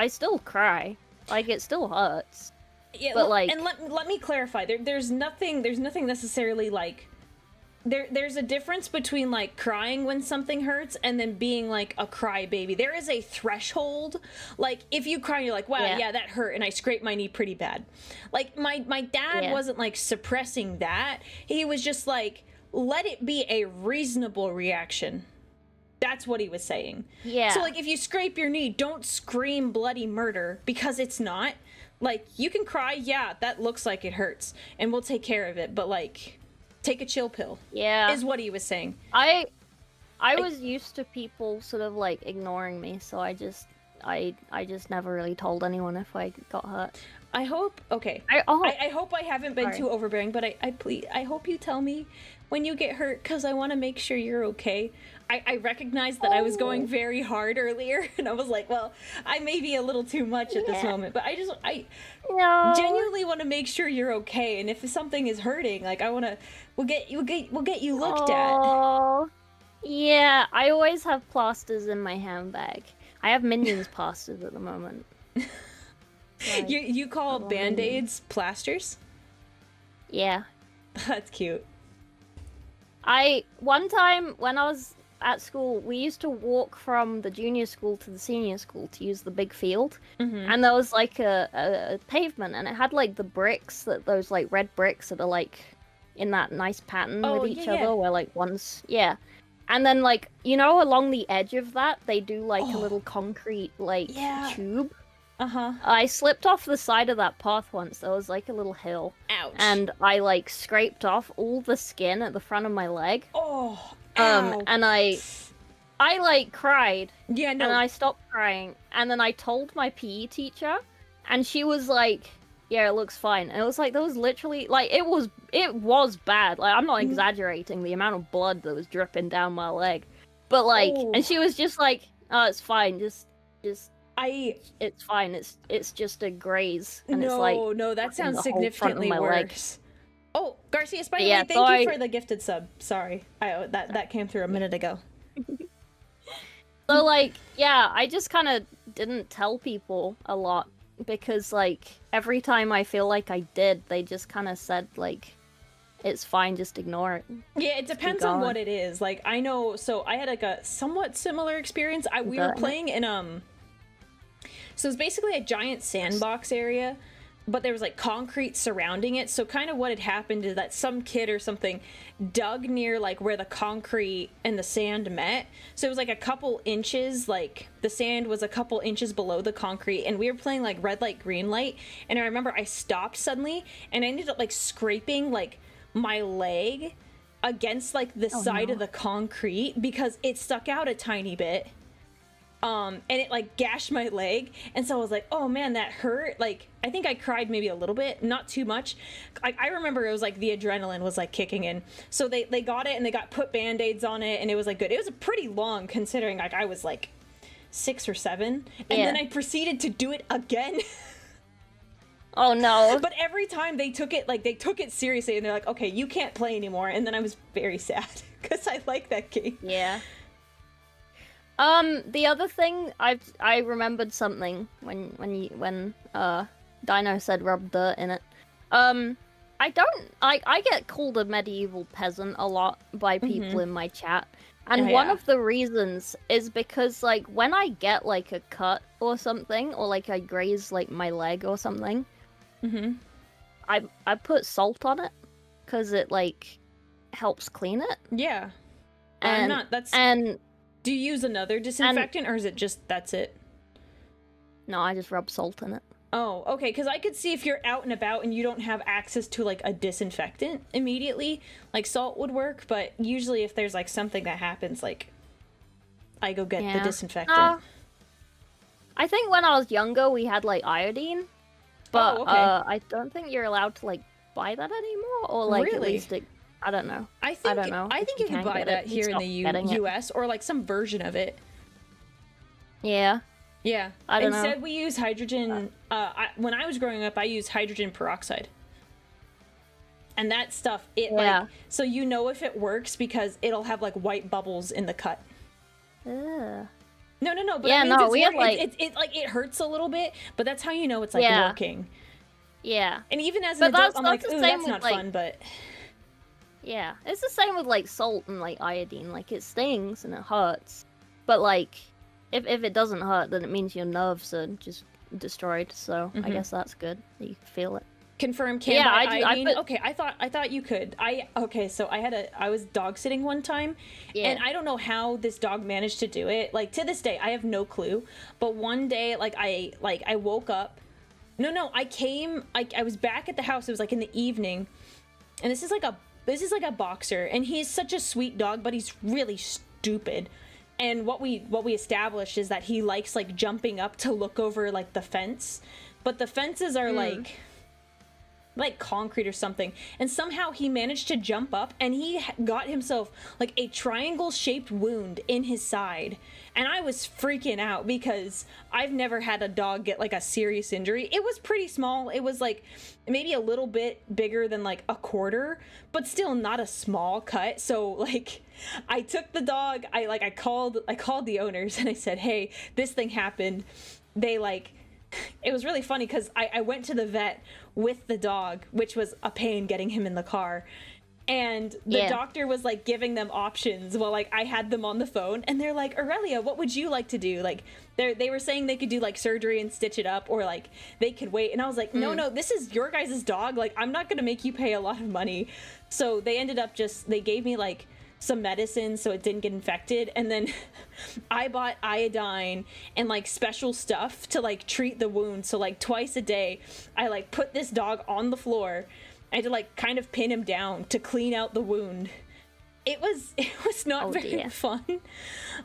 Speaker 2: still cry. Like, it still hurts.
Speaker 1: Yeah,
Speaker 2: but like,
Speaker 1: and let me clarify. There's nothing necessarily like. There's a difference between like crying when something hurts and then being like a crybaby. There is a threshold. Like, if you cry and you're like, wow, yeah, that hurt, and I scraped my knee pretty bad. Like, my dad wasn't like suppressing that. He was just like, let it be a reasonable reaction. That's what he was saying.
Speaker 2: Yeah.
Speaker 1: So like, if you scrape your knee, don't scream bloody murder, because it's not. Like, you can cry, yeah, that looks like it hurts, and we'll take care of it, but like, take a chill pill.
Speaker 2: Yeah.
Speaker 1: Is what he was saying.
Speaker 2: I was used to people sort of like ignoring me, so I just never really told anyone if I got hurt.
Speaker 1: I hope, okay. I hope I haven't been too overbearing, but I hope you tell me when you get hurt, because I want to make sure you're okay. I recognize that I was going very hard earlier, and I was like, well, I may be a little too much at this moment, but I genuinely want to make sure you're okay, and if something is hurting, like, we'll get you looked at.
Speaker 2: Yeah, I always have plasters in my handbag. I have Minions plasters at the moment. Like,
Speaker 1: you call Band-Aids plasters?
Speaker 2: Yeah.
Speaker 1: That's cute.
Speaker 2: One time when I was at school, we used to walk from the junior school to the senior school to use the big field, and there was like a pavement, and it had like the bricks, those like red bricks that are like in that nice pattern with each other, where like one's and then like along the edge of that they do like a little concrete like tube. I slipped off the side of that path once. There was like a little hill.
Speaker 1: Ouch.
Speaker 2: And I like scraped off all the skin at the front of my leg.
Speaker 1: Oh. Ow.
Speaker 2: And I like cried.
Speaker 1: Yeah, no.
Speaker 2: And I stopped crying. And then I told my PE teacher, and she was like, "Yeah, it looks fine." And it was like there was literally like it was bad. Like I'm not exaggerating the amount of blood that was dripping down my leg. But like and she was just like, "Oh, it's fine. Just it's fine. It's just a graze." And it's like
Speaker 1: no, that sounds significantly worse. Oh, Garcia, by the way, thank you for the gifted sub. Sorry, that came through a minute ago.
Speaker 2: So like, yeah, I just kind of didn't tell people a lot because like every time I feel like I did, they just kind of said like, "It's fine, just ignore it."
Speaker 1: Yeah, it depends on what it is. Like I know, so I had like a somewhat similar experience. We were playing in so it's basically a giant sandbox area, but there was like concrete surrounding it. So kind of what had happened is that some kid or something dug near like where the concrete and the sand met. So it was like a couple inches, like the sand was a couple inches below the concrete, and we were playing like red light, green light. And I remember I stopped suddenly and I ended up like scraping like my leg against like the side of the concrete because it stuck out a tiny bit. And it like gashed my leg, and so I was like, oh man, that hurt. Like I think I cried maybe a little bit, not too much. I remember it was like the adrenaline was like kicking in, so they got it and they put band-aids on it, and it was like good. It was pretty long considering like I was like 6 or 7, and then I proceeded to do it again.
Speaker 2: Oh no.
Speaker 1: But every time they took it seriously, and they're like, okay, you can't play anymore. And then I was very sad because I like that game.
Speaker 2: Yeah. The other thing, I remembered something when Dino said rub dirt in it. I get called a medieval peasant a lot by people in my chat. And one of the reasons is because like when I get like a cut or something, or like I graze like my leg or something, I put salt on it because it like helps clean it.
Speaker 1: Yeah. Do you use another disinfectant, or is it just that's it?
Speaker 2: No, I just rub salt in it.
Speaker 1: Oh, okay, because I could see if you're out and about and you don't have access to like a disinfectant immediately, like salt would work, but usually if there's like something that happens, like I go get the disinfectant.
Speaker 2: I think when I was younger we had like iodine, but I don't think you're allowed to like buy that anymore, or like at least I don't know. I don't know.
Speaker 1: I think you can buy that here in the US, or like some version of it.
Speaker 2: Yeah.
Speaker 1: Yeah.
Speaker 2: I don't know.
Speaker 1: Instead, we use hydrogen. When I was growing up, I used hydrogen peroxide. And that stuff, like, so you know if it works because it'll have like white bubbles in the cut.
Speaker 2: Ugh.
Speaker 1: No. But it hurts a little bit, but that's how you know it's like working.
Speaker 2: Yeah.
Speaker 1: And even as an adult, I'm like, ooh, that's not fun, but.
Speaker 2: Yeah, it's the same with like salt and like iodine. Like it stings and it hurts, but like if it doesn't hurt, then it means your nerves are just destroyed. So I guess that's good. You feel it.
Speaker 1: Confirm. Can buy iodine? Okay, I thought you could. So I was dog sitting one time, and I don't know how this dog managed to do it. Like to this day, I have no clue. But one day, I woke up. I was back at the house. It was like in the evening, and this is like a boxer, and he's such a sweet dog, but he's really stupid. And what we established is that he likes like jumping up to look over like the fence, but the fences are like concrete or something, and somehow he managed to jump up, and he got himself like a triangle shaped wound in his side. And I was freaking out because I've never had a dog get like a serious injury. It was pretty small. It was like maybe a little bit bigger than like a quarter, but still not a small cut. So like I took the dog, I called the owners, and I said, hey, this thing happened. It was really funny because I went to the vet with the dog, which was a pain getting him in the car. And the doctor was like giving them options while like I had them on the phone, and they're like, Aurelia, what would you like to do? Like they were saying they could do like surgery and stitch it up, or like they could wait. And I was like, no, this is your guys' dog. Like, I'm not gonna make you pay a lot of money. So they ended up they gave me like some medicine so it didn't get infected, and then I bought iodine and like special stuff to like treat the wound. So like twice a day I like put this dog on the floor. I had to like kind of pin him down to clean out the wound. It was not very fun.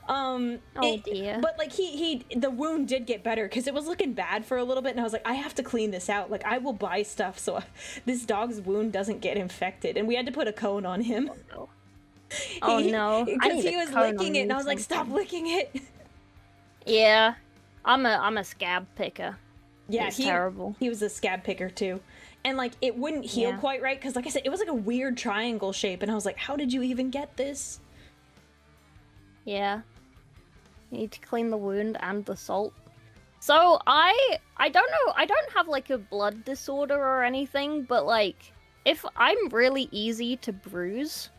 Speaker 2: Dear.
Speaker 1: But like the wound did get better because it was looking bad for a little bit, and I was like, I have to clean this out. Like, I will buy stuff so this dog's wound doesn't get infected. And we had to put a cone on him.
Speaker 2: Oh no.
Speaker 1: Because he was licking it, and I was like, stop licking it.
Speaker 2: Yeah. I'm a scab picker.
Speaker 1: Yeah,
Speaker 2: he's terrible.
Speaker 1: He was a scab picker too. And like it wouldn't heal quite right because, like I said, it was like a weird triangle shape, and I was like, how did you even get this?
Speaker 2: Yeah. You need to clean the wound and the salt. So I don't know, I don't have like a blood disorder or anything, but like if I'm really easy to bruise,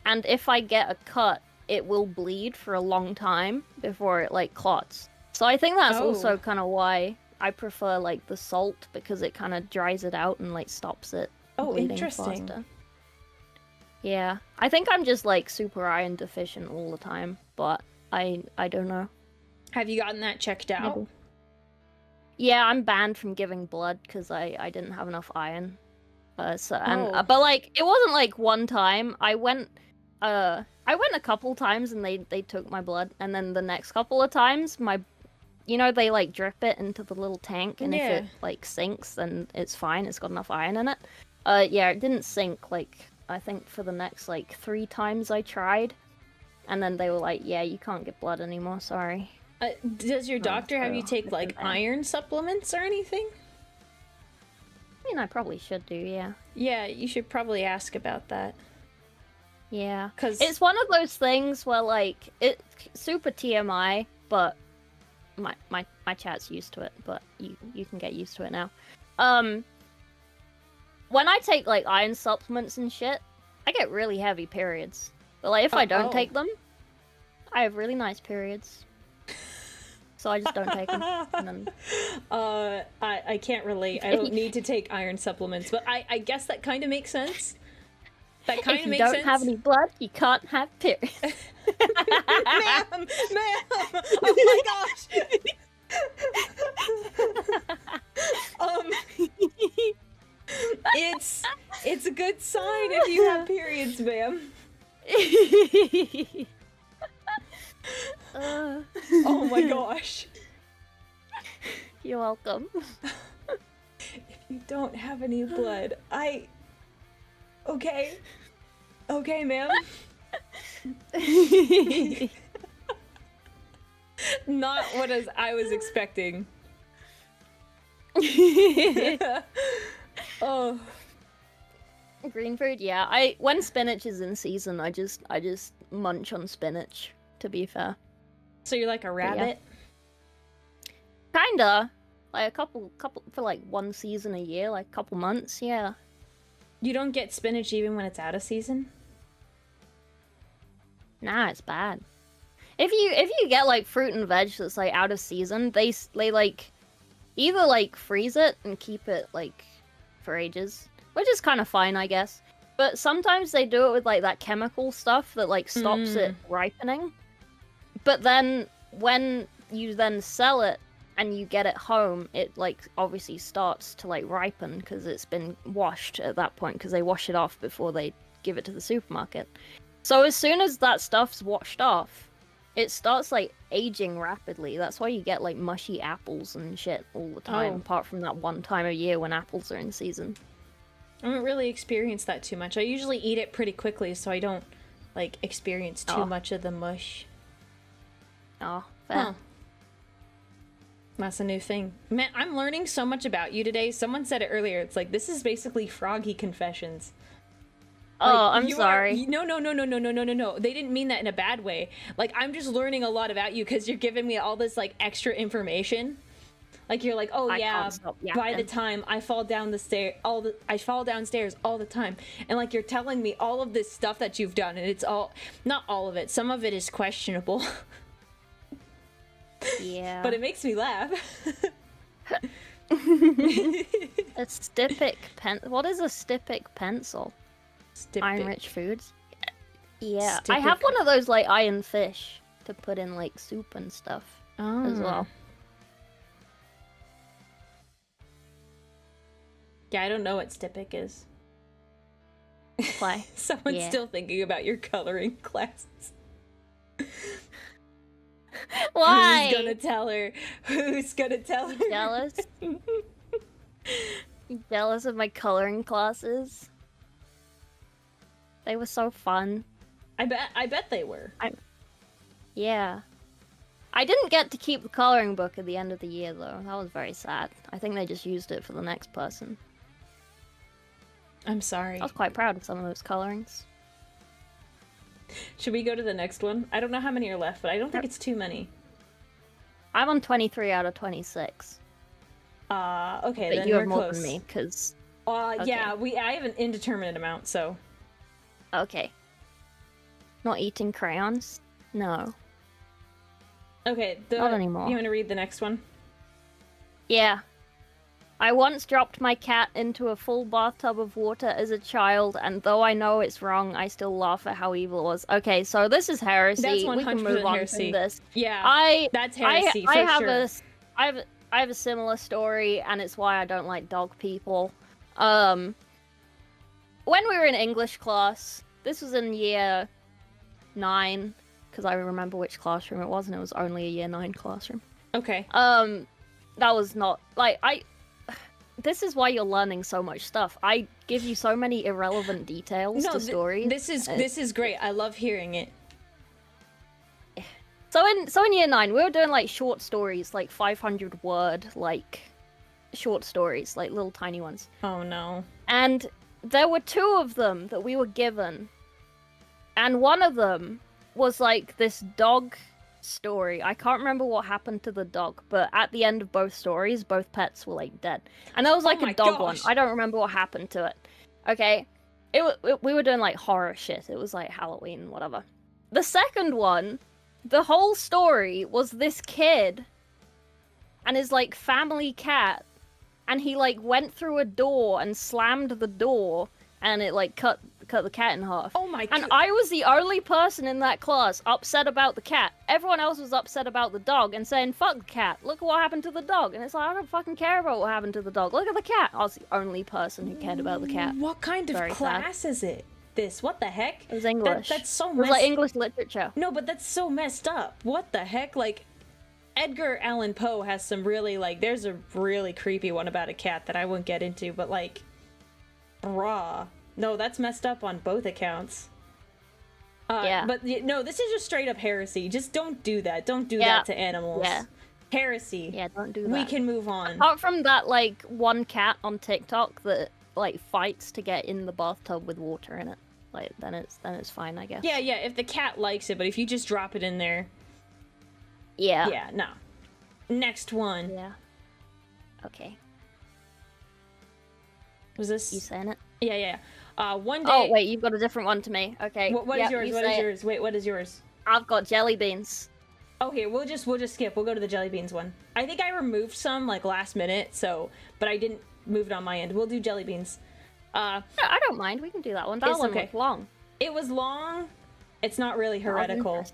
Speaker 2: and if I get a cut, it will bleed for a long time before it like clots. So I think that's also kind of why I prefer like the salt, because it kind of dries it out and like stops it bleeding
Speaker 1: interesting.
Speaker 2: faster. Yeah, I think I'm just like super iron deficient all the time, but I don't know.
Speaker 1: Have you gotten that checked out?
Speaker 2: Maybe. Yeah, I'm banned from giving blood because I didn't have enough iron. But like it wasn't like one time. I went a couple times and they took my blood, and then the next couple of times they like drip it into the little tank, and if it like sinks, then it's fine. It's got enough iron in it. It didn't sink like I think for the next like 3 times I tried, and then they were like, yeah, you can't get blood anymore. Sorry.
Speaker 1: Does your doctor have you take like iron supplements or anything?
Speaker 2: I mean, I probably should do, yeah.
Speaker 1: Yeah, you should probably ask about that.
Speaker 2: Yeah, because it's one of those things where like it's super TMI, but my chat's used to it, but you can get used to it now. When I take like iron supplements and shit, I get really heavy periods. But like if I don't take them, I have really nice periods. So I just don't take them. And then...
Speaker 1: I can't relate. I don't need to take iron supplements, but I guess that kind of makes sense. That kind of makes sense.
Speaker 2: If you don't have any blood, you can't have periods.
Speaker 1: Ma'am! Oh my gosh! It's a good sign if you have periods, ma'am. Oh my gosh.
Speaker 2: You're welcome.
Speaker 1: If you don't have any blood, Okay, ma'am. Not what I was expecting. Oh.
Speaker 2: Green food, yeah. When spinach is in season, I just munch on spinach, to be fair.
Speaker 1: So you're like a rabbit?
Speaker 2: Yeah. Kinda. Like a couple for like one season a year, like a couple months, yeah.
Speaker 1: You don't get spinach even when it's out of season?
Speaker 2: Nah, it's bad. If you get like fruit and veg that's like out of season, they like either like freeze it and keep it like for ages, which is kind of fine, I guess. But sometimes they do it with like that chemical stuff that like stops it ripening. But then when you then sell it and you get it home, it like obviously starts to like ripen because it's been washed at that point, because they wash it off before they give it to the supermarket. So as soon as that stuff's washed off, it starts like aging rapidly. That's why you get like mushy apples and shit all the time, apart from that one time of year when apples are in season.
Speaker 1: I don't really experience that too much. I usually eat it pretty quickly, so I don't like experience too much of the mush.
Speaker 2: Oh, fair.
Speaker 1: Huh. That's a new thing. Man, I'm learning so much about you today. Someone said it earlier. It's like, this is basically Froggy Confessions.
Speaker 2: Oh,
Speaker 1: like,
Speaker 2: I'm sorry.
Speaker 1: No. They didn't mean that in a bad way. Like, I'm just learning a lot about you because you're giving me all this, like, extra information. Like you're like, oh
Speaker 2: I
Speaker 1: yeah,
Speaker 2: can't stop
Speaker 1: by the
Speaker 2: yapping.
Speaker 1: time I fall down the stair, I fall downstairs all the time, and like you're telling me all of this stuff that you've done, and it's all, not all of it, some of it is questionable.
Speaker 2: Yeah.
Speaker 1: But it makes me laugh.
Speaker 2: A stypic pen. What is a stypic pencil? Iron rich foods. Yeah, I have one of those like iron fish to put in like soup and stuff as well.
Speaker 1: Yeah, I don't know what stypic is.
Speaker 2: Why?
Speaker 1: Someone's still thinking about your coloring classes.
Speaker 2: Why?
Speaker 1: Who's gonna tell her? Who's gonna tell her?
Speaker 2: Jealous? You jealous of my coloring classes? They were so fun.
Speaker 1: I bet they were.
Speaker 2: Yeah. I didn't get to keep the coloring book at the end of the year though. That was very sad. I think they just used it for the next person.
Speaker 1: I'm sorry.
Speaker 2: I was quite proud of some of those colorings.
Speaker 1: Should we go to the next one? I don't know how many are left, but I don't think it's too many.
Speaker 2: I'm on 23 out of 26.
Speaker 1: Okay,
Speaker 2: But
Speaker 1: then
Speaker 2: you
Speaker 1: we're
Speaker 2: have more
Speaker 1: close.
Speaker 2: than me, because...
Speaker 1: Yeah, I have an indeterminate amount, so...
Speaker 2: Okay. Not eating crayons? No.
Speaker 1: Okay,
Speaker 2: Not anymore.
Speaker 1: You want to read the next one?
Speaker 2: Yeah. I once dropped my cat into a full bathtub of water as a child, and though I know it's wrong, I still laugh at how evil it was. Okay, so this is heresy.
Speaker 1: That's 100%
Speaker 2: we can move on
Speaker 1: heresy.
Speaker 2: from this.
Speaker 1: Yeah, that's heresy, for sure.
Speaker 2: I have a similar story, and it's why I don't like dog people. When we were in English class, this was in year 9, because I remember which classroom it was, and it was only a year 9 classroom.
Speaker 1: Okay.
Speaker 2: That was not, like, this is why you're learning so much stuff. I give you so many irrelevant details to stories.
Speaker 1: This is great. I love hearing it.
Speaker 2: So in year 9, we were doing like short stories, like 500 word, like short stories, like little tiny ones.
Speaker 1: Oh no.
Speaker 2: And there were 2 of them that we were given. And one of them was like this dog story. I can't remember what happened to the dog, but at the end of both stories, both pets were like dead. And there was like a dog one. I don't remember what happened to it. Okay. We were doing like horror shit. It was like Halloween, whatever. The second one, the whole story was this kid and his like family cat, and he like went through a door and slammed the door, and it like cut the cat in half.
Speaker 1: Oh my god.
Speaker 2: And I was the only person in that class upset about the cat. Everyone else was upset about the dog and saying, fuck the cat, look what happened to the dog. And it's like, I don't fucking care about what happened to the dog. Look at the cat. I was the only person who cared about the cat.
Speaker 1: What kind of class is it? This? What the heck?
Speaker 2: It was English.
Speaker 1: That's so messed up.
Speaker 2: It was like English literature.
Speaker 1: No, but that's so messed up. What the heck? Like, Edgar Allan Poe has some really, like, there's a really creepy one about a cat that I won't get into, but like, bruh. No, that's messed up on both accounts.
Speaker 2: Yeah.
Speaker 1: But no, this is just straight up heresy. Just don't do that. Don't do that to animals.
Speaker 2: Yeah.
Speaker 1: Heresy.
Speaker 2: Yeah, don't do that.
Speaker 1: We can move on.
Speaker 2: Apart from that, like, one cat on TikTok that, like, fights to get in the bathtub with water in it. Like, then it's fine, I guess.
Speaker 1: Yeah, if the cat likes it, but if you just drop it in there...
Speaker 2: Yeah.
Speaker 1: Yeah, no. Next one.
Speaker 2: Yeah. Okay.
Speaker 1: Was this...
Speaker 2: You saying it?
Speaker 1: Yeah. One day...
Speaker 2: Oh, wait, you've got a different one to me. Okay.
Speaker 1: What is yours? What is yours? Wait, what is yours?
Speaker 2: I've got jelly beans.
Speaker 1: Okay, we'll just skip. We'll go to the jelly beans one. I think I removed some, like, last minute, so... But I didn't move it on my end. We'll do jelly beans.
Speaker 2: No, I don't mind. We can do that one. That one was long.
Speaker 1: It was long. It's not really heretical.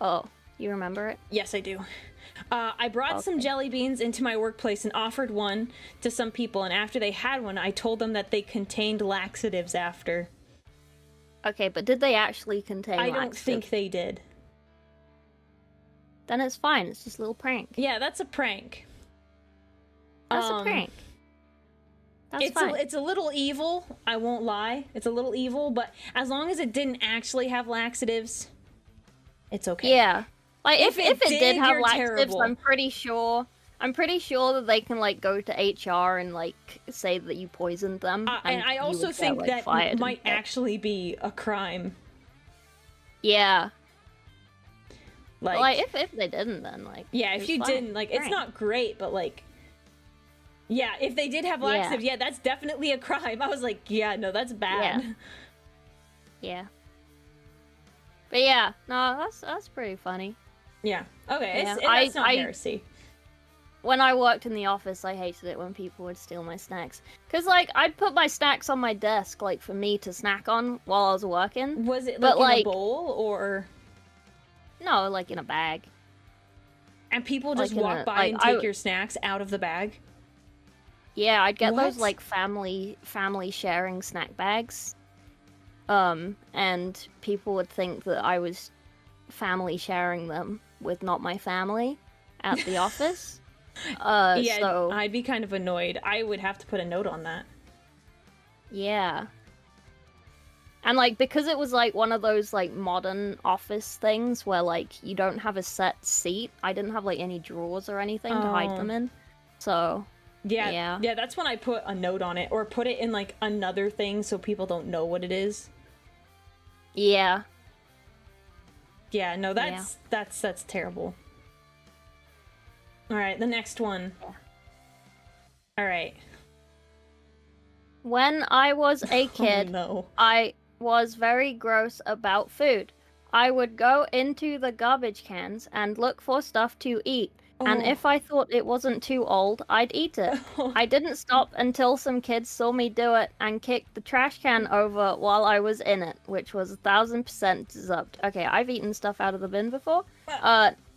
Speaker 2: Oh, you remember it?
Speaker 1: Yes, I do. I brought some jelly beans into my workplace and offered one to some people, and after they had one, I told them that they contained laxatives after.
Speaker 2: Okay, but did they actually contain laxatives?
Speaker 1: I don't think they did.
Speaker 2: Then it's fine. It's just a little prank.
Speaker 1: Yeah, that's a prank.
Speaker 2: That's a prank. That's fine.
Speaker 1: It's a little evil, I won't lie. It's a little evil, but as long as it didn't actually have laxatives, it's okay.
Speaker 2: Yeah. Like, if it did have laxatives,
Speaker 1: terrible.
Speaker 2: I'm pretty sure that they can, like, go to HR and, like, say that you poisoned them.
Speaker 1: And I also think that might actually be a crime.
Speaker 2: Yeah. Like if they didn't, then like
Speaker 1: yeah, if you didn't, like it's not great, but like yeah, if they did have laxatives, yeah, that's definitely a crime. I was like, yeah, no, that's bad.
Speaker 2: Yeah. But yeah, no, that's pretty funny.
Speaker 1: Yeah. Okay.
Speaker 2: Yeah.
Speaker 1: It's not heresy.
Speaker 2: When I worked in the office, I hated it when people would steal my snacks. Cause like I'd put my snacks on my desk, like for me to snack on while I was working.
Speaker 1: Was it like in a bowl or?
Speaker 2: No, like in a bag.
Speaker 1: And people just walk by and take your snacks out of the bag?
Speaker 2: Yeah, I'd get those like family sharing snack bags. And people would think that I was family sharing them with not my family at the office. Yeah, so
Speaker 1: I'd be kind of annoyed. I would have to put a note on that.
Speaker 2: Yeah. And like because it was like one of those like modern office things where like you don't have a set seat, I didn't have like any drawers or anything to hide them in. So yeah, that's when I put a note on it or put it in like another thing so people don't know what it is. Yeah. Yeah, no, that's terrible. All right, the next one. All right. When I was a kid, I was very gross about food. I would go into the garbage cans and look for stuff to eat. And if I thought it wasn't too old, I'd eat it. I didn't stop until some kids saw me do it and kicked the trash can over while I was in it, which was 1000% deserved. Okay, I've eaten stuff out of the bin before.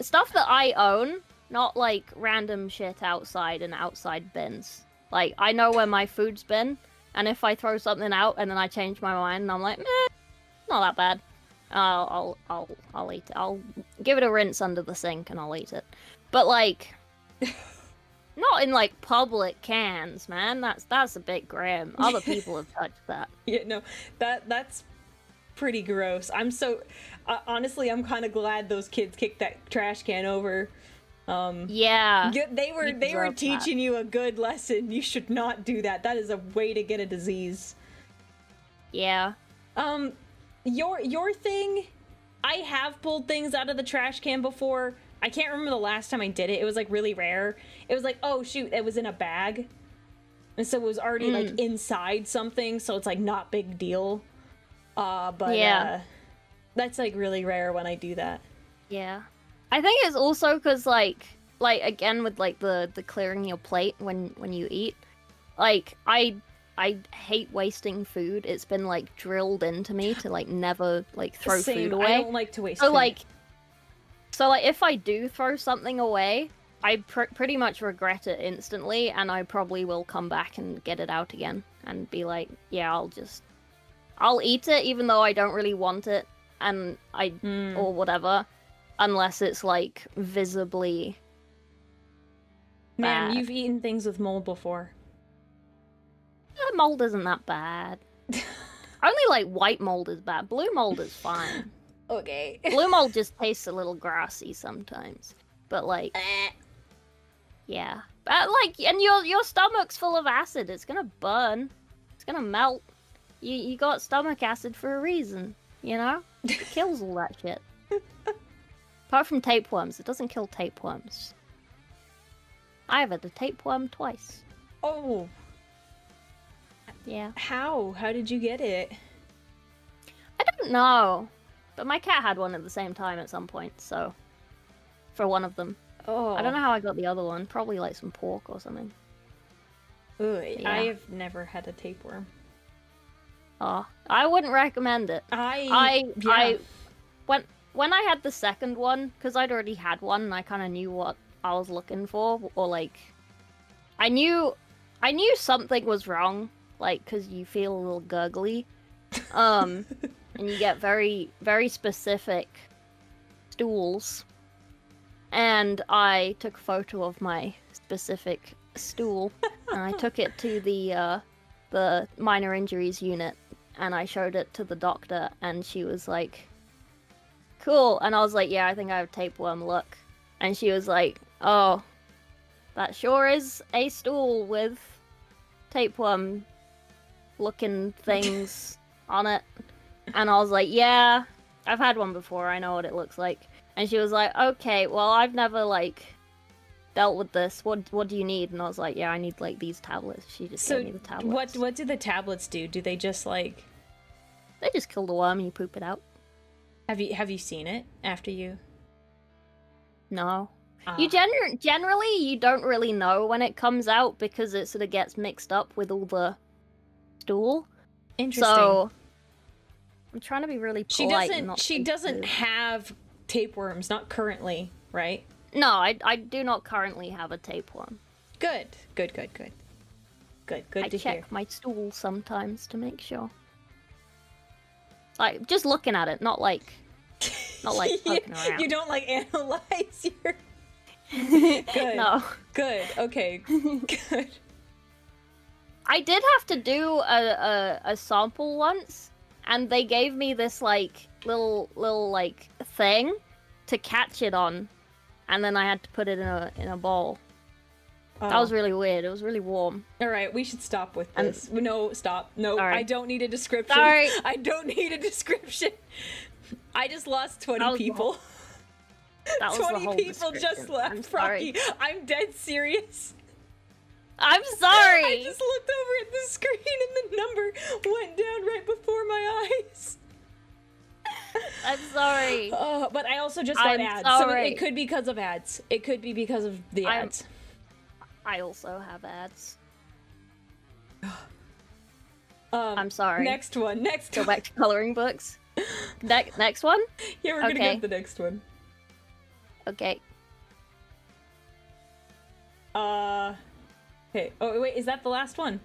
Speaker 2: Stuff that I own, not like random shit outside and outside bins. Like, I know where my food's been, and if I throw something out and then I change my mind and I'm like, meh, not that bad. I'll eat it. I'll give it a rinse under the sink and I'll eat it. But like, not in like public cans, man. That's a bit grim. Other people have touched that. Yeah, no, that's pretty gross. I'm so honestly, I'm kind of glad those kids kicked that trash can over. Yeah, they were teaching you a good lesson. You should not do that. That is a way to get a disease. Yeah. Your thing, I have pulled things out of the trash can before. I can't remember the last time I did it. It was like really rare. It was like, oh shoot, it was in a bag. And so it was already like inside something, so it's like not big deal. But yeah. That's like really rare when I do that. Yeah. I think it's also because like again with like the clearing your plate when you eat, like I hate wasting food. It's been like drilled into me to like never like throw food away. I don't like to waste food. So like if I do throw something away, I pretty much regret it instantly, and I probably will come back and get it out again and be like, yeah, I'll eat it even though I don't really want it, and or whatever, unless it's like visibly bad. Man, you've eaten things with mold before. Mold isn't that bad. Only like white mold is bad. Blue mold is fine. Okay. Blue mold just tastes a little grassy sometimes, but like, yeah. But like, and your stomach's full of acid. It's gonna burn. It's gonna melt. You got stomach acid for a reason, you know? It kills all that shit. Apart from tapeworms, it doesn't kill tapeworms. I've had a tapeworm twice. Oh. Yeah. How? How did you get it? I don't know. But my cat had one at the same time at some point, so... For one of them. Oh. I don't know how I got the other one. Probably like some pork or something. Ooh, yeah. I have never had a tapeworm. Oh, I wouldn't recommend it. When I had the second one, because I'd already had one and I kind of knew what I was looking for, or like... I knew something was wrong, like, because you feel a little gurgly. And you get very, very specific stools. And I took a photo of my specific stool, and I took it to the minor injuries unit, and I showed it to the doctor, and she was like, cool. And I was like, yeah, I think I have tapeworm look. And she was like, oh, that sure is a stool with tapeworm looking things on it. And I was like, yeah, I've had one before, I know what it looks like. And she was like, okay, well, I've never, like, dealt with this. What do you need? And I was like, yeah, I need, like, these tablets. She just gave me the tablets.
Speaker 1: What do the tablets do? Do they just, like...
Speaker 2: They just kill the worm and you poop it out.
Speaker 1: Have you seen it after you?
Speaker 2: No. You generally, you don't really know when it comes out because it sort of gets mixed up with all the stool.
Speaker 1: Interesting.
Speaker 2: So, I'm trying to be really polite.
Speaker 1: She doesn't have tapeworms, not currently, right?
Speaker 2: No, I do not currently have a tapeworm.
Speaker 1: Good to hear.
Speaker 2: I check my stool sometimes to make sure. Like, just looking at it, not like poking around.
Speaker 1: You don't, like, analyze your... Good.
Speaker 2: No.
Speaker 1: Good. Okay. Good.
Speaker 2: I did have to do a sample once, and they gave me this, like, little like, thing to catch it on, and then I had to put it in a bowl. Oh. That was really weird. It was really warm.
Speaker 1: All right, we should stop with this. No, stop. No,
Speaker 2: Sorry.
Speaker 1: I don't need a description.
Speaker 2: Sorry.
Speaker 1: I don't need a description. I just lost 20 people.
Speaker 2: That was
Speaker 1: 20 people just left, Rocky. I'm dead serious.
Speaker 2: I'm sorry.
Speaker 1: I just looked over at the screen and the number went down right before my eyes.
Speaker 2: I'm sorry.
Speaker 1: But I also just got ads, so it could be because of ads. It could be because of the ads.
Speaker 2: I also have ads. I'm sorry.
Speaker 1: Next one.
Speaker 2: Go back to coloring books. Next one?
Speaker 1: Yeah, we're gonna go to the next one.
Speaker 2: Okay.
Speaker 1: Okay. Oh, wait, is that the last one?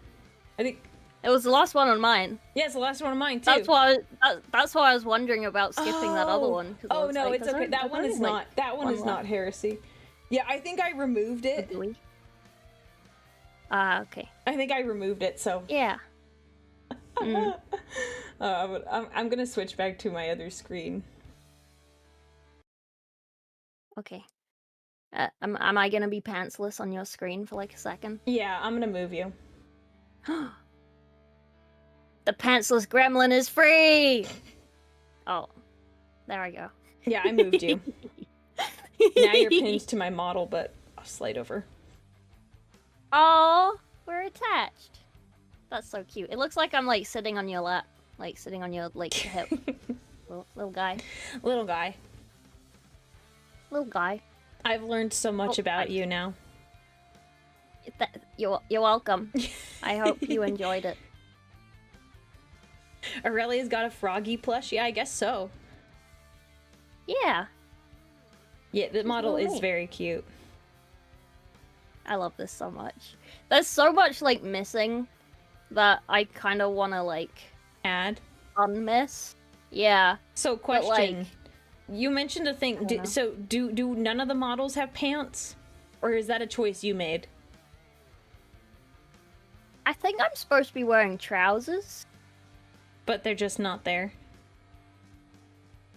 Speaker 1: I think...
Speaker 2: It was the last one on mine.
Speaker 1: Yeah, it's the last one on mine, too.
Speaker 2: That's why I was wondering about skipping that other one.
Speaker 1: Oh, no, like, it's okay. That one is not. That one is not heresy. Yeah, I think I removed it.
Speaker 2: Really? Okay.
Speaker 1: I think I removed it, so...
Speaker 2: Yeah.
Speaker 1: I'm gonna switch back to my other screen.
Speaker 2: Okay. Am I gonna be pantsless on your screen for like a second?
Speaker 1: Yeah, I'm gonna move you.
Speaker 2: The pantsless gremlin is free! Oh. There I go.
Speaker 1: Yeah, I moved you. Now you're pinned to my model, but I'll slide over.
Speaker 2: Oh, we're attached. That's so cute. It looks like I'm like sitting on your lap. Like sitting on your like hip. Little guy.
Speaker 1: Little guy.
Speaker 2: Little guy.
Speaker 1: I've learned so much about you now.
Speaker 2: You're welcome. I hope you enjoyed it.
Speaker 1: Aurelia's got a froggy plush? Yeah, I guess so.
Speaker 2: Yeah.
Speaker 1: Yeah, the model is very cute.
Speaker 2: I love this so much. There's so much, like, missing that I kind of want to, like...
Speaker 1: Add?
Speaker 2: Unmiss. Yeah.
Speaker 1: So, question.
Speaker 2: But, like,
Speaker 1: you mentioned a thing. Do none of the models have pants? Or is that a choice you made?
Speaker 2: I think I'm supposed to be wearing trousers.
Speaker 1: But they're just not there.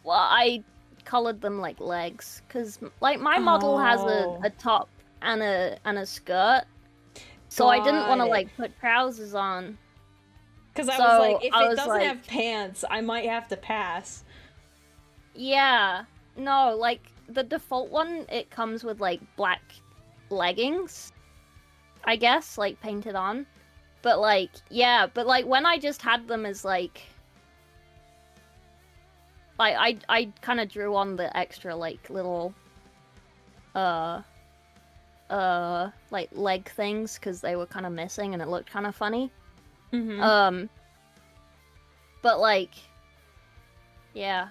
Speaker 2: Well, I colored them like legs. Because, like, my model has a top and a skirt. So I didn't want to, like, put trousers on.
Speaker 1: Because I was like, if it doesn't have pants, I might have to pass.
Speaker 2: Yeah. No, like, the default one, it comes with, like, black leggings. I guess, like, painted on. But, like, yeah, but, like, when I just had them as, like... I kind of drew on the extra, like, little... like, leg things, because they were kind of missing, and it looked kind of funny.
Speaker 1: Mm-hmm.
Speaker 2: But, like... Yeah.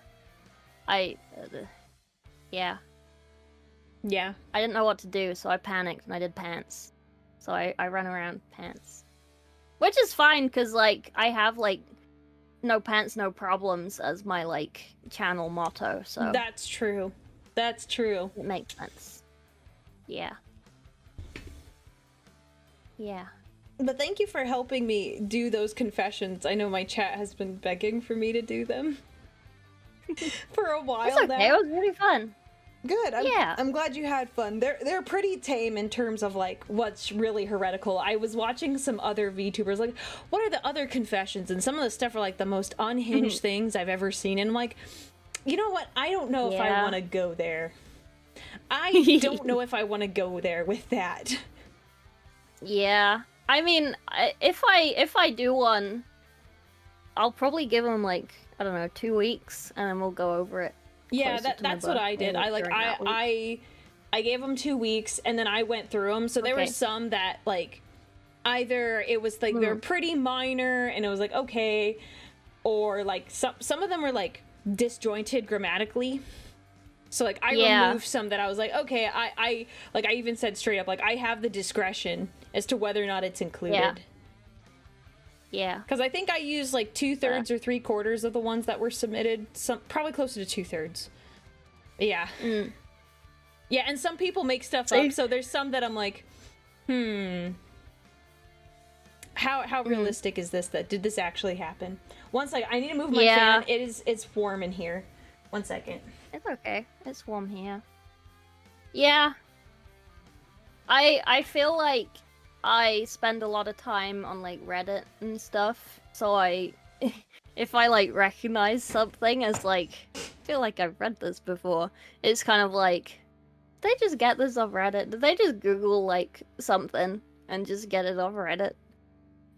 Speaker 2: Yeah.
Speaker 1: Yeah.
Speaker 2: I didn't know what to do, so I panicked, and I did pants. So I ran around pants. Which is fine, because, like, I have, like, no pants, no problems as my, like, channel motto, so...
Speaker 1: That's true. That's true.
Speaker 2: It makes sense. Yeah. Yeah.
Speaker 1: But thank you for helping me do those confessions. I know my chat has been begging for me to do them. For a while
Speaker 2: It's okay,
Speaker 1: now.
Speaker 2: it was really fun.
Speaker 1: Good.
Speaker 2: Yeah.
Speaker 1: I'm glad you had fun. They're pretty tame in terms of like what's really heretical. I was watching some other VTubers like, what are the other confessions? And some of the stuff are like the most unhinged things I've ever seen. And I'm like, you know what? I don't know if I
Speaker 2: Yeah.
Speaker 1: want to go there. I don't know if I want to go there with that.
Speaker 2: Yeah. I mean, if I do one, I'll probably give them like, I don't know, 2 weeks, and then we'll go over it.
Speaker 1: Yeah,
Speaker 2: closer to my
Speaker 1: that's what I did.
Speaker 2: birthday
Speaker 1: I like
Speaker 2: during that week.
Speaker 1: I gave them 2 weeks, and then I went through them. So there were
Speaker 2: Okay.
Speaker 1: some that like either it was like they're pretty minor, and it was like okay, or like some of them were like disjointed grammatically. So like I removed some that I was like, okay, I like I even said straight up like I have the discretion as to whether or not it's included.
Speaker 2: Yeah.
Speaker 1: Because I think I used like 2/3 or 3/4 of the ones that were submitted. Some probably closer to 2/3. Yeah. Yeah, and some people make stuff up, so there's some that I'm like, how realistic is this? That did this actually happen? One second, I need to move my fan. It's warm in here. 1 second.
Speaker 2: It's okay. It's warm here. Yeah. I feel like I spend a lot of time on like Reddit and stuff, so if I like recognize something as like, I feel like I've read this before, it's kind of like, did they just get this off Reddit? Did they just Google like something and just get it off Reddit?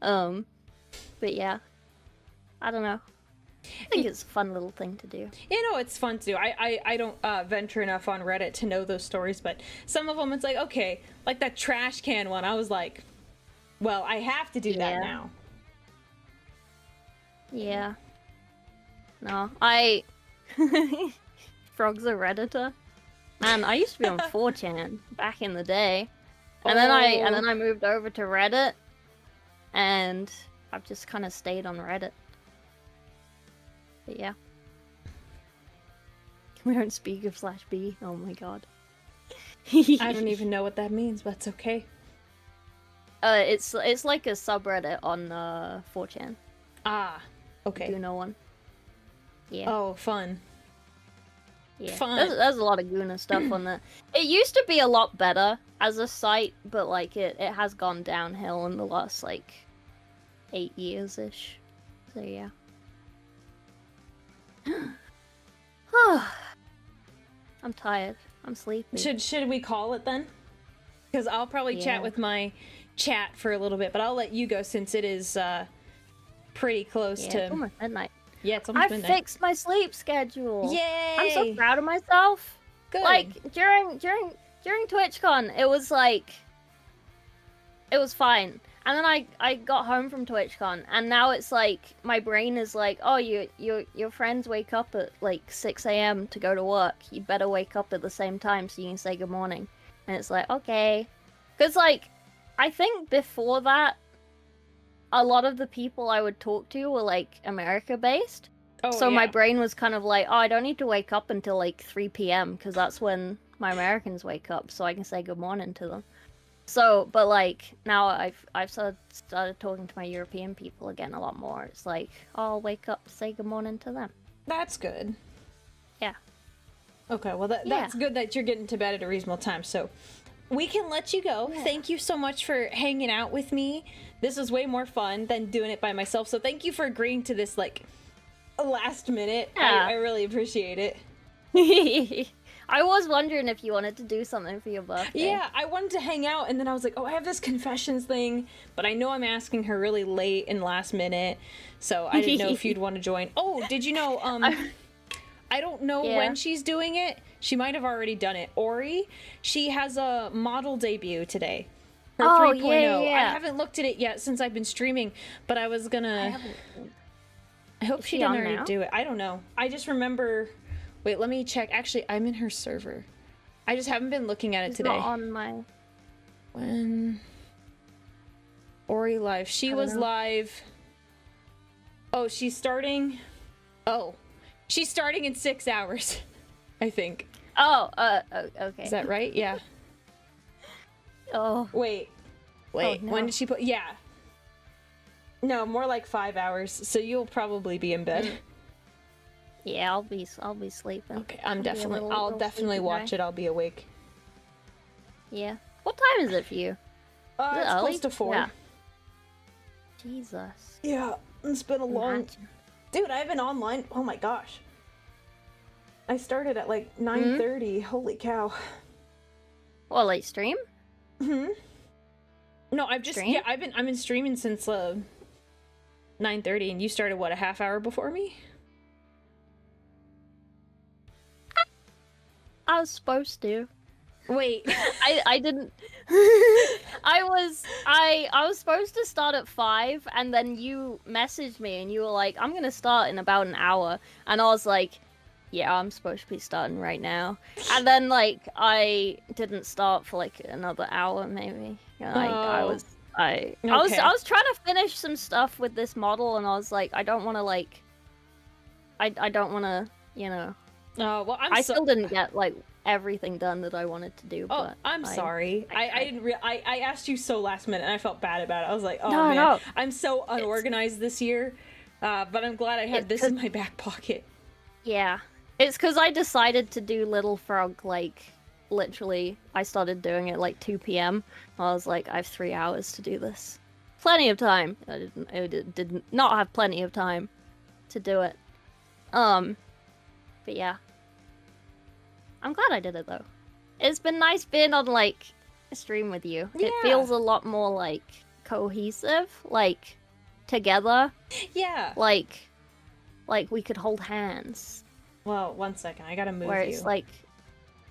Speaker 2: But yeah, I don't know. I think it's a fun little thing to do.
Speaker 1: You know, it's fun to do. I don't venture enough on Reddit to know those stories, but some of them it's like, okay, like that trash can one, I was like, well, I have to do that now.
Speaker 2: Yeah. No, Frog's a Redditor. Man, I used to be on 4chan back in the day. And then I moved over to Reddit, and I've just kind of stayed on Reddit. But yeah. We don't speak of /B. Oh my god.
Speaker 1: I don't even know what that means, but it's okay.
Speaker 2: It's like a subreddit on 4chan.
Speaker 1: Ah, okay.
Speaker 2: Guna one. Yeah.
Speaker 1: Oh, fun.
Speaker 2: Yeah.
Speaker 1: Fun.
Speaker 2: There's a lot of Guna stuff on there. It used to be a lot better as a site, but like it has gone downhill in the last like 8 years-ish. So yeah. I'm tired. I'm sleepy.
Speaker 1: Should we call it then? Because I'll probably chat with my chat for a little bit, but I'll let you go since it is pretty close to...
Speaker 2: It's almost midnight.
Speaker 1: Yeah, it's almost midnight.
Speaker 2: I fixed my sleep schedule.
Speaker 1: Yay!
Speaker 2: I'm so proud of myself.
Speaker 1: Good.
Speaker 2: Like during TwitchCon, it was like it was fine. And then I got home from TwitchCon, and now it's like my brain is like, oh, your friends wake up at like 6 a.m. to go to work. You better wake up at the same time so you can say good morning. And it's like, okay, because like I think before that, a lot of the people I would talk to were like America based.
Speaker 1: Oh,
Speaker 2: so
Speaker 1: yeah.
Speaker 2: my brain was kind of like, oh, I don't need to wake up until like 3 p.m. because that's when my Americans wake up, so I can say good morning to them. So, but like now I've started talking to my European people again a lot more. It's like, oh, I'll wake up, say good morning to them.
Speaker 1: That's good.
Speaker 2: Yeah.
Speaker 1: Okay, well that's good that you're getting to bed at a reasonable time. So we can let you go. Yeah. Thank you so much for hanging out with me. This was way more fun than doing it by myself. So thank you for agreeing to this like last minute.
Speaker 2: Yeah.
Speaker 1: I really appreciate it.
Speaker 2: I was wondering if you wanted to do something for your birthday.
Speaker 1: Yeah, I wanted to hang out, and then I was like, oh, I have this confessions thing, but I know I'm asking her really late and last minute, so I didn't know if you'd want to join. Oh, did you know, I don't know when she's doing it. She might have already done it. Auri, she has a model debut today. Her 3.0. I haven't looked at it yet since I've been streaming, but I was gonna... I hope she didn't already do it. I don't know. I just remember... Wait, let me check. Actually, I'm in her server. I just haven't been looking at it today.
Speaker 2: Not on my...
Speaker 1: When... Auri live. She was live... Oh, she's starting... Oh. She's starting in 6 hours. I think.
Speaker 2: Oh, okay.
Speaker 1: Is that right? Yeah.
Speaker 2: Oh.
Speaker 1: Wait.
Speaker 2: No.
Speaker 1: When did she put... Yeah. No, more like 5 hours. So you'll probably be in bed.
Speaker 2: Yeah, I'll be sleeping.
Speaker 1: Okay, I'll definitely watch it. I'll be awake.
Speaker 2: Yeah. What time is it for you?
Speaker 1: It's close to 4.
Speaker 2: Yeah. Jesus.
Speaker 1: Yeah, it's been a long... Dude, I've been online... Oh my gosh. I started at like 9:30. Holy cow.
Speaker 2: Well, late stream?
Speaker 1: No, I've just
Speaker 2: Stream?
Speaker 1: I've been streaming since 9:30, and you started what, a half hour before me?
Speaker 2: I was supposed to.
Speaker 1: Wait.
Speaker 2: I didn't. I was supposed to start at 5, and then you messaged me and you were like, "I'm gonna start in about an hour," and I was like, "Yeah, I'm supposed to be starting right now." And then like I didn't start for like another hour maybe. I was trying to finish some stuff with this model, and I was like, I don't want to like. I don't want to, you know.
Speaker 1: Oh well,
Speaker 2: I still didn't get like everything done that I wanted to do.
Speaker 1: Oh,
Speaker 2: but
Speaker 1: I'm sorry. I didn't. I asked you so last minute, and I felt bad about it. I was like, oh
Speaker 2: No,
Speaker 1: man,
Speaker 2: no.
Speaker 1: I'm so unorganized this year. But I'm glad I had this in my back pocket.
Speaker 2: Yeah, it's because I decided to do Little Frog like literally. I started doing it like 2 p.m. I was like, I have 3 hours to do this. Plenty of time. I did not have plenty of time to do it. But yeah. I'm glad I did it though. It's been nice being on like a stream with you.
Speaker 1: Yeah.
Speaker 2: It feels a lot more like cohesive, like together.
Speaker 1: Yeah.
Speaker 2: Like we could hold hands.
Speaker 1: Well, one second, I gotta move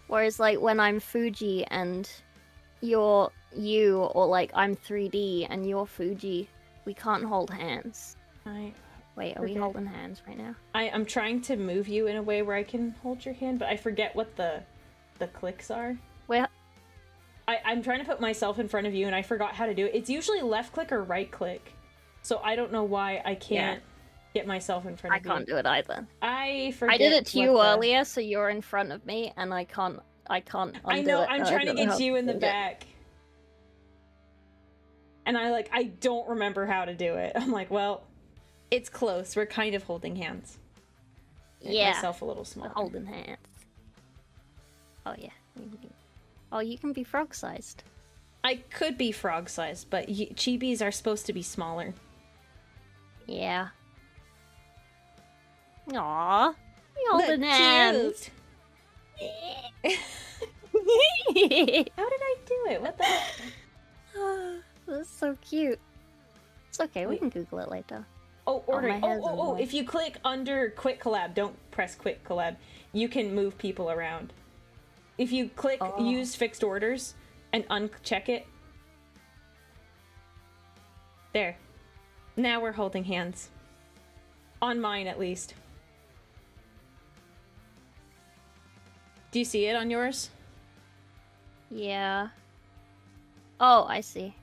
Speaker 2: Whereas like when I'm Fuji and you're you, or like I'm 3D and you're Fuji, we can't hold hands. Wait, are we holding hands right now?
Speaker 1: I'm trying to move you in a way where I can hold your hand, but I forget what the clicks are.
Speaker 2: Where?
Speaker 1: I'm trying to put myself in front of you, and I forgot how to do it. It's usually left click or right click, so I don't know why I can't get myself in front of you.
Speaker 2: I can't do it either.
Speaker 1: I forget.
Speaker 2: I did it to you earlier, so you're in front of me, and I can't. I know.
Speaker 1: It. I'm trying to get you in the back, and I don't remember how to do it. I'm like, well. It's close. We're kind of holding hands. Make myself a little smaller.
Speaker 2: Holding hands. Oh yeah. Oh, you can be frog-sized.
Speaker 1: I could be frog-sized, but chibis are supposed to be smaller.
Speaker 2: Yeah. Aww. You holding hands.
Speaker 1: How did I do it? What the?
Speaker 2: That's so cute. It's okay. We can Google it later.
Speaker 1: Oh, ordering. Oh, if you click under Quick Collab, don't press Quick Collab, you can move people around. If you click Use Fixed Orders and uncheck it. There. Now we're holding hands. On mine, at least. Do you see it on yours?
Speaker 2: Yeah. Oh, I see.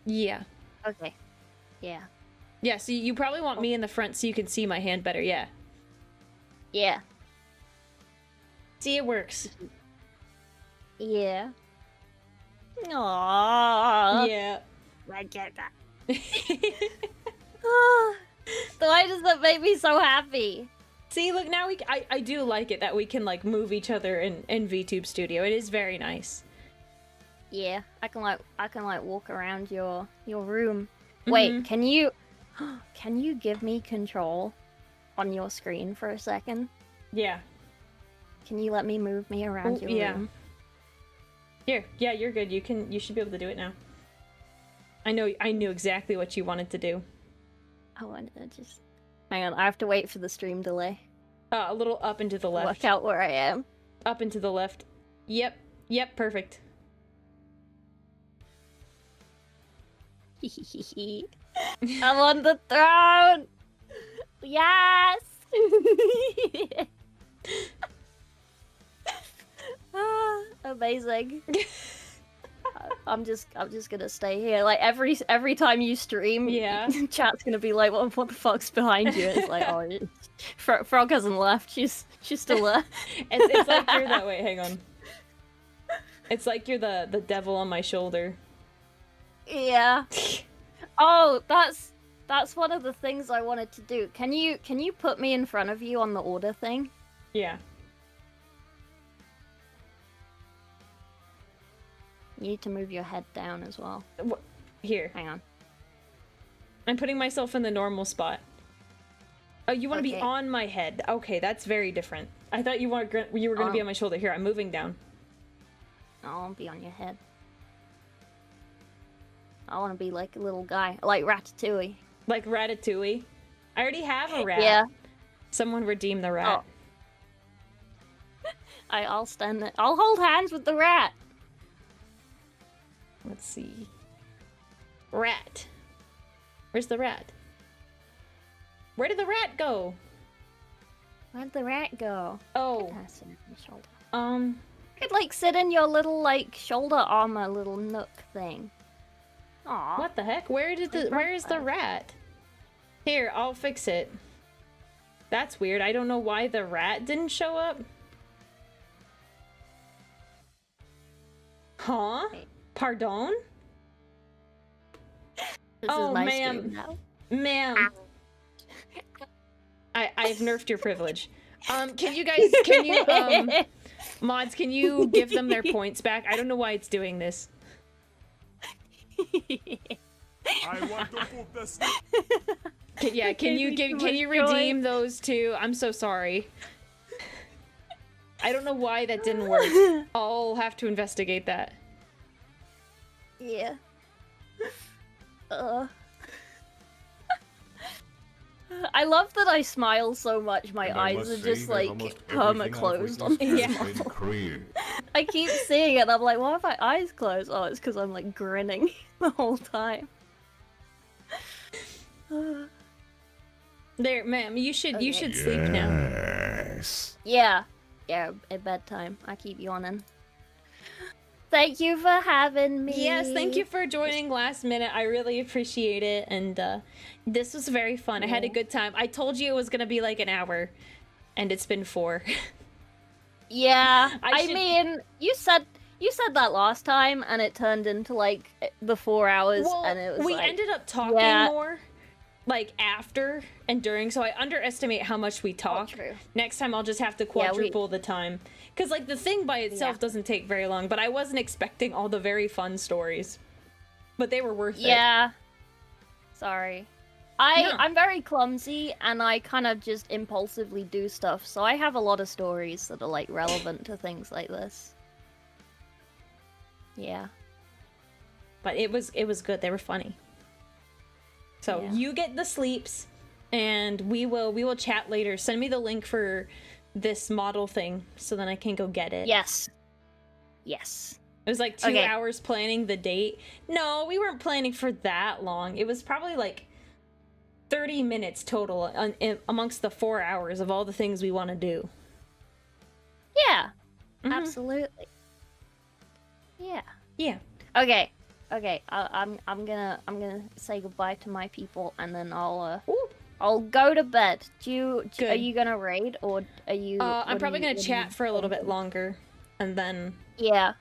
Speaker 1: Yeah.
Speaker 2: Okay. Yeah.
Speaker 1: Yeah, so you probably want me in the front so you can see my hand better, yeah.
Speaker 2: Yeah.
Speaker 1: See, it works.
Speaker 2: Yeah. Aww.
Speaker 1: Yeah.
Speaker 2: I get that. Why does that make me so happy?
Speaker 1: See, look, now I do like it that we can, like, move each other in VTube Studio. It is very nice.
Speaker 2: Yeah, I can walk around your room. Wait, can you give me control on your screen for a second?
Speaker 1: Yeah.
Speaker 2: Can you let me move me around your room?
Speaker 1: Here, yeah, you're good. You should be able to do it now. I knew exactly what you wanted to do.
Speaker 2: I wanted to just hang on. I have to wait for the stream delay.
Speaker 1: A little up and to the left.
Speaker 2: Work out where I am.
Speaker 1: Up and to the left. Yep, perfect.
Speaker 2: I'm on the throne! Yes! Amazing. I'm just gonna stay here. Like every time you stream, chat's gonna be like, what the fuck's behind you? It's like, oh, Frog hasn't left. She's still there.
Speaker 1: It's like you're that way. Hang on. It's like you're the devil on my shoulder.
Speaker 2: Yeah. Oh, that's one of the things I wanted to do. Can you put me in front of you on the order thing?
Speaker 1: Yeah.
Speaker 2: You need to move your head down as well.
Speaker 1: Here.
Speaker 2: Hang on.
Speaker 1: I'm putting myself in the normal spot. Oh, you want to be on my head. Okay, that's very different. I thought you were gonna be on my shoulder. Here, I'm moving down.
Speaker 2: I'll be on your head. I want to be like a little guy, like Ratatouille.
Speaker 1: Like Ratatouille? I already have a rat.
Speaker 2: Yeah.
Speaker 1: Someone redeem the rat.
Speaker 2: Oh. I'll stand there. I'll hold hands with the rat.
Speaker 1: Let's see. Rat. Where's the rat? Where did the rat go?
Speaker 2: Where'd the rat go?
Speaker 1: Oh.
Speaker 2: Sit on your shoulder.
Speaker 1: Um.
Speaker 2: Could like sit in your little like shoulder armor little nook thing. Aw.
Speaker 1: What the heck? Where is the rat? Here, I'll fix it. That's weird. I don't know why the rat didn't show up. Huh? Pardon?
Speaker 2: This
Speaker 1: Oh,
Speaker 2: is my
Speaker 1: ma'am.
Speaker 2: stream now.
Speaker 1: Ma'am. I've nerfed your privilege. Can you mods, can you give them their points back? I don't know why it's doing this.
Speaker 3: I want to put this.
Speaker 1: Can you redeem those two? I'm so sorry. I don't know why that didn't work. I'll have to investigate that.
Speaker 2: Yeah. I love that I smile so much my eyes are just like perma closed on this model. I keep seeing it and I'm like, why have my eyes closed? Oh, it's because I'm like grinning the whole time.
Speaker 1: There, ma'am, you should sleep now.
Speaker 3: Yes.
Speaker 2: Yeah. Yeah, at bedtime. I keep yawning. Thank you for having me.
Speaker 1: Yes, thank you for joining last minute. I really appreciate it, and this was very fun. I had a good time. I told you it was gonna be like an hour, and it's been 4.
Speaker 2: Yeah, I mean, you said that last time, and it turned into like the 4 hours, and it was
Speaker 1: we
Speaker 2: like,
Speaker 1: ended up talking more, like after and during. So I underestimate how much we talk.
Speaker 2: true.
Speaker 1: Next time I'll just have to quadruple the time, because like the thing by itself doesn't take very long. But I wasn't expecting all the very fun stories, but they were worth it.
Speaker 2: Yeah. Sorry. I'm very clumsy, and I kind of just impulsively do stuff, so I have a lot of stories that are, like, relevant to things like this. Yeah.
Speaker 1: But it was good. They were funny. So you get the sleeps, and we will chat later. Send me the link for this model thing, so then I can go get it.
Speaker 2: Yes. Yes.
Speaker 1: It was like 2 hours planning the date. No, we weren't planning for that long. It was probably like 30 minutes total amongst the 4 hours of all the things we want to do.
Speaker 2: Yeah, absolutely. Yeah.
Speaker 1: Yeah.
Speaker 2: Okay. I'm gonna say goodbye to my people, and then I'll go to bed. Are you gonna raid, or are you?
Speaker 1: I'm probably gonna chat for a little bit longer, and then.
Speaker 2: Yeah.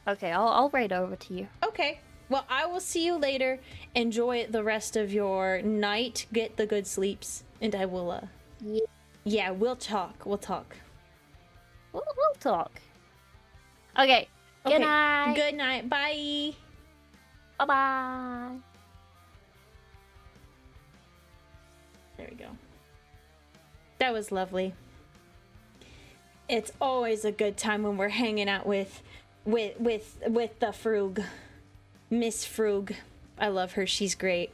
Speaker 2: Okay, I'll raid over to you.
Speaker 1: Okay. Well, I will see you later. Enjoy the rest of your night. Get the good sleeps, and I will. Yeah, we'll talk. We'll talk.
Speaker 2: We'll talk. Okay. Good night.
Speaker 1: Good night. Bye.
Speaker 2: Bye-bye.
Speaker 1: There we go. That was lovely. It's always a good time when we're hanging out with the Frug. Miss Frug. I love her. She's great.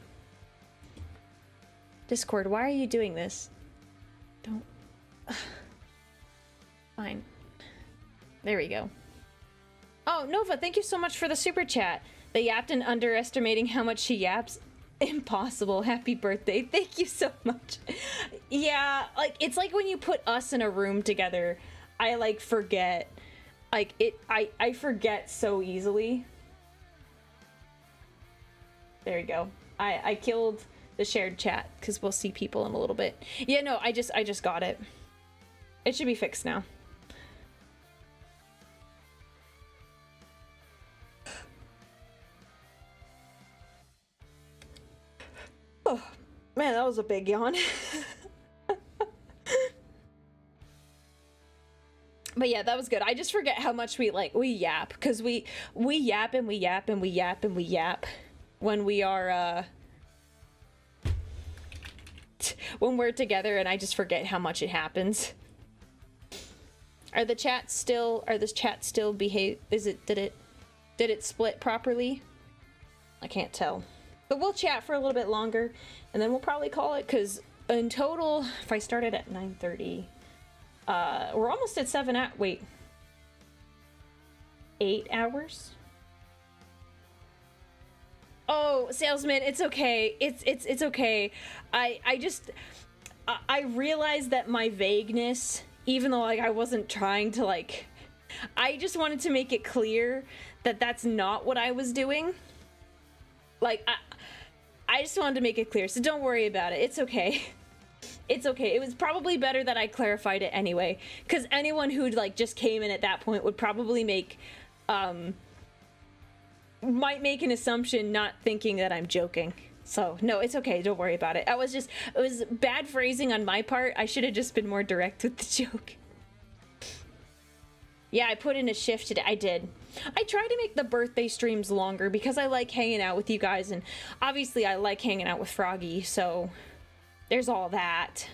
Speaker 1: Discord, why are you doing this? Don't. Fine. There we go. Oh, Nova, thank you so much for the super chat. The yapped and underestimating how much she yaps. Impossible. Happy birthday. Thank you so much. Yeah, like, it's like when you put us in a room together, I, like, forget. Like, I forget so easily. There we go. I killed the shared chat, because we'll see people in a little bit. Yeah, no, I just got it. It should be fixed now. Oh, man, that was a big yawn. But yeah, that was good. I just forget how much we yap, because we yap and we yap and we yap and we yap when we are when we're together and I just forget how much it happens. Are the chats still behave? Did it split properly? I can't tell. But we'll chat for a little bit longer and then we'll probably call it, because in total, if I started at 9:30, we're almost at 8 hours? Oh, salesman, it's okay. It's okay. I realized that my vagueness, even though like I wasn't trying to like, I just wanted to make it clear that that's not what I was doing. Like I just wanted to make it clear, so don't worry about it. It's okay. It's okay. It was probably better that I clarified it anyway, because anyone who like just came in at that point would probably might make an assumption not thinking that I'm joking. So no, it's okay, don't worry about it. It was bad phrasing on my part. I should have just been more direct with the joke. Yeah, I put in a shift today. I did. I try to make the birthday streams longer because I like hanging out with you guys, and obviously I like hanging out with Froggy, so there's all that.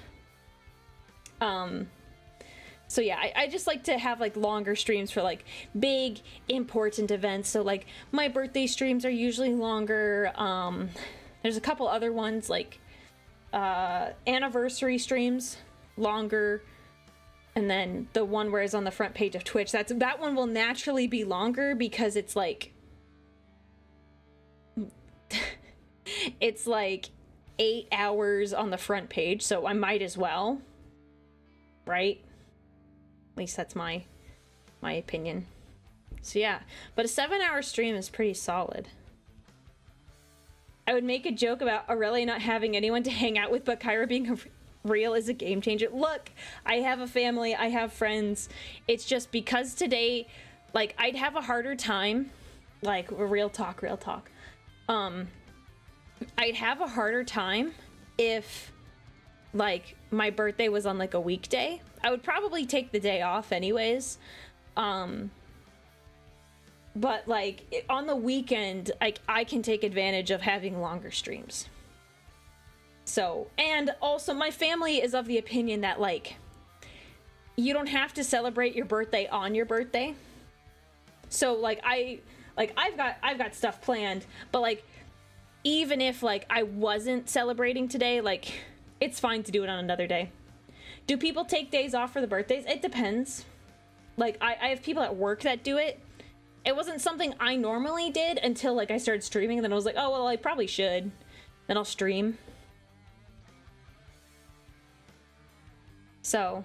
Speaker 1: So yeah, I just like to have like longer streams for like big important events. So like my birthday streams are usually longer. There's a couple other ones like anniversary streams, longer. And then the one where it's on the front page of Twitch, that one will naturally be longer because it's like it's like 8 hours on the front page, so I might as well, right? At least that's my opinion. So yeah, but a 7-hour stream is pretty solid. I would make a joke about Aurelia not having anyone to hang out with, but Kyra being real is a game changer. Look, I have a family, I have friends. It's just because today, like, I'd have a harder time, like, real talk. I'd have a harder time if, like, my birthday was on, like, a weekday. I would probably take the day off anyways. But, like, on the weekend, I can take advantage of having longer streams. So, and also my family is of the opinion that, like, you don't have to celebrate your birthday on your birthday. So, like, I've got stuff planned, but, like, even if, like, I wasn't celebrating today, like, it's fine to do it on another day. Do people take days off for the birthdays? It depends. Like, I have people at work that do it. It wasn't something I normally did until, like, I started streaming, and then I was like, oh, well, I probably should. Then I'll stream. So,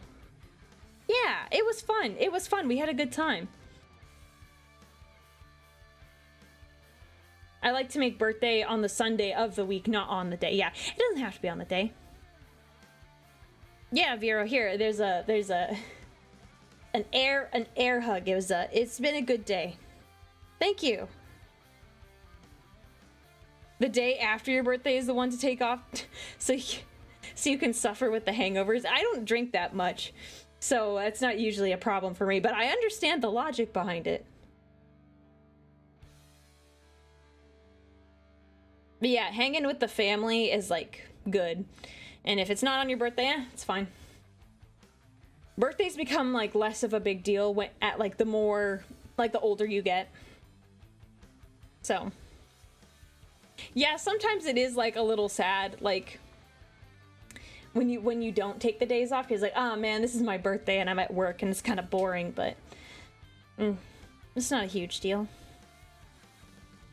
Speaker 1: yeah, it was fun. It was fun. We had a good time. I like to make birthday on the Sunday of the week, not on the day. Yeah, it doesn't have to be on the day. Yeah, Vero, here, there's an air hug. It's been a good day. Thank you. The day after your birthday is the one to take off, so you can suffer with the hangovers. I don't drink that much, so that's not usually a problem for me, but I understand the logic behind it. But yeah, hanging with the family is, like, good. And if it's not on your birthday, it's fine. Birthdays become, like, less of a big deal when at, like, the more, like, the older you get. So, yeah, sometimes it is, like, a little sad, like, when you don't take the days off, because, like, oh man, this is my birthday and I'm at work and it's kind of boring, but it's not a huge deal.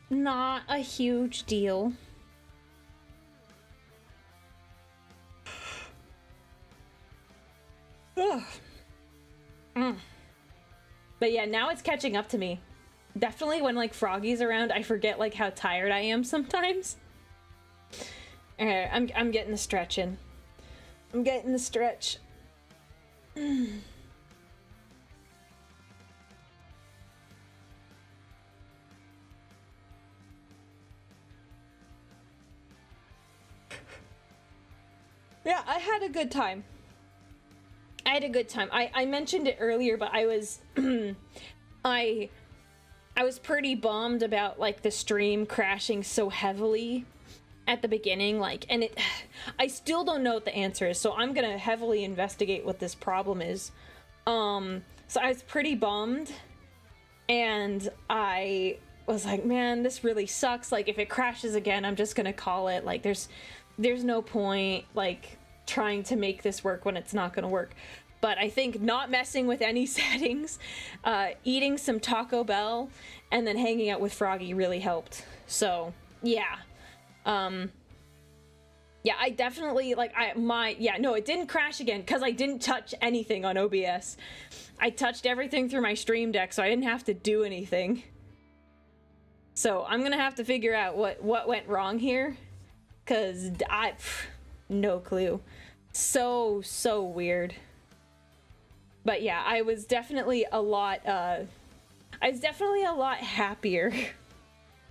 Speaker 1: Not a huge deal. But yeah, now it's catching up to me. Definitely when, like, Froggy's around, I forget, like, how tired I am sometimes. Alright, I'm getting the stretch in. I'm getting the stretch. Yeah, I had a good time. I mentioned it earlier, but I was I was pretty bummed about, like, the stream crashing so heavily at the beginning, like, and I still don't know what the answer is, so I'm gonna heavily investigate what this problem is. So I was pretty bummed, and I was like, man, this really sucks. Like, if it crashes again, I'm just gonna call it. Like, there's no point, like, trying to make this work when it's not gonna work. But I think not messing with any settings, eating some Taco Bell, and then hanging out with Froggy really helped. So, yeah. Yeah, I definitely, like, no, it didn't crash again, because I didn't touch anything on OBS. I touched everything through my Stream Deck, so I didn't have to do anything. So, I'm gonna have to figure out what went wrong here, because no clue. So weird. But yeah, I was definitely a lot happier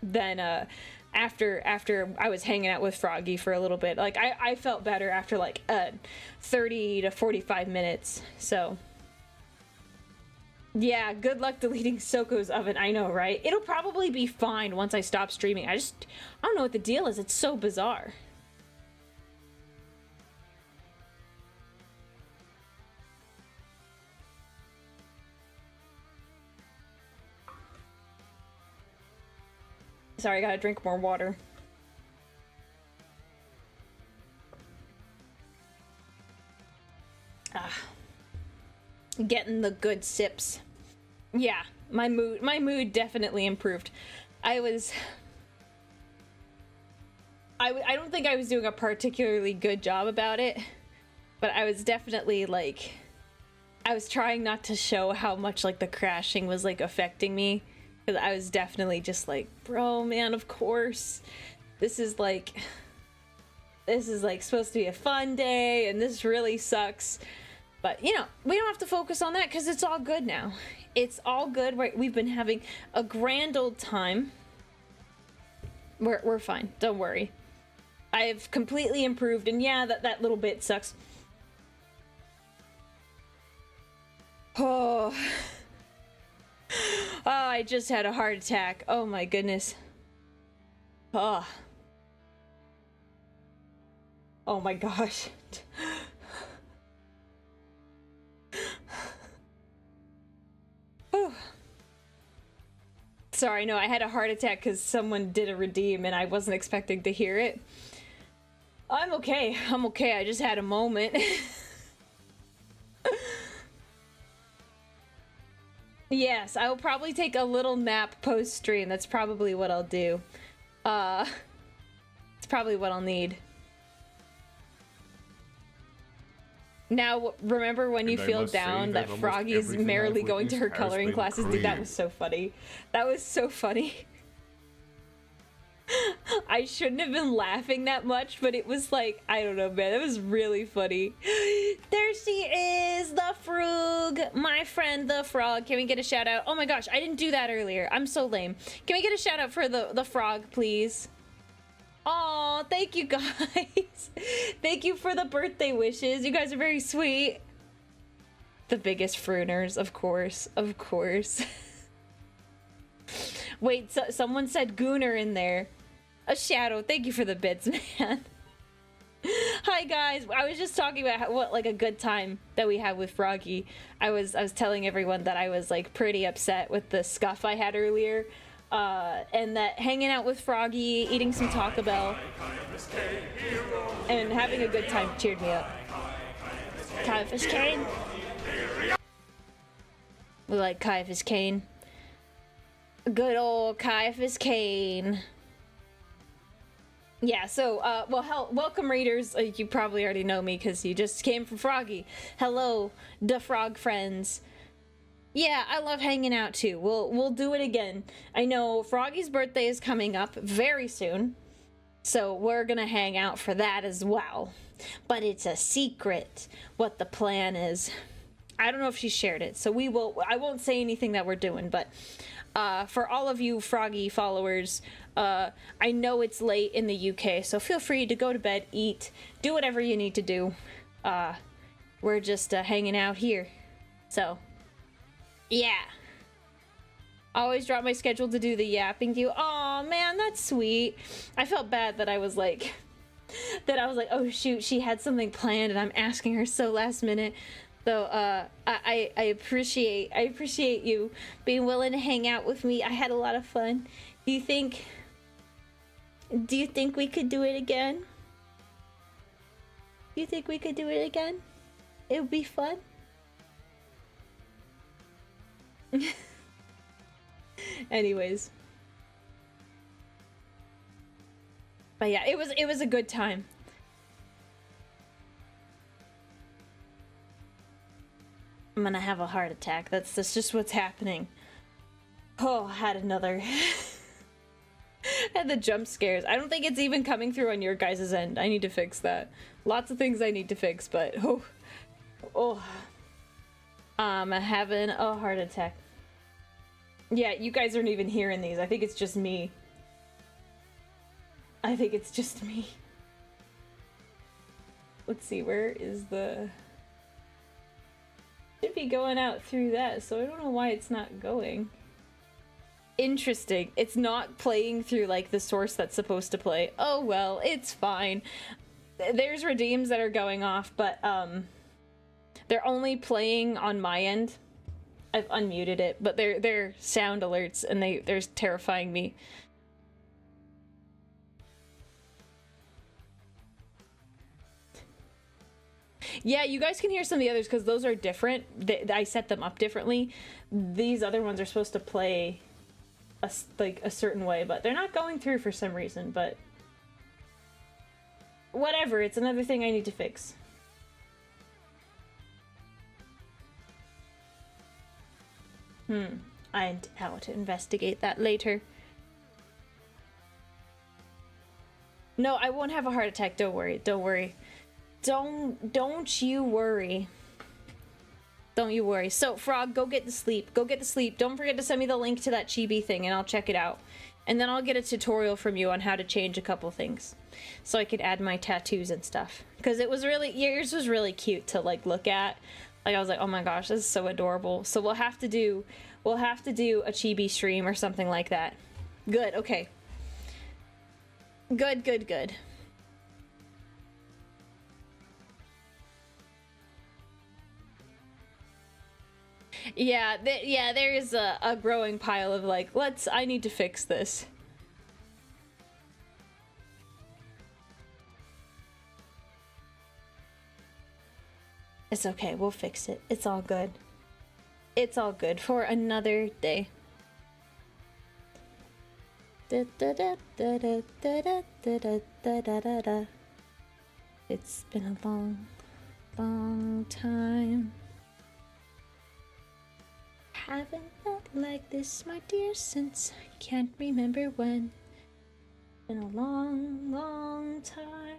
Speaker 1: than, after I was hanging out with Froggy for a little bit. Like, I felt better after, like, 30 to 45 minutes, so. Yeah, good luck deleting Soko's oven. I know, right? It'll probably be fine once I stop streaming. I don't know what the deal is. It's so bizarre. Sorry, I gotta drink more water. Getting the good sips. Yeah, my mood definitely improved. I don't think I was doing a particularly good job about it, but I was definitely, like, I was trying not to show how much, like, the crashing was, like, affecting me. Because I was definitely just like, bro, man, of course. This is like supposed to be a fun day, and this really sucks. But, you know, we don't have to focus on that because it's all good now. It's all good. We've been having a grand old time. We're fine. Don't worry. I've completely improved, and yeah, that little bit sucks. Oh... Oh, I just had a heart attack. Oh my goodness. Oh. Oh my gosh. Sorry, no, I had a heart attack because someone did a redeem and I wasn't expecting to hear it. I'm okay. I just had a moment. Yes, I will probably take a little nap post-stream. That's probably what I'll do. It's probably what I'll need. Now, remember when you feel down that Froggy is merrily going to her coloring classes? Dude, that was so funny. That was so funny. I shouldn't have been laughing that much, but it was like, I don't know, man, it was really funny. There she is, the frog, my friend the frog. Can we get a shout out? Oh my gosh, I didn't do that earlier. I'm so lame. Can we get a shout out for the frog, please? Aw, thank you guys. Thank you for the birthday wishes. You guys are very sweet. The biggest fruiners, of course, of course. Wait, someone said Gooner in there. A shadow. Thank you for the bits, man. Hi guys. I was just talking about what like a good time that we had with Froggy. I was telling everyone that I was like pretty upset with the scuff I had earlier, and that hanging out with Froggy, eating some Taco Bell, and having a good time cheered me up. Caiaphas Kane. We like Caiaphas Kane. Good old Caiaphas Kane. Yeah, so, well, welcome readers. You probably already know me because you just came from Froggy. Hello, the frog friends. Yeah, I love hanging out too. We'll do it again. I know Froggy's birthday is coming up very soon, so we're gonna hang out for that as well. But it's a secret what the plan is. I don't know if she shared it, so I won't say anything that we're doing, but for all of you Froggy followers, I know it's late in the UK, so feel free to go to bed, eat, do whatever you need to do. We're just hanging out here. So, yeah. Always drop my schedule to do the yapping to you. Aw, Oh man, that's sweet. I felt bad that I was like, oh shoot, she had something planned and I'm asking her so last minute. So I appreciate you being willing to hang out with me. I had a lot of fun. Do you think we could do it again? Do you think we could do it again? It would be fun. Anyways. But yeah, it was a good time. I'm gonna have a heart attack. That's just what's happening. Oh, I had another. Had the jump scares. I don't think it's even coming through on your guys' end. I need to fix that. Lots of things I need to fix, but I'm having a heart attack. Yeah, you guys aren't even hearing these. I think it's just me. I think it's just me. Let's see, where is the... Should be going out through that, so I don't know why it's not going. Interesting. It's not playing through, like, the source that's supposed to play. Oh, well, it's fine. There's redeems that are going off, but, they're only playing on my end. I've unmuted it, but they're sound alerts, and they're terrifying me. Yeah, you guys can hear some of the others because those are different. I set them up differently. These other ones are supposed to play a certain way, but they're not going through for some reason, but whatever, it's another thing I need to fix. I'd have to investigate that later. No, I won't have a heart attack, don't worry, don't worry. Don't you worry. Don't you worry. So, Frog, go get to sleep. Go get to sleep. Don't forget to send me the link to that chibi thing and I'll check it out. And then I'll get a tutorial from you on how to change a couple things. So I could add my tattoos and stuff. Because it was really, yours was really cute to like look at. Like I was like, oh my gosh, this is so adorable. So we'll have to do a chibi stream or something like that. Good, okay. Good, good, good. Yeah, there is a growing pile of like, I need to fix this. It's okay, we'll fix it. It's all good. It's all good for another day. It's been a long, long time. Haven't felt like this, my dear, since I can't remember when. Been a long, long time.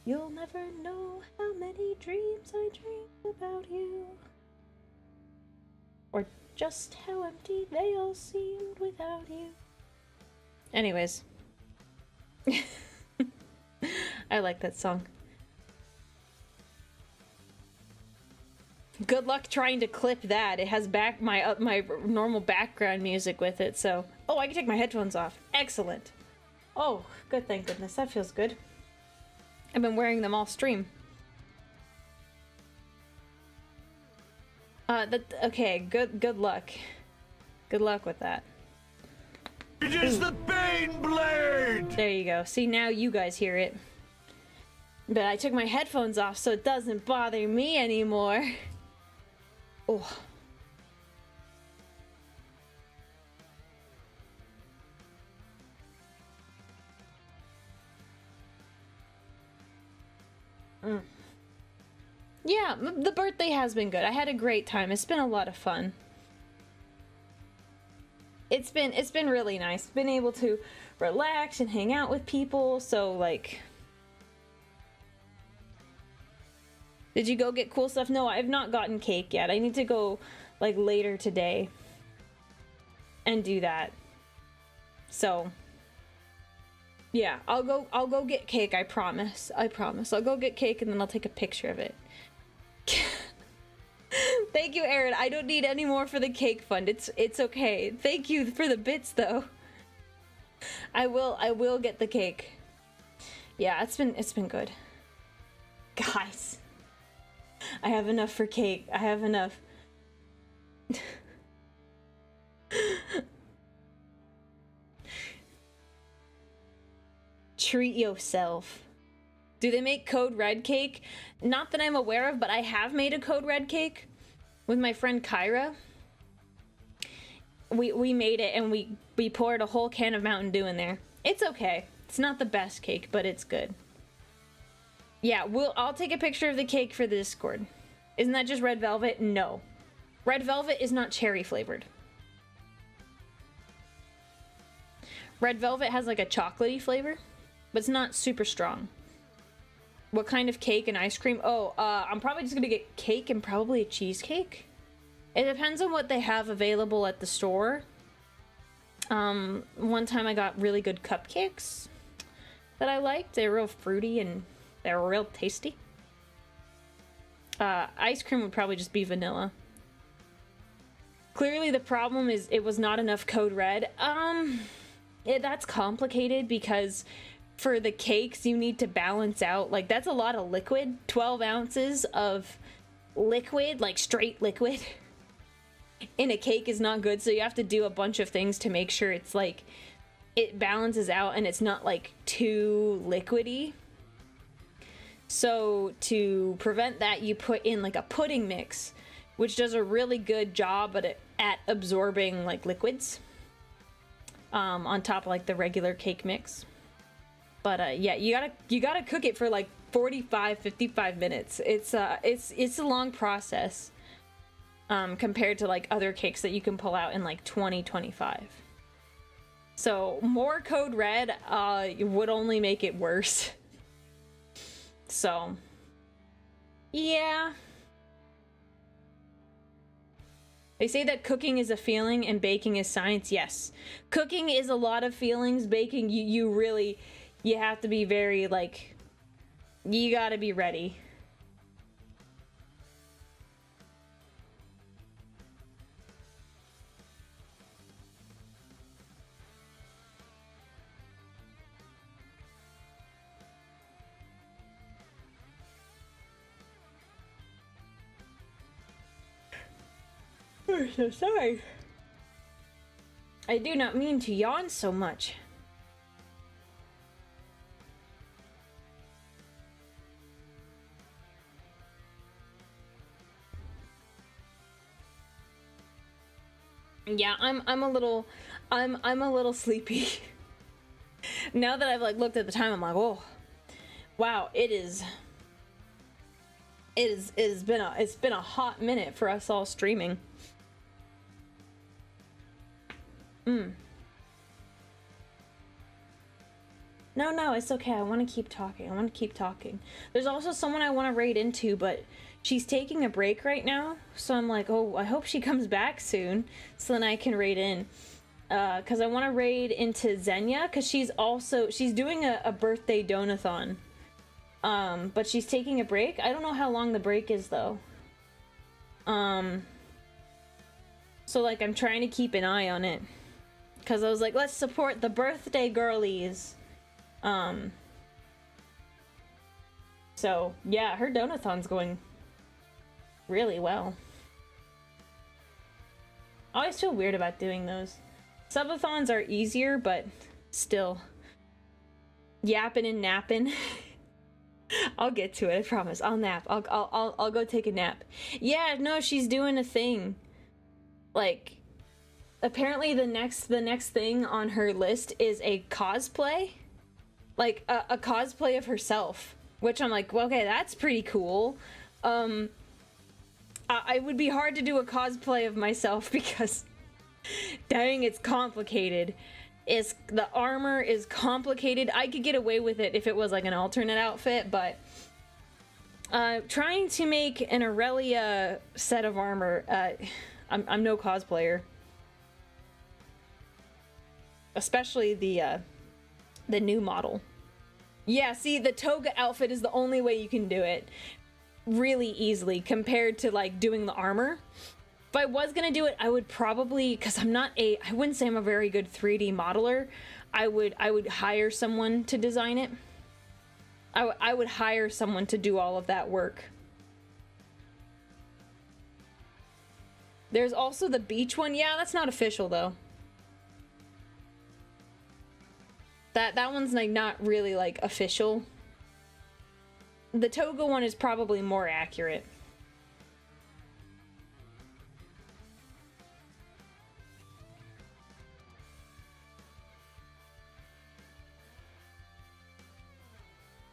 Speaker 1: You'll never know how many dreams I dreamed about you, or just how empty they all seemed without you. Anyways. I like that song. Good luck trying to clip that. It has my normal background music with it, so... Oh, I can take my headphones off. Excellent. Oh, good, thank goodness. That feels good. I've been wearing them all stream. Okay, good luck. Good luck with that.
Speaker 3: It is the Bane Blade!
Speaker 1: There you go. See, now you guys hear it. But I took my headphones off so it doesn't bother me anymore. Oh. Yeah, the birthday has been good. I had a great time. It's been a lot of fun. It's been really nice. Been able to relax and hang out with people, so like... Did you go get cool stuff? No, I've not gotten cake yet. I need to go like later today and do that. So yeah, I'll go get cake, I promise. I promise. I'll go get cake and then I'll take a picture of it. Thank you, Aaron. I don't need any more for the cake fund. It's okay. Thank you for the bits, though. I will get the cake. Yeah, it's been good. Guys, I have enough for cake. I have enough. Treat yourself. Do they make Code Red cake? Not that I'm aware of, but I have made a Code Red cake with my friend Kyra. We made it and we poured a whole can of Mountain Dew in there. It's okay. It's not the best cake, but it's good. Yeah, I'll take a picture of the cake for the Discord. Isn't that just red velvet? No. Red velvet is not cherry flavored. Red velvet has like a chocolatey flavor, but it's not super strong. What kind of cake and ice cream? Oh, I'm probably just gonna get cake and probably a cheesecake. It depends on what they have available at the store. One time I got really good cupcakes that I liked. They were real fruity and they were real tasty. Ice cream would probably just be vanilla. Clearly the problem is it was not enough Code Red. That's complicated because for the cakes you need to balance out, like that's a lot of liquid. 12 ounces of liquid, like straight liquid in a cake is not good, so you have to do a bunch of things to make sure it's like it balances out and it's not like too liquidy. So to prevent that, you put in like a pudding mix, which does a really good job at absorbing like liquids on top of like the regular cake mix. But yeah, you gotta cook it for like 45-55 minutes. It's a long process compared to like other cakes that you can pull out in like 20-25. So more Code Red would only make it worse. So yeah. They say that cooking is a feeling and baking is science. Yes. Cooking is a lot of feelings. Baking, you really, you have to be very, like, you gotta be ready. I'm so sorry. I do not mean to yawn so much. Yeah, I'm a little sleepy. Now that I've like looked at the time, I'm like, oh, wow, it's been a hot minute for us all streaming. No, it's okay. I want to keep talking. There's also someone I want to raid into, but she's taking a break right now. So I'm like, oh, I hope she comes back soon so then I can raid in. Because I want to raid into Xenia, because she's doing a birthday donathon. But she's taking a break. I don't know how long the break is, though. So, like, I'm trying to keep an eye on it. Because I was like, let's support the birthday girlies. So, yeah, her donathon's going really well. I always feel weird about doing those. Subathons are easier, but still. Yapping and napping. I'll get to it, I promise. I'll nap. I'll go take a nap. Yeah, no, she's doing a thing. Like, apparently the next thing on her list is a cosplay. Like, a cosplay of herself. Which I'm like, well, okay, that's pretty cool. I would be hard to do a cosplay of myself because, dang, it's complicated. The armor is complicated. I could get away with it if it was like an alternate outfit, but trying to make an Aurelia set of armor, I'm no cosplayer. Especially the new model. Yeah, see, the toga outfit is the only way you can do it. really easily compared to like doing the armor. If I was gonna do it, I would probably, because I wouldn't say I'm a very good 3D modeler. I would hire someone to design it. I would hire someone to do all of that work. There's also the beach one. Yeah, that's not official though. That one's like not really like official. The toga one is probably more accurate.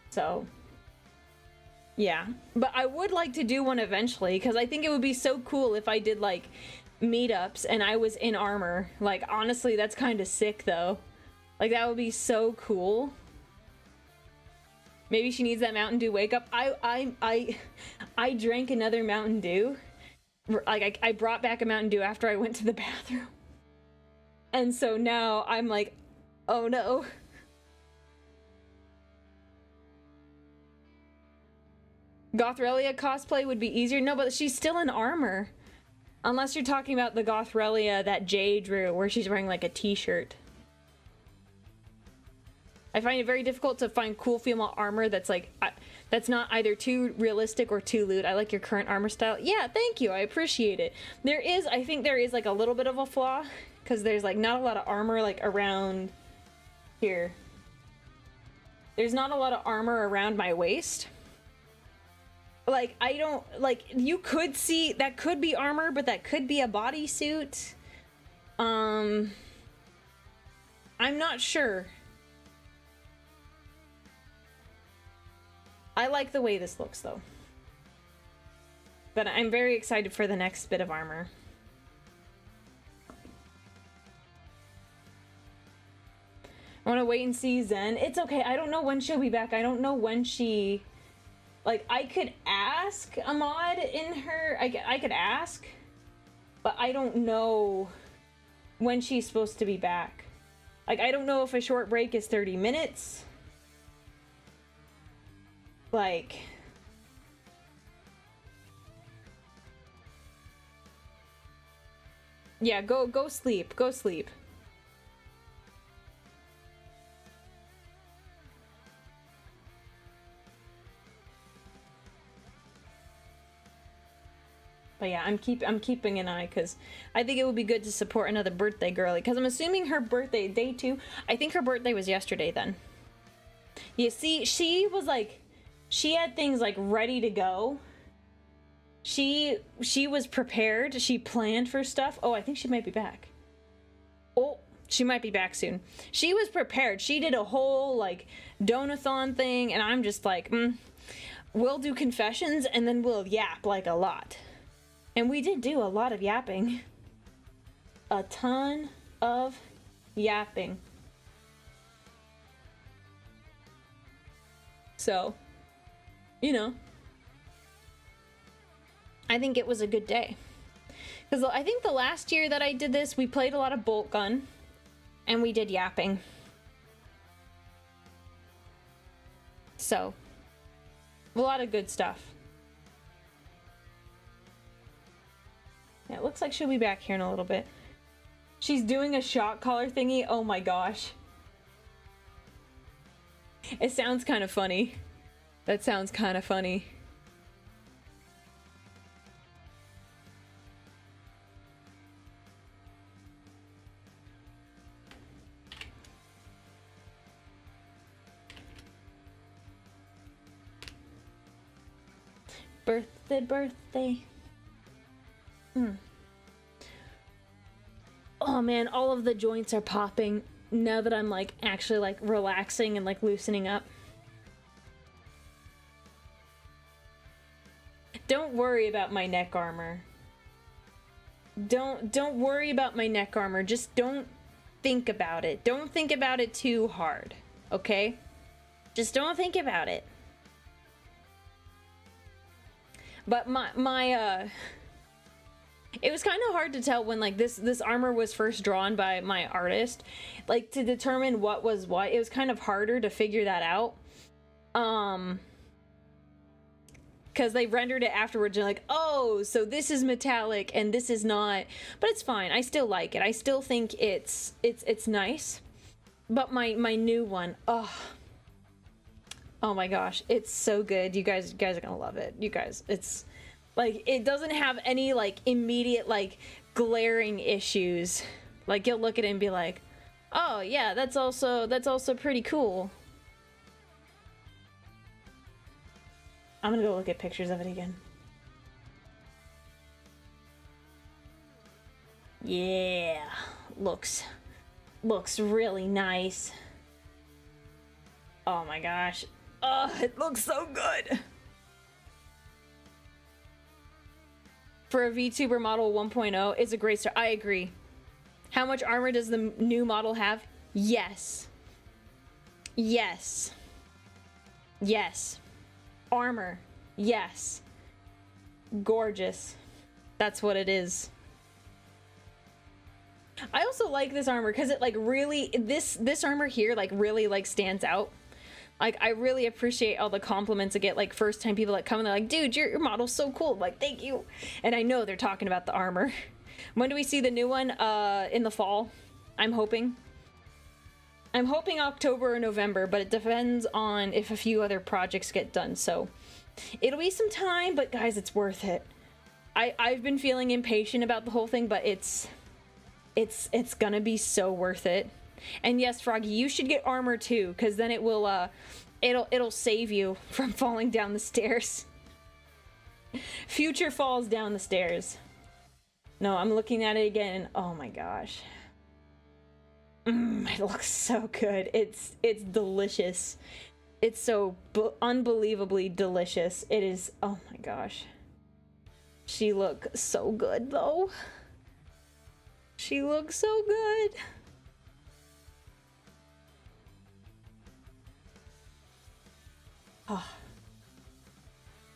Speaker 1: So, yeah. But I would like to do one eventually, because I think it would be so cool if I did, like, meetups and I was in armor. Like, honestly, that's kind of sick, though. Like, that would be so cool. Maybe she needs that Mountain Dew wake up. I drank another Mountain Dew. Like, I brought back a Mountain Dew after I went to the bathroom. And so now I'm like, oh no. Aurelia cosplay would be easier. No, but she's still in armor. Unless you're talking about the Aurelia that Jay drew, where she's wearing like a t-shirt. I find it very difficult to find cool female armor that's like, that's not either too realistic or too lewd. I like your current armor style. Yeah, thank you. I appreciate it. I think there is like a little bit of a flaw, because there's like not a lot of armor like around here. There's not a lot of armor around my waist. Like, I don't, like, you could see, that could be armor, but that could be a bodysuit. I'm not sure. I like the way this looks, though. But I'm very excited for the next bit of armor. I want to wait and see Zen. It's okay, I don't know when she'll be back. I don't know when she... Like, I could ask a mod in her... I could ask, but I don't know when she's supposed to be back. Like, I don't know if a short break is 30 minutes. Like... Yeah, go sleep. Go sleep. But yeah, I'm keeping an eye, because I think it would be good to support another birthday girly, because I'm assuming her birthday, day 2, I think her birthday was yesterday then. You see, she was like, she had things like ready to go. She was prepared, she planned for stuff. Oh, I think she might be back. Oh, she might be back soon. She was prepared, she did a whole like donathon thing, and I'm just like, we'll do confessions and then we'll yap like a lot. And we did do a lot of yapping. A ton of yapping. So, you know. I think it was a good day. Because I think the last year that I did this, we played a lot of bolt gun. And we did yapping. So, a lot of good stuff. Yeah, it looks like she'll be back here in a little bit. She's doing a shock collar thingy. Oh my gosh. It sounds kind of funny. That sounds kind of funny. Birthday. Oh man, all of the joints are popping now that I'm like actually like relaxing and like loosening up. Don't worry about my neck armor. Don't worry about my neck armor. Just don't think about it. Don't think about it too hard, okay? Just don't think about it. But it was kind of hard to tell when like this armor was first drawn by my artist, like to determine what was what. It was kind of harder to figure that out. because they rendered it afterwards. You're like, oh, so this is metallic and this is not. But it's fine. I still like it. I still think it's nice. But my new one, oh my gosh, it's so good. You guys are gonna love it. You guys, it's like, it doesn't have any like immediate like glaring issues. Like, you'll look at it and be like, oh yeah, that's also pretty cool. I'm gonna go look at pictures of it again. Yeah, looks really nice. Oh my gosh. Oh, it looks so good. For a VTuber model 1.0, it's a great start. I agree. How much armor does the new model have? Yes. Yes. Yes. Armor. Yes. Gorgeous. That's what it is. I also like this armor because it like really, this armor here like really like stands out. Like, I really appreciate all the compliments I get, like, first time people like come and they're like, dude, your model's so cool. I'm like, thank you. And I know they're talking about the armor. When do we see the new one? In the fall, I'm hoping. I'm hoping October or November, but it depends on if a few other projects get done. So it'll be some time, but guys, it's worth it. I've been feeling impatient about the whole thing, but it's gonna be so worth it. And yes, Froggy, you should get armor too, because then it will it'll save you from falling down the stairs. Future falls down the stairs. No, I'm looking at it again and oh my gosh. It looks so good. It's delicious. It's so unbelievably delicious. It is, oh my gosh. She looks so good though. She looks so good. Oh,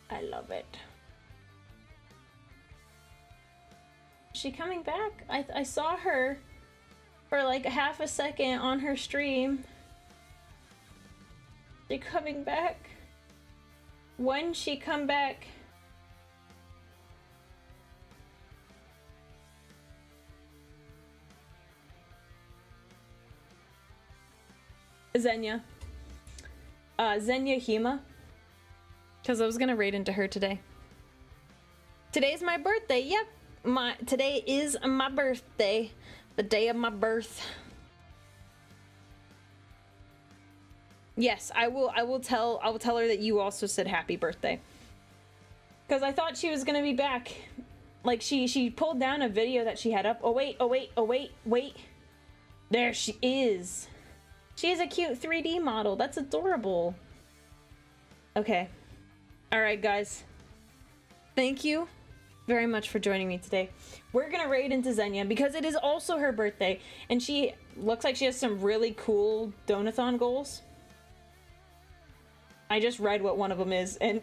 Speaker 1: I love it. Is she coming back? I saw her for like half a second on her stream. She coming back? When she come back? Xenia. Xenia Hema. Because I was gonna raid into her today. Today's my birthday. Yep. Today is my birthday. The day of my birth. Yes, I will tell her that you also said happy birthday. Because I thought she was gonna be back. Like she pulled down a video that she had up. Oh wait. There she is. She is a cute 3D model. That's adorable. Okay. Alright, guys. Thank you very much for joining me today. We're gonna raid into Xenia because it is also her birthday, and she looks like she has some really cool donathon goals. I just read what one of them is, and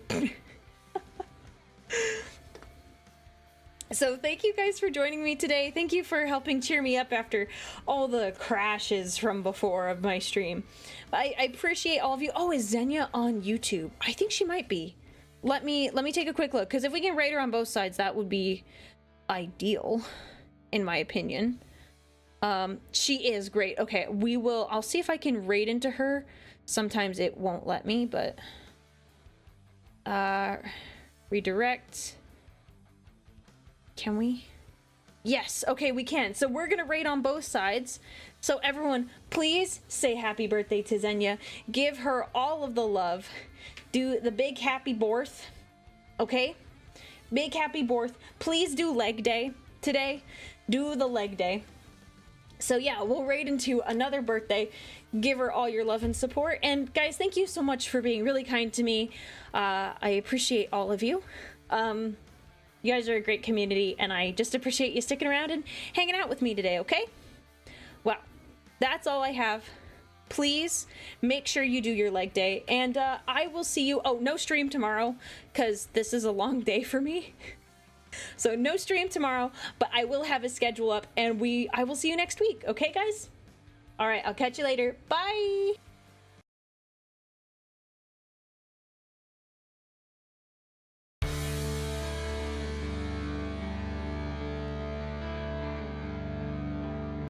Speaker 1: so thank you guys for joining me today. Thank you for helping cheer me up after all the crashes from before of my stream. I appreciate all of you. Oh, is Xenia on YouTube? I think she might be. Let me take a quick look, because if we can raid her on both sides, that would be ideal, in my opinion. She is great. Okay, I'll see if I can raid into her. Sometimes it won't let me, but redirect. Can we? Yes, okay, we can. So we're gonna raid on both sides. So everyone, please say happy birthday to Xenia. Give her all of the love. Do the big happy birth, okay? Big happy birth. Please do leg day today. Do the leg day. So yeah, we'll raid into another birthday. Give her all your love and support. And guys, thank you so much for being really kind to me. I appreciate all of you. You guys are a great community, and I just appreciate you sticking around and hanging out with me today, okay? Well, that's all I have. Please make sure you do your leg day, and I will see you. Oh, no stream tomorrow, because this is a long day for me. So no stream tomorrow, but I will have a schedule up, and I will see you next week, okay, guys? All right, I'll catch you later. Bye!